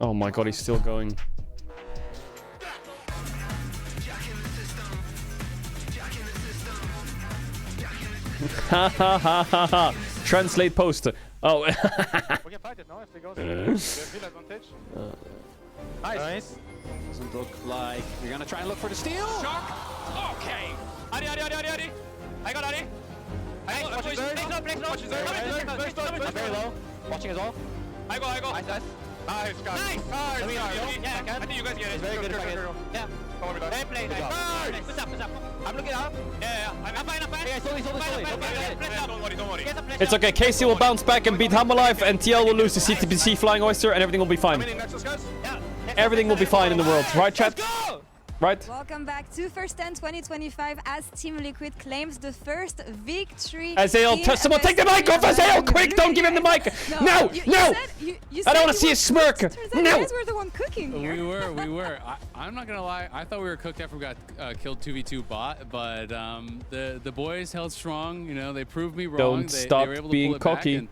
Oh my god, he's still going. Ha ha ha ha ha. Translate post. Oh. We can fight it now if they go. Advantage. Nice. Doesn't look like you're gonna try and look for the steal. Shock. Okay. Adi. I got Adi. I'm very low. Watching as well. I go. Nice. Nice, guys. Nice. Nice. Yeah, I think you guys get it. Very good. Yeah. Hey, play. Nice. Push up. I'm looking up. Yeah. I'm fine. Yeah, slowly. Don't worry. It's okay. Casey will bounce back and beat Hammer Life, and TL will lose to CTBC Flying Oyster, and everything will be fine. Everything will be fine in the world. Right, chat? Right? Welcome back to First 10 2025 as Team Liquid claims the first victory. Azael, someone take the mic off Azael, quick! Don't give him the mic! No! I don't want to see a smirk! No! You guys were the one cooking here. We were. I'm not gonna lie. I thought we were cooked after we got killed 2v2 bot, but the boys held strong. You know, they proved me wrong. Don't stop they were able to being pull it back, cocky. and,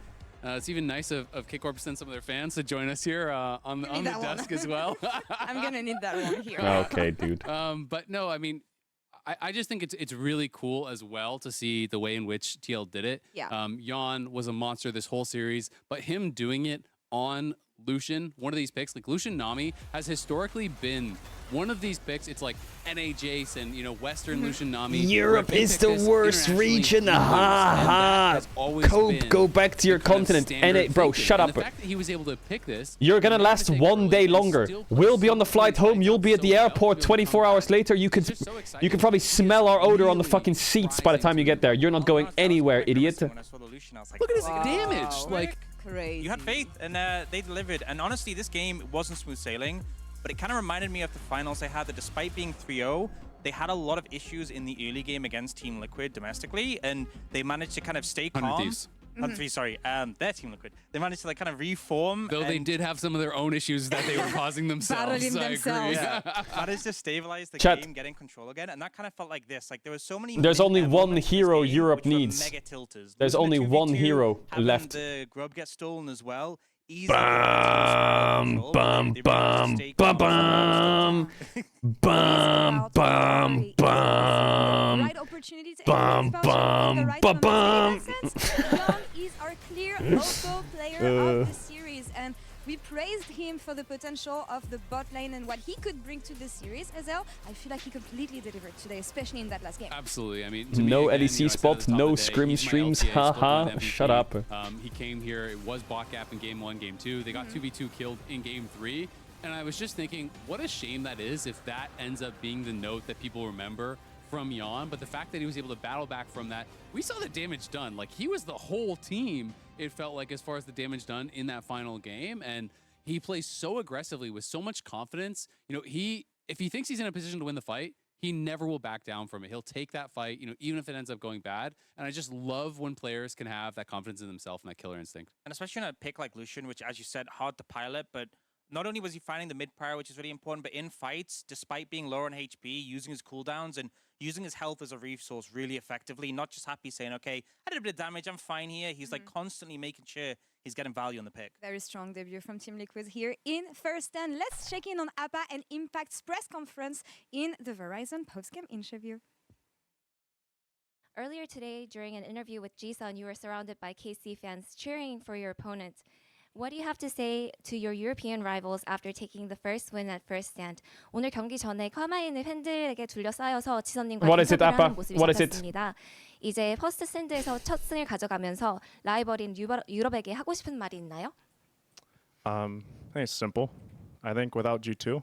it's even nice of K-Corp and some of their fans to join us here on the desk as well. I'm gonna need that one here. Okay, dude. But no, I mean, I just think it's really cool as well to see the way in which TL did it. Yeah. Yon was a monster this whole series, but him doing it on Lucian, one of these picks, like Lucian Nami has historically been one of these picks. It's like NA Jason, you know, Western Lucian Nami. Europe is the worst region. Ha ha. Cope, go back to your continent. NA, bro, shut up. The fact that he was able to pick this. You're gonna last one day longer. We'll be on the flight home. You'll be at the airport 24 hours later. You can probably smell our odor on the fucking seats by the time you get there. You're not going anywhere, idiot. Look at his damage. Like. Crazy. You had faith, and they delivered. And honestly, this game wasn't smooth sailing, but it kind of reminded me of the finals they had. That despite being 3-0, they had a lot of issues in the early game against Team Liquid domestically, and they managed to kind of stay calm. Sorry, their Team Liquid. They managed to like kind of reform. Though they did have some of their own issues that they were causing themselves. I agree. Yeah. Managed to stabilize the game, get in control again, and that kind of felt like this. Like there was so many. There's only one hero Europe needs. There's only one hero left. The grub gets stolen as well. Bum, bum, bum, bum, bum, bum, bum, bum, right opportunity to bum, bum, bum, bum. Young is our clear local player of the series, and we praised him for the potential of the bot lane and what he could bring to the series. Azel, I feel like he completely delivered today, especially in that last game. Absolutely. I mean, No LEC spot, no scrim streams. Haha, shut up. He came here. It was bot gap in game 1, game 2. They got 2v2 killed in game 3. And I was just thinking, what a shame that is if that ends up being the note that people remember from Yon. But the fact that he was able to battle back from that, we saw the damage done. Like, he was the whole team, it felt like, as far as the damage done in that final game. And he plays so aggressively with so much confidence. You know, if he thinks he's in a position to win the fight, he never will back down from it. He'll take that fight, you know, even if it ends up going bad. And I just love when players can have that confidence in themselves and that killer instinct. And especially on a pick like Lucian, which, as you said, hard to pilot, but not only was he finding the mid-prior, which is really important, but in fights, despite being lower on HP, using his cooldowns and using his health as a resource really effectively, not just happy saying, okay, I did a bit of damage, I'm fine here. He's like constantly making sure he's getting value on the pick. Very strong debut from Team Liquid here in first. And let's check in on APA and Impact's press conference in the Verizon post-game interview. Earlier today, during an interview with Jisun, you were surrounded by KC fans cheering for your opponent. What do you have to say to your European rivals after taking the first win at first stand? 오늘 경기 전에 커마에 있는 팬들에게 둘러싸여서 지선님과 인터뷰를 하는 모습이 잡혔습니다. 이제 퍼스트 스탠드에서 첫 승을 가져가면서 라이벌인 유럽에게 하고 싶은 말이 있나요? I think it's simple. I think without G2,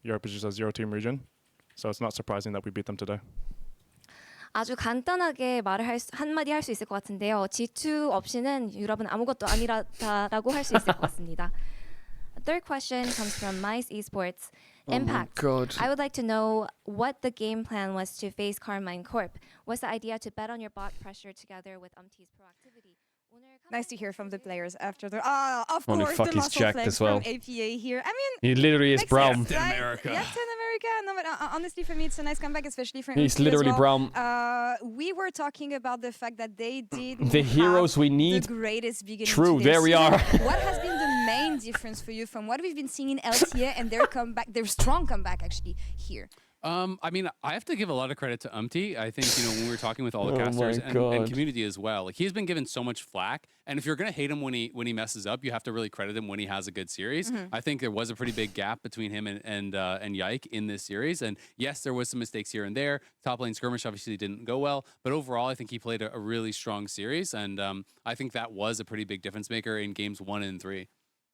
Europe is just a zero-team region, so it's not surprising that we beat them today. 아주 간단하게 한마디 할 수 있을 것 같은데요. G2 없이는 유럽은 아무것도 아니라고 할 수 있을 것 같습니다. Third question comes from Mice Esports. Impact. I would like to know what the game plan was to face Carmine Corp. Was the idea to bet on your bot pressure together with UMT's proactivity? Nice to hear from the players after the of Holy course fuck, the he's muscle jacked flex as well. from APA here. I mean, He literally is brown. Captain America. No, but honestly, for me, it's a nice comeback, especially for He's UMT literally as well. brown. We were talking about the fact that they did The heroes we need. The greatest beginning. True, to there we are. What has been the main difference for you from what we've been seeing in LTA and their comeback, their strong comeback actually here? I mean, I have to give a lot of credit to UMT. I think, you know, when we were talking with all the casters and community as well, like, he's been given so much flack. And if you're going to hate him when he messes up, you have to really credit him when he has a good series. I think there was a pretty big gap between him and Yike in this series. And yes, there was some mistakes here and there. Top lane skirmish obviously didn't go well. But overall, I think he played a really strong series. And I think that was a pretty big difference maker in games 1 and 3.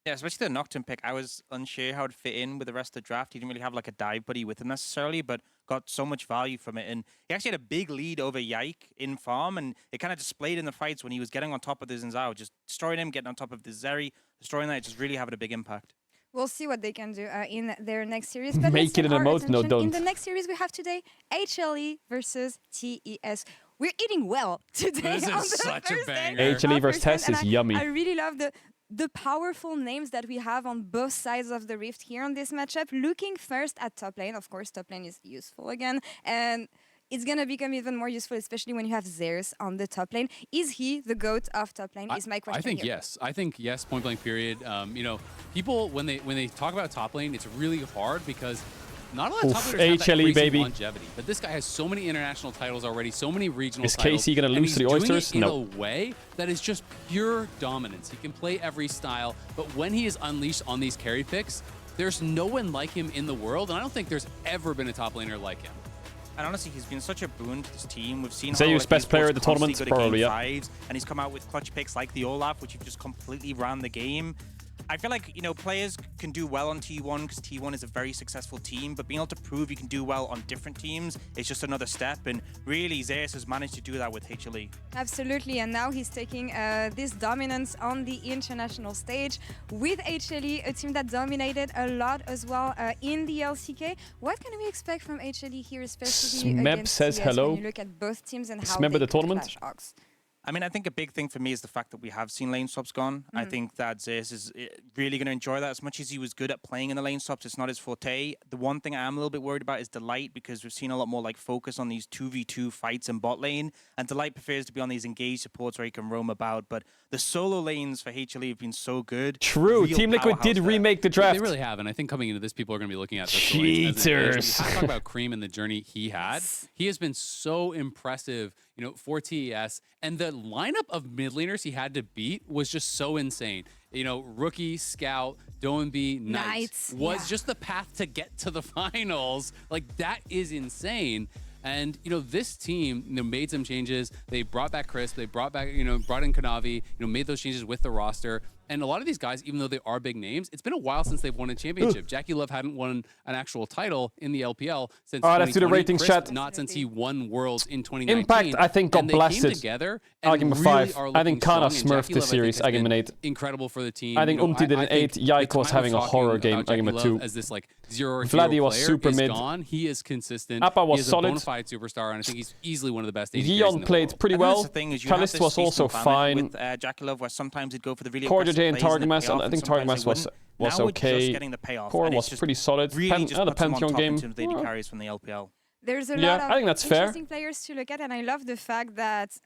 Yeah, especially the Nocturne pick. I was unsure how it fit in with the rest of the draft. He didn't really have like a dive buddy with him necessarily, but got so much value from it. And he actually had a big lead over Yike in farm, and it kind of displayed in the fights when he was getting on top of the Zinzao, just destroying him, getting on top of the Zeri, destroying that, just really having a big impact. We'll see what they can do in their next series. But make it an emote, no, don't. In the next series we have today, HLE versus TES. We're eating well today. This on is the such a first banger. HLE versus TES is yummy. I really love the powerful names that we have on both sides of the rift here on this matchup. Looking first at top lane. Of course, top lane is useful again. And it's going to become even more useful, especially when you have Zeus on the top lane. Is he the GOAT of top lane is my question. I think here. yes. I think yes, point blank period. You know, people, when they talk about top lane, it's really hard because not a lot of top laners have that HLE, crazy baby. longevity. But this guy has so many international titles already, so many regional Is titles. KC going to lose to the Oysters? In a way that is just pure dominance. He can play every style, but when he is unleashed on these carry picks, there's no one like him in the world, and I don't think there's ever been a top laner like him. And honestly, he's been such a boon to this team. We've seen Zeus best player at the tournament, probably, yeah. And he's come out with clutch picks like the Olaf, which have just completely ran the game. I feel like, you know, players can do well on T1 because T1 is a very successful team, but being able to prove you can do well on different teams is just another step. And really, Zeus has managed to do that with HLE. Absolutely, and now he's taking this dominance on the international stage with HLE, a team that dominated a lot as well in the LCK. What can we expect from HLE here, especially Smeb against says CS hello. when you look at both teams and how Smeb they the tournament. clash Ox? I mean, I think a big thing for me is the fact that we have seen lane swaps gone. I think that Zeus is really going to enjoy that. As much as he was good at playing in the lane swaps, it's not his forte. The one thing I am a little bit worried about is Delight, because we've seen a lot more like focus on these 2v2 fights in bot lane, and Delight prefers to be on these engaged supports where he can roam about. But the solo lanes for HLE have been so good. True, Team Liquid did remake the draft. They really have, and I think coming into this, people are going to be looking at this. Cheaters. Talk about Cream and the journey he had. He has been so impressive, you know, for TES, and the lineup of mid laners he had to beat was just so insane. You know, Rookie, Scout, Doenby, Knights was just the path to get to the finals. Like, that is insane. And, you know, this team, you know, made some changes. They brought back Chris. They brought back, you know, brought in Kanavi, you know, made those changes with the roster. And a lot of these guys, even though they are big names, it's been a while since they've won a championship. Jackie Love hadn't won an actual title in the LPL since 2020. Let's do the ratings, Chris, chat. Not since he won Worlds in 2019. Impact, I think, got blasted. Together I'll give him a 5. I think Kana smurfed this Love, series. I give him an 8. Incredible for the team. I think Umti did an 8. Yike was having a horror game. I give him a 2. As this like zero Vladdy was super mid. Gone. He is consistent. Appa was he is solid. A bona fide superstar, and I think he's easily one of the best. Yeon played pretty well. Kalist was also fine. With Jackie Love, where sometimes he'd go for the really Corda J and aggressive plays Targamas, I think Targamas was okay. Core was pretty solid. Really The Pantheon game. carries from the LPL. There's a lot of I think that's fair. interesting players to look at, and I love the fact that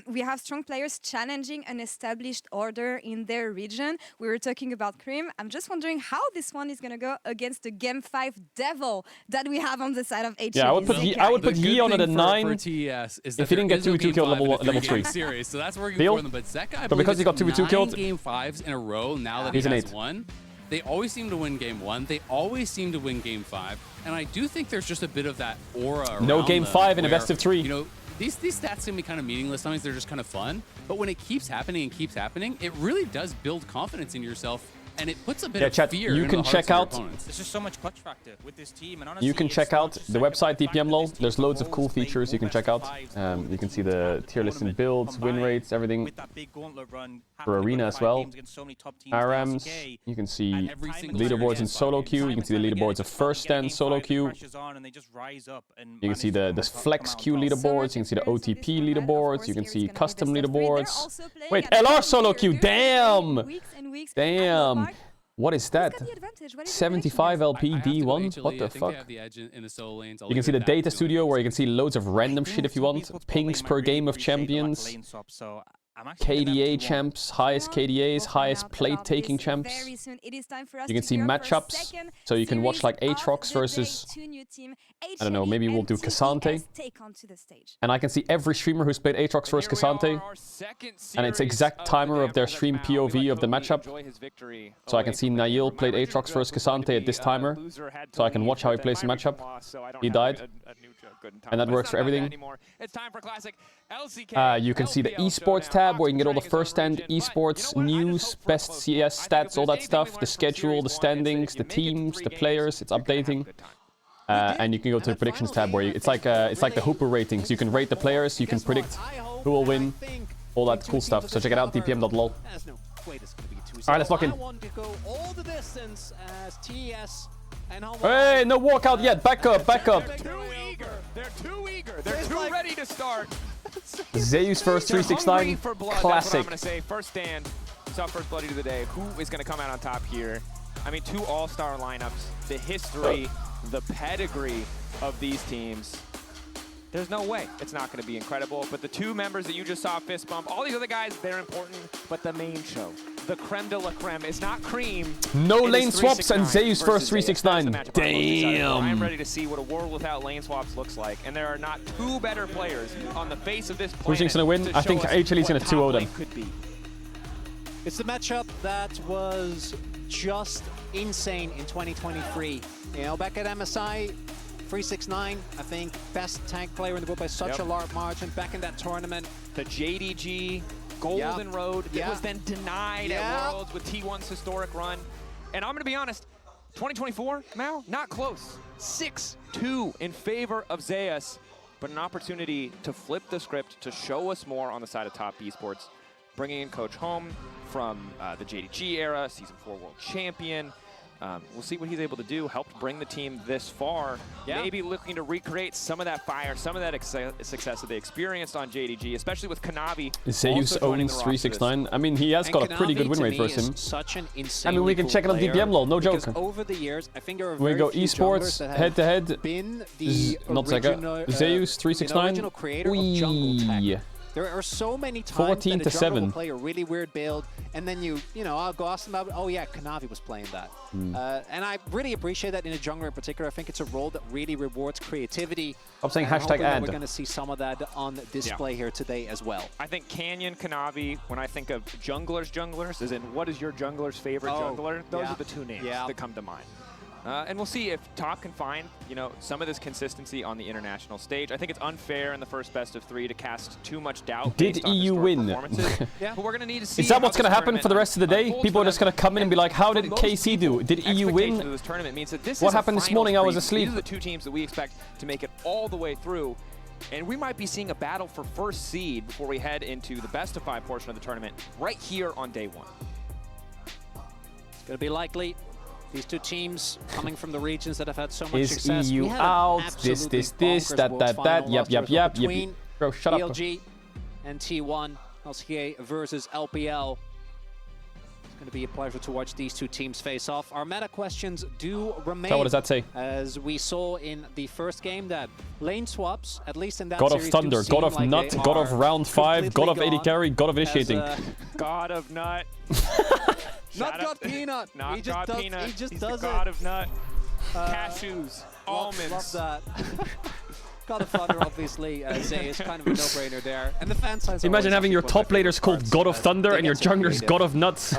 we have strong players challenging an established order in their region. We were talking about Cream. I'm just wondering how this one is going to go against the Game 5 Devil that we have on the side of HLE. Yeah, I would put Yeon at a 9 for TES is if he didn't get 2v2 killed level 3. Series, so that's working Deal? for them. But Zeka, But because he got 2v2 killed, Game 5s in a row now that he's he an has 8. won. They always seem to win Game 1. They always seem to win Game 5. And I do think there's just a bit of that aura around No Game them 5 in a where, best of 3. You know, these stats can be kind of meaningless. Sometimes they're just kind of fun. But when it keeps happening, it really does build confidence in yourself. And it puts a bit of chat, fear you into can the check hearts out. of your opponents. There's just so much clutch factor with this team. And honestly, You can check out the website DPMLol. There's loads of cool features you can check out. You can see the tier list and builds, win rates, everything. For Arena as well. RMs. You can see leaderboards in solo queue. You can see the leaderboards of first stand solo queue. You can see the flex queue leaderboards. You can see the OTP leaderboards. You can see custom leaderboards. Wait, LR solo queue. Damn! Damn. What is that? 75 LP D1? What the fuck? You can see the data studio where you can see loads of random shit if you want. Pings per game of champions. KDA champs, highest KDAs, highest plate taking champs. You can see matchups, so you can watch like Aatrox versus, I don't know, maybe we'll do Cassante. And I can see every streamer who's played Aatrox versus Cassante, and it's exact timer of their stream POV of the matchup. So I can see Nail played Aatrox versus Cassante at this timer, so I can watch how he plays the matchup. He died. And that works for everything. You can see the esports tab where you can get all the first-hand esports news, best CS stats, all that stuff, the schedule, the standings, the teams, the players. It's updating. And you can go to the predictions tab where it's like the Hooper ratings. You can rate the players, you can predict who will win, all that cool stuff. So check it out, dpm.lol. Alright, let's lock in. Hey, no walkout yet. Back up, back up. They're too eager. They're too ready to start. Zeus first 369. Classic. I'm going to say first stand. Saw first bloody of the day. Who is going to come out on top here? I mean, 2 all-star lineups. The history, the pedigree of these teams. There's no way it's not going to be incredible. But the 2 members that you just saw fist bump, all these other guys, they're important. But the main show, the creme de la creme, is not Cream. No lane swaps and Zeus first 369. Damn. I'm ready to see what a world without lane swaps looks like. And there are not 2 better players on the face of this planet. Who do you think's going to win? I think HLE's going to 2-0 them. It's the matchup that was just insane in 2023. You know, back at MSI, 369, I think, best tank player in the world by such a large margin back in that tournament. The JDG Golden Road that was then denied at Worlds with T1's historic run. And I'm going to be honest, 2024, Mao, not close. 6-2 in favor of Zeus, but an opportunity to flip the script, to show us more on the side of top esports. Bringing in Coach Home from the JDG era, Season 4 World Champion. We'll see what he's able to do. Helped bring the team this far. Yeah. Maybe looking to recreate some of that fire, some of that success that they experienced on JDG, especially with Kanavi. Zeus owns 369. I mean, he has got a pretty good win rate versus him. Such an I mean, we can check it on DPM lol, no joke. Over the years, I think there are we go esports head to head. Not original, Zeus 369. Creator of jungle tech. There are so many times 14 that to a jungle 7. will play a really weird build, and then you know, I'll go ask them about, oh yeah, Kanavi was playing that. And I really appreciate that in a jungler in particular. I think it's a role that really rewards creativity. I'm saying and hashtag ad. We're going to see some of that on display here today as well. I think Canyon, Kanavi, when I think of junglers, as in what is your jungler's favorite jungler? Those are the two names that come to mind. And we'll see if Top can find, you know, some of this consistency on the international stage. I think it's unfair in the first best of 3 to cast too much doubt. Did EU win? But we're going to need to see. Is that what's going to happen for the rest of the day? People are just going to come in and be like, how did KC do? Did EU win? This tournament means that this what is happened this morning? I was asleep. These are the two teams that we expect to make it all the way through. And we might be seeing a battle for first seed before we head into the best of 5 portion of the tournament right here on day 1. It's going to be likely. These two teams coming from the regions that have had so much success. Is EU out? This, that. Yep. Bro, shut up. ELG and T1, LCK versus LPL. It's going to be a pleasure to watch these two teams face off. Our meta questions do remain. So what does that say? As we saw in the first game, that lane swaps, at least in that God of series, Thunder, God of like Nut, God of Round 5, God of 80 carry, God of Initiating. God of Nut. Not God Peanut. Not he just God does, Peanut. He just He's does the God of Nut. Cashews. Almonds. Love that. God of Thunder, obviously, is kind of a no-brainer there. And the fan size. Imagine having your top laners called God of Thunder and your jungler's God of Nuts.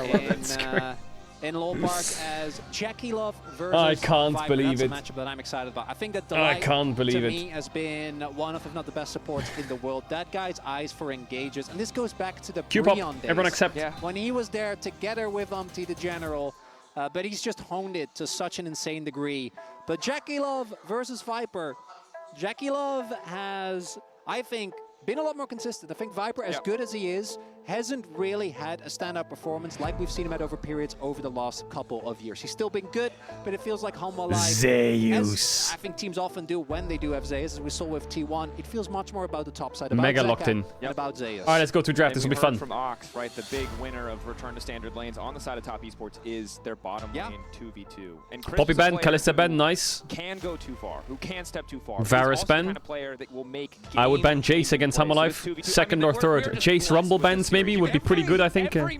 In Lore Park as Jackie Love versus I can't Viper. believe it. That's a matchup that I'm excited about. I think that I can't believe to it. me has been one of, if not the best supports in the world. That guy's eyes for engages, and this goes back to the Breon days. Everyone accept. When he was there together with Umpty the General, but he's just honed it to such an insane degree. But Jackie Love versus Viper. Jackie Love has, I think, been a lot more consistent. I think Viper, as good as he is, hasn't really had a standout performance like we've seen him at over periods over the last couple of years. He's still been good, but it feels like Humble Life. Zeus. I think teams often do when they do have Zeus, as we saw with T1. It feels much more about the top side, about Mega Zeka locked in. and about Zeus. All right, let's go to draft. This will be fun. From Ox, right? The big winner of Return to Standard lanes on the side of Top Esports is their bottom lane 2v2. And Chris Poppy is a ban, player Kalista ban, who nice. Can go too far, who can step too far. Varus ban. Kind of player that will make I would ban Jace against Humble Life. Second or third. Jace Rumble bans maybe would be pretty good, I think. I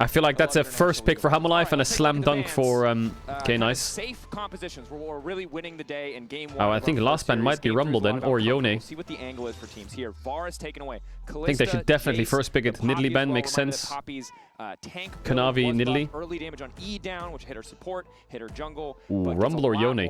feel like that's a first pick for Humble Life and a slam dunk for okay, nice. Safe compositions where we're really winning the day in game 1. Oh, I think last ban might be Rumble then, or Yone. See what the angle is for teams here. Varus taken away. I think they should definitely first pick it. Nidalee ban makes sense. Kanavi, Nidalee. Early damage on E down, which hit her support, hit her jungle. Ooh, Rumble or Yone?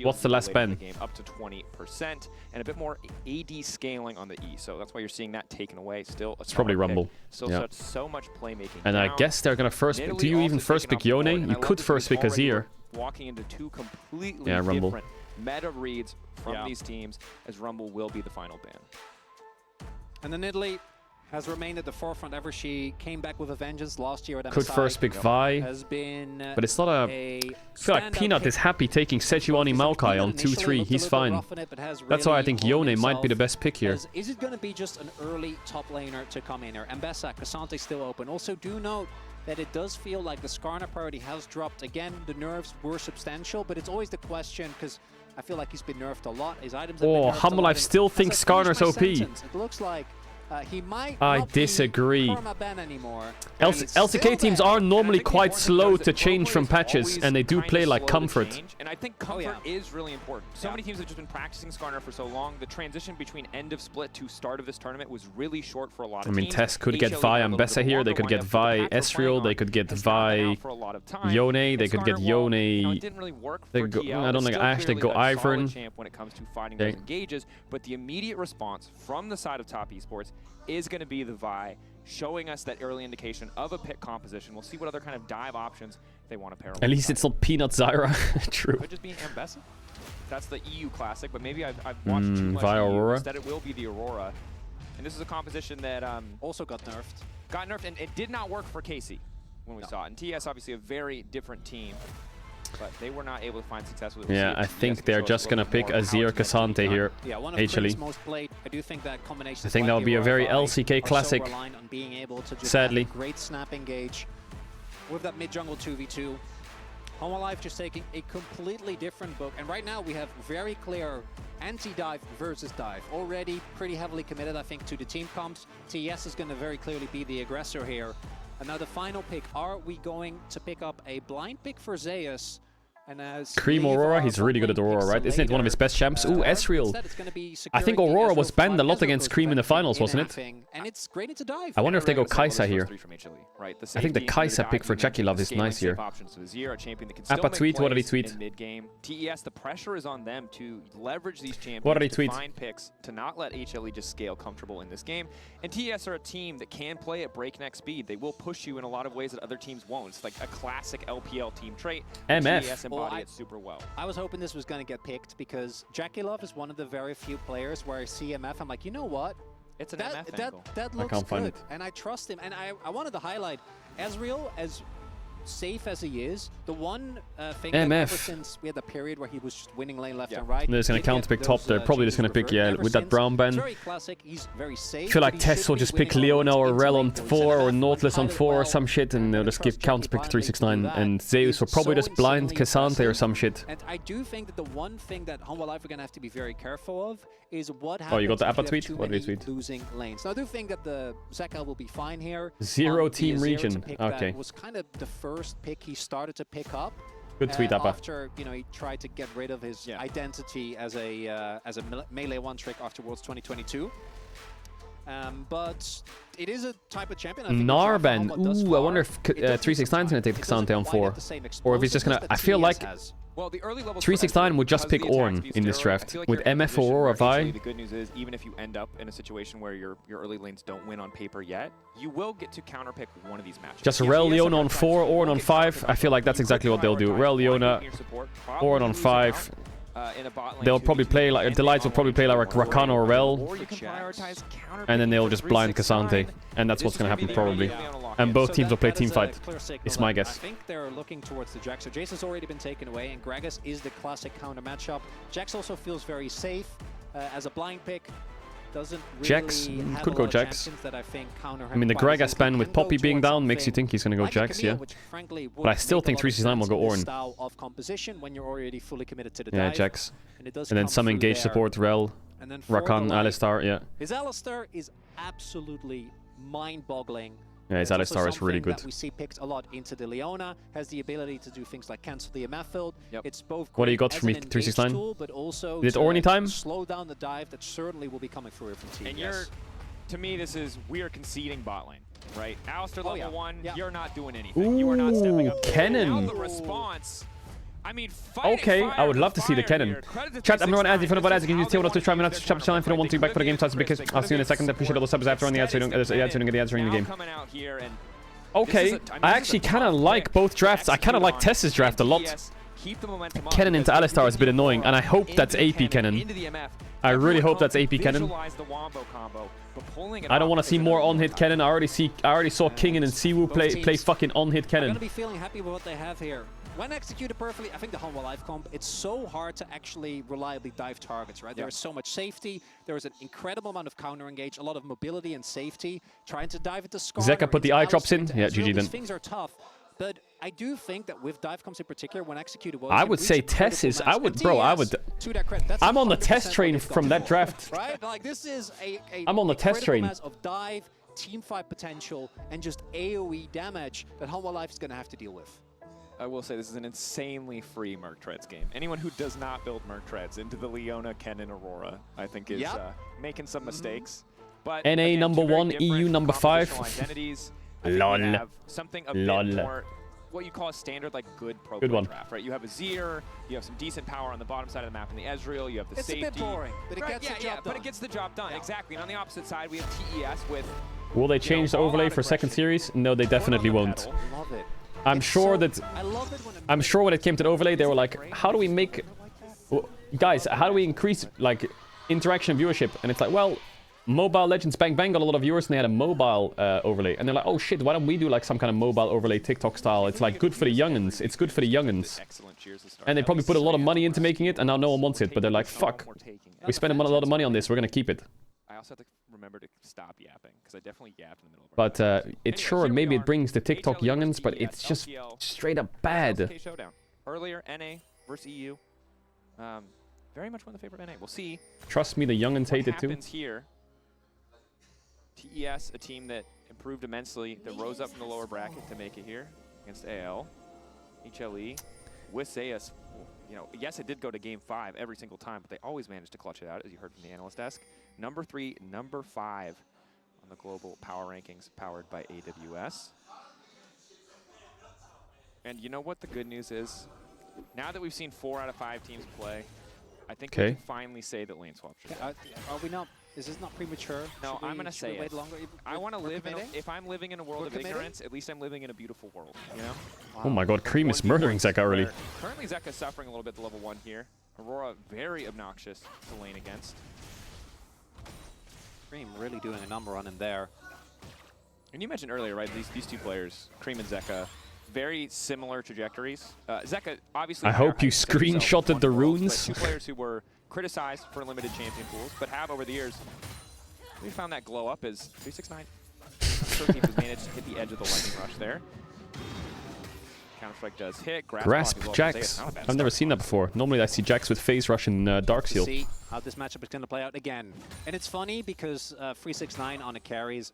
What's the last ban? Up to 20% and a bit more AD scaling on the E. So that's why you're seeing that taken away. Still, it's probably Rumble. Still so much playmaking. And I guess they're gonna first pick. Do you even first pick Yone? You could first pick Azir. Walking into two completely different meta reads from these teams, as Rumble will be the final ban. And then Nidalee has remained at the forefront ever. She came back with a vengeance last year at MSI. Could first pick Vi, but it's not a... I feel like Peanut is happy taking Sejuani Maokai on 2-3. He's fine. That's why I think Yone might be the best pick here. Is it going to be just an early top laner to come in here? Mbessa, Cassante still open. Also, do note that it does feel like the Skarner priority has dropped. Again, the nerfs were substantial, but it's always the question, because I feel like he's been nerfed a lot. His items have been nerfed Humble Life still thinks Skarner's OP. It looks like he might I disagree. LCK teams are normally quite slow to change from patches, and they do play like Comfort. And I think Comfort is really important. So many teams have just been practicing Skarner for so long. The transition between end of split to start of this tournament was really short for a lot of teams. I mean, Tess could get Vi Mbessa here. They could get Vi Ezreal. They could get Vi Yone. They could get Yone. It didn't really work for TL. I don't think actually go Ivern. When it comes to fighting those engages, but the immediate response from the side of Top Esports is going to be the Vi, showing us that early indication of a pick composition. We'll see what other kind of dive options they want to pair with. At least it's not Peanut Zyra. True. Could just be Mbessa. That's the EU classic, but maybe I've watched too much Vi EU. Aurora. Instead, it will be the Aurora. And this is a composition that also got nerfed. Got nerfed, and it did not work for Casey. when we saw it. And TS obviously a very different team, but they were not able to find success with it. Yeah, I think they're just gonna pick Azir Cassante here. Yeah, one of actually, most played. I do think that combination. I think that would be a very LCK classic. So on being able to just sadly, great snap engage with that mid jungle 2v2. Homalife just taking a completely different book, and right now we have very clear anti-dive versus dive. Already pretty heavily committed, I think, to the team comps. TS is going to very clearly be the aggressor here. And now the final pick, are we going to pick up a blind pick for Zeus? And as Cream Aurora, he's really good at Aurora, right? Isn't it one of his best champs? Ooh, Ezreal. I think Aurora was banned a lot against Cream in the finals, wasn't it? And it's great into dive. I wonder if they go Kai'Sa here. I think the Kai'Sa pick for Jackie Love is nice here. Appa tweet, what did he tweet? TES, the pressure is on them to leverage these champions. What did he tweet? To find picks, to not let HLE just scale comfortable in this game. And TES are a team that can play at breakneck speed. They will push you in a lot of ways that other teams won't. It's like a classic LPL team trait. MF. It super well. I was hoping this was going to get picked because Jackie Love is one of the very few players where I see MF, I'm like, you know what? It's an MF angle. That looks I can't find good, it. and I trust him. And I wanted to highlight Ezreal, as safe as he is, the one thing that ever since we had the period where he was just winning lane left and right. They're just going to counter pick top. They're probably just going to pick, with that brown band. Very classic. He's very safe. I feel like Tess will just pick Leona or Rel on 4 or Nautilus on 4 or some shit, and they'll just give counter pick 369. And Zeus will probably just blind Cassante or some shit. And I do think that the one thing that Humble Life are going to have to be very careful of is what happens. Oh, you got the Appa if tweet? you have What did too he many tweet? Losing lanes. Now, I do think that the Zeka will be fine here. Zero team region. Okay. That was kind of the first pick he started to pick up. Good tweet, Appa. After he tried to get rid of his identity as a melee one trick after Worlds 2022. But it is a type of champion. I think Narban. Ooh, I wonder if 369 is going to take the Cassante on 4. Or if he's just going to... I feel like 369 would just pick Ornn in this draft. With MF Aurora Vi. The good news is, even if you end up in a situation where your early lanes don't win on paper yet, you will get to counterpick one of these matches. Just Rel Leona on 4, Ornn on 5. I feel like that's exactly what they'll do. Rel Leona, Ornn on 5. They'll probably play like Delights will probably play like Rakan or Rel, and then they'll just blind Cassante, and that's what's gonna happen probably. And both teams will play teamfight. It's my guess. I think they're looking towards the Jax. So Jason's already been taken away, and Gragas is the classic counter matchup. Jax also feels very safe as a blind pick. Doesn't really Jax have could a go lot of Jax. champions that I think counter him I mean, the quite Gragas easily. ban with Can go Poppy being towards down makes you something think he's gonna go like a Jax, Camille, yeah. which frankly would But I still make a think lot of 369 will sense go in this Ornn. style of composition when you're already fully committed to the Yeah, dive. Jax. And, it does And then come some through engage there. support, Rel, And then for Rakan, the life, Alistar, yeah. His Alistar is absolutely mind-boggling. Yeah, his It's also Alistar is really something good. that we see picked a lot into the Leona, has the ability to do things like cancel the MF field. It's both What do you great got as from me, an engage 369? tool, but also Is it to Ornny time? slow down the dive that certainly will be coming through from TES. And you're, to me, we are conceding bot lane, right? Alistair level 1, you're not doing anything. You are not stepping up. Cannon. Now the response. I mean, Okay, I would love to see the cannon. Chat, I'm running ads. If you know about ads, you can use table to try me to chop channel if you don't want to back for the game. So because I'll see you in a second. Appreciate all the subs after on the ads so you don't get the ads during the game. Okay, I actually kind of like both drafts. I kind of like Tess's draft a lot. Cannon into Alistar is a bit annoying, and I hope that's AP Cannon. I really hope that's AP Cannon. I don't want to see more on-hit Cannon. I already saw Kingen and Siwu play fucking on-hit Cannon. I'm gonna be feeling happy with what they have here. When executed perfectly, I think the Humble Life comp, it's so hard to actually reliably dive targets, right? There is so much safety. There is an incredible amount of counter engage, a lot of mobility and safety. Trying to dive into Skarner. Zeka put the eye drops in. Yeah, GG then. These things are tough. But I do think that with dive comps in particular, when executed well, I would say Tess is. I'm on the Tess train from that draft. Right? Like this is I'm on the Tess train. Of dive, teamfight potential, and just AoE damage that Humble Life is going to have to deal with. I will say this is an insanely free Merc Treads game. Anyone who does not build Merc Treads into the Leona, Kennen, Aurora, I think is making some mistakes. But NA again, number 1, EU number 5. Lol. Have something a bit more, what you call a standard, like good pro draft, right? You have a Azir, you have some decent power on the bottom side of the map in the Ezreal, you have the safety. It's a bit boring, but it gets the job done. But it gets the job done, exactly. And on the opposite side, we have TES with... Will they change the overlay for second series? No, they definitely won't. Love it. I'm sure when it came to the overlay, they were like, how do we make... Guys, how do we increase, like, interaction viewership? And it's like, well, Mobile Legends Bang Bang got a lot of viewers and they had a mobile overlay. And they're like, oh shit, why don't we do like some kind of mobile overlay TikTok style? It's like good for the youngins. It's good for the youngins. And they probably put a lot of money into making it and now no one wants it. But they're like, fuck. We spent a lot of money on this. We're going to keep it. I also have to remember to stop yapping because I definitely yapped in the middle of But it's sure, maybe it brings the TikTok youngins, but it's just straight up bad. Showdown. Earlier, NA versus EU. Very much one of the favorite NA. We'll see. Trust me, the youngins hate it too. What happens here? TES, a team that improved immensely, that rose up from the lower bracket to make it here against AL. HLE with Zeus. You know, yes, it did go to game 5 every single time, but they always managed to clutch it out, as you heard from the analyst desk. Number 3, number 5 on the global power rankings, powered by AWS. And you know what the good news is? Now that we've seen 4 out of 5 teams play, I think we can finally say that lane swap should Are we not? Is this not premature? No, I'm going to say it. Longer? I want to live in if I'm living in a world of ignorance, at least I'm living in a beautiful world, you know? Wow. Oh my god, Cream is murdering Zeka early. Currently, Zeka's suffering a little bit at the level 1 here. Aurora, very obnoxious to lane against. Cream really doing a number on him there. And you mentioned earlier, right, these two players, Cream and Zeka, very similar trajectories. Zeka, obviously... I hope you screenshotted the runes. Two players who were criticized for limited champion pools, but have over the years. We found that glow up as 369. Team has managed to hit the edge of the lightning rush there. Counter-strike does hit. Grasp well Jax. I've never seen that before. Normally I see Jax with phase rush and Dark Seal. See how this matchup is going to play out again. And it's funny because 369 on a carry is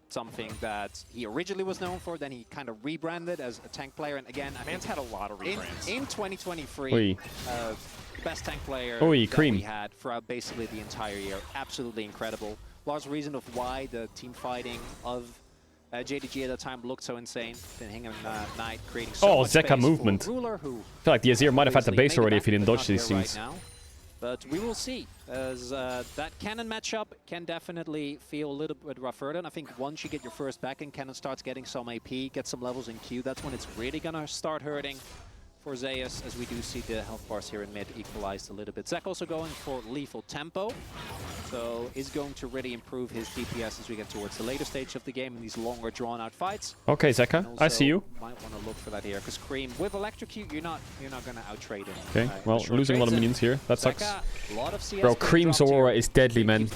something that he originally was known for, then he kind of rebranded as a tank player. And again, Man's had a lot of rebrands. In 2023, best tank player that Cream. we had throughout basically the entire year. Absolutely incredible. Large reason of why the team fighting of JDG at that time looked so insane. Then Hingham Knight creating so much Zeka space movement. for Ruler, who I feel like the Azir might have had the base already if he didn't dodge these things. Right now. But we will see, as that Cannon matchup can definitely feel a little bit rougher. And I think once you get your first back and Cannon starts getting some AP, get some levels in Q, that's when it's really going to start hurting for Zeus, as we do see the health bars here in mid equalized a little bit. Zek also going for lethal tempo, so is going to really improve his DPS as we get towards the later stage of the game in these longer drawn-out fights. Okay, Zeka, I see you. Might want to look for that here, because Cream with electrocute, you're not going to out-trade him. Okay, well, losing a lot of minions here. That sucks. A lot of CS Bro, Cream's Aurora is deadly, man.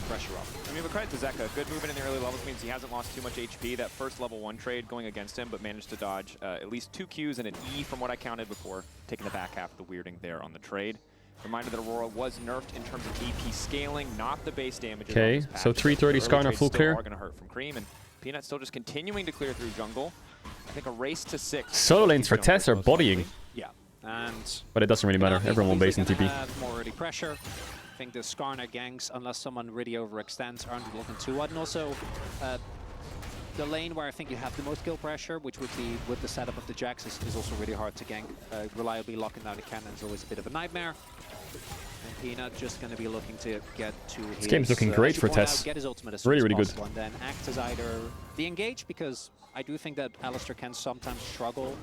I mean, but credit to Zeka. Good movement in the early levels means he hasn't lost too much HP. That first level 1 trade going against him, but managed to dodge at least 2 Qs and an E from what I counted before, taking the back half of the weirding there on the trade. Reminder that Aurora was nerfed in terms of AP scaling, not the base damage. Okay, so 330 Skarner full clear. Are going to hurt from Cream, and Peanut still just continuing to clear through jungle. I think a race to 6. Solo lanes for Tess are bodying. Yeah, and but it doesn't really matter. Everyone will base in TP. More early pressure. I think the Skarner ganks, unless someone really overextends, aren't looking too wide. And also, the lane where I think you have the most kill pressure, which would be with the setup of the Jax, is also really hard to gank. Reliably locking down the cannon is always a bit of a nightmare. And Peanut just going to be looking to get to his... This game's looking great for Tess. Get his ultimate as really, soon as really good. possible, and then act as either the engage, because I do think that Alistar can sometimes struggle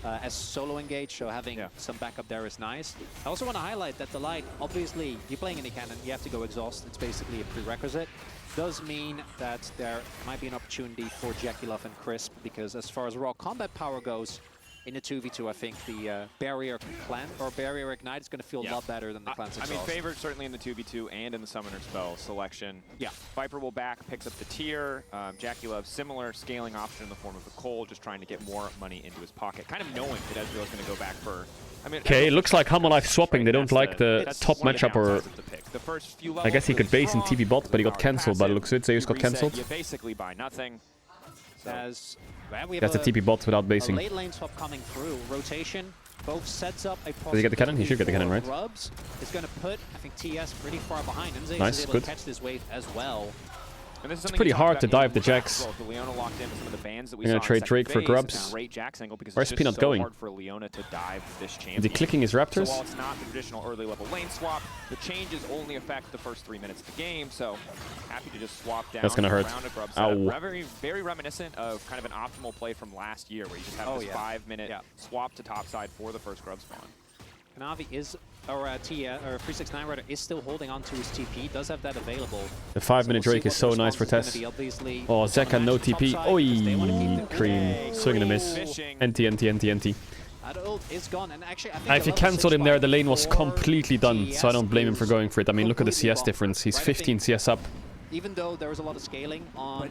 as solo engage, so having some backup there is nice. I also want to highlight that the light, obviously, you're playing any cannon, you have to go exhaust. It's basically a prerequisite. Does mean that there might be an opportunity for Jackie-Love and Crisp, because as far as raw combat power goes, in a 2v2, I think the barrier cleanse or barrier ignite is going to feel a lot better than the cleanse exhaust. I mean, favored certainly in the 2v2 and in the summoner spell selection. Yeah, Viper will back, picks up the tier. Jackie-Love, similar scaling option in the form of the Cole, just trying to get more money into his pocket, kind of knowing that Ezreal's going to go back for. I mean, okay, it looks like Hamalife swapping. They don't like the top matchup, or I guess he could base in TV bot, but he got cancelled by the looks of it. Zeus got cancelled. You basically buy nothing. As we that's a TP bot without basing. Late lane swap coming through. Rotation. Both sets up a Does he get the cannon? He should get the cannon, right? Rubs is going to put, I think, TS pretty far behind. And Zeus nice, is able good. to catch this wave as well. It's pretty hard to dive the Jax. We're going to trade Drake for Grubs. Where's Peanut going? Is he clicking his Raptors? So while it's not the traditional early level lane swap, the changes only affect the first 3 minutes of the game, so happy to just swap down. That's going to hurt. Ow. Very reminiscent of kind of an optimal play from last year, where you just have this 5-minute swap to topside for the first Grub spawn. Kanavi is, or Tia, or 369 rather, is still holding on to his TP. Does have that available. The 5-minute Drake is so nice for Tess. Oh, Zeka no TP. Oi, cream. Swing and a miss. NT. Is gone, and actually, I think if you cancelled him there, the lane was completely done, so I don't blame him for going for it. I mean, look at the CS difference. He's 15 CS up. Even though there is a lot of scaling on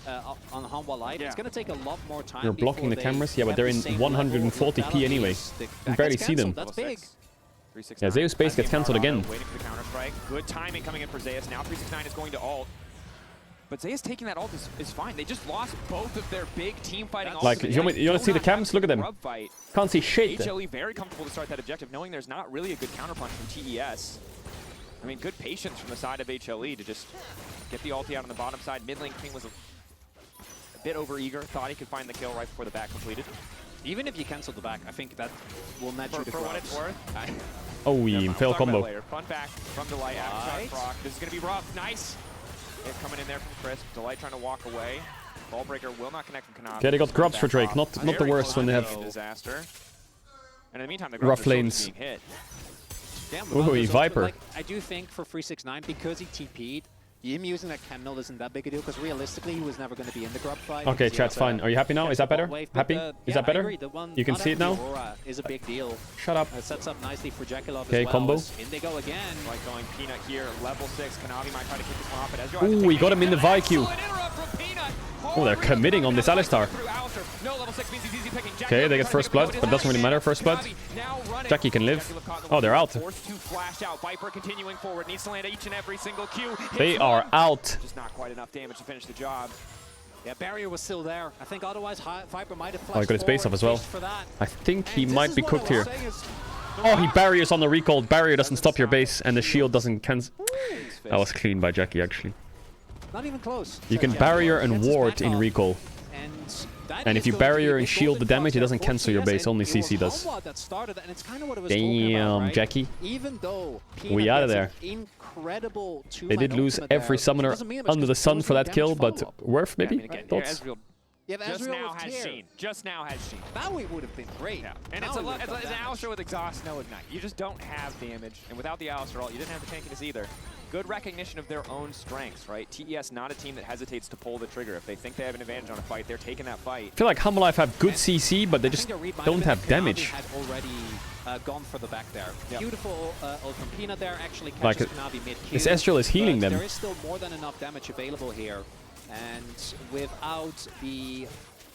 Hanwha Light, it's going to take a lot more time. You're blocking the cameras? Yeah, but they're in 140p anyway. You can barely see them. That's big. Yeah, Zeus base gets cancelled again. Waiting for the counter strike. Good timing coming in for Zeus. Now 369 is going to ult. But Zeus taking that ult is fine. They just lost both of their big team fighting ults. Like, you want to see the cams? Look at them. Can't see shit. HLE very comfortable to start that objective, knowing there's not really a good counterpunch from TES. I mean, good patience from the side of HLE to just get the ulti out on the bottom side. Mid lane King was a bit overeager. Thought he could find the kill right before the back completed. Even if you cancel the back, I think that will net you the for what it's worth. Oh, fail combo. Fun back from Delight after Proc. This is going to be rough. Nice. Hit coming in there from Crisp. Delight trying to walk away. Ballbreaker will not connect from Kanavi. Okay, they got grubs for Drake. Not the worst when they have disaster. And in the meantime, the rough lanes. Being hit. Ooh, Viper. Like, I do think for 369, because he TP'd, him using that chem node isn't that big a deal, because realistically, he was never going to be in the grub fight. Okay, chat's fine. Are you happy now? Is that better? Happy? Is that better? You can see it now? Is a big deal. Shut up. It sets up nicely for Jekyll okay, as well. combo. In they go again. Like going Peanut here, level 6. Kanavi might try to kick this one off, but Ezreal ooh, we got him in the VIQ. Oh, they're committing on this Alistar. Okay, they get first blood, but it doesn't really matter. First blood. Jackie can live. Oh, they're out. They are out. Just not quite enough damage to finish the job. Yeah, barrier was still there. I think otherwise Viper might have flashed. Oh, he got his base off as well. I think he might be cooked here. Oh, he barriers on the recall. Barrier doesn't stop your base, and the shield doesn't cancel. That was clean by Jackie, actually. Not even close. You can barrier and ward in recall. And if you barrier and shield the damage, it doesn't cancel your base, only CC does. Damn, Jackie. Even though we out of there. They did lose every summoner under the sun for that kill, but worth maybe? Thoughts? Yeah, just now has Sheen. Just now has Sheen. That would have been great. Yeah. And it's an Alistar with exhaust, no ignite. You just don't have damage. And without the Alistar ult, you didn't have the tankiness either. Good recognition of their own strengths, right? TES not a team that hesitates to pull the trigger. If they think they have an advantage on a fight, they're taking that fight. I feel like Humble Life have good CC, but they just don't have damage. Had already gone for the back there. Yep. Beautiful ult from Peanut there. Actually like catches Kanavi mid-Q. This Ezreal is healing them. There is still more than enough damage available here. And without the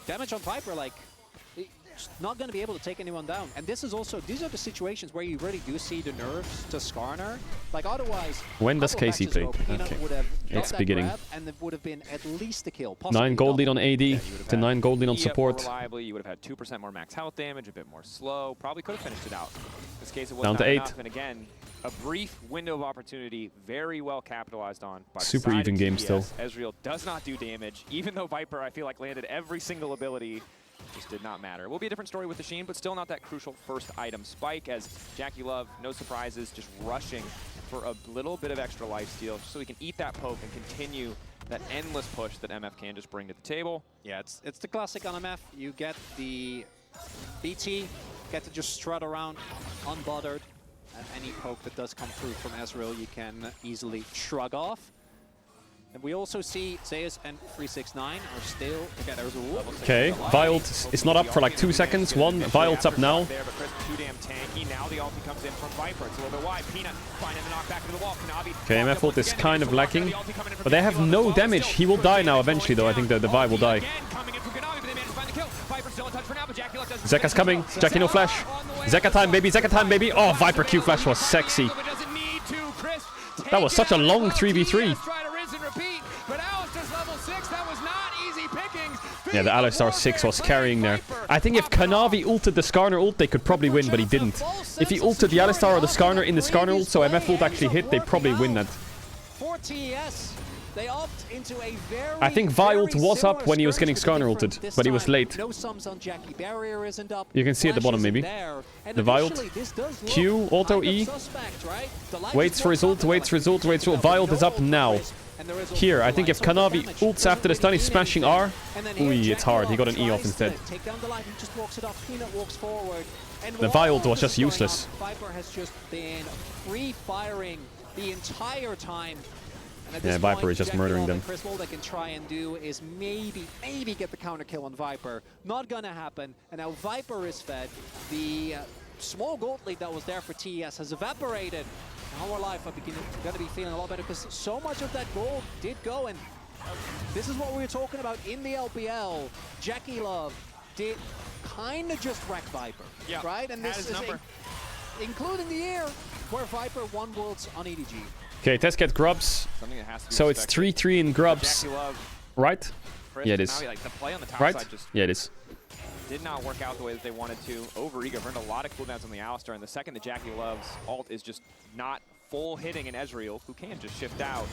damage on Viper, like, not going to be able to take anyone down. And this is also, these are the situations where you really do see the nerfs to Skarner. Like, otherwise, when does Casey play? Okay, it's beginning. And it would have been at least a kill. 9 gold lead on AD to 9 gold lead on support. Reliably, you would have had 2% more max health damage, a bit more slow. Probably could have finished it out. In this case, it was down not to 8. Enough. And again, a brief window of opportunity, very well capitalized on. By super even game still. Ezreal does not do damage, even though Viper, I feel like, landed every single ability. Just did not matter. It will be a different story with the Sheen, but still not that crucial first item spike, as Jackie Love, no surprises, just rushing for a little bit of extra lifesteal so he can eat that poke and continue that endless push that MF can just bring to the table. Yeah, it's the classic on MF. You get the BT, get to just strut around unbothered. And any poke that does come through from Ezreal, you can easily shrug off. And we also see Zeus and 369 are still... Okay, there's a whoop. Okay, Vild is not up for like 2 seconds. Vild's up now. Okay, MF ult is kind of lacking. But they have no damage. He will die now eventually, though. I think the Vi will die. Zeka's coming. Jackie no flash. Zeka time, baby. Zeka time, baby. Oh, Viper Q flash was sexy. That was such a long 3v3. Yeah, the Alistar 6 was carrying there. I think if Kanavi ulted the Skarner ult, they could probably win, but he didn't. If he ulted the Alistar or the Skarner in the Skarner ult, so MF ult actually hit, they probably win that. I think Vi ult was up when he was getting Skarner ulted, but he was late. You can see at the bottom, maybe. The Vi ult. Q, auto E. Waits for his ult, waits for his ult, waits for his ult. Vi ult is up now. Here, I think if Kanavi ults after the stun, he's smashing R. Ooh, it's hard. He got an E off instead. And The Violent was just useless. Viper has just been free-firing the entire time. And at Yeah, this Viper point, is just Jackie murdering Love them. and Chris, all they can try and do is maybe get the counter kill on Viper. Not gonna happen. And now Viper is fed. The small gold lead that was there for TES has evaporated. Now our life are gonna be feeling a lot better because so much of that gold did go. And this is what we were talking about in the LPL. Jackie Love did kind of just wreck Viper, right? And this is including the year where Viper won Worlds on EDG. Okay, let's get Grubs. So it's 3-3 in Grubs, right? Yeah, it is. Like, the play on the top Right? side just Yeah, it is. did not work out the way that they wanted to. Over-eager, earned a lot of cooldowns on the Alistar, and the second that Jackie Love's ult is just not full hitting an Ezreal, who can just shift out,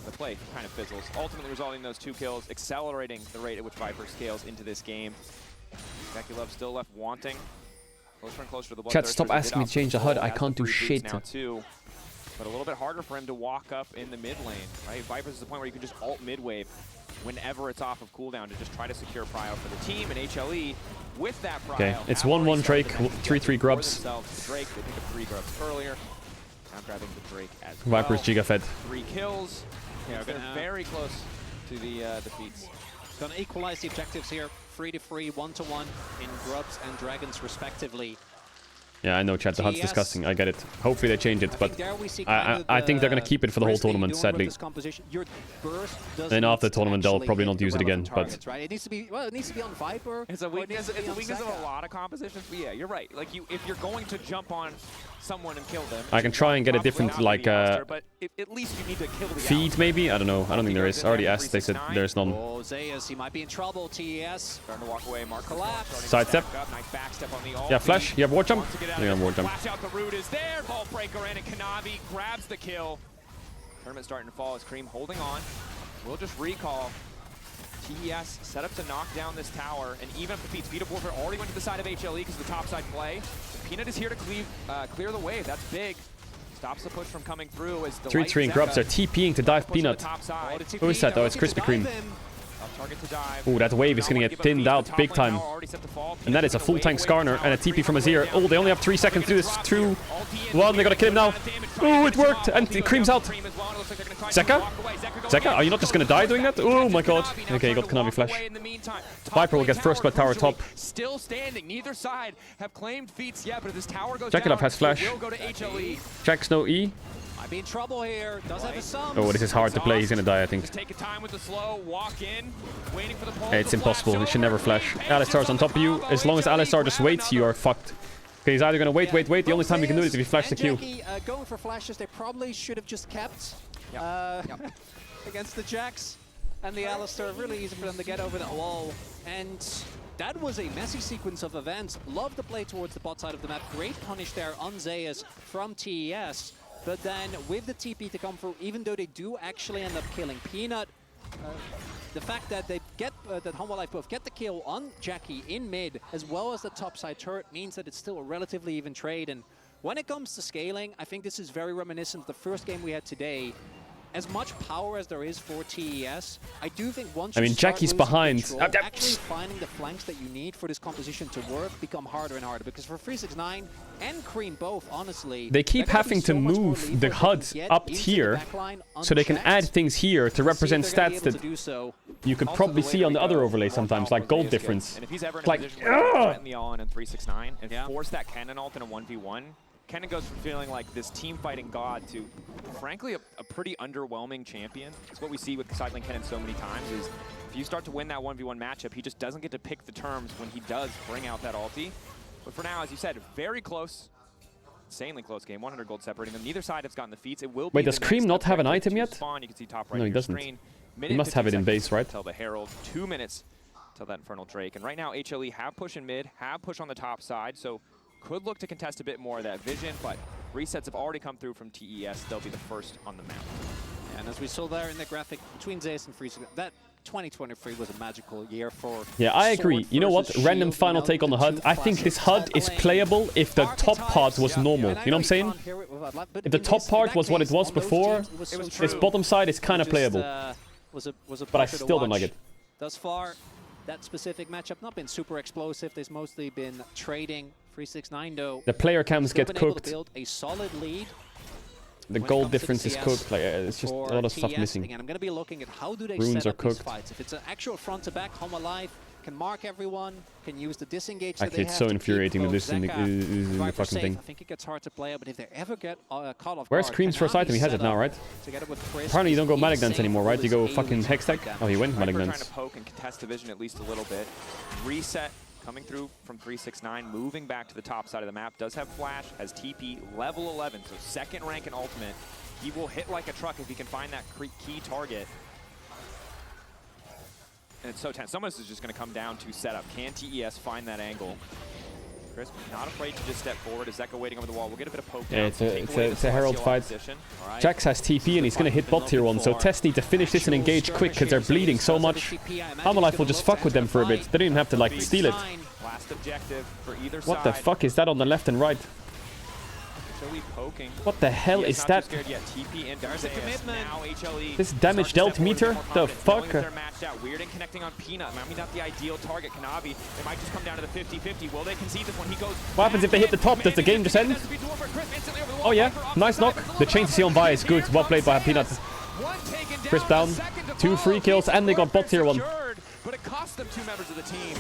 the play kind of fizzles. Ultimately resulting in those 2 kills, accelerating the rate at which Viper scales into this game. Jackie Love still left wanting. Closer and closer to the Bloodthirsters. Chat, stop asking me to change the HUD. I can't do shit. Now too, but a little bit harder for him to walk up in the mid lane, right? Viper's is the point where you can just ult mid wave whenever it's off of cooldown to just try to secure prio for the team, and HLE with that prio. Okay, it's 1-1 Drake, 3-3 Grubs. Drake, they picked up 3 Grubs earlier. Now grabbing the Drake as Viper's well. Giga fed. 3 kills. Yeah, they're very close to the defeats. Gonna equalize the objectives here. 3-3, 1-1 in Grubs and Dragons respectively. Yeah, I know, chat. The HUD's disgusting. I get it. Hopefully they change it, but I think they're going to keep it for the whole tournament, sadly. And after the tournament, they'll probably not use it again, but... It needs to be, well, it needs to be on Viper. It's a weakness of a lot of compositions, but yeah, you're right. Like, if you're going to jump on someone and kill them... I can try and get a different, like, but at least you need to kill the feed, maybe? I don't know. I don't think there is. I already asked. They said there's none. Oh, Zayas, he might be in trouble. TES. Starting to walk away. Mark collapse. Sidestep. Nice backstep on the ult. Yeah, flash. You have ward jump? Yeah, ward jump. Flash out the root is there. Vault breaker in, and Kanavi grabs the kill. Tournament starting to fall as Cream holding on. We'll just recall. TES set up to knock down this tower, and even if the Speed of Warfare already went to the side of HLE because of the top side play, Peanut is here to clear the wave. That's big. Stops the push from coming through as 3-3 and Grubs are TPing to dive Peanut. Who is that? Oh, it's Krispy Kreme. Oh, that wave is going to get thinned out big time. And that is a full tank Skarner and a TP from Azir. Oh, they only have 3 seconds to do this. 2, 1, they gotta kill him now. Oh, it worked! And Cream's out. Zeka? Zeka? Are you not just gonna die doing that? Oh my god. Okay, you got Kanavi flash. Viper will get first by tower top. Still standing. Neither side have claimed feats yet, but if this tower goes Jackie Love has flash. will go to HLE. Jack's no E. Might be in trouble here. Does have a sum. Oh, this is hard to play. He's gonna die, I think. Just take your time with the slow, walk in, waiting for the pole. Hey, it's impossible. He should never flash. Alistar's on top of you. As long as Alistar just waits, you are fucked. Okay, he's either gonna wait. The only time you can do it is if you flash the Q. Going for flashes, they probably should have just kept against the Jacks and the Alistar. Really easy for them to get over that wall. And that was a messy sequence of events. Love the play towards the bot side of the map. Great punish there on Zayas from TES. But then with the TP to come through, even though they do actually end up killing Peanut, the fact that they get that Humble Life both get the kill on Jackie in mid, as well as the topside turret, means that it's still a relatively even trade. And when it comes to scaling, I think this is very reminiscent of the first game we had today. As much power as there is for TES, I do think once you Jackie's behind. Control, actually finding the flanks that you need for this composition to work become harder and harder. Because for 369 and Cream both, honestly, they keep having to move the HUD up here so they can add things here to represent stats that you could probably see on the other overlay sometimes, like gold difference. And if he's ever in a position where he's the all-in in 369 and force that cannon ult in a 1v1, Kennen goes from feeling like this team-fighting god to, frankly, a pretty underwhelming champion. It's what we see with Caedrel Kennen so many times is if you start to win that 1v1 matchup, he just doesn't get to pick the terms when he does bring out that ulti. But for now, as you said, very close, insanely close game, 100 gold separating them. Neither side has gotten the feats. It will be. Wait, does Cream not have an item yet? Spawn. You can see top right No, he doesn't. He must have it in base, right? Tell the Herald, 2 minutes till that Infernal Drake. And right now, HLE have push in mid, have push on the top side, so could look to contest a bit more of that vision, but resets have already come through from TES. They'll be the first on the map. And as we saw there in the graphic between Zayas and Freeze, that 2023 was a magical year for... Yeah, I agree. You know what? Random final take on the HUD. I think this HUD is playable if the top part was normal. You know what I'm saying? If the top part was what it was before, this bottom side is kind of playable. But I still don't like it. Thus far, that specific matchup not been super explosive. There's mostly been trading 369 though. The player cams still get been able cooked. to build a solid lead. The gold difference is cooked. Like it's just a lot of stuff missing. Again, I'm going to be looking at how do they Runes set are up these cooked. fights. If it's an actual front to back, Home Alive can mark everyone, can use the disengage. Actually, it's so infuriating to lose in the fucking thing. I think it gets hard to play, but if they ever get caught off Where's guard, Cream's first item? He has it now, right? Apparently you don't go Malignance anymore, right? You go fucking Hextech. Oh, he went Malignance. Trying to poke and contest the vision at least a little bit. Reset coming through from 369, moving back to the top side of the map. Does have flash, has TP, level 11, so second rank in ultimate. He will hit like a truck if he can find that key target. And it's so tense. Some of this is just going to come down to setup. Can TES find that angle? Chris, not afraid to just step forward. Is Zeka waiting over the wall? We'll get a bit of poke down. Yeah, it's a Herald fight. Jax has TP and he's going to hit bot tier 1, so Test need to finish this and engage quick because they're bleeding so much. Hamalife will just fuck with them for a bit. They don't even have to like steal it. Last objective for either What the fuck is that on the left and right? Poking. What the hell is that? This damage dealt meter? The fuck? They're matched out. Weird and connecting on Peanut. Maybe not the ideal target. Kanavi. They might just come down to the 50-50. Will they concede this one? He goes. What happens if they hit the top? Does the game just end? Oh yeah, nice knock. The chain to see on by is good. Well played by Peanut. Chris down. 2 free kills and they got bot tier 1. But it cost them 2 members of the team.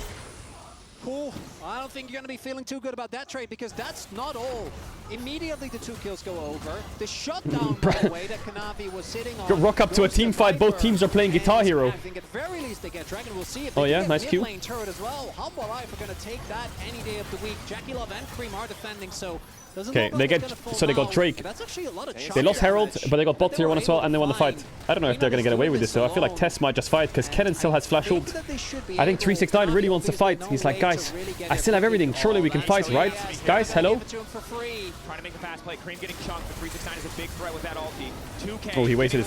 Cool. I don't think you're going to be feeling too good about that trade because that's not all. Immediately the 2 kills go over. The shutdown, by the way, that Kanavi was sitting on. Rock up to a team fight. Both teams are playing Guitar Hero. I think at very least they get Dragon. We'll see if they oh yeah, get nice Q. Lane turret as well. Humble Life are going to take that any day of the week. Jackie Love and Cream are defending, so okay, they get they got Drake. That's actually a lot of they lost Herald, but they got bot tier 1 as well, and they won the fight. I don't know if they're gonna get away with this though. I feel like Tess might just fight because Kennen still has flash ult. I think 369 really wants to fight. He's like, guys, I still have everything. Surely we can fight, right? Guys, hello. Trying to make a fast play. Cream getting chunked, but 369 is a big threat with that ulti. 2K. Oh, he waited.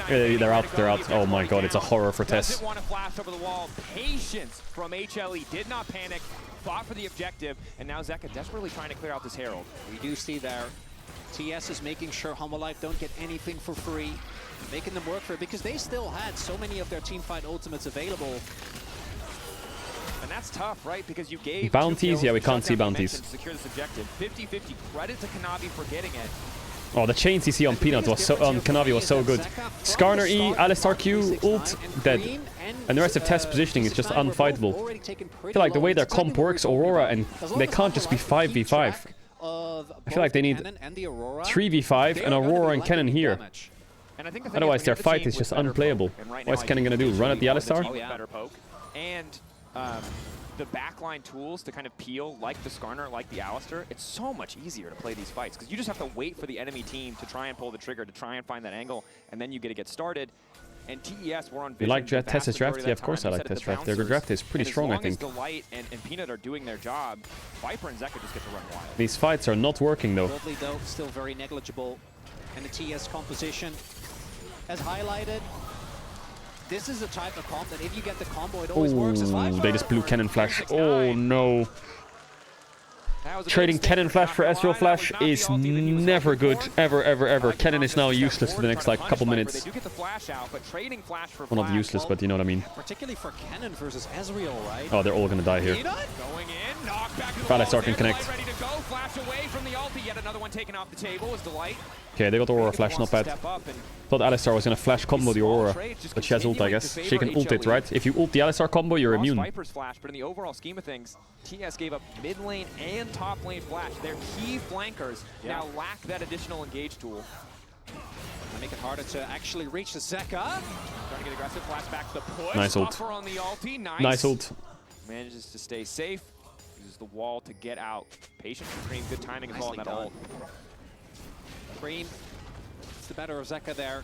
They're out. They're out. Oh my god, it's a horror for Tess. Doesn't want to flash over the wall. Patience from HLE. Did not panic. Fought for the objective, and now Zeka desperately trying to clear out this Herald. We do see there, TS is making sure Humble Life don't get anything for free, making them work for it, because they still had so many of their teamfight ultimates available. And that's tough, right? Because you gave bounties. Yeah, we can't see bounties. Secure this objective. 50-50. Credit to Kanavi for getting it. Oh, the chain CC on Peanut was so on Kanavi was so good. Skarner E, Alistar Q, ult, dead. And the rest of Tess positioning is just unfightable. I feel like the way their comp works, Aurora, and they can't just be 5v5. I feel like they need 3v5 and Aurora and Kennen here. Otherwise their fight is just unplayable. What's Kennen gonna do? Run at the Alistar? Better poke. And the backline tools to kind of peel, like the Skarner, like the Alistar, it's so much easier to play these fights because you just have to wait for the enemy team to try and pull the trigger, to try and find that angle, and then you get to get started. And TES, we're on vision. You like Tess's draft? Yeah, of course I like Tess's draft. Their draft is pretty strong, I think. As long as Delight and Peanut are doing their job, Viper and Zeka just get to run wild. These fights are not working, though. Lovely, though, still very negligible. And the TS composition, as highlighted, this is the type of comp that if you get the combo, it always works as Viper. They just blew Kennen Flash. Oh, no. Trading Kennen Flash for Ezreal Flash is never good. Ever, ever, ever. Kennen is now useless for the next, like, couple minutes. They do get the flash out, but trading flash for well, not useless, but you know what I mean. Particularly for Kennen versus Ezreal, right? Oh, they're all gonna die here. Going in, knocked back to the Alistar can connect. Ready to go, flash away from the ulti. Yet another one taken off the table is Delight. Okay, they got Aurora Flash, not bad. Thought Alistar was gonna flash combo the Aurora, but she has ult, I guess. She can ult it, right? If you ult the Alistar combo, you're immune. Viper's flash, but in the overall scheme of things, TS gave up mid lane and top lane flash. Their key flankers now lack that additional engage tool. I make it harder to actually reach the Zeka. Trying to get aggressive, flash back the push. Nice ult. On the ulti. Nice ult. Manages to stay safe. Uses the wall to get out. Patient for Cream. Good timing as well on that ult. Cream, it's the better of Zeka there.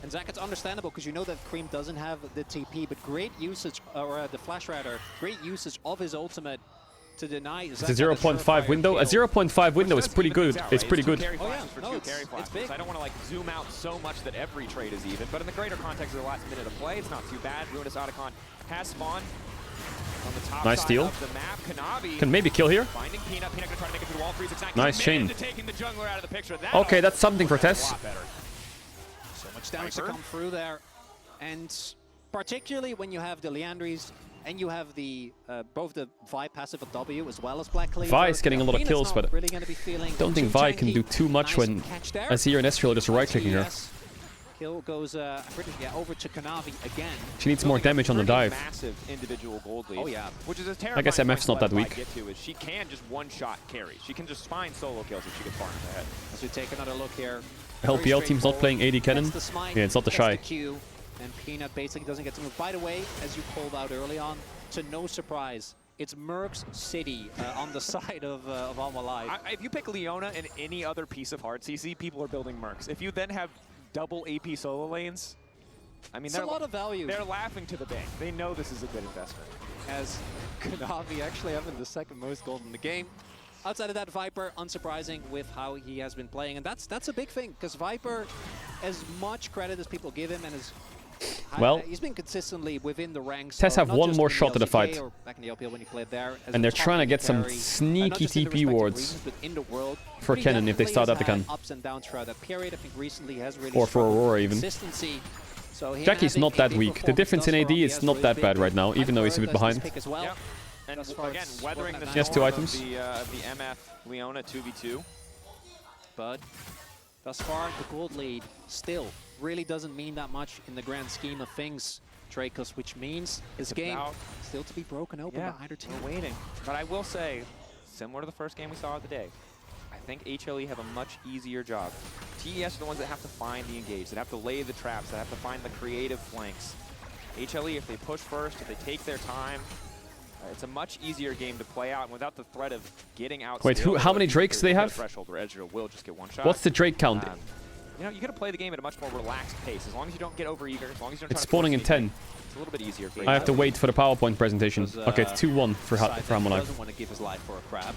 And Zeka's understandable because you know that Cream doesn't have the TP, but great usage, or the flash rather, great usage of his ultimate to deny Zeka. It's a 0.5 window. A 0.5 window is pretty good. It's pretty good. Oh yeah, no, it's big. I don't want to like zoom out so much that every trade is even, but in the greater context of the last minute of play, it's not too bad. Ruinous Otacon has spawned on the top nice side steal. of the map. Kanavi can maybe kill here. Finding Peanut. Peanut gonna try to make it through the wall. 369. Nice chain. Taking the jungler out of the picture. That okay, that's something for Tess. So much damage to come through there, and particularly when you have the Liandry's and you have the both the Vi passive of W as well as Black Cleaver. Vi is getting a lot of kills, but really gonna be feeling don't think Vi can do too much when I see her in Ezreal just right-clicking her. Kill goes over to Kanavi again. She needs more damage on the dive. Massive individual gold lead. Oh yeah. Which is a I terrifying guess MF's not that weak. She can just one-shot carry. She can just find solo kills if she gets far enough ahead. As we take another look here. LPL team's not playing AD Cannon. Yeah, it's not the Shy. And Peanut basically doesn't get to move. By the way, as you called out early on, to no surprise, it's Merc's City on the side of Alma Live. If you pick Leona and any other piece of hard CC, people are building Mercs. If you then have double AP solo lanes, I mean, it's a lot of value. They're laughing to the bank. They know this is a good investment. As Kanavi actually having the second most gold in the game. Outside of that, Viper, unsurprising with how he has been playing. And that's a big thing, because Viper, as much credit as people give him, and as he's been consistently within the ranks. Tess have one more shot at the fight. Back in the LPL when he played there, and they're trying to get some sneaky TP wards for Kennen if they start up the Kennen. Ups and downs throughout that period. I think recently has really or for Aurora even. So Jackie's not that weak. The difference in AD is not that bad right now, even though he's a bit behind. Yep. And again, weathering the yes, 2 items. The MF Leona 2v2. But thus far, the gold lead still really doesn't mean that much in the grand scheme of things, Dracos, which means this game still to be broken open by either team. We're waiting. But I will say, similar to the first game we saw of the day, I think HLE have a much easier job. TES are the ones that have to find the engage, that have to lay the traps, that have to find the creative flanks. HLE, if they push first, if they take their time, it's a much easier game to play out, and without the threat of getting out. Wait, how many Drakes do they have? Threshold where Ezreal will just get one shot. What's the Drake count? You know, you gotta play the game at a much more relaxed pace. As long as you don't get overeager, as long as you don't. It's spawning in 10. It's a little bit easier. For I have to wait for the PowerPoint presentation. Okay, it's 2-1 for Hamon Live. Doesn't want to give his life for a crab.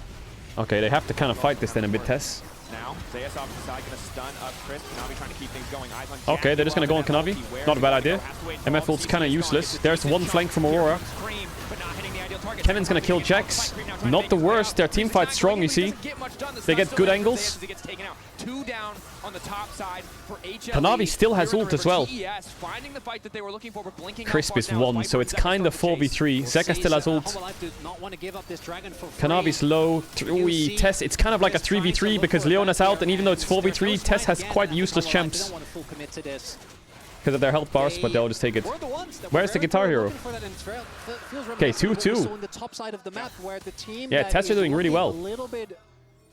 Okay, they have to kind of fight this then a bit, Tess. Now, Zayas off to the side, gonna stun up Chris. Kanavi trying to keep things going. Eyes on okay, they're just gonna go on Kanavi. Not a bad idea. MF ult's kind of useless. There's one flank from Aurora. Kennen's gonna kill Jax. Not the worst. Their team fight's strong, you see. They get good angles. Kanavi still has ult as well. Crisp is 1, so it's kind of 4v3. Zeka still has ult. Kanavi's low. Tess, it's kind of like a 3v3 because Leona's out, and even though it's 4v3, Tess has quite useless champs because of their health bars, but they'll just take it. Where's the Guitar Hero? Okay, 2-2. Yeah, Tess are doing really well.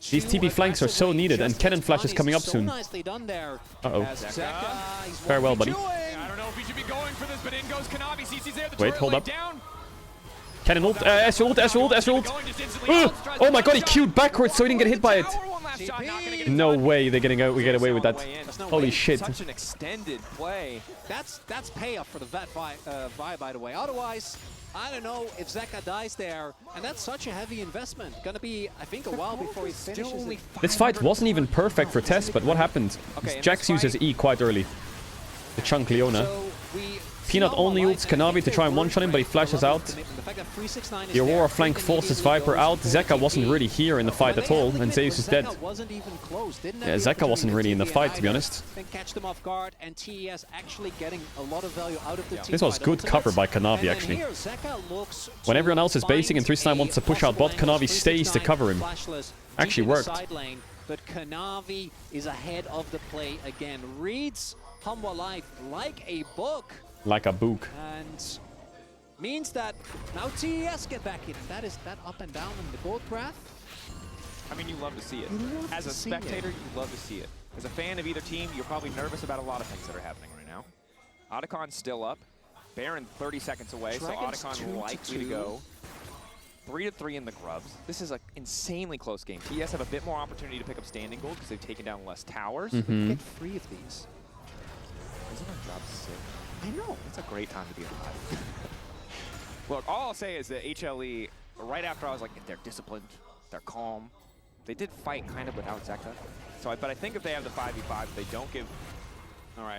These TP flanks are so needed, and Cannon Flash is coming up soon. Uh-oh. Farewell, buddy. Wait, hold up. Cannon ult, Ezreal ult. Oh my god, he queued backwards so he didn't get hit by it. No way we get away with that. Holy shit. Such an extended play. That's payoff for the Vi, by the way. Otherwise, I don't know if Zeka dies there, and that's such a heavy investment. Gonna be, I think, a while before he finishes it. This fight wasn't even perfect for Tess, but what happened? Jax uses E quite early. The chunk Leona. Peanut only ults Kanavi to try and one-shot him, but he flashes out. The Aurora flank forces Viper out. Zeka wasn't really here in the fight at all, and Zeus is dead. Yeah, Zeka wasn't really in the fight, to be honest. This was good cover by Kanavi, actually. When everyone else is basing and 369 wants to push out bot, Kanavi stays to cover him. Actually worked. But Kanavi is ahead of the play again. Reads Humwa Life like a book. Like a book. And means that now TES get back in. That is that up and down in the gold graph. I mean, you love to see it. As a spectator, you love to see it. As a fan of either team, you're probably nervous about a lot of things that are happening right now. Otacon's still up. Baron 30 seconds away, so Otacon likely to go. 3-3 in the grubs. This is an insanely close game. TES have a bit more opportunity to pick up standing gold because they've taken down less towers. Get 3 of these. Isn't our job sick? I know. It's a great time to be alive. Look, all I'll say is that HLE, right after I was like, they're disciplined, they're calm. They did fight kind of without Zeka. So, but I think if they have the 5v5, they don't give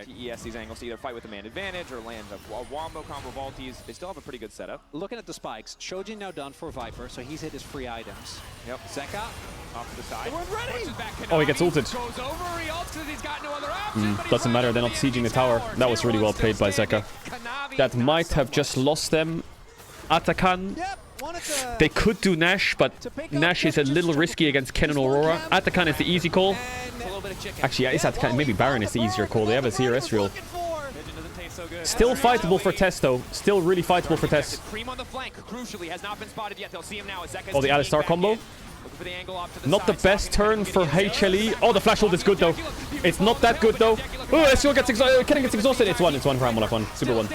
TES these angles to either fight with the man advantage or land a wombo combo Vaulties. They still have a pretty good setup. Looking at the spikes, Shojin now done for Viper, so he's hit his free items. Yep. Zeka off to the side. We're ready. Oh, he gets ulted. Goes over, he ults 'cause he's got no other option, Doesn't matter, they're not sieging the tower. That was really well played by Zeka. That might have just lost them Atakan. They could do Nash, but Nash is a little risky against Ken and Aurora. Atakan is the easy call. Actually, yeah, it's Atakan. Maybe Baron is the easier call. They have a Seer Ezreal. Still fightable for Test, though. Still really fightable for Test. Oh, the Alistar combo. Not the best turn for HLE. Oh, the flash ult is good, though. It's not that good, though. Oh, Ezreal gets exhausted. Kenny gets exhausted. It's one for Hamlet. One. Super one.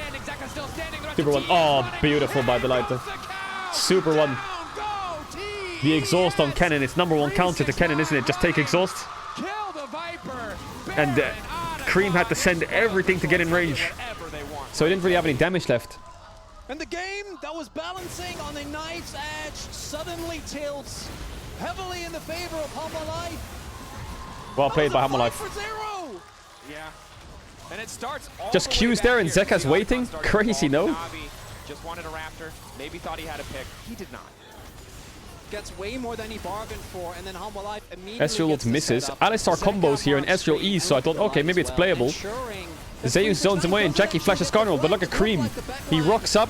Super one. Oh, beautiful by the lighter. Super one. The exhaust on Kennen. It's #1 counter to Kennen, isn't it? Just take exhaust. And Cream had to send everything to get in range. So he didn't really have any damage left. And the game that was balancing on a knife's edge suddenly tilts heavily in the favor of Hamalife. Well played by Hamalife. Yeah. And it starts just Q's there and Zeka's waiting. Crazy, no? Just wanted a Raptor. Maybe thought he had a pick. He did not. Gets way more than he bargained for, and then Hamalife immediately Ezreal misses. Alistar combos here and Ezreal E's, so I thought, okay, maybe it's playable. Zeus zones him away and Jackie flashes Caedrel, but look at Cream. He rocks up,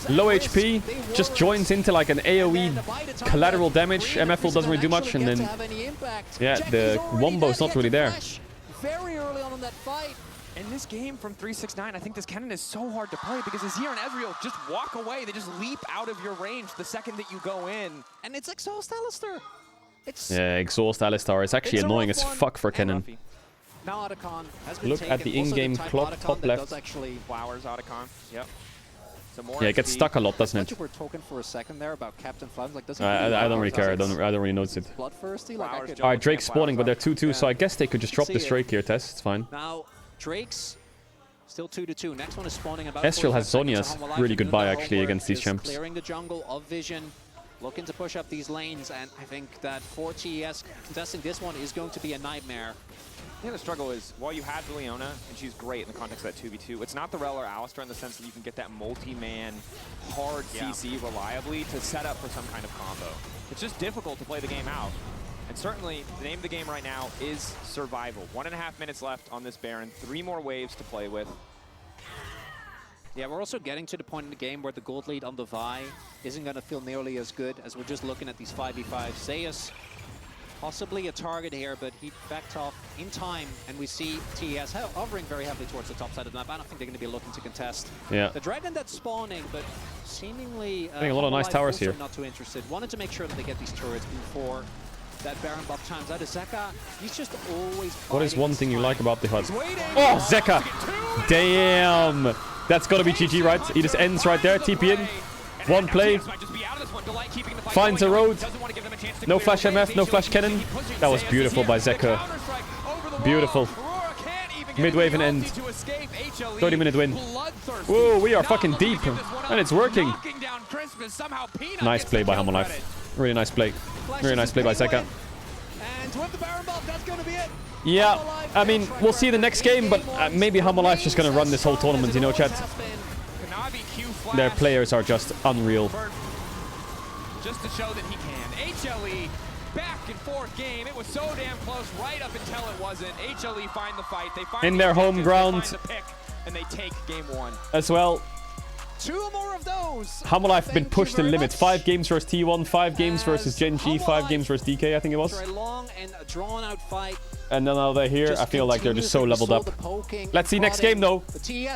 low HP, just joins into like an AoE collateral damage. MF doesn't really do much, and then yeah, the wombo's not really there. Very early on in that fight. In this game from 369, I think this Kennen is so hard to play because Azir and Ezreal just walk away. They just leap out of your range the second that you go in. And it's Exhaust Alistar. Yeah, Exhaust Alistar is actually annoying as fuck for Kennen. Now Otacon has been Look at the in-game clock, top left. Flowers Otacon. Yep. Yeah, it gets stuck a lot, doesn't it? We're talking for a second there about Captain Flams. Like, I don't really care. I don't really notice it. Bloodthirsty. Like, Alright, Drake's spawning, but they're 2-2, so I guess they could just drop this Drake here, Test. It's fine. Now, Drake's still 2-2. Next one is spawning about. Ezreal has Zhonya's really good buy actually against these champs. Clearing the jungle of Vision, looking to push up these lanes, and I think that for TES contesting this one is going to be a nightmare. Yeah, the struggle is, while you have the Leona, and she's great in the context of that 2v2, it's not the Rel or Alistar in the sense that you can get that multi-man, hard CC reliably to set up for some kind of combo. It's just difficult to play the game out. And certainly, the name of the game right now is survival. 1.5 minutes left on this Baron, 3 more waves to play with. Yeah, we're also getting to the point in the game where the gold lead on the Vi isn't going to feel nearly as good as we're just looking at these 5v5. Zeus, possibly a target here, but he backed off in time, and we see TES hovering very heavily towards the top side of the map. I don't think they're going to be looking to contest. Yeah. The Dragon that's spawning, but seemingly I think a lot of nice towers here. Not too interested. Wanted to make sure that they get these turrets before that Baron buff times out. Zeka, he's just always. What is one thing you like about the HUD? Oh, Zeka! Damn! That's gotta be GG, right? He just ends right there. TP in. One play. Finds a road. No flash MF, no flash cannon. That was beautiful by Zeka. Beautiful. Mid-wave and end. 30-minute win. Whoa, we are fucking deep. And it's working. Nice play by Hamalife. Really nice play. Really nice play by Zeka. Yeah, I mean, we'll see the next game, but maybe Hamalife's just going to run this whole tournament, you know, chat. Their players are just unreal. Just to show that he can. HLE, back and forth game. It was so damn close right up until it wasn't. HLE find the fight. They find in their home ground. They find the pick, and they take game 1. As well. 2 more of those. Hamalife been pushed to the limit. 5 games versus T1, 5 games versus Gen G, 5 games versus DK, I think it was. A long and drawn out fight. And then now they're here. I feel like they're just so leveled up. Let's see next game though.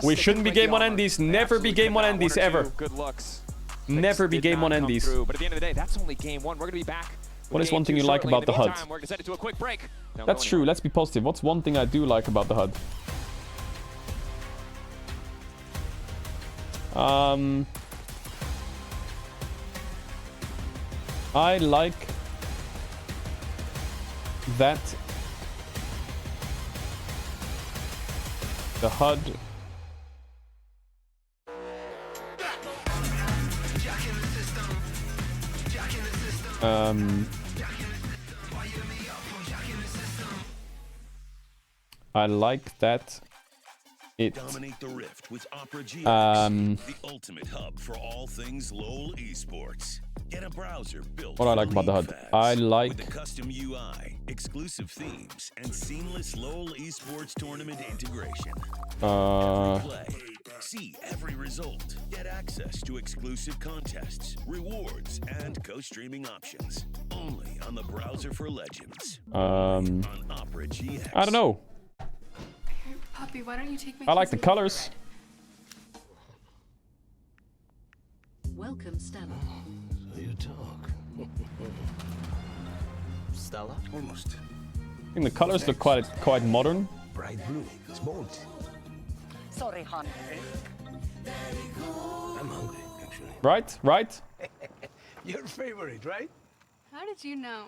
We shouldn't be game 1 endies. Never be game 1 endies ever. Good looks. Never be game 1 endies. But at the end of the day, that's only game 1. We're going to be back. What is one thing you like about the HUD? We're going to send it to a quick break. That's true. Let's be positive. What's one thing I do like about the HUD? I like that the HUD I like that it dominate the rift with Opera GX, the ultimate hub for all things LoL esports. Get a browser built. What I like about the HUD, I like with the custom UI, exclusive themes, and seamless LoL esports tournament integration. See every result. Get access to exclusive contests, rewards, and co-streaming options. Only on the browser for Legends. On Opera GX. I don't know. Puppy, why don't you take me? I like the colors. Welcome, Stella. So you talk. Stella? Almost. I think the colors look quite modern. Bright blue. It's bold. Sorry, hon. I'm hungry, actually. Right? Right? Your favorite, right? How did you know?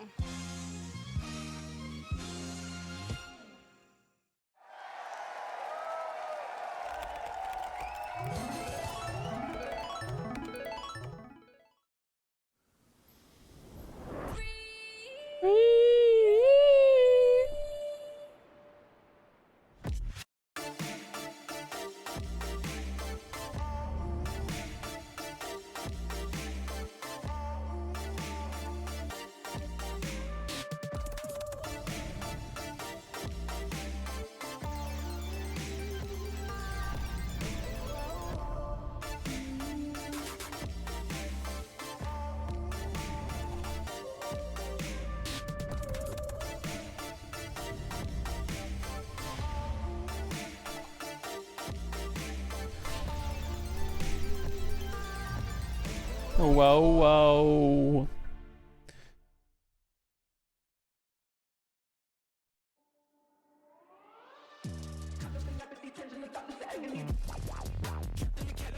Whoa, whoa.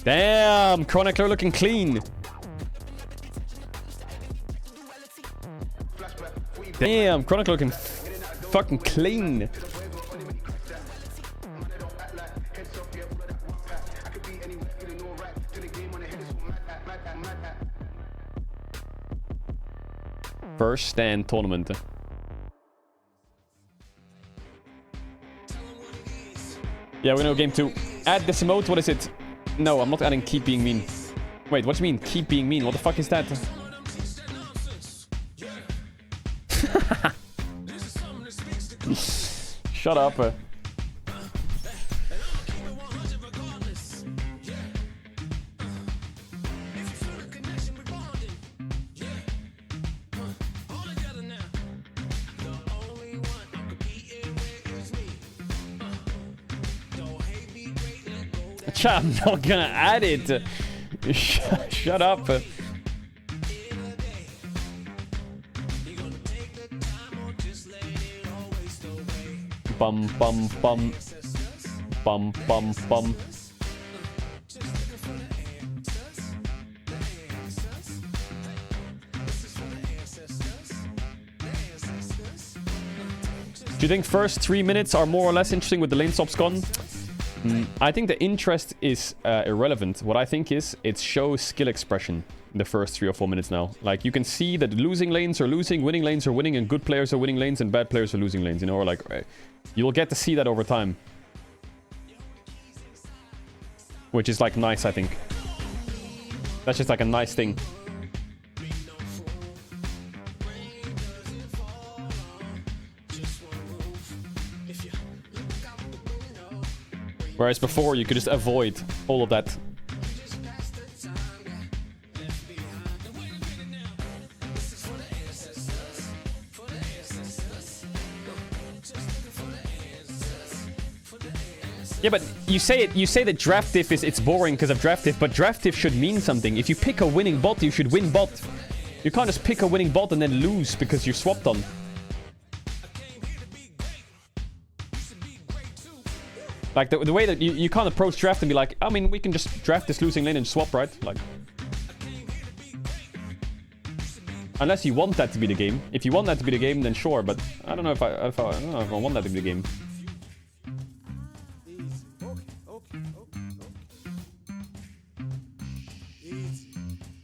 Damn, Chronicler looking clean. Damn, Chronicler looking fucking clean. First stand tournament. Yeah, we're gonna go game 2. Add this emote, what is it? No, I'm not adding keep being mean. Wait, what do you mean keep being mean? What the fuck is that? Shut up. I'm not gonna add it. Shut up. Bum bum bum. Bum bum bum. Do you think first 3 minutes are more or less interesting with the lane stops gone? I think the interest is irrelevant. What I think is it shows skill expression in the first 3 or 4 minutes now. Like you can see that losing lanes are losing, winning lanes are winning, and good players are winning lanes and bad players are losing lanes, you know, or like you'll get to see that over time. Which is like nice, I think. That's just like a nice thing. Whereas before, you could just avoid all of that. Yeah, but you say that draft diff it's boring because of draft diff, but draft diff should mean something. If you pick a winning bot, you should win bot. You can't just pick a winning bot and then lose because you're swapped on. Like, the way that you can't approach draft and be like, I mean, we can just draft this losing lane and swap, right? Like... Unless you want that to be the game. If you want that to be the game, then sure, but I don't know if I want that to be the game. Easy.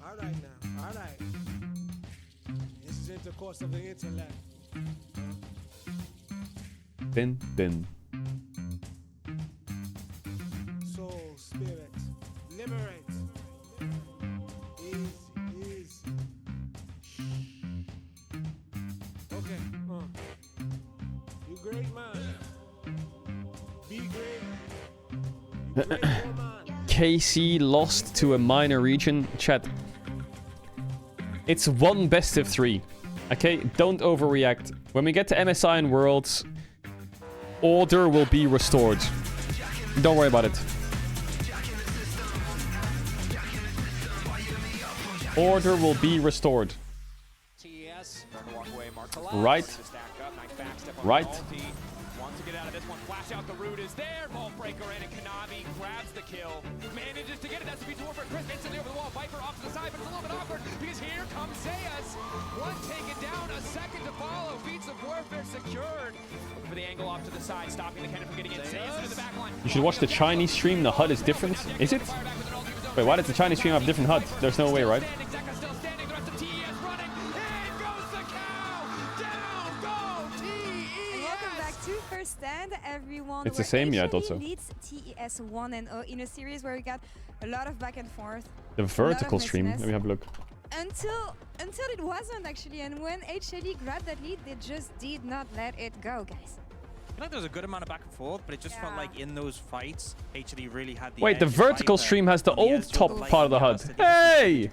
Alright now, alright. This is intercourse of the intellect. Din, din. Soul, spirit, liberate. Easy, easy. Okay, you great man. Be great. You great woman. KC lost to a minor region. Chat. It's one best of 3. Okay, don't overreact. When we get to MSI and Worlds, order will be restored. Don't worry about it. Order will be restored. Right. Right. Wants to get out of this one. Flash out the root is there. Ball breaker in and Kanavi grabs the kill. Manages to get it. That's to be to for Chris. Instantly over the wall. Viper off to the side, but it's a little bit awkward because here comes Zeus. One taken down, a second to follow. Feats of warfare secured. Looking for the angle off to the side, stopping the cannon from getting in. Zeus into the back line. You should watch the Chinese stream. The HUD is different. Is it? Wait, why does the Chinese stream have different HUD? There's no way, right? Stand, everyone. It's the same, yeah, I thought so. Leads TES 1-0 in a series where we got a lot of back and forth. The vertical stream. Let me have a look. Until it wasn't actually, and when HLE grabbed that lead, they just did not let it go, guys. I feel like there was a good amount of back and forth, but it just felt like in those fights, HLE really had the Wait, the vertical stream has the old top part of the HUD. Hey!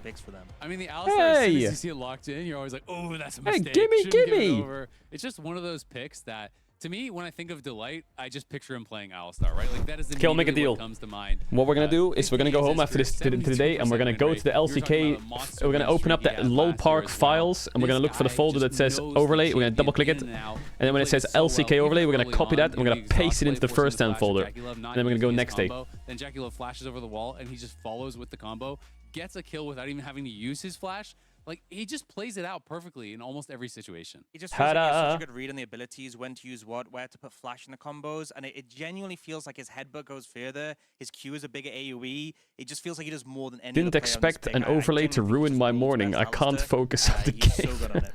I mean, the Alistar, as soon as you see it locked in, you're always like, oh, that's a mistake. Hey, gimme! It's just one of those picks that, to me, when I think of Delight, I just picture him playing Alistar, right? Like that is Kill, make a deal. what comes to mind. What we're gonna do is we're gonna go home after this today, and we're gonna go to the LCK. We're gonna open up the LOL Park files, and we're gonna look for the folder that says overlay. We're gonna double click it, and then when it says LCK overlay, we're gonna copy that, and we're gonna paste it into the first hand folder. And then we're gonna go next day. Then Jackie Love flashes over the wall, and he just follows with the combo, gets a kill without even having to use his flash. Like, he just plays it out perfectly in almost every situation. It just feels like he has such a good read on the abilities, when to use what, where to put flash in the combos, and it genuinely feels like his headbutt goes further, his Q is a bigger AoE, it just feels like he does more than any Didn't expect an overlay to ruin my morning. I can't focus on the game. So good on it.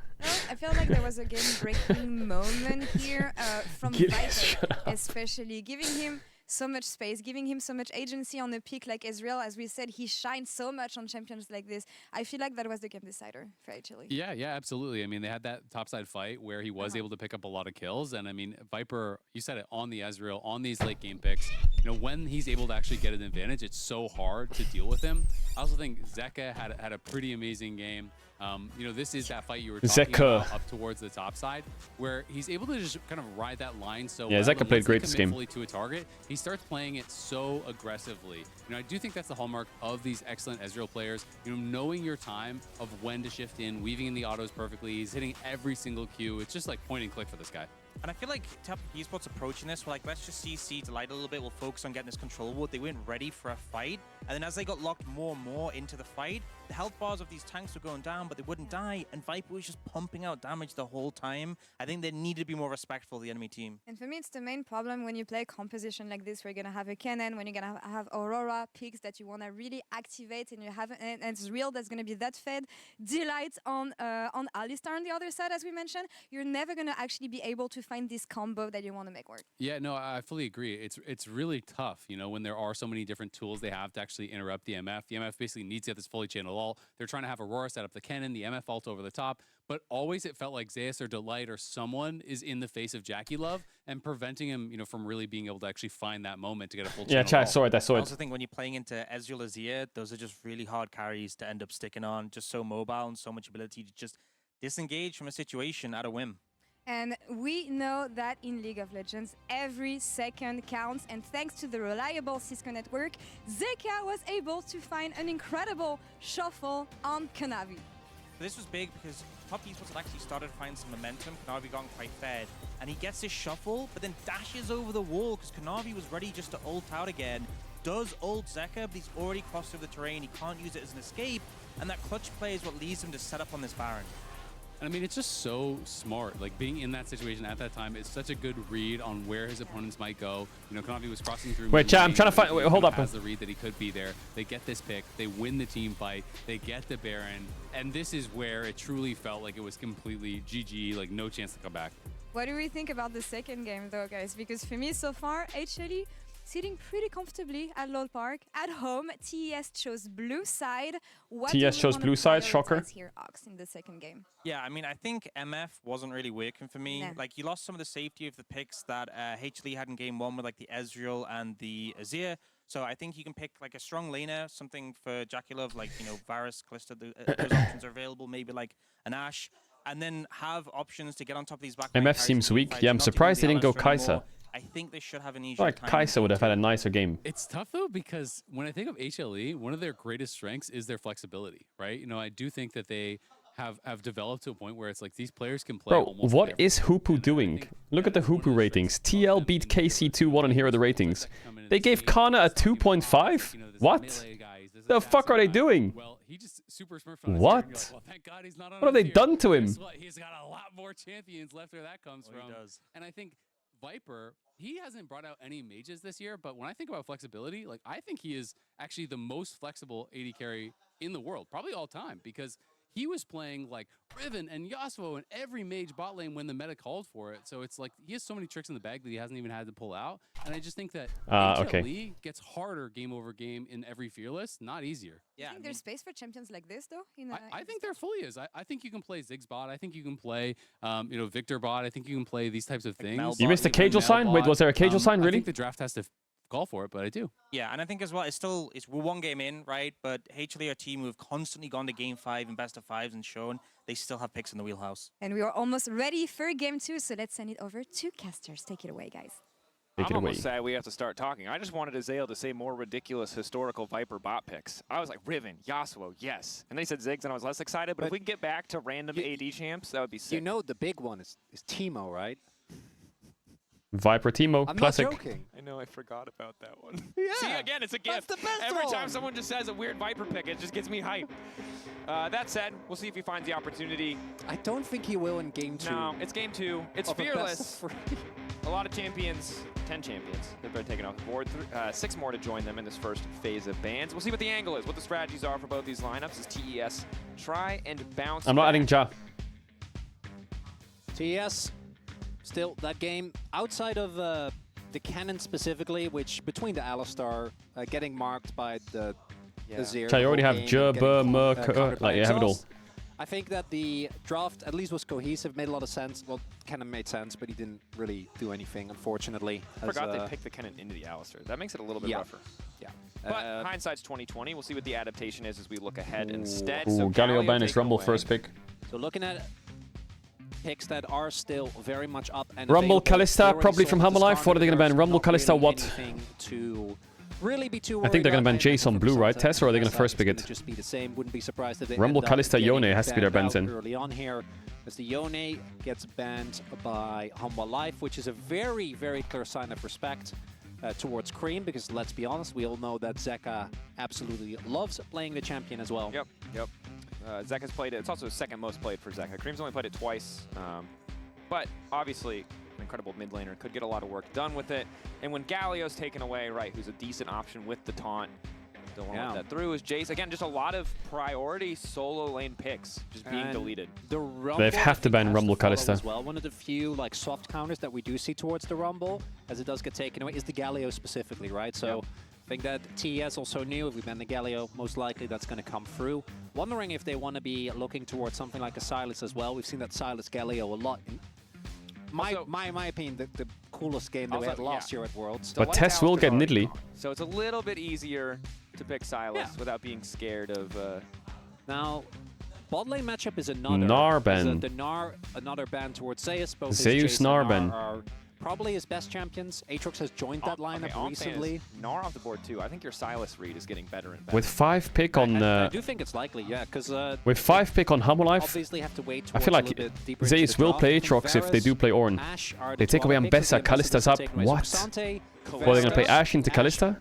I feel like there was a game-breaking moment here from Viper, especially giving him so much space, giving him so much agency on a pick like Ezreal. As we said, he shines so much on champions like this. I feel like that was the game decider for HLE. Yeah, absolutely. I mean, they had that topside fight where he was able to pick up a lot of kills. And I mean, Viper, you said it, on the Ezreal, on these late game picks, you know, when he's able to actually get an advantage, it's so hard to deal with him. I also think Zeka had a pretty amazing game. You know, this is that fight you were talking about up towards the top side, where he's able to just kind of ride that line so well. Yeah, Zeka played great this game. Fully to a target, he starts playing it so aggressively. You know, I do think that's the hallmark of these excellent Ezreal players. You know, knowing your time of when to shift in, weaving in the autos perfectly. He's hitting every single Q. It's just like point and click for this guy. And I feel like Top Esports approaching this, we're like, let's just CC Delight a little bit. We'll focus on getting this controllable. They weren't ready for a fight. And then as they got locked more and more into the fight, the health bars of these tanks were going down, but they wouldn't die. And Viper was just pumping out damage the whole time. I think they needed to be more respectful of the enemy team. And for me, it's the main problem when you play composition like this, where you're going to have a cannon, when you're going to have Aurora picks that you want to really activate, and you have, and it's real that's going to be that fed. Delight on Alistar on the other side, as we mentioned, you're never going to actually be able to find this combo that you want to make work. Yeah, no, I fully agree. It's really tough, you know, when there are so many different tools they have to actually interrupt the MF. The MF basically needs to get this fully channeled ult. They're trying to have Aurora set up the cannon, the MF ult over the top, but always it felt like Zeus or Delight or someone is in the face of Jackie Love and preventing him, you know, from really being able to actually find that moment to get a full channel. Yeah, I saw it. I also think when you're playing into Ezreal Azir, those are just really hard carries to end up sticking on. Just so mobile and so much ability to just disengage from a situation at a whim. And we know that in League of Legends, every second counts. And thanks to the reliable Cisco network, Zeka was able to find an incredible shuffle on Kanavi. This was big because Top Esports had actually started to find some momentum. Kanavi got quite fed. And he gets his shuffle, but then dashes over the wall because Kanavi was ready just to ult out again. Does ult Zeka, but he's already crossed over the terrain. He can't use it as an escape. And that clutch play is what leads him to set up on this Baron. I mean, it's just so smart. Like, being in that situation at that time is such a good read on where his opponents might go. You know, Kanavi was crossing through. Wait, chat, I'm trying to find. Wait, hold up. Has the read that he could be there. They get this pick. They win the team fight. They get the Baron. And this is where it truly felt like it was completely GG, like no chance to come back. What do we think about the second game, though, guys? Because for me, so far, HLE sitting pretty comfortably at LOL Park. At home, TES chose blue side. TES chose blue side, shocker. Here, Ox, in the second game. Yeah, I mean, I think MF wasn't really working for me. Nah. Like, you lost some of the safety of the picks that HLE had in game one with, like, the Ezreal and the Azir. So I think you can pick like a strong laner, something for Jaculov, like, you know, Varus, Kalista, those options are available, maybe like an Ashe, and then have options to get on top of these back. MF seems weak. Yeah, I'm surprised they didn't go Kai'Sa. I think they should have an easier Like time. Kai'Sa would have had a nicer game. It's tough though, because when I think of HLE, one of their greatest strengths is their flexibility, right? You know, I do think that they have developed to a point where it's like these players can play. Bro, almost what is Hoopu doing? Look at the Hoopu ratings. TL beat KC 2-1 and here are the ratings. They gave Kana a 2.5? What? The fuck are they doing? What? What have they done to him? He's got a lot more champions left where that comes from. He does. And I think Viper, he hasn't brought out any mages this year, but when I think about flexibility, like I think he is actually the most flexible AD carry in the world, probably all time, because he was playing like Riven and Yasuo in every mage bot lane when the meta called for it. So it's like he has so many tricks in the bag that he hasn't even had to pull out. And I just think that HLE gets harder game over game in every Fearless, not easier. Yeah, I think there's space for champions like this, though? I think there fully is. I think you can play Ziggs bot. I think you can play, you know, Victor bot. I think you can play these types of things. You missed the Caedrel sign? Wait, was there a Caedrel sign, really? I think the draft has to call for it, but I do. Yeah, and I think as well, we're one game in, right? But HLE are a team who've constantly gone to game 5 and best of 5s and shown they still have picks in the wheelhouse. And we are almost ready for game 2, so let's send it over to casters. Take it away, guys. I'm almost sad we have to start talking. I just wanted Azael to say more ridiculous historical Viper bot picks. I was like, Riven, Yasuo, yes. And then he said Ziggs, and I was less excited. But if we can get back to random AD champs, that would be sick. You know the big one is Teemo, right? Viper Teemo, I'm classic. not joking. I know, I forgot about that one. Yeah. See, again, it's a gift. That's the best Every one. time someone just says a weird Viper pick, it just gets me hyped. That said, we'll see if he finds the opportunity. I don't think he will in game 2. No, it's game 2. It's Fearless. A lot of champions, 10 champions, that they're taking off the board. 6 more to join them in this first phase of bans. We'll see what the angle is, what the strategies are for both these lineups as TES try and bounce I'm not adding Ja. TES, still that game, outside of the cannon specifically, which between the Alistar, getting marked by the Zero. So you already have Ja, Bur, Merc, like you have it all. I think that the draft at least was cohesive, made a lot of sense. Well, Kennen made sense, but he didn't really do anything, unfortunately. I forgot they picked the Kennen into the Alistar. That makes it a little bit rougher. Yeah. But hindsight's 2020. We'll see what the adaptation is as we look ahead instead. Ooh, So Galio ban is taken Rumble away. first pick. So looking at picks that are still very much up and Rumble available. We Kalista, already probably saw from the Humble Life. start What are they going to ban? universe, Rumble not Kalista, really what? anything to really be too I think they're going to ban worried Jace on about. blue, right? 100% Tess, or are they going to that first is pick gonna it? just be the same. Wouldn't be surprised if they Rumble end up Kalista getting Yone has to be their banned bans out in. early on here, as the Yone gets banned by Humble Life, which is a very, very clear sign of respect towards Cream, because let's be honest, we all know that Zeka absolutely loves playing the champion as well. Yep. Zeka's played it. It's also the second most played for Zeka. Cream's only played it twice. But obviously, an incredible mid laner, could get a lot of work done with it. And when Galio's taken away, right, who's a decent option with the taunt, don't want to let that through, is Jace. Again, just a lot of priority solo lane picks just being deleted. The Rumble, They have to ban Rumble follow Kalista. as well. One of the few like soft counters that we do see towards the Rumble, as it does get taken away, is the Galio specifically, right? So I think that TES also knew if we ban the Galio, most likely that's going to come through. Wondering if they want to be looking towards something like a Sylas as well. We've seen that Sylas Galio a lot. My opinion, the coolest game that we had last year at Worlds. But Tess will get Nidalee. So it's a little bit easier to pick Sylas without being scared of... Now, bot lane matchup is another. Gnar ban. The Gnar, another ban towards Zeus. Both Zeus Gnar ban. are probably his best champions. Aatrox has joined that lineup recently. Gnar off the board too. I think your Sylas read is getting better and better. With 5 pick on... I do think it's likely, yeah, because... with 5 pick on Humble Life, obviously have to wait I feel like Zeus will play Aatrox if they do play Ornn. They take away Ambessa, Kalista's up. What? Or are they going to play Ashe into Kalista?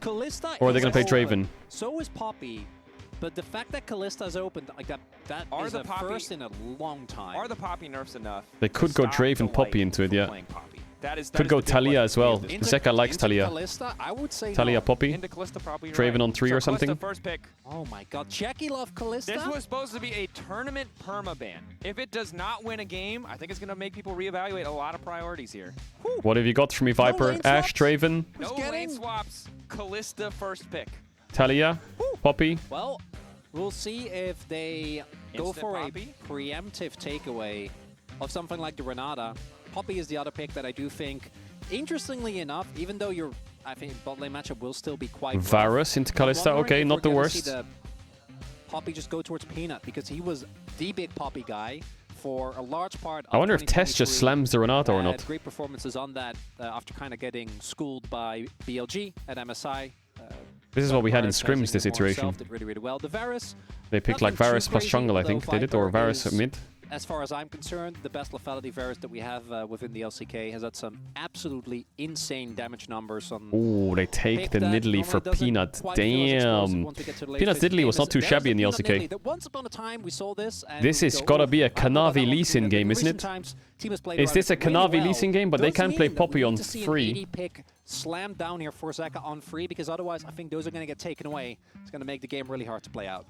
Or are they going to play Draven? So is Poppy. But the fact that Kalista's opened, like that is the first in a long time. Are the Poppy nerfs enough? They could go Draven Poppy into it, yeah. Could go Talia as well. Zeka likes Talia. Kalista, I would say Talia no. Poppy. Into Kalista, probably Draven on 3 or something. First pick. Oh my god, Jackie love Kalista? This was supposed to be a tournament permaban. If it does not win a game, I think it's going to make people reevaluate a lot of priorities here. What have you got for me, Viper? Ashe, Draven, No lane swaps. Kalista first pick. Talia, Poppy. Well, we'll see if they go Instant for Poppy? a preemptive takeaway of something like the Renata. Poppy is the other pick that I do think, interestingly enough, even though you're I think bot lane matchup will still be quite Varus into Kalista, okay, not the worst. Poppy just go towards Peanut because he was the big Poppy guy for a large part. I wonder if Tess just slams the Renata or not. Great performances on that after kind of getting schooled by BLG at MSI. This is what we had in scrims, this iteration. Did really, really well. The Varus, they picked like Varus plus jungle, I think. They did, or Varus mid. As far as I'm concerned, the best lethality Varus that we have within the LCK has had some absolutely insane damage numbers on. Oh, they take the Nidalee for Peanut. Damn. Peanut's Nidalee was not too shabby in the LCK. Once upon a time, we saw this. This is gotta be a Kanavi Lee Sin game, isn't it? Is this a Kanavi Lee Sin game? But they can't play Poppy on free. Pick slam down here for Zeka on free, because otherwise I think those are going to get taken away. It's going to make the game really hard to play out.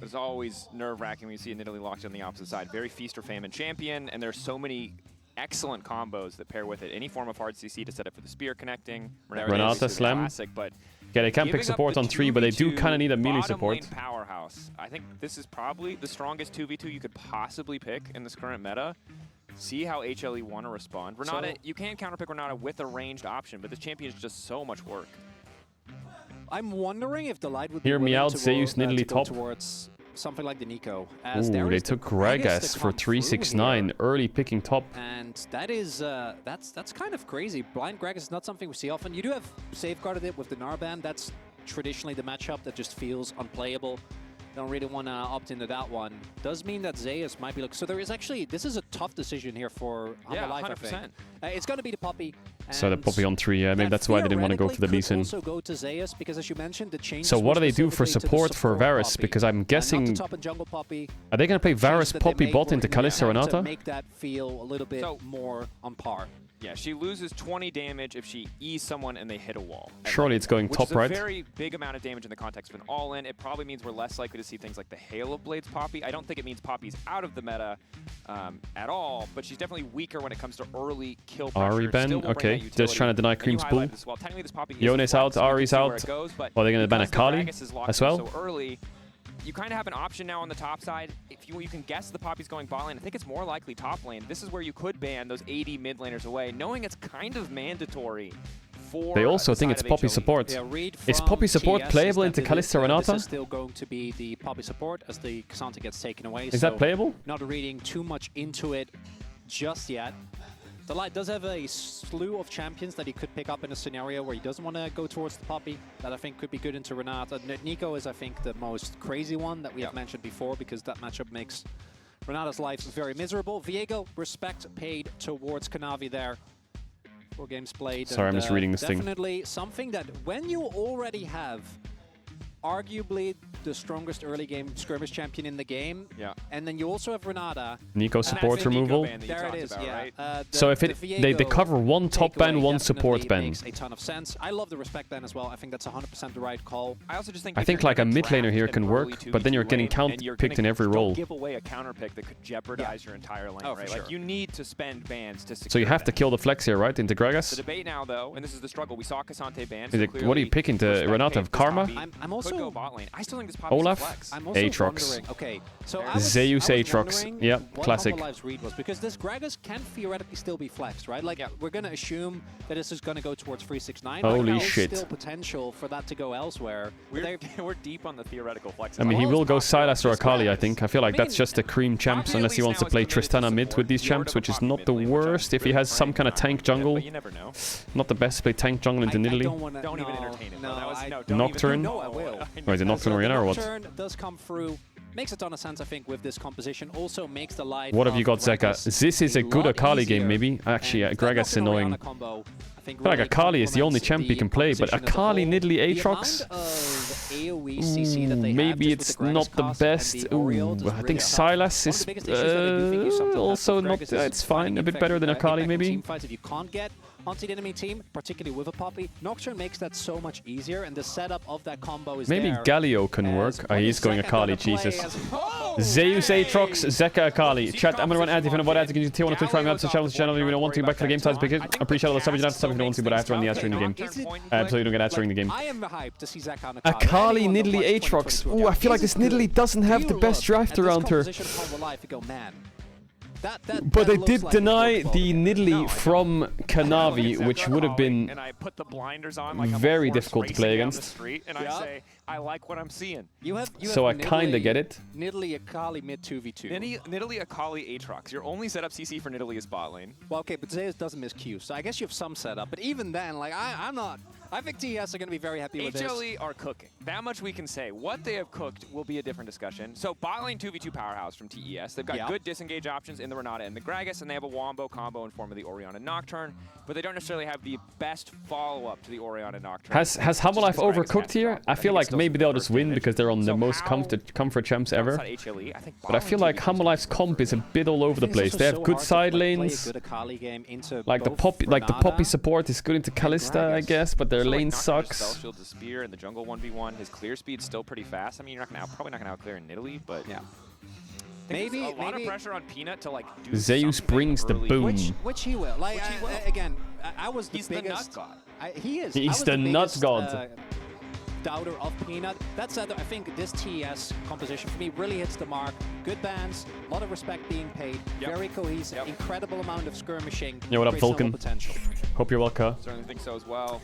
It's always nerve-wracking when you see a Nidalee locked on the opposite side. Very feast or famine champion, and there's so many excellent combos that pair with it. Any form of hard CC to set up for the spear connecting. Renata slam. Classic, but yeah, they can pick support on 3, but they do kind of need a melee support. Powerhouse. I think this is probably the strongest 2v2 you could possibly pick in this current meta. See how HLE want to respond. Renata, you can counterpick Renata with a ranged option, but this champion is just so much work. I'm wondering if the light would hear me out, Zeus Nidalee top. Towards something like the Nico. Ooh, they took Gragas for 369, early picking top. And that is, that's kind of crazy. Blind Gragas is not something we see often. You do have safeguarded it with the Narband. That's traditionally the matchup that just feels unplayable. Don't really want to opt into that one. Does mean that Zeus might be looking. So there is actually, this is a tough decision here for Humble Life, 100%. I think. It's going to be the Poppy. So the Poppy on 3, yeah, maybe that's why they didn't want to go for the Lee Sin. Also go to Zeus, because as you mentioned, the change. So what do they do for support for Varus? Poppy. Because I'm guessing, top and jungle Poppy, are they going to play Varus Poppy bot into Kalista Renata? To make that feel a little bit more on par. Yeah, she loses 20 damage if she E's someone and they hit a wall. Surely it's going top right. Which is a very big amount of damage in the context of an all-in. It probably means we're less likely to see things like the Hail of Blades Poppy. I don't think it means Poppy's out of the meta at all, but she's definitely weaker when it comes to early kill pressure. Ari ban, okay. Just trying to deny Cream's pull. Well. Yone's out, Ari's out. Goes, they're going to ban Akali as well. So early, you kind of have an option now on the top side. If you can guess the Poppy's going bot lane, I think it's more likely top lane. This is where you could ban those 80 mid laners away, knowing it's kind of mandatory for they also think it's Poppy support. Yeah, is Poppy support playable into Kalista Renata? This is still going to be the Poppy support as the Cassandra gets taken away. Is that playable? Not reading too much into it just yet. The Light does have a slew of champions that he could pick up in a scenario where he doesn't want to go towards the Poppy. That I think could be good into Renata. Nico is, I think, the most crazy one that we have mentioned before, because that matchup makes Renata's life very miserable. Viego, respect paid towards Kanavi there. 4 games played. Sorry, I'm just reading this thing. Definitely something that when you already have arguably the strongest early game skirmish champion in the game. Yeah. And then you also have Renata. Nico support removal. There it is, yeah. Right? So if they cover one top ban, one support ban. Makes a ton of sense. I love the respect ban as well. I think that's 100% the right call. I also just think like a mid laner here can work, but then you're getting count-picked in every role. Give away a counter pick that could jeopardize your entire lane, right? Sure. Like you need to spend bans to secure So you have to kill the flex here, right? Into Gragas? The debate now, though, and this is the struggle. We saw Cassante ban. What are you picking to Renata? Karma? I'm also bot lane. I still think this Olaf? flex. I'm also Aatrox. Okay, so Zeus Aatrox. Yep, classic. What Live's read was, because this Gragas can theoretically still be flexed, right? Like, we're going to assume that this is going to go towards 369. Holy shit. There's still potential for that to go elsewhere. We're deep on the theoretical flex. I mean, he will go Sylas or Akali, I think. I feel like that's just the cream champs, unless he wants to play Tristana mid with these champs, which is not the worst if he has some kind of tank jungle. You never know. Not the best to play tank jungle into Nidalee. Don't even entertain it. Nocturne? No, I will. Or is it Nocturne or Oriana or what? Nocturne does come through. Makes a ton of sense, I think, with this composition. Also makes the light. What have you got, Zeka? This is a good Akali game, maybe. Actually, Gragas is annoying. I feel like Akali is the only champ you can play, but Akali, Nidalee, Aatrox? Maybe it's not the best. I think Sylas is also not... it's fine, a bit better than Akali, maybe. If you can't get onto the enemy team, particularly with a Poppy, Nocturne makes that so much easier, and the setup of that combo is maybe Galio can work. He's going Akali, Jesus. Zeus Aatrox, Zeka Akali. Chat, I'm gonna run ads. If you know what ads, you can use T1 on Twitch, Prime, to channel. You don't want to go back to the game size, because I appreciate all the stuff. You don't have to stuff if you don't want to, but I have to run the ads during the game. Absolutely don't get ads during the game. I am hyped to see Zeka on Akali, Nidalee, Aatrox. Ooh, I feel like this Nidalee doesn't have the best draft around her. But they did deny the Nidalee from Kanavi, which would have been and I put the blinders on like very difficult to play against. Street, and I say, I like what I'm seeing. So I kind of get it. Nidalee, Akali mid 2v2. Nidalee, Akali, Aatrox. Your only setup CC for Nidalee is bot lane. Well, okay, but Zeus doesn't miss Q, so I guess you have some setup. But even then, like, I'm not. I think TES are going to be very happy with this. HLE are cooking. That much we can say. What they have cooked will be a different discussion. So bot lane 2v2 powerhouse from TES. They've got good disengage options in the Renata and the Gragas, and they have a Wombo combo in form of the Orianna Nocturne, but they don't necessarily have the best follow-up to the Orianna Nocturne. Has Hammerlife overcooked here? I feel like maybe they'll just win because they're on the most comfort champs ever. But I feel like Hammerlife's comp is a bit all over the place. They have good side lanes. Like the Poppy support is good into Kalista, I guess, but their lane sucks. Spell shield to spear in the jungle 1v1. His clear speed's still pretty fast. I mean, you're probably not gonna outclear Nidalee, but yeah. Maybe a lot of pressure on Peanut to like do Zeus brings the boom. Which he will. Like again, I was the biggest. The nut god. He is. He's the nut god. Doubter of Peanut. That said, I think this TES composition for me really hits the mark. Good bans, a lot of respect being paid, very cohesive, incredible amount of skirmishing. Yo, what up, Vulcan? Hope you're well, Ka. Certainly think so as well.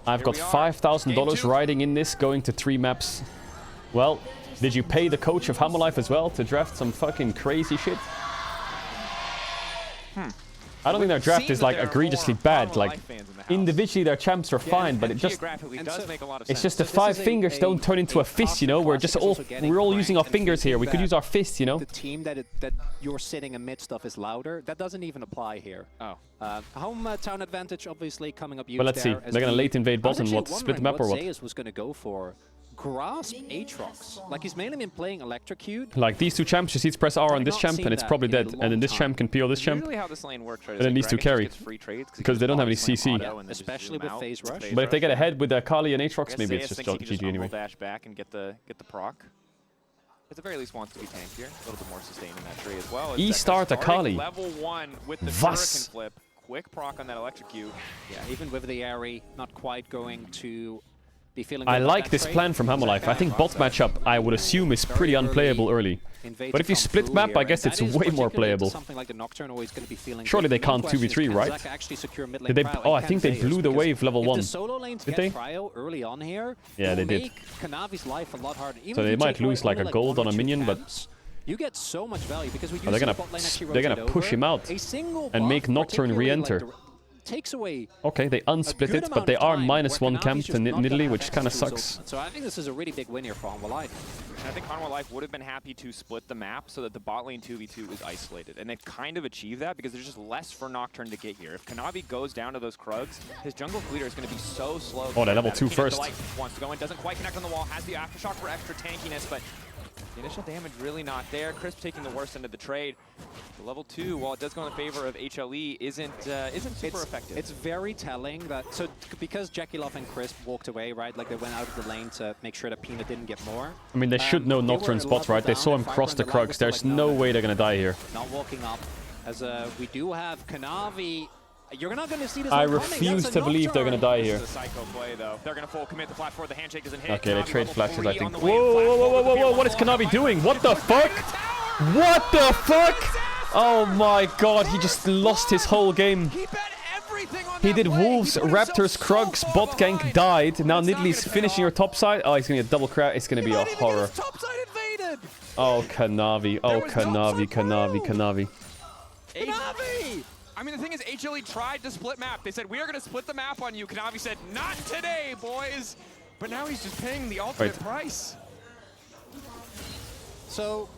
I've got $5,000 riding in this, going to 3 maps. Well, did you pay the coach of Hammerlife as well to draft some fucking crazy shit? I don't think their draft is like egregiously bad. Like individually their champs are fine, but it's just the 5 fingers don't turn into a fist, you know. We're all using our fingers here. We could use our fists, you know. The team that you're sitting amidst of is louder. That doesn't even apply here. Home town advantage obviously coming up. But let's see. They're gonna late invade bot and what? Split the map or what? Zeus was gonna go for. Grasp Aatrox. Like he's mainly been playing Electrocute. Like these 2 champs just need to press R on this champ and it's probably dead. And then this champ can PO this champ. How this lane works, right, and then these 2 carry. Because they don't have any CC. Especially with phase rush. But if they get ahead with Akali and Aatrox, maybe it's just GG anyway. Dash back and get the proc. At the very least wants to be tanked here. A little bit more sustain in that tree as well. E-start Akali. Level 1 with the Shuriken flip. Quick proc on that Electrocute. Yeah, even with the Aerie, not quite going to be feeling. I like this plan from Hammerlife. I think bot matchup, I would assume, is pretty unplayable early. But if you split map, I guess it's way more playable. Surely they can't 2v3, right? Did they? Oh, I think they blew the wave level 1. Did they? Yeah, they did. So they might lose like a gold on a minion, but you get so much value because we they're gonna push him out and make Nocturne re-enter. Takes away. Okay, they unsplit it, but they are -1 camp to Nidalee, which kind of sucks. So I think this is a really big win here for Hanwha Life. I think Hanwha Life would have been happy to split the map so that the bot lane 2v2 is isolated. And they've kind of achieved that because there's just less for Nocturne to get here. If Kanavi goes down to those Krugs, his jungle leader is going to be so slow. Oh, that level 2 first. Wants to go in, doesn't quite connect on the wall, has the Aftershock for extra tankiness, but the initial damage really not there. Crisp taking the worst end of the trade. The level 2, while it does go in favor of HLE, isn't super effective. It's very telling that, so because Jackie Love and Crisp walked away, right, like they went out of the lane to make sure that Peanut didn't get more. I mean, they should know Nocturne spots, right? They saw him cross the Krugs. There's no way they're gonna die here. Not walking up, as we do have Kanavi. You're not going to see this. I refuse to believe they're going to die here. This is a psycho play, though. They're going to full commit the flash forward. The handshake doesn't hit. Okay, they trade flashes, I think. Whoa, what is Kanavi doing? What the fuck? What the fuck? Oh my god, he just lost his whole game. He did Wolves, Raptors, Krugs, bot gank, died. Now Nidalee's finishing your top side. Oh, he's going to get double crowd. It's going to be a horror. Oh, Kanavi. Oh, Kanavi. Kanavi! I mean, the thing is, HLE tried to split map. They said, we are going to split the map on you. Kanavi said, not today, boys. But now he's just paying the ultimate price. So,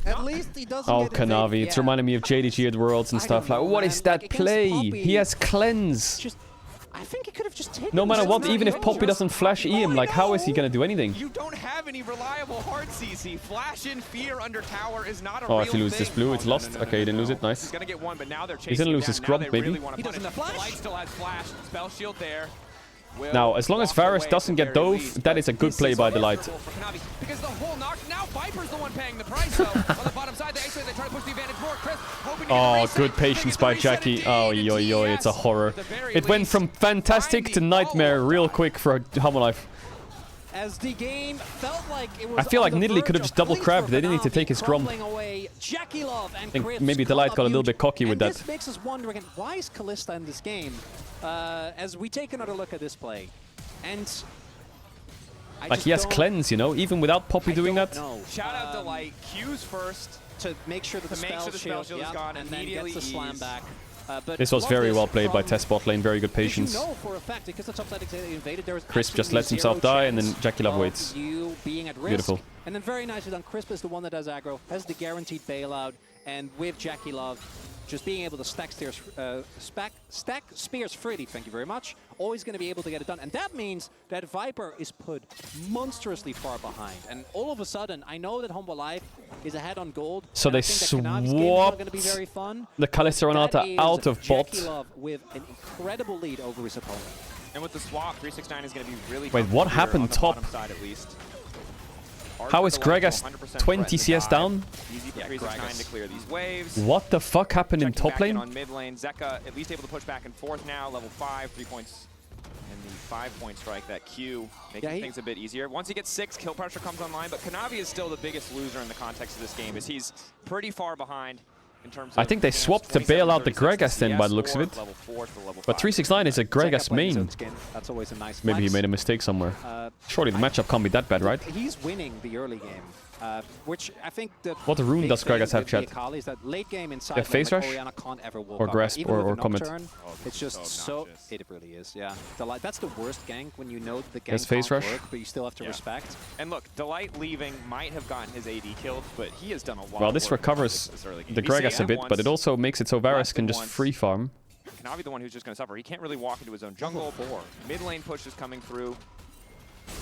at least he doesn't get Kanavi. It's reminding me of JDG at Worlds and stuff. Like, what is that play? He has cleanse. I think he could have just taken. No matter what, even if Poppy doesn't flash E him, like, how is he going to do anything? You don't have any reliable hard CC. Flash in fear under tower is not a real if he loses this blue, it's lost. Okay, he didn't lose it. Nice. He's going to get one, but now they're chasing. He's going to lose his scrub, maybe. Really he doesn't have flash. Light still has flash. Spell shield there. Now, as long as Varus doesn't get dove, that is a good play by the Light. Because the whole knock, now Viper's the one paying the price, though. On the bottom side, they try to push the advantage forward. Chris, hoping to oh, good patience by Jackie. Oh, yo, it's a horror. It went from fantastic to nightmare real quick for Hanwha Life. as the game felt like it was I feel like on the Nidalee could have verge just of double police crabbed. for They didn't need to Kanavi, take his Grom. crumbling away. Jackie Love and I think Chris maybe call Delight up got a little huge. bit cocky with And that. this makes us wonder again, why is Kalista in this game? As we take another look at this play, and Like he has cleanse, you know, even without Poppy doing that. Shout out Delight. Q's first to make sure that the spell shield is gone and then gets the slam back. But This was very well played by Test bot lane. Very good patience. You know for a fact, because the top side invaded, there was Crisp just lets absolutely himself die, and zero then Jackie Love chance waits. of you being at risk. Beautiful. And then very nicely done. Crisp is the one that does aggro, has the guaranteed bailout, and with Jackie Love, just being able to stack spears freely, thank you very much, always going to be able to get it done. And that means that Viper is put monstrously far behind. And all of a sudden, I know that Humble Life is ahead on gold. So they swapped the Kalista Renata out of bot. Jackie Love with an incredible lead over his opponent. And with the swap, 369 is going to be really Wait, what happened top? Side at least. How is Gregas 20 CS down? Easy for 369 to clear these waves. What the fuck happened in top lane? On mid lane, Zeka at least able to push back and forth now, level 5, 3 points. And the 5-point strike, that Q, making things a bit easier. Once he gets 6, kill pressure comes online, but Kanavi is still the biggest loser in the context of this game, as he's pretty far behind in terms of, I think they swapped to bail out the Gregas then by the looks of it. But 369 is a Gregas main. That's always a nice Maybe he flex. made a mistake somewhere. Surely the matchup can't be that bad, right? He's winning the early game, which I think the What rune big does thing Gregas have, with chat? the Akali is that late game inside Yeah, phase rush? Orianna can't ever walk Or up. grasp Even or with the comet. Nocturne, it's just so it really is, yeah. That's the worst gank when you know the gank There's phase can't rush. work, but you still have to respect. And look, Delight leaving might have gotten his AD killed, but he has done a lot. Well, of this work recovers this early game. the He saved Gregas a it bit, but it once, also makes it so Varus left can it just once. free farm. Kanavi the one who's just going to suffer. He can't really walk into his own jungle. Mid lane push is coming through.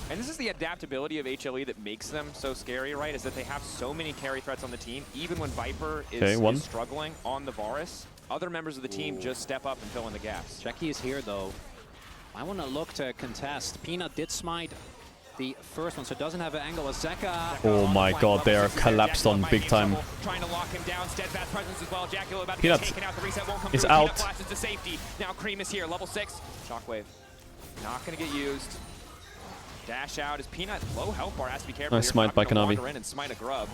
And this is the adaptability of HLE that makes them so scary, right? Is that they have so many carry threats on the team. Even when Viper is struggling on the Varus, other members of the team just step up and fill in the gaps. Jackie is here though. I want to look to contest. Peanut did smite the first one, so it doesn't have an angle as Zeka. Oh my god, they are collapsed on big time. Trying to lock him down. Steadfast presence as well. Jackie about to Peanut get taken out. The reset won't come is through. out. Peanut flashes to safety. Now Cream is here. Level 6. Shockwave. Not going to get used. Dash out is Peanut. Low health bar. Has to be careful. Nice smite by Kanavi. In and smite a grub.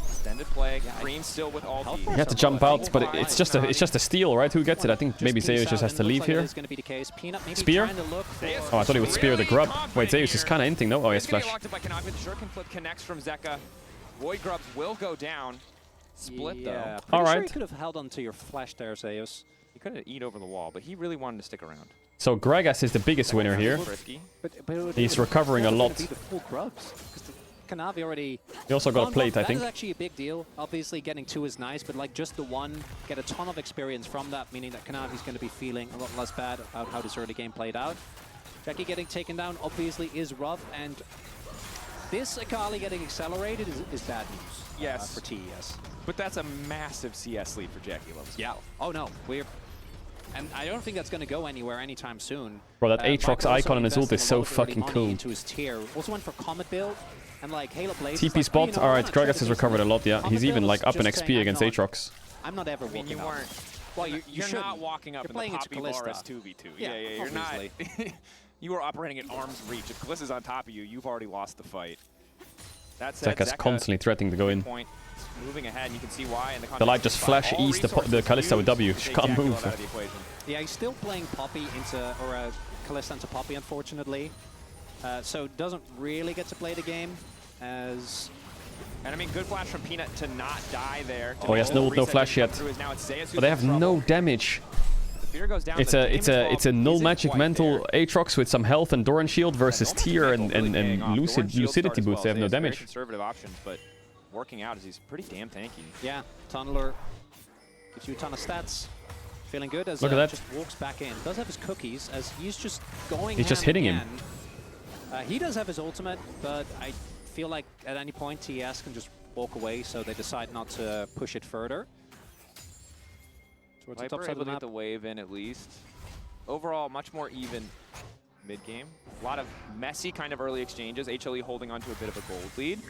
Extended play. Cream still with ulti. He had to jump out, but it's just a steal, right? Who gets it? I think maybe Zeus just has to leave here. Spear? Oh, I thought he would spear the grub. Wait, Zeus is kind of inting, no? Oh, he has flash. Locked up by Kanavi. The Shuriken flip connects from Zeka. Void grubs will go down. Split though. All right. Sure you could have held on to your flash there, Zeus. He could have eat over the wall, but he really wanted to stick around. So Gregas is the biggest winner here. He's recovering a lot. Be the full grubs, because Kanavi already. He also got a plate, I think. That is actually a big deal. Obviously, getting 2 is nice, but like just the 1, get a ton of experience from that, meaning that Kanavi's going to be feeling a lot less bad about how this early game played out. Jackie getting taken down obviously is rough, and this Akali getting accelerated is bad news. Yes. For TES. But that's a massive CS lead for Jackie Love. Yeah. Oh no, and I don't think that's going to go anywhere anytime soon. Bro, that Aatrox icon on his ult is so fucking cool. Into his tier. Also went for Comet build, and like Halo Blaze. TP like, spot. Alright, Gregas has recovered a lot, yeah. He's even like up in XP against Aatrox. I'm not ever walking out. Well, you're not walking up in the Poppy Varus 2v2. Yeah, you're not. You are operating at arm's reach. If Kalissa's on top of you, you've already lost the fight. That said, Zeka's constantly threatening to go in. Moving ahead, and you can see why. In the The light just flash east the Kalista with W. She can't move. Yeah, he's still playing Poppy into, or Kalista into Poppy, unfortunately. So doesn't really get to play the game as. And I mean, good flash from Peanut to not die there. Oh, he has no flash yet. But they have no damage. It's a null magic mental Aatrox with some health and Doran shield versus Tear and lucidity boots. They have no damage. Conservative options, but working out as he's pretty damn tanky. Yeah, Tunneler gives you a ton of stats. Feeling good as Look at that. just walks back in. Does have his cookies as he's just going. He's just hitting again. him. He does have his ultimate, but I feel like at any point TS can just walk away, so they decide not to push it further. Towards the top side of the map. Get the wave in at least. Overall, much more even mid-game. A lot of messy kind of early exchanges. HLE holding on to a bit of a gold lead.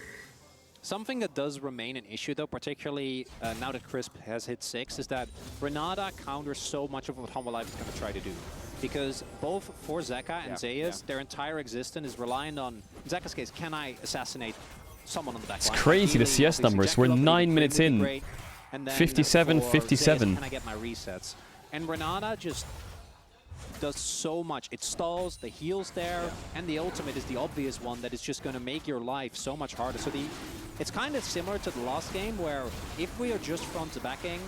Something that does remain an issue, though, particularly now that Crisp has hit 6, is that Renata counters so much of what Humble Life is going to try to do. because both for Zeka and Zeus, their entire existence is reliant on, in Zeka's case, can I assassinate someone on the back line? It's crazy, the CS numbers. We're 9 minutes in. 57, 57. Can I get my resets? And Renata just does so much. It stalls, the heal's there, and the ultimate is the obvious one that is just going to make your life so much harder. So it's kind of similar to the last game, where if we are just front to backing,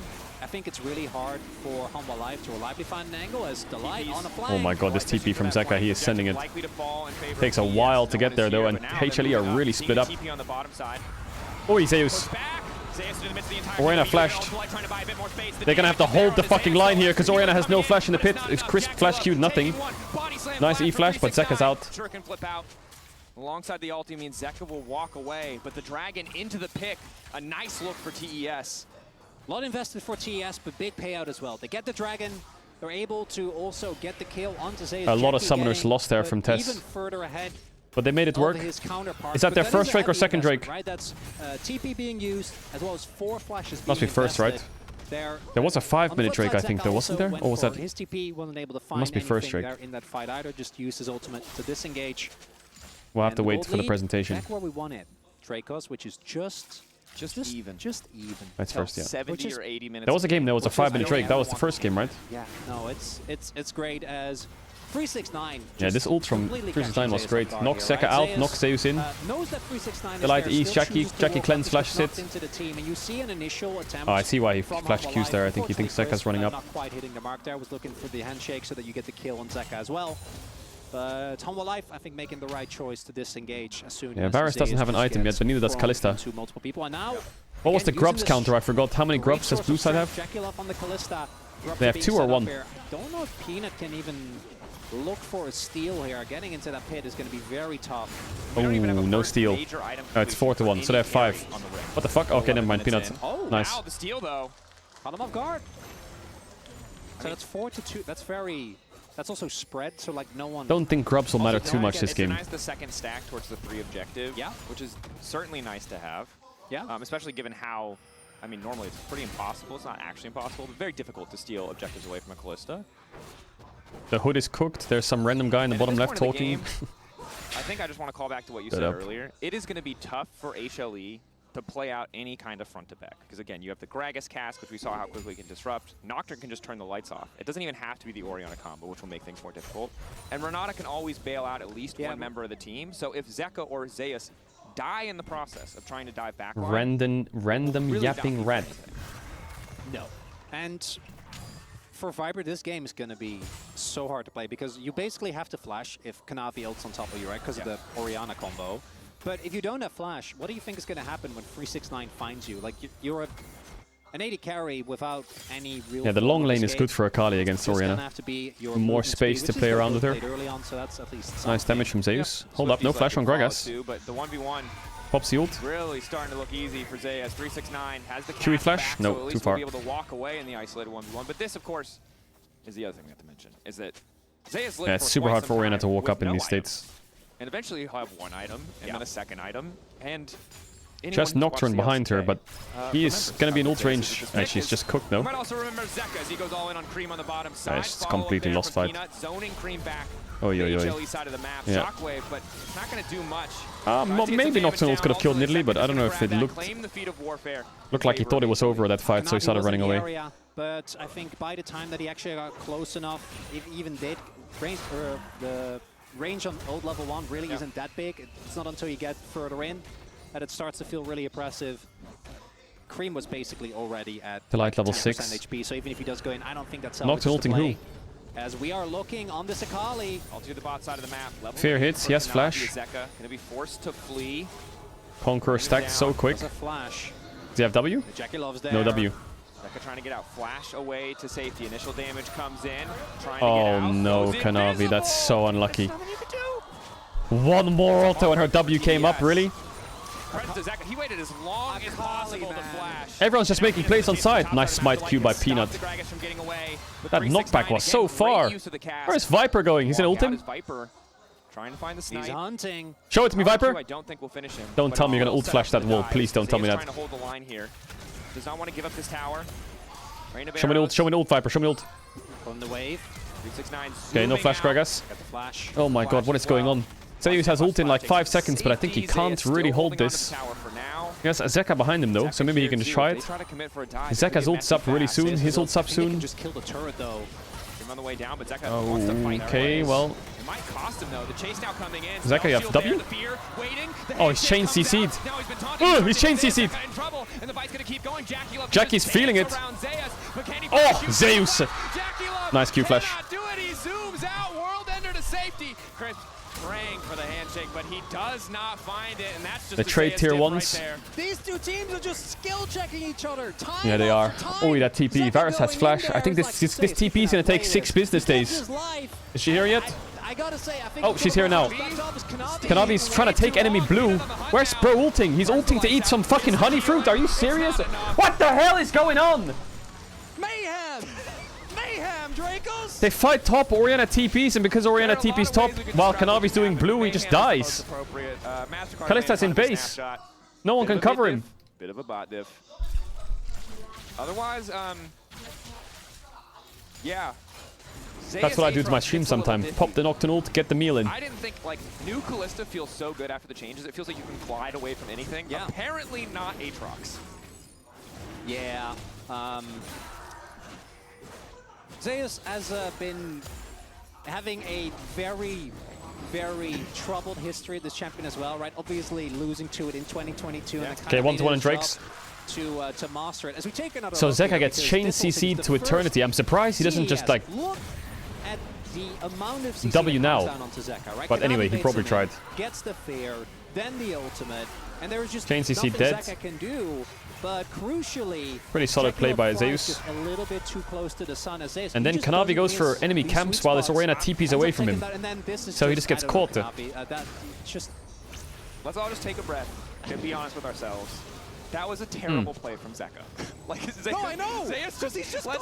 I think it's really hard for Humble Life to reliably find an angle as Delight on a flank. Oh my god, this TP from Zeka, he is sending it. Takes a while to get there though, and HLE are really split up. Oh, Zeus. Orianna flashed. They're gonna have to hold the fucking line here because Orianna has no flash in the pit. It's crisp flash queued, nothing. Nice E flash, but Zeka's out. Alongside the ulti means Zeka will walk away, but the dragon into the pick. A nice look for TES. A lot invested for TES, but big payout as well. They get the dragon. They're able to also get the kill onto Zeus. A lot of summoners lost there from Tess. Even further ahead. But they made it work. Is that their first Drake or second Drake? Right, that's TP being used, as well as 4 flashes. Must be first, right? There was a 5-minute Drake, I think, though, wasn't there? Or was that? His TP wasn't able to find must be first Drake. in that fight either. Just used his ultimate to disengage. We'll have to wait for the presentation. Back where we want it, Dracos, which is just even. That's first, yeah. 70 or 80 minutes. That was a game that was a 5-minute Drake. That was the first game, right? Yeah. No, it's great as 369. Yeah, this ult from 369 was great. Knocks Zeka out, knocks Zeus in. Delight East, Jackie cleanse flashes it. Oh, I see why he flashed Qs there. I think he thinks Zeka's running up. Not quite hitting the mark there. Was looking for the handshake so that you get the kill on Zeka as well. But Humble Life, I think, making the right choice to disengage as soon as Varus doesn't have an item yet, but neither does Kalista. Multiple people. And now, what was the Grubs counter? I forgot. How many Grubs does Blue Side have? They have 2 or 1. Don't know if Peanut can even look for a steal here. Getting into that pit is going to be very tough. Oh, no steal. Oh, it's 4-1, so they have 5. What the fuck? Okay, never mind. Peanut. Oh, nice. Wow, the steal though. Caught him off guard. So that's 4-2. That's very... That's also spread, so like no one... Don't think Grubs will matter too much this game. It's nice the second stack towards the 3 objective, which is certainly nice to have. Yeah. Especially given how, I mean, normally it's pretty impossible. It's not actually impossible, but very difficult to steal objectives away from a Kalista. The hood is cooked. There's some random guy in the bottom left talking. I think I just want to call back to what you said earlier. It is going to be tough for HLE to play out any kind of front to back. Because again, you have the Gragas cast, which we saw how quickly it can disrupt. Nocturne can just turn the lights off. It doesn't even have to be the Orianna combo, which will make things more difficult. And Renata can always bail out at least one member of the team. So if Zeka or Zeus die in the process of trying to dive back random really yapping red. No. And for Viper, this game is going to be so hard to play because you basically have to flash if Kanavi ults on top of you, right? Because of the Orianna combo. But if you don't have flash, what do you think is going to happen when 369 finds you? Like, you're an 80 carry without any real... Yeah, the long lane is good for Akali against Orianna. More space to play around with her. On, so that's at least nice damage from Zeus. Hold up, no flash on Gragas. But the 1v1 pops the ult. Really starting to look easy for Zeus. 369 has the Chewy flash? back, No, so at least too far. We'll be able to walk away in the isolated 1v1. But this, of course, is the other thing we have to mention, is that Zeus lived it's super hard for Orianna to walk up in these states. And eventually he'll have 1 item, and then a 2nd item, and... Just Nocturne behind her, but he is going to be in ult range. She's just cooked, though. You might also remember Zeka as he goes all in on Cream on the bottom side. It's completely lost fight. Peanut, zoning Cream back. Oh, yo. HLE side of the map. Yeah. Shockwave, but it's not going to do much. Maybe Nocturne ult could have killed Nidalee, but I don't know if it looked like he thought it was over that fight, so he started running away. Area, but I think by the time that he actually got close enough, if he even did, the range on old level 1 really isn't that big. It's not until you get further in that it starts to feel really oppressive. Cream was basically already at Delight level 6 HP, so even if he does go in, I don't think that's Nocturne ulting who? As we are looking on this Akali. All to the bot side of the map. Level Fear hits, yes, flash. Zeka gonna be forced to flee. Conqueror stacked so quick. Flash. Does he have W? Jackie loves there. No W. Zeka trying to get out. Flash away to safety. Initial damage comes in. Trying Oh to get out. no, Goes Kanavi, invisible. that's so unlucky. 1 more auto and her W came up, really? Zeka, he waited as long as possible to flash. Everyone's just making plays on side. Nice smite Q by Peanut. That knockback was so far. Where's Viper going? He's in ult him? Viper trying to find the snipe. He's hunting. Show it to me, Viper. I don't think we'll finish him. Don't tell me you're gonna ult flash that wall. Please don't tell me that. Trying to hold the line here. Does not want to give up this tower. Show me ult, Viper, show me ult. On the wave. Okay, no flash, Gragas. Oh my god, what is going on? Zeus has ult in like 5 seconds, but I think he can't really hold this. He has Zeka behind him though, so maybe he can just try it. Zeka's ult's up really soon. His ult's up soon. Just kill the turret though. On the way down, but Zeka wants to fight. Okay, well. It might cost him though. The chase now coming in. Zeka, you have W? Oh, he's chain CC'd. Oh, he's chain CC'd. Jackie's feeling it. Oh, Zeus. Nice Q flash. He zooms out. World ender to safety. Chris praying for the handshake, but he does not find it, and that's just the trade tier ones. Right. These two teams are just skill checking each other. Yeah, they are. Oh, that TP. Varus has flash. I think this TP is gonna take 6 business days. Is she here yet? I gotta say, I think oh, she's here now. Kanavi's trying to take enemy blue. Where's bro ulting? He's ulting to eat some fucking honey fruit. Are you serious? What the hell is going on? Mayhem! Mayhem, Dracos! They fight top, Orianna TPs, and because Orianna TPs top, while Kanavi's doing blue, he just dies. Kalista's in base. No one can cover him. Bit of a bot diff. Otherwise, yeah. That's what I do to my stream sometimes. Pop the Nocturne ult, get the meal in. I didn't think, like, new Kalista feels so good after the changes. It feels like you can glide away from anything. Yeah. Apparently not Aatrox. Yeah. Zeus has been having a very, very troubled history, this champion as well, right? Obviously losing to it in 2022. Yeah. Okay, 1-1 in Drakes. To master it. As we take another so Zeka gets chain CC'd to eternity. I'm surprised he doesn't just like at the amount of W now. Zeka, right? But anyway, he probably tried. Gets the fear, then the ultimate, and there is just chain CC dead. Zeka can do. But crucially, pretty solid play by Zeus. A little bit too close to the sun as Zeus. And then Kanavi goes for enemy camps while his Orianna TP's away from him. So he just gets caught there. Let's all just take a breath and be honest with ourselves. That was a terrible play from Zeka. Like, Zeka, no, I know. Zeus just, he's just going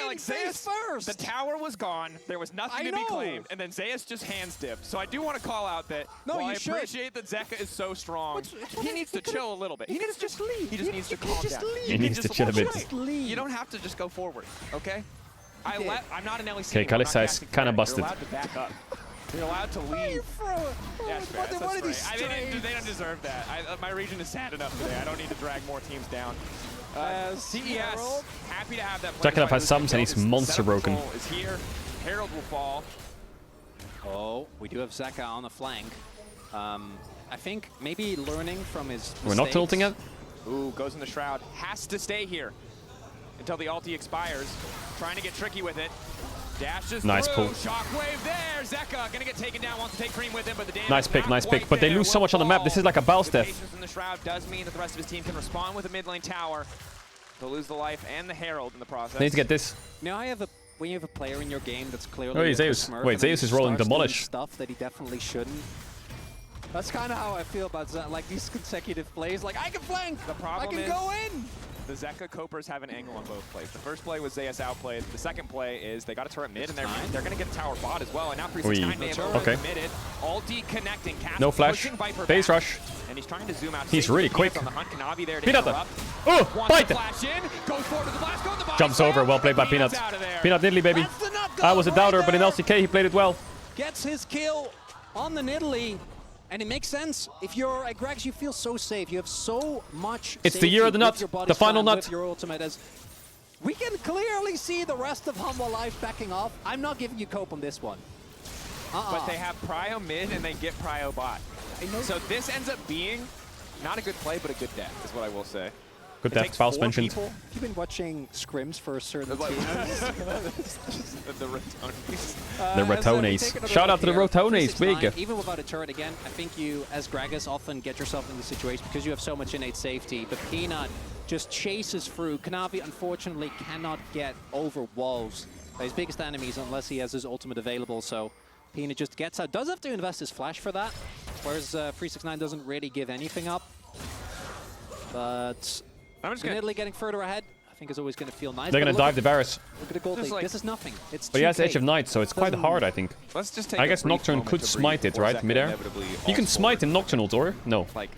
like Zeus first. The tower was gone. There was nothing to be claimed, and then Zeus just hands dipped. So I do want to call out that while I appreciate that Zeka is so strong, he needs to chill a little bit. He needs to just leave. He just needs to calm down. He needs to chill a bit. You don't have to just go forward, okay? I'm not an LEC. Okay, Kalista is kind of busted. You're allowed to back up. You're allowed to leave. That's fair. They don't deserve that. My region is sad enough today. I don't need to drag more teams down. CES, happy to have that. Jackalaf has sums and he's monster broken. Is here. Herald will fall. Oh, we do have Zeka on the flank. I think maybe learning from his mistakes. We're not tilting it. Ooh, goes in the shroud. Has to stay here until the ulti expires. Trying to get tricky with it. Dashes nice pull. Shockwave there. Zeka gonna get taken down. Wants to take Cream with him, but the damage nice pick. But they lose so much on the map. This is like a Baus death. Patience in the shroud does mean that the rest of his team can respond with a mid lane tower. They'll lose the life and the Herald in the process. They need to get this. Now when you have a player in your game that's clearly oh, Zeus. Wait, Zeus is rolling Demolish. Stuff that he definitely shouldn't. That's kind of how I feel about like these consecutive plays. Like I can flank. The problem I can go in. The Zeka Copers have an angle on both plays. The first play was Zeus outplayed. The second play is they got a turret mid, and they're going to get a tower bot as well. And now 369 may have committed. All deconnecting. No flash. Base rush. And he's trying to zoom out. He's really quick. On the hunt. Kanavi there to Peanut. Oh, bite it. Jumps over. Well played by Peanut. Peanut Nidalee, baby. I was a doubter, but in LCK he played it well. Gets his kill on the Nidalee. And it makes sense. If you're at Gregs, you feel so safe. You have so much. It's the year of the nut, the final nut. Your ultimate as we can clearly see the rest of Humble Life backing off. I'm not giving you cope on this one. But they have Prio mid and they get Prio bot. So this ends up being not a good play, but a good death, is what I will say. Good death, Baus mentioned. You've been watching scrims for a certain team. The Rotones. The Rotones. Shout out to the Rotones, big. Even without a turret again, I think you, as Gragas, often get yourself in the situation because you have so much innate safety. But Peanut just chases through. Kanavi, unfortunately, cannot get over walls by his biggest enemies unless he has his ultimate available. So Peanut just gets out. Does have to invest his flash for that, whereas 369 doesn't really give anything up. But I'm just gonna Nidalee getting further ahead. I think is always going to feel nice. They're going to dive the Varus. Look at the gold league. This is nothing. It's but he has Edge of Night, so it's quite hard, I think. Let's just take I guess Nocturne could smite it, right? Midair. You can smite in Nocturne ult, or? No. Like,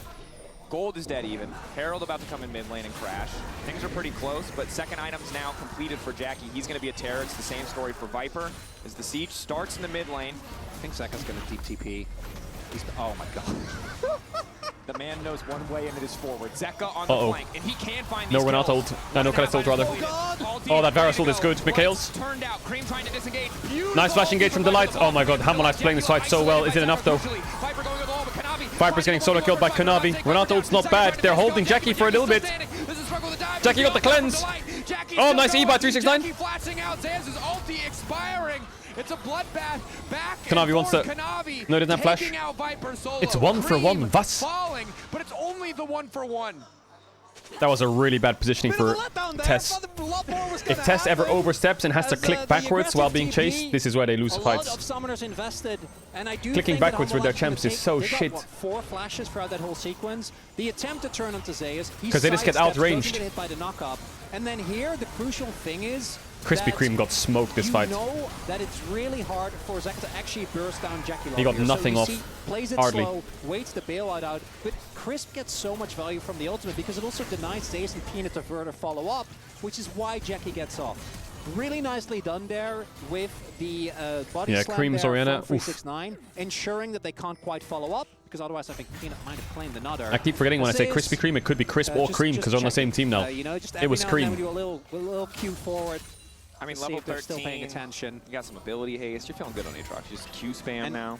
Gold is dead even. Herald about to come in mid lane and crash. Things are pretty close, but second item's now completed for Jackie. He's going to be a terror. It's the same story for Viper. As the siege starts in the mid lane. I think Zeka's going to deep TP. Oh my god. The man knows one way and it is forward. Zeka on the flank, and he can find these No, we're not kills. ult. No, Kalista ult rather. Oh, that Varus ult is good. Mikhails. Turned out. Cream trying to disengage. Nice flash engage from Delight. Oh my god, Hammonite's playing this fight so well. Is it enough though? Viper's getting solo killed by Kanavi. Renata ult's not bad. They're holding Jackie for a little bit. Jackie got the cleanse. Oh, nice E by 369. It's a bloodbath. Back Kanavi wants to... No, he doesn't have flash. It's 1-for-1. Was? Falling, but it's only the 1-for-1. That was a really bad positioning for Tess. If Tess ever oversteps and has to click backwards while being chased, this is where they lose fights. Clicking backwards with their champs is so shit. 4 flashes throughout that whole sequence. The attempt to turn onto Zeus, because they just get outranged. Hit by the knock-up. And then here, the crucial thing is Krispy Kreme got smoked this fight. You know that it's really hard for Zeka to actually burst down Jackie. He got nothing off. Plays it hardly. Slow, waits the bailout out, but Crisp gets so much value from the ultimate because it also denies Zeus and Peanut to further follow up, which is why Jackie gets off. Really nicely done there with the body slam Cream's there Oriana. from 369, ensuring that they can't quite follow up, because otherwise I think Peanut might have claimed another. I keep forgetting when I say Krispy Kreme, it could be Crisp or Cream, because they're on the same team now. You know, just it was Cream. We do a little cue forward. I mean, See level if they're 13, still paying attention. You got some ability haste. You're feeling good on Aatrox. Just Q spam now.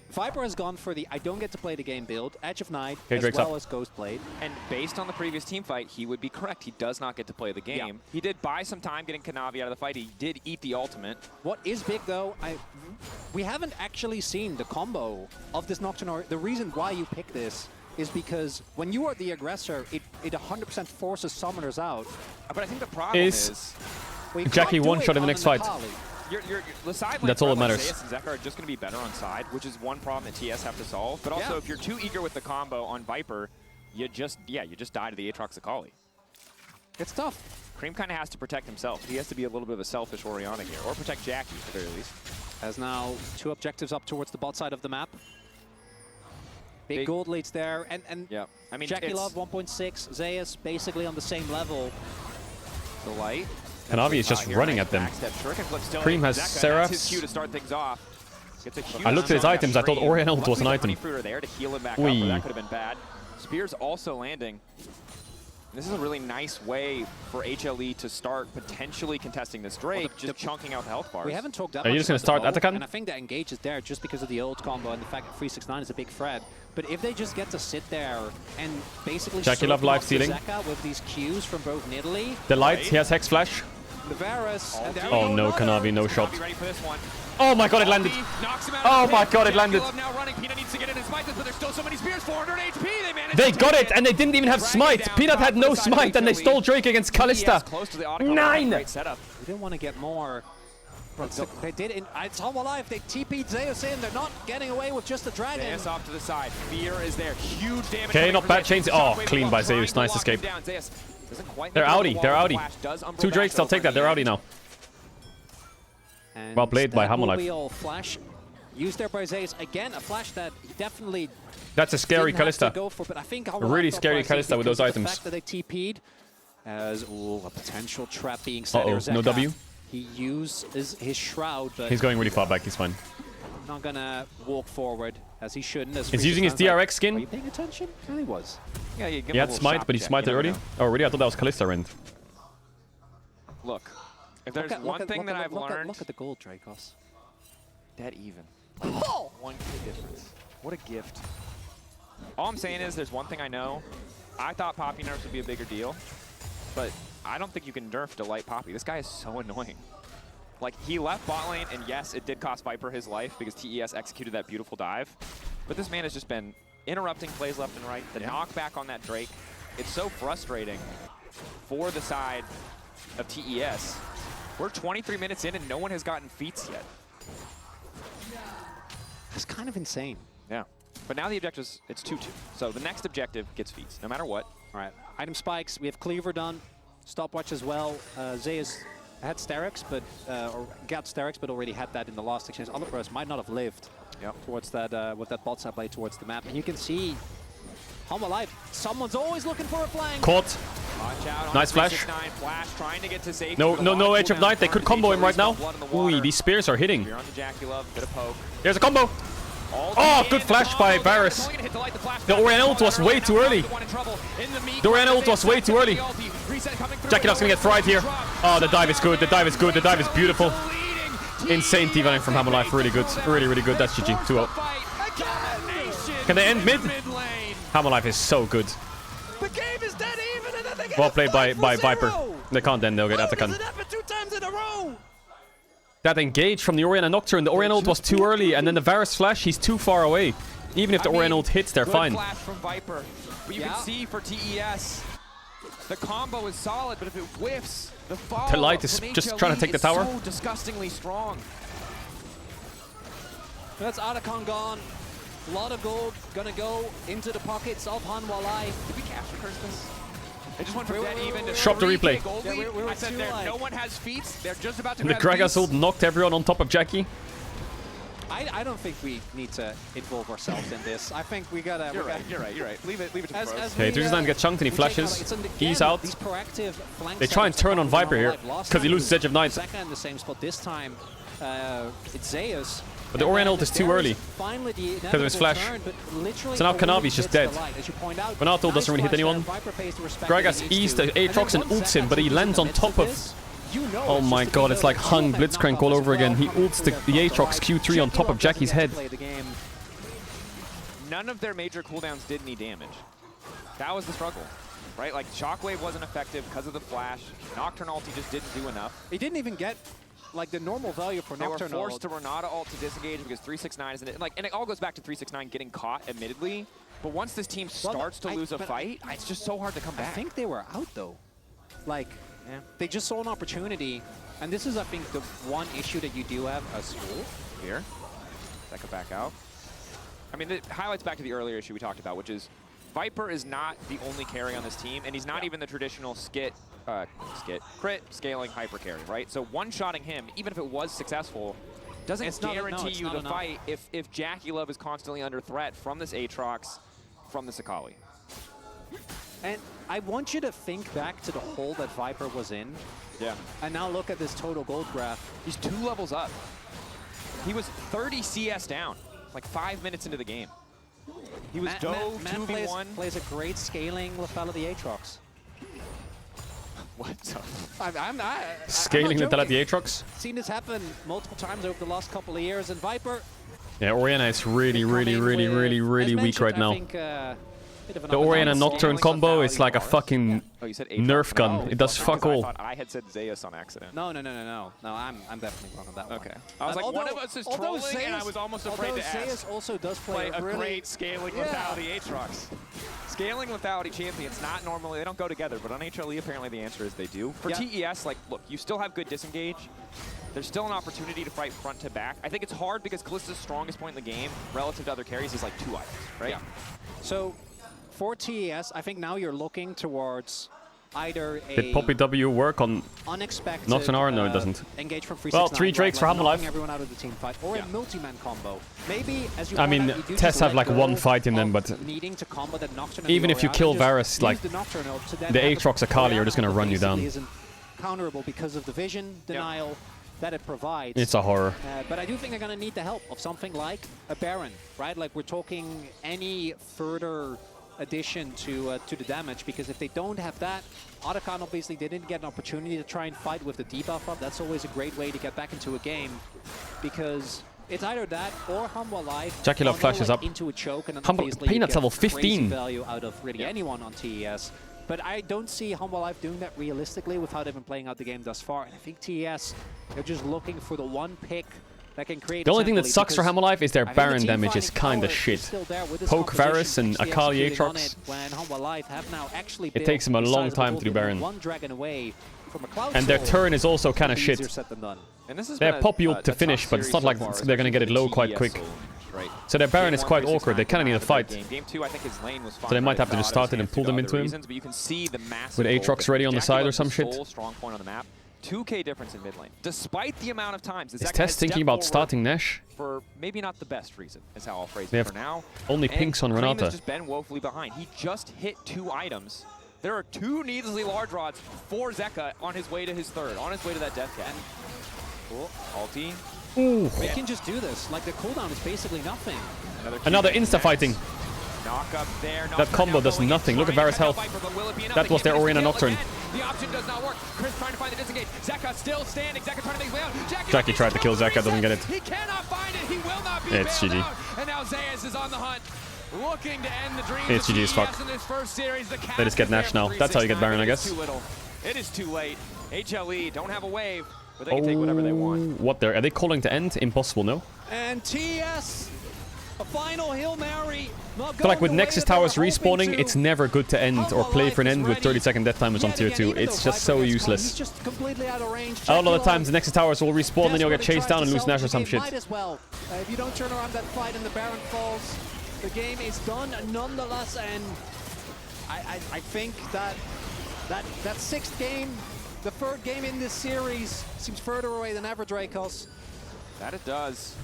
Viper has gone for the I don't get to play the game build, Edge of Night, as well as Ghostblade. And based on the previous team fight, he would be correct. He does not get to play the game. Yeah. He did buy some time getting Kanavi out of the fight. He did eat the ultimate. What is big, though, we haven't actually seen the combo of this Nocturne. The reason why you pick this is because when you are the aggressor, it 100% forces summoners out. But I think the problem is Jackie one-shot in the next fight. The side That's all that matters. Zeus and Zeka are just going to be better on side, which is one problem that TS have to solve. But also, if you're too eager with the combo on Viper, you just die to the Aatrox Akali. It's tough. Cream kind of has to protect himself. He has to be a little bit of a selfish Oriana here, or protect Jackie at the very least. Has now 2 objectives up towards the bot side of the map. Big gold leads there, and yeah. I mean, Jackie Love 1.6, Zeus basically on the same level. The light. Kanavi is just running at them. Cream has Seraphs. His cue to start things off. I looked at his items. I thought Oriana ult was an item. There to heal him back up, or that could have been bad. Spear's also landing. This is a really nice way for HLE to start potentially contesting this Drake, just chunking out the health bars. We haven't talked that much. Are you just going to start Atakan? And I think that engage is there just because of the old combo and the fact that 369 is a big threat. But if they just get to sit there and basically Jackie Love live stealing with these Qs from both Nidalee. The light, he has Hex Flash. The Varus. Oh no, Kanavi, no shot. Oh my god, it landed. Oh my god, it landed. They got it, and they didn't even have smite. Peanut had no smite, and they stole Drake against Kalista. 9! We didn't want to get more. They did. It's all alive. They TP'd Zeus in. They're not getting away with just the dragon. Zeus off to the side. Fear is there. Huge damage. Okay, not bad. Chains. Oh, clean by Zeus. Nice escape. They're outie. They're outie. 2 Drakes. I'll take that. They're outie now. And well played by Hammonite. Flash used there by Zeus. Again, a flash that he definitely. That's a scary Kalista. But I think a really scary Kalista with those items. The fact that they TP'd as a potential trap being set here. No W. He uses his shroud, but he's going really far back. He's fine. Not gonna walk forward as he shouldn't. He's using his DRX skin. Are you paying attention? Yeah, he was. Yeah, he had smite, but he smited already. Oh, already? I thought that was Kalista Rend. Look, if there's one thing that I've learned, look at the gold, Dracos. Dead even. Oh! 1K difference. What a gift. All I'm saying is, there's one thing I know. I thought Poppy nerfs would be a bigger deal, but I don't think you can nerf Delight Poppy. This guy is so annoying. Like, he left bot lane, and yes, it did cost Viper his life because TES executed that beautiful dive. But this man has just been interrupting plays left and right. The knockback on that Drake, it's so frustrating for the side of TES. We're 23 minutes in, and no one has gotten feats yet. That's kind of insane. Yeah. But now the objective's, it's 2-2. So the next objective gets feats, no matter what. All right. Item spikes. We have Cleaver done. Stopwatch as well. Zeus had Sterix, but or got Sterix, but already had that in the last exchange. Other pros might not have lived towards that with that bot side blade towards the map. And you can see Humble Life, someone's always looking for a flank. Caught. Nice flash. Trying to get to safety. No Edge of Night. They could combo him right now. Ooh, these spears are hitting. There's a combo. Oh, good flash by Varus. The Orion ult was way too early. The Orion ult was way too early. JackeyLove's gonna get fried here. Oh, the dive is good. The dive is good. The dive is beautiful. Insane T-Vanning from Humble Life. Really good. Really good. That's GG. 2-0. Can they end mid? Humble Life is so good. The game is dead even, and then they get Well played by Viper. They can't end. They'll get Atakan. 2 times in a row. That engage from the Orion and Nocturne. The Orion ult was too early, and then the Varus flash, he's too far away. Even if the Orion ult hits, they're fine. Flash from Viper. But you can see for TES, the combo is solid, but if it whiffs, the follow-up The light is just trying to take the tower. so disgustingly strong. That's Atakan gone. A lot of gold gonna go into the pockets of Hanwha Life. Did we capture curse this? They just went from dead even to Shop the replay. gold lead. I said no one has feats. They're just about to The grab Gragas feats. ult knocked everyone on top of Jackie. I don't think we need to involve ourselves in this. I think we gotta... You're right. Leave it to the pros. Okay, 269 gets chunked and he flashes. He's out. They try and turn on Viper here, because he loses Edge of Night. Second in the same spot this time. It's Zeus. But the Orion ult is too early because of his flash. So now Kanavi's just dead. Renato doesn't really hit anyone. Gragas E's the Aatrox and ults him, but he lands on top of... Oh my god, it's like hung Blitzcrank all over again. He ults the Aatrox Q3 on top of Jackie's head. None of their major cooldowns did any damage. That was the struggle, right? Like, Shockwave wasn't effective because of the flash. Nocturne ulti just didn't do enough. He didn't even get... like the normal value for Nocturne. They were forced to Renata ult to disengage because 369 isn't it. Like, and it all goes back to 369 getting caught, admittedly. But once this team starts to lose a fight, it's just so hard to come back. I think they were out though. Like, they just saw an opportunity, and this is, I think, the one issue that you do have as well. Here, that could back out. I mean, it highlights back to the earlier issue we talked about, which is Viper is not the only carry on this team, and he's not even the traditional crit scaling hyper carry, right? So one-shotting him, even if it was successful, doesn't guarantee you the fight if JackeyLove is constantly under threat from this Aatrox, from this Akali. And I want you to think back to the hole that Viper was in. Yeah. And now look at this total gold graph. He's 2 levels up. He was 30 CS down, like 5 minutes into the game. He was dove 2v1. Plays a great scaling lethality Aatrox. What? Scaling lethality Aatrox? Seen this happen multiple times over the last couple of years, and Viper... Yeah, Orianna is really weak right now. The Orianna Nocturne combo is like a fucking Nerf gun. It does fuck all. I thought I had said Zeus on accident. No, I'm definitely wrong on that one. Okay. I was like, one of us is trolling, and I was almost afraid to ask. Zeus also does play a great scaling lethality Aatrox. Scaling lethality champions, not normally, they don't go together, but on HLE apparently the answer is they do. For TES, like, look, you still have good disengage. There's still an opportunity to fight front to back. I think it's hard because Kallista's strongest point in the game relative to other carries is like 2 items, right? Yeah. So for TES, I think now you're looking towards either a Did Poppy W work on unexpected Nocturne R? No, it doesn't. Engage from 369, well, 3 Drakes for Humble Life. Everyone out of the team fight, or a multi-man combo. Maybe, as you I mean, Tess have like one fight in them, but even if you kill Varus, like the Aatrox Akali are just gonna run you down. Counterable because of the vision denial that it provides. It's a horror. But I do think they're going to need the help of something like a Baron, right? Like we're talking any further addition to the damage, because if they don't have that, Atakan obviously didn't get an opportunity to try and fight with the debuff up. That's always a great way to get back into a game, because it's either that or Hanwha Life. JackeyLove flashes up. Into a choke, and then Peanut's level 15. Value out of really anyone on TES. But I don't see Hanwha Life doing that realistically with how they've been playing out the game thus far. And I think TES, they're just looking for the one pick that can create. The only thing that sucks for Hanwha Life is their Baron damage is kind of shit. Poke Varus and Akali Aatrox. It takes them a long time to do Baron. And their turn is also kind of shit. They have Poppy ult to finish, but it's not like they're going to get it low quite quick. So their Baron is quite awkward. They kind of need a fight. Game 2, I think his lane was fine, so they might have to just start it and pull them into him. But you can see the with Aatrox ready on the side or some shit. Strong point on the map. 2K difference in mid lane. Despite the amount of times Is Tess thinking about starting Nash? For maybe not the best reason, is how I'll phrase They it have for now. only pinks on Cream Renata. has just been woefully behind. He just hit 2 items. There are 2 needlessly large rods for Zeka on his way to his 3rd, on his way to that Death Cat. Cool. Ulti. Ooh. They can just do this. Like, the cooldown is basically nothing. Another insta-fighting. Knock up there. That combo does nothing. Look at Varus' health. That was their Oriana Nocturne. The option does not work. Chris trying to find the disengage. Zeka still standing. Zeka trying to make his way out. Jackie tried to kill Zeka, doesn't get it. He cannot find it. He will not be It's bailed GG. out. And now Zayas is on the hunt, looking to end the dreams It's of GG as fuck. TES in this first series. The They just get Nash now. That's how you get Baron, I guess. Too little. It is too late. HLE don't have a wave, but they can take whatever they want. What are they calling to end? Impossible, no? And TS, a final Hail Mary. I feel like with Nexus Towers respawning, it's never good to end or play for an end with 30-second death timers on tier 2. It's just so useless. Just completely out of range. A lot of the times the Nexus Towers will respawn, then you'll get chased down and lose Nash or some shit. Might as well. If you don't turn around that fight and the Baron falls, the game is done nonetheless. And I think that 6th game, the 3rd game in this series, seems further away than ever, Dracos. That it does.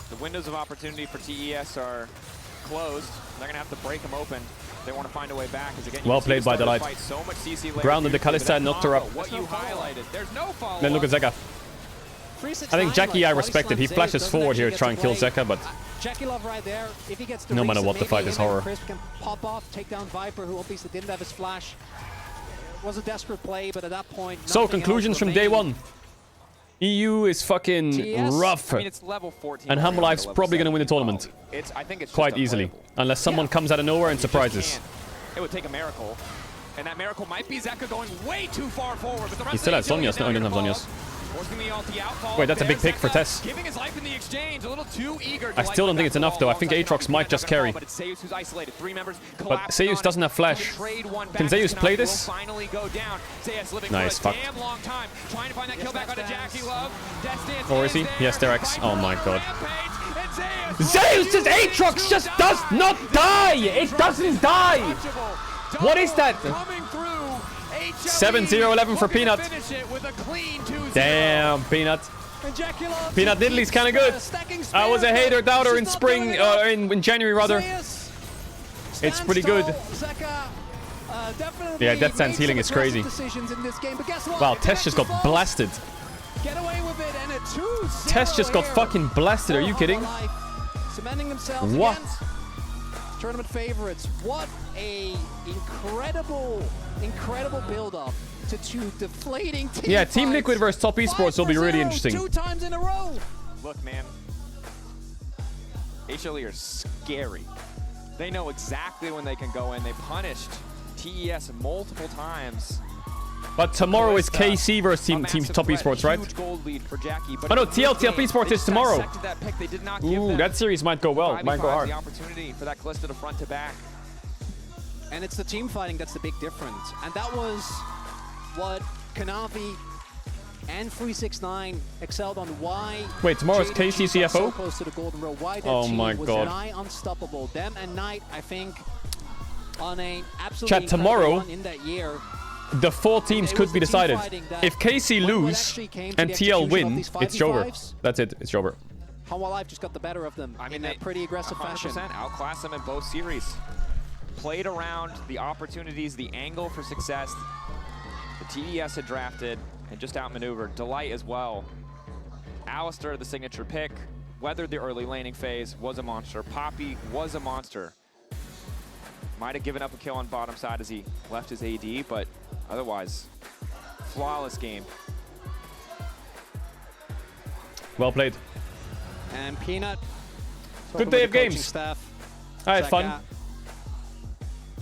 The windows of opportunity for TES are closed. They're going to have to break them open. They want to find a way back. Again, Well played by Delight. So much CC Grounded the Kalista and knocked her up. What you highlighted. There's no follow-up. Then look at Zeka. I think Jackie I respected. He flashes forward here to try and kill Zeka, but Jackie Love right there. If he gets the no matter what, the maybe fight is him and horror. Chris can pop off, take down Viper, who obviously didn't have his flash. It was a desperate play, but at that point, So nothing conclusions else from day remained. 1. EU is fucking TS? rough. I mean, it's level 14. And Humble Life's probably going to win the tournament. I think it's Quite easily. Unless someone comes out of nowhere and surprises. It would take a miracle. And that miracle might be Zeka going way too far forward. But the rest He still of has the team Zhonya's. No, he doesn't have Zhonya's. forcing the ulti out, follow Wait, that's a big there. pick for Zeka Tess. Giving his life in the exchange, a little too eager. I still don't think it's enough though. I think Aatrox might just carry. But it's Zeus who's isolated. 3 members But Zeus doesn't have flash. Can Zeus play this? Finally go down. Zeus living Nice, for a fuck. damn long time. Trying to find that kill back onto Jackie Love. Death Stance Or is he? Yes, they're X. Oh my god. Zeus! Zeus's Aatrox just does not die! It doesn't die! What is that? 7-0-11 for Peanut. Damn, Peanut. Peanut Diddley's kind of good. I was a hater doubter in spring, in January rather. It's pretty good. Yeah, Death Stance healing is crazy. Wow, Tess just got blasted. Tess just got fucking blasted. Are you kidding? What? Tournament favorites. What a incredible build-up to 2 deflating team Yeah, Team fights. Liquid versus Top Esports will be really interesting. 2 times in a row. Look, man. HLE are scary. They know exactly when they can go in. They punished TES multiple times. But tomorrow is KC versus Team Top Esports, right? Gold lead for Jackie, but Oh no, TLTF Esports is tomorrow. that pick. They did not give Ooh, them that series might go well. Might go hard. the opportunity for that Calista to front to back. And it's the team fighting that's the big difference. And that was what Kanavi and 369 excelled on. Why Wait, tomorrow's Jaden KC got so CFO? close to the golden row. Why that Oh team my was god. nigh unstoppable. Them and Knight, I think, on a absolutely Chat, incredible tomorrow, run in that year. The 4 teams could be decided. If KC lose and TL win, it's over. That's it. It's over. Humble Life just got the better of them in a pretty aggressive fashion. Outclassed them in both series. Played around the opportunities, the angle for success. The TES had drafted and just outmaneuvered. Delight as well. Alistair, the signature pick, weathered the early laning phase, was a monster. Poppy was a monster. Might have given up a kill on bottom side as he left his AD, but otherwise, flawless game. Well played. And Peanut. Good day of games. Staff. I had fun.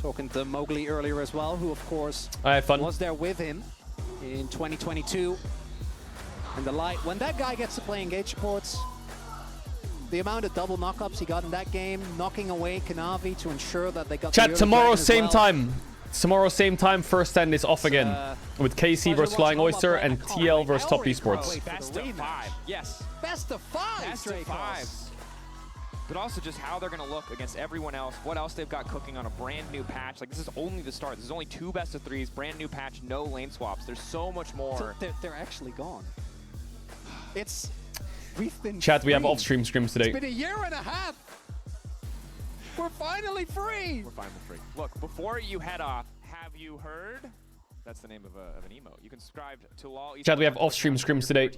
Talking to Mowgli earlier as well, who of course I had fun. was there with him in 2022. And the light, when that guy gets to play engage supports, the amount of double knockups he got in that game, knocking away Kanavi to ensure that they got the Chat, early tomorrow dragon as same well. time. Tomorrow same time, first stand is off again. With KC versus Flying Oyster and TL versus Top Esports. Best of 5, yes. Best of 5, Best of 5. but also just how they're going to look against everyone else, what else they've got cooking on a brand new patch. Like, this is only the start. This is only 2 best of 3s, brand new patch, no lane swaps. There's so much more. They're actually gone. We've been Chat, we have free. off-stream scrims today. It's been a year and a half. We're finally free. We're finally free. Look, before you head off, have you heard? That's the name of an emote. You can subscribe to all. Chat, we have off-stream scrims today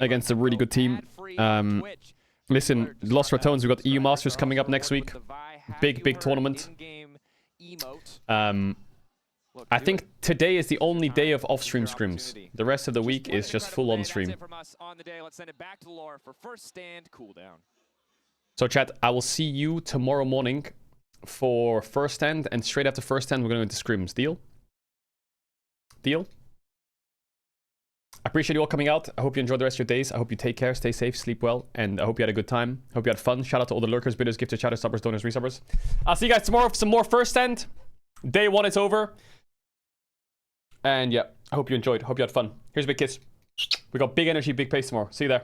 against a really good team. Listen, Lost Ratones, we've got EU Masters coming up next week. Big tournament. I think today is the only day of off-stream scrims. The rest of the week is just full on-stream. So chat, I will see you tomorrow morning for first stand, and straight after first stand, we're going to go into scrims. Deal? Deal? I appreciate you all coming out. I hope you enjoy the rest of your days. I hope you take care, stay safe, sleep well, and I hope you had a good time. Hope you had fun. Shout out to all the lurkers, bidders, gifted, chatters, subbers, donors, resubbers. I'll see you guys tomorrow for some more first stand. Day 1 is over. And yeah, I hope you enjoyed. Hope you had fun. Here's a big kiss. We got big energy, big pace tomorrow. See you there.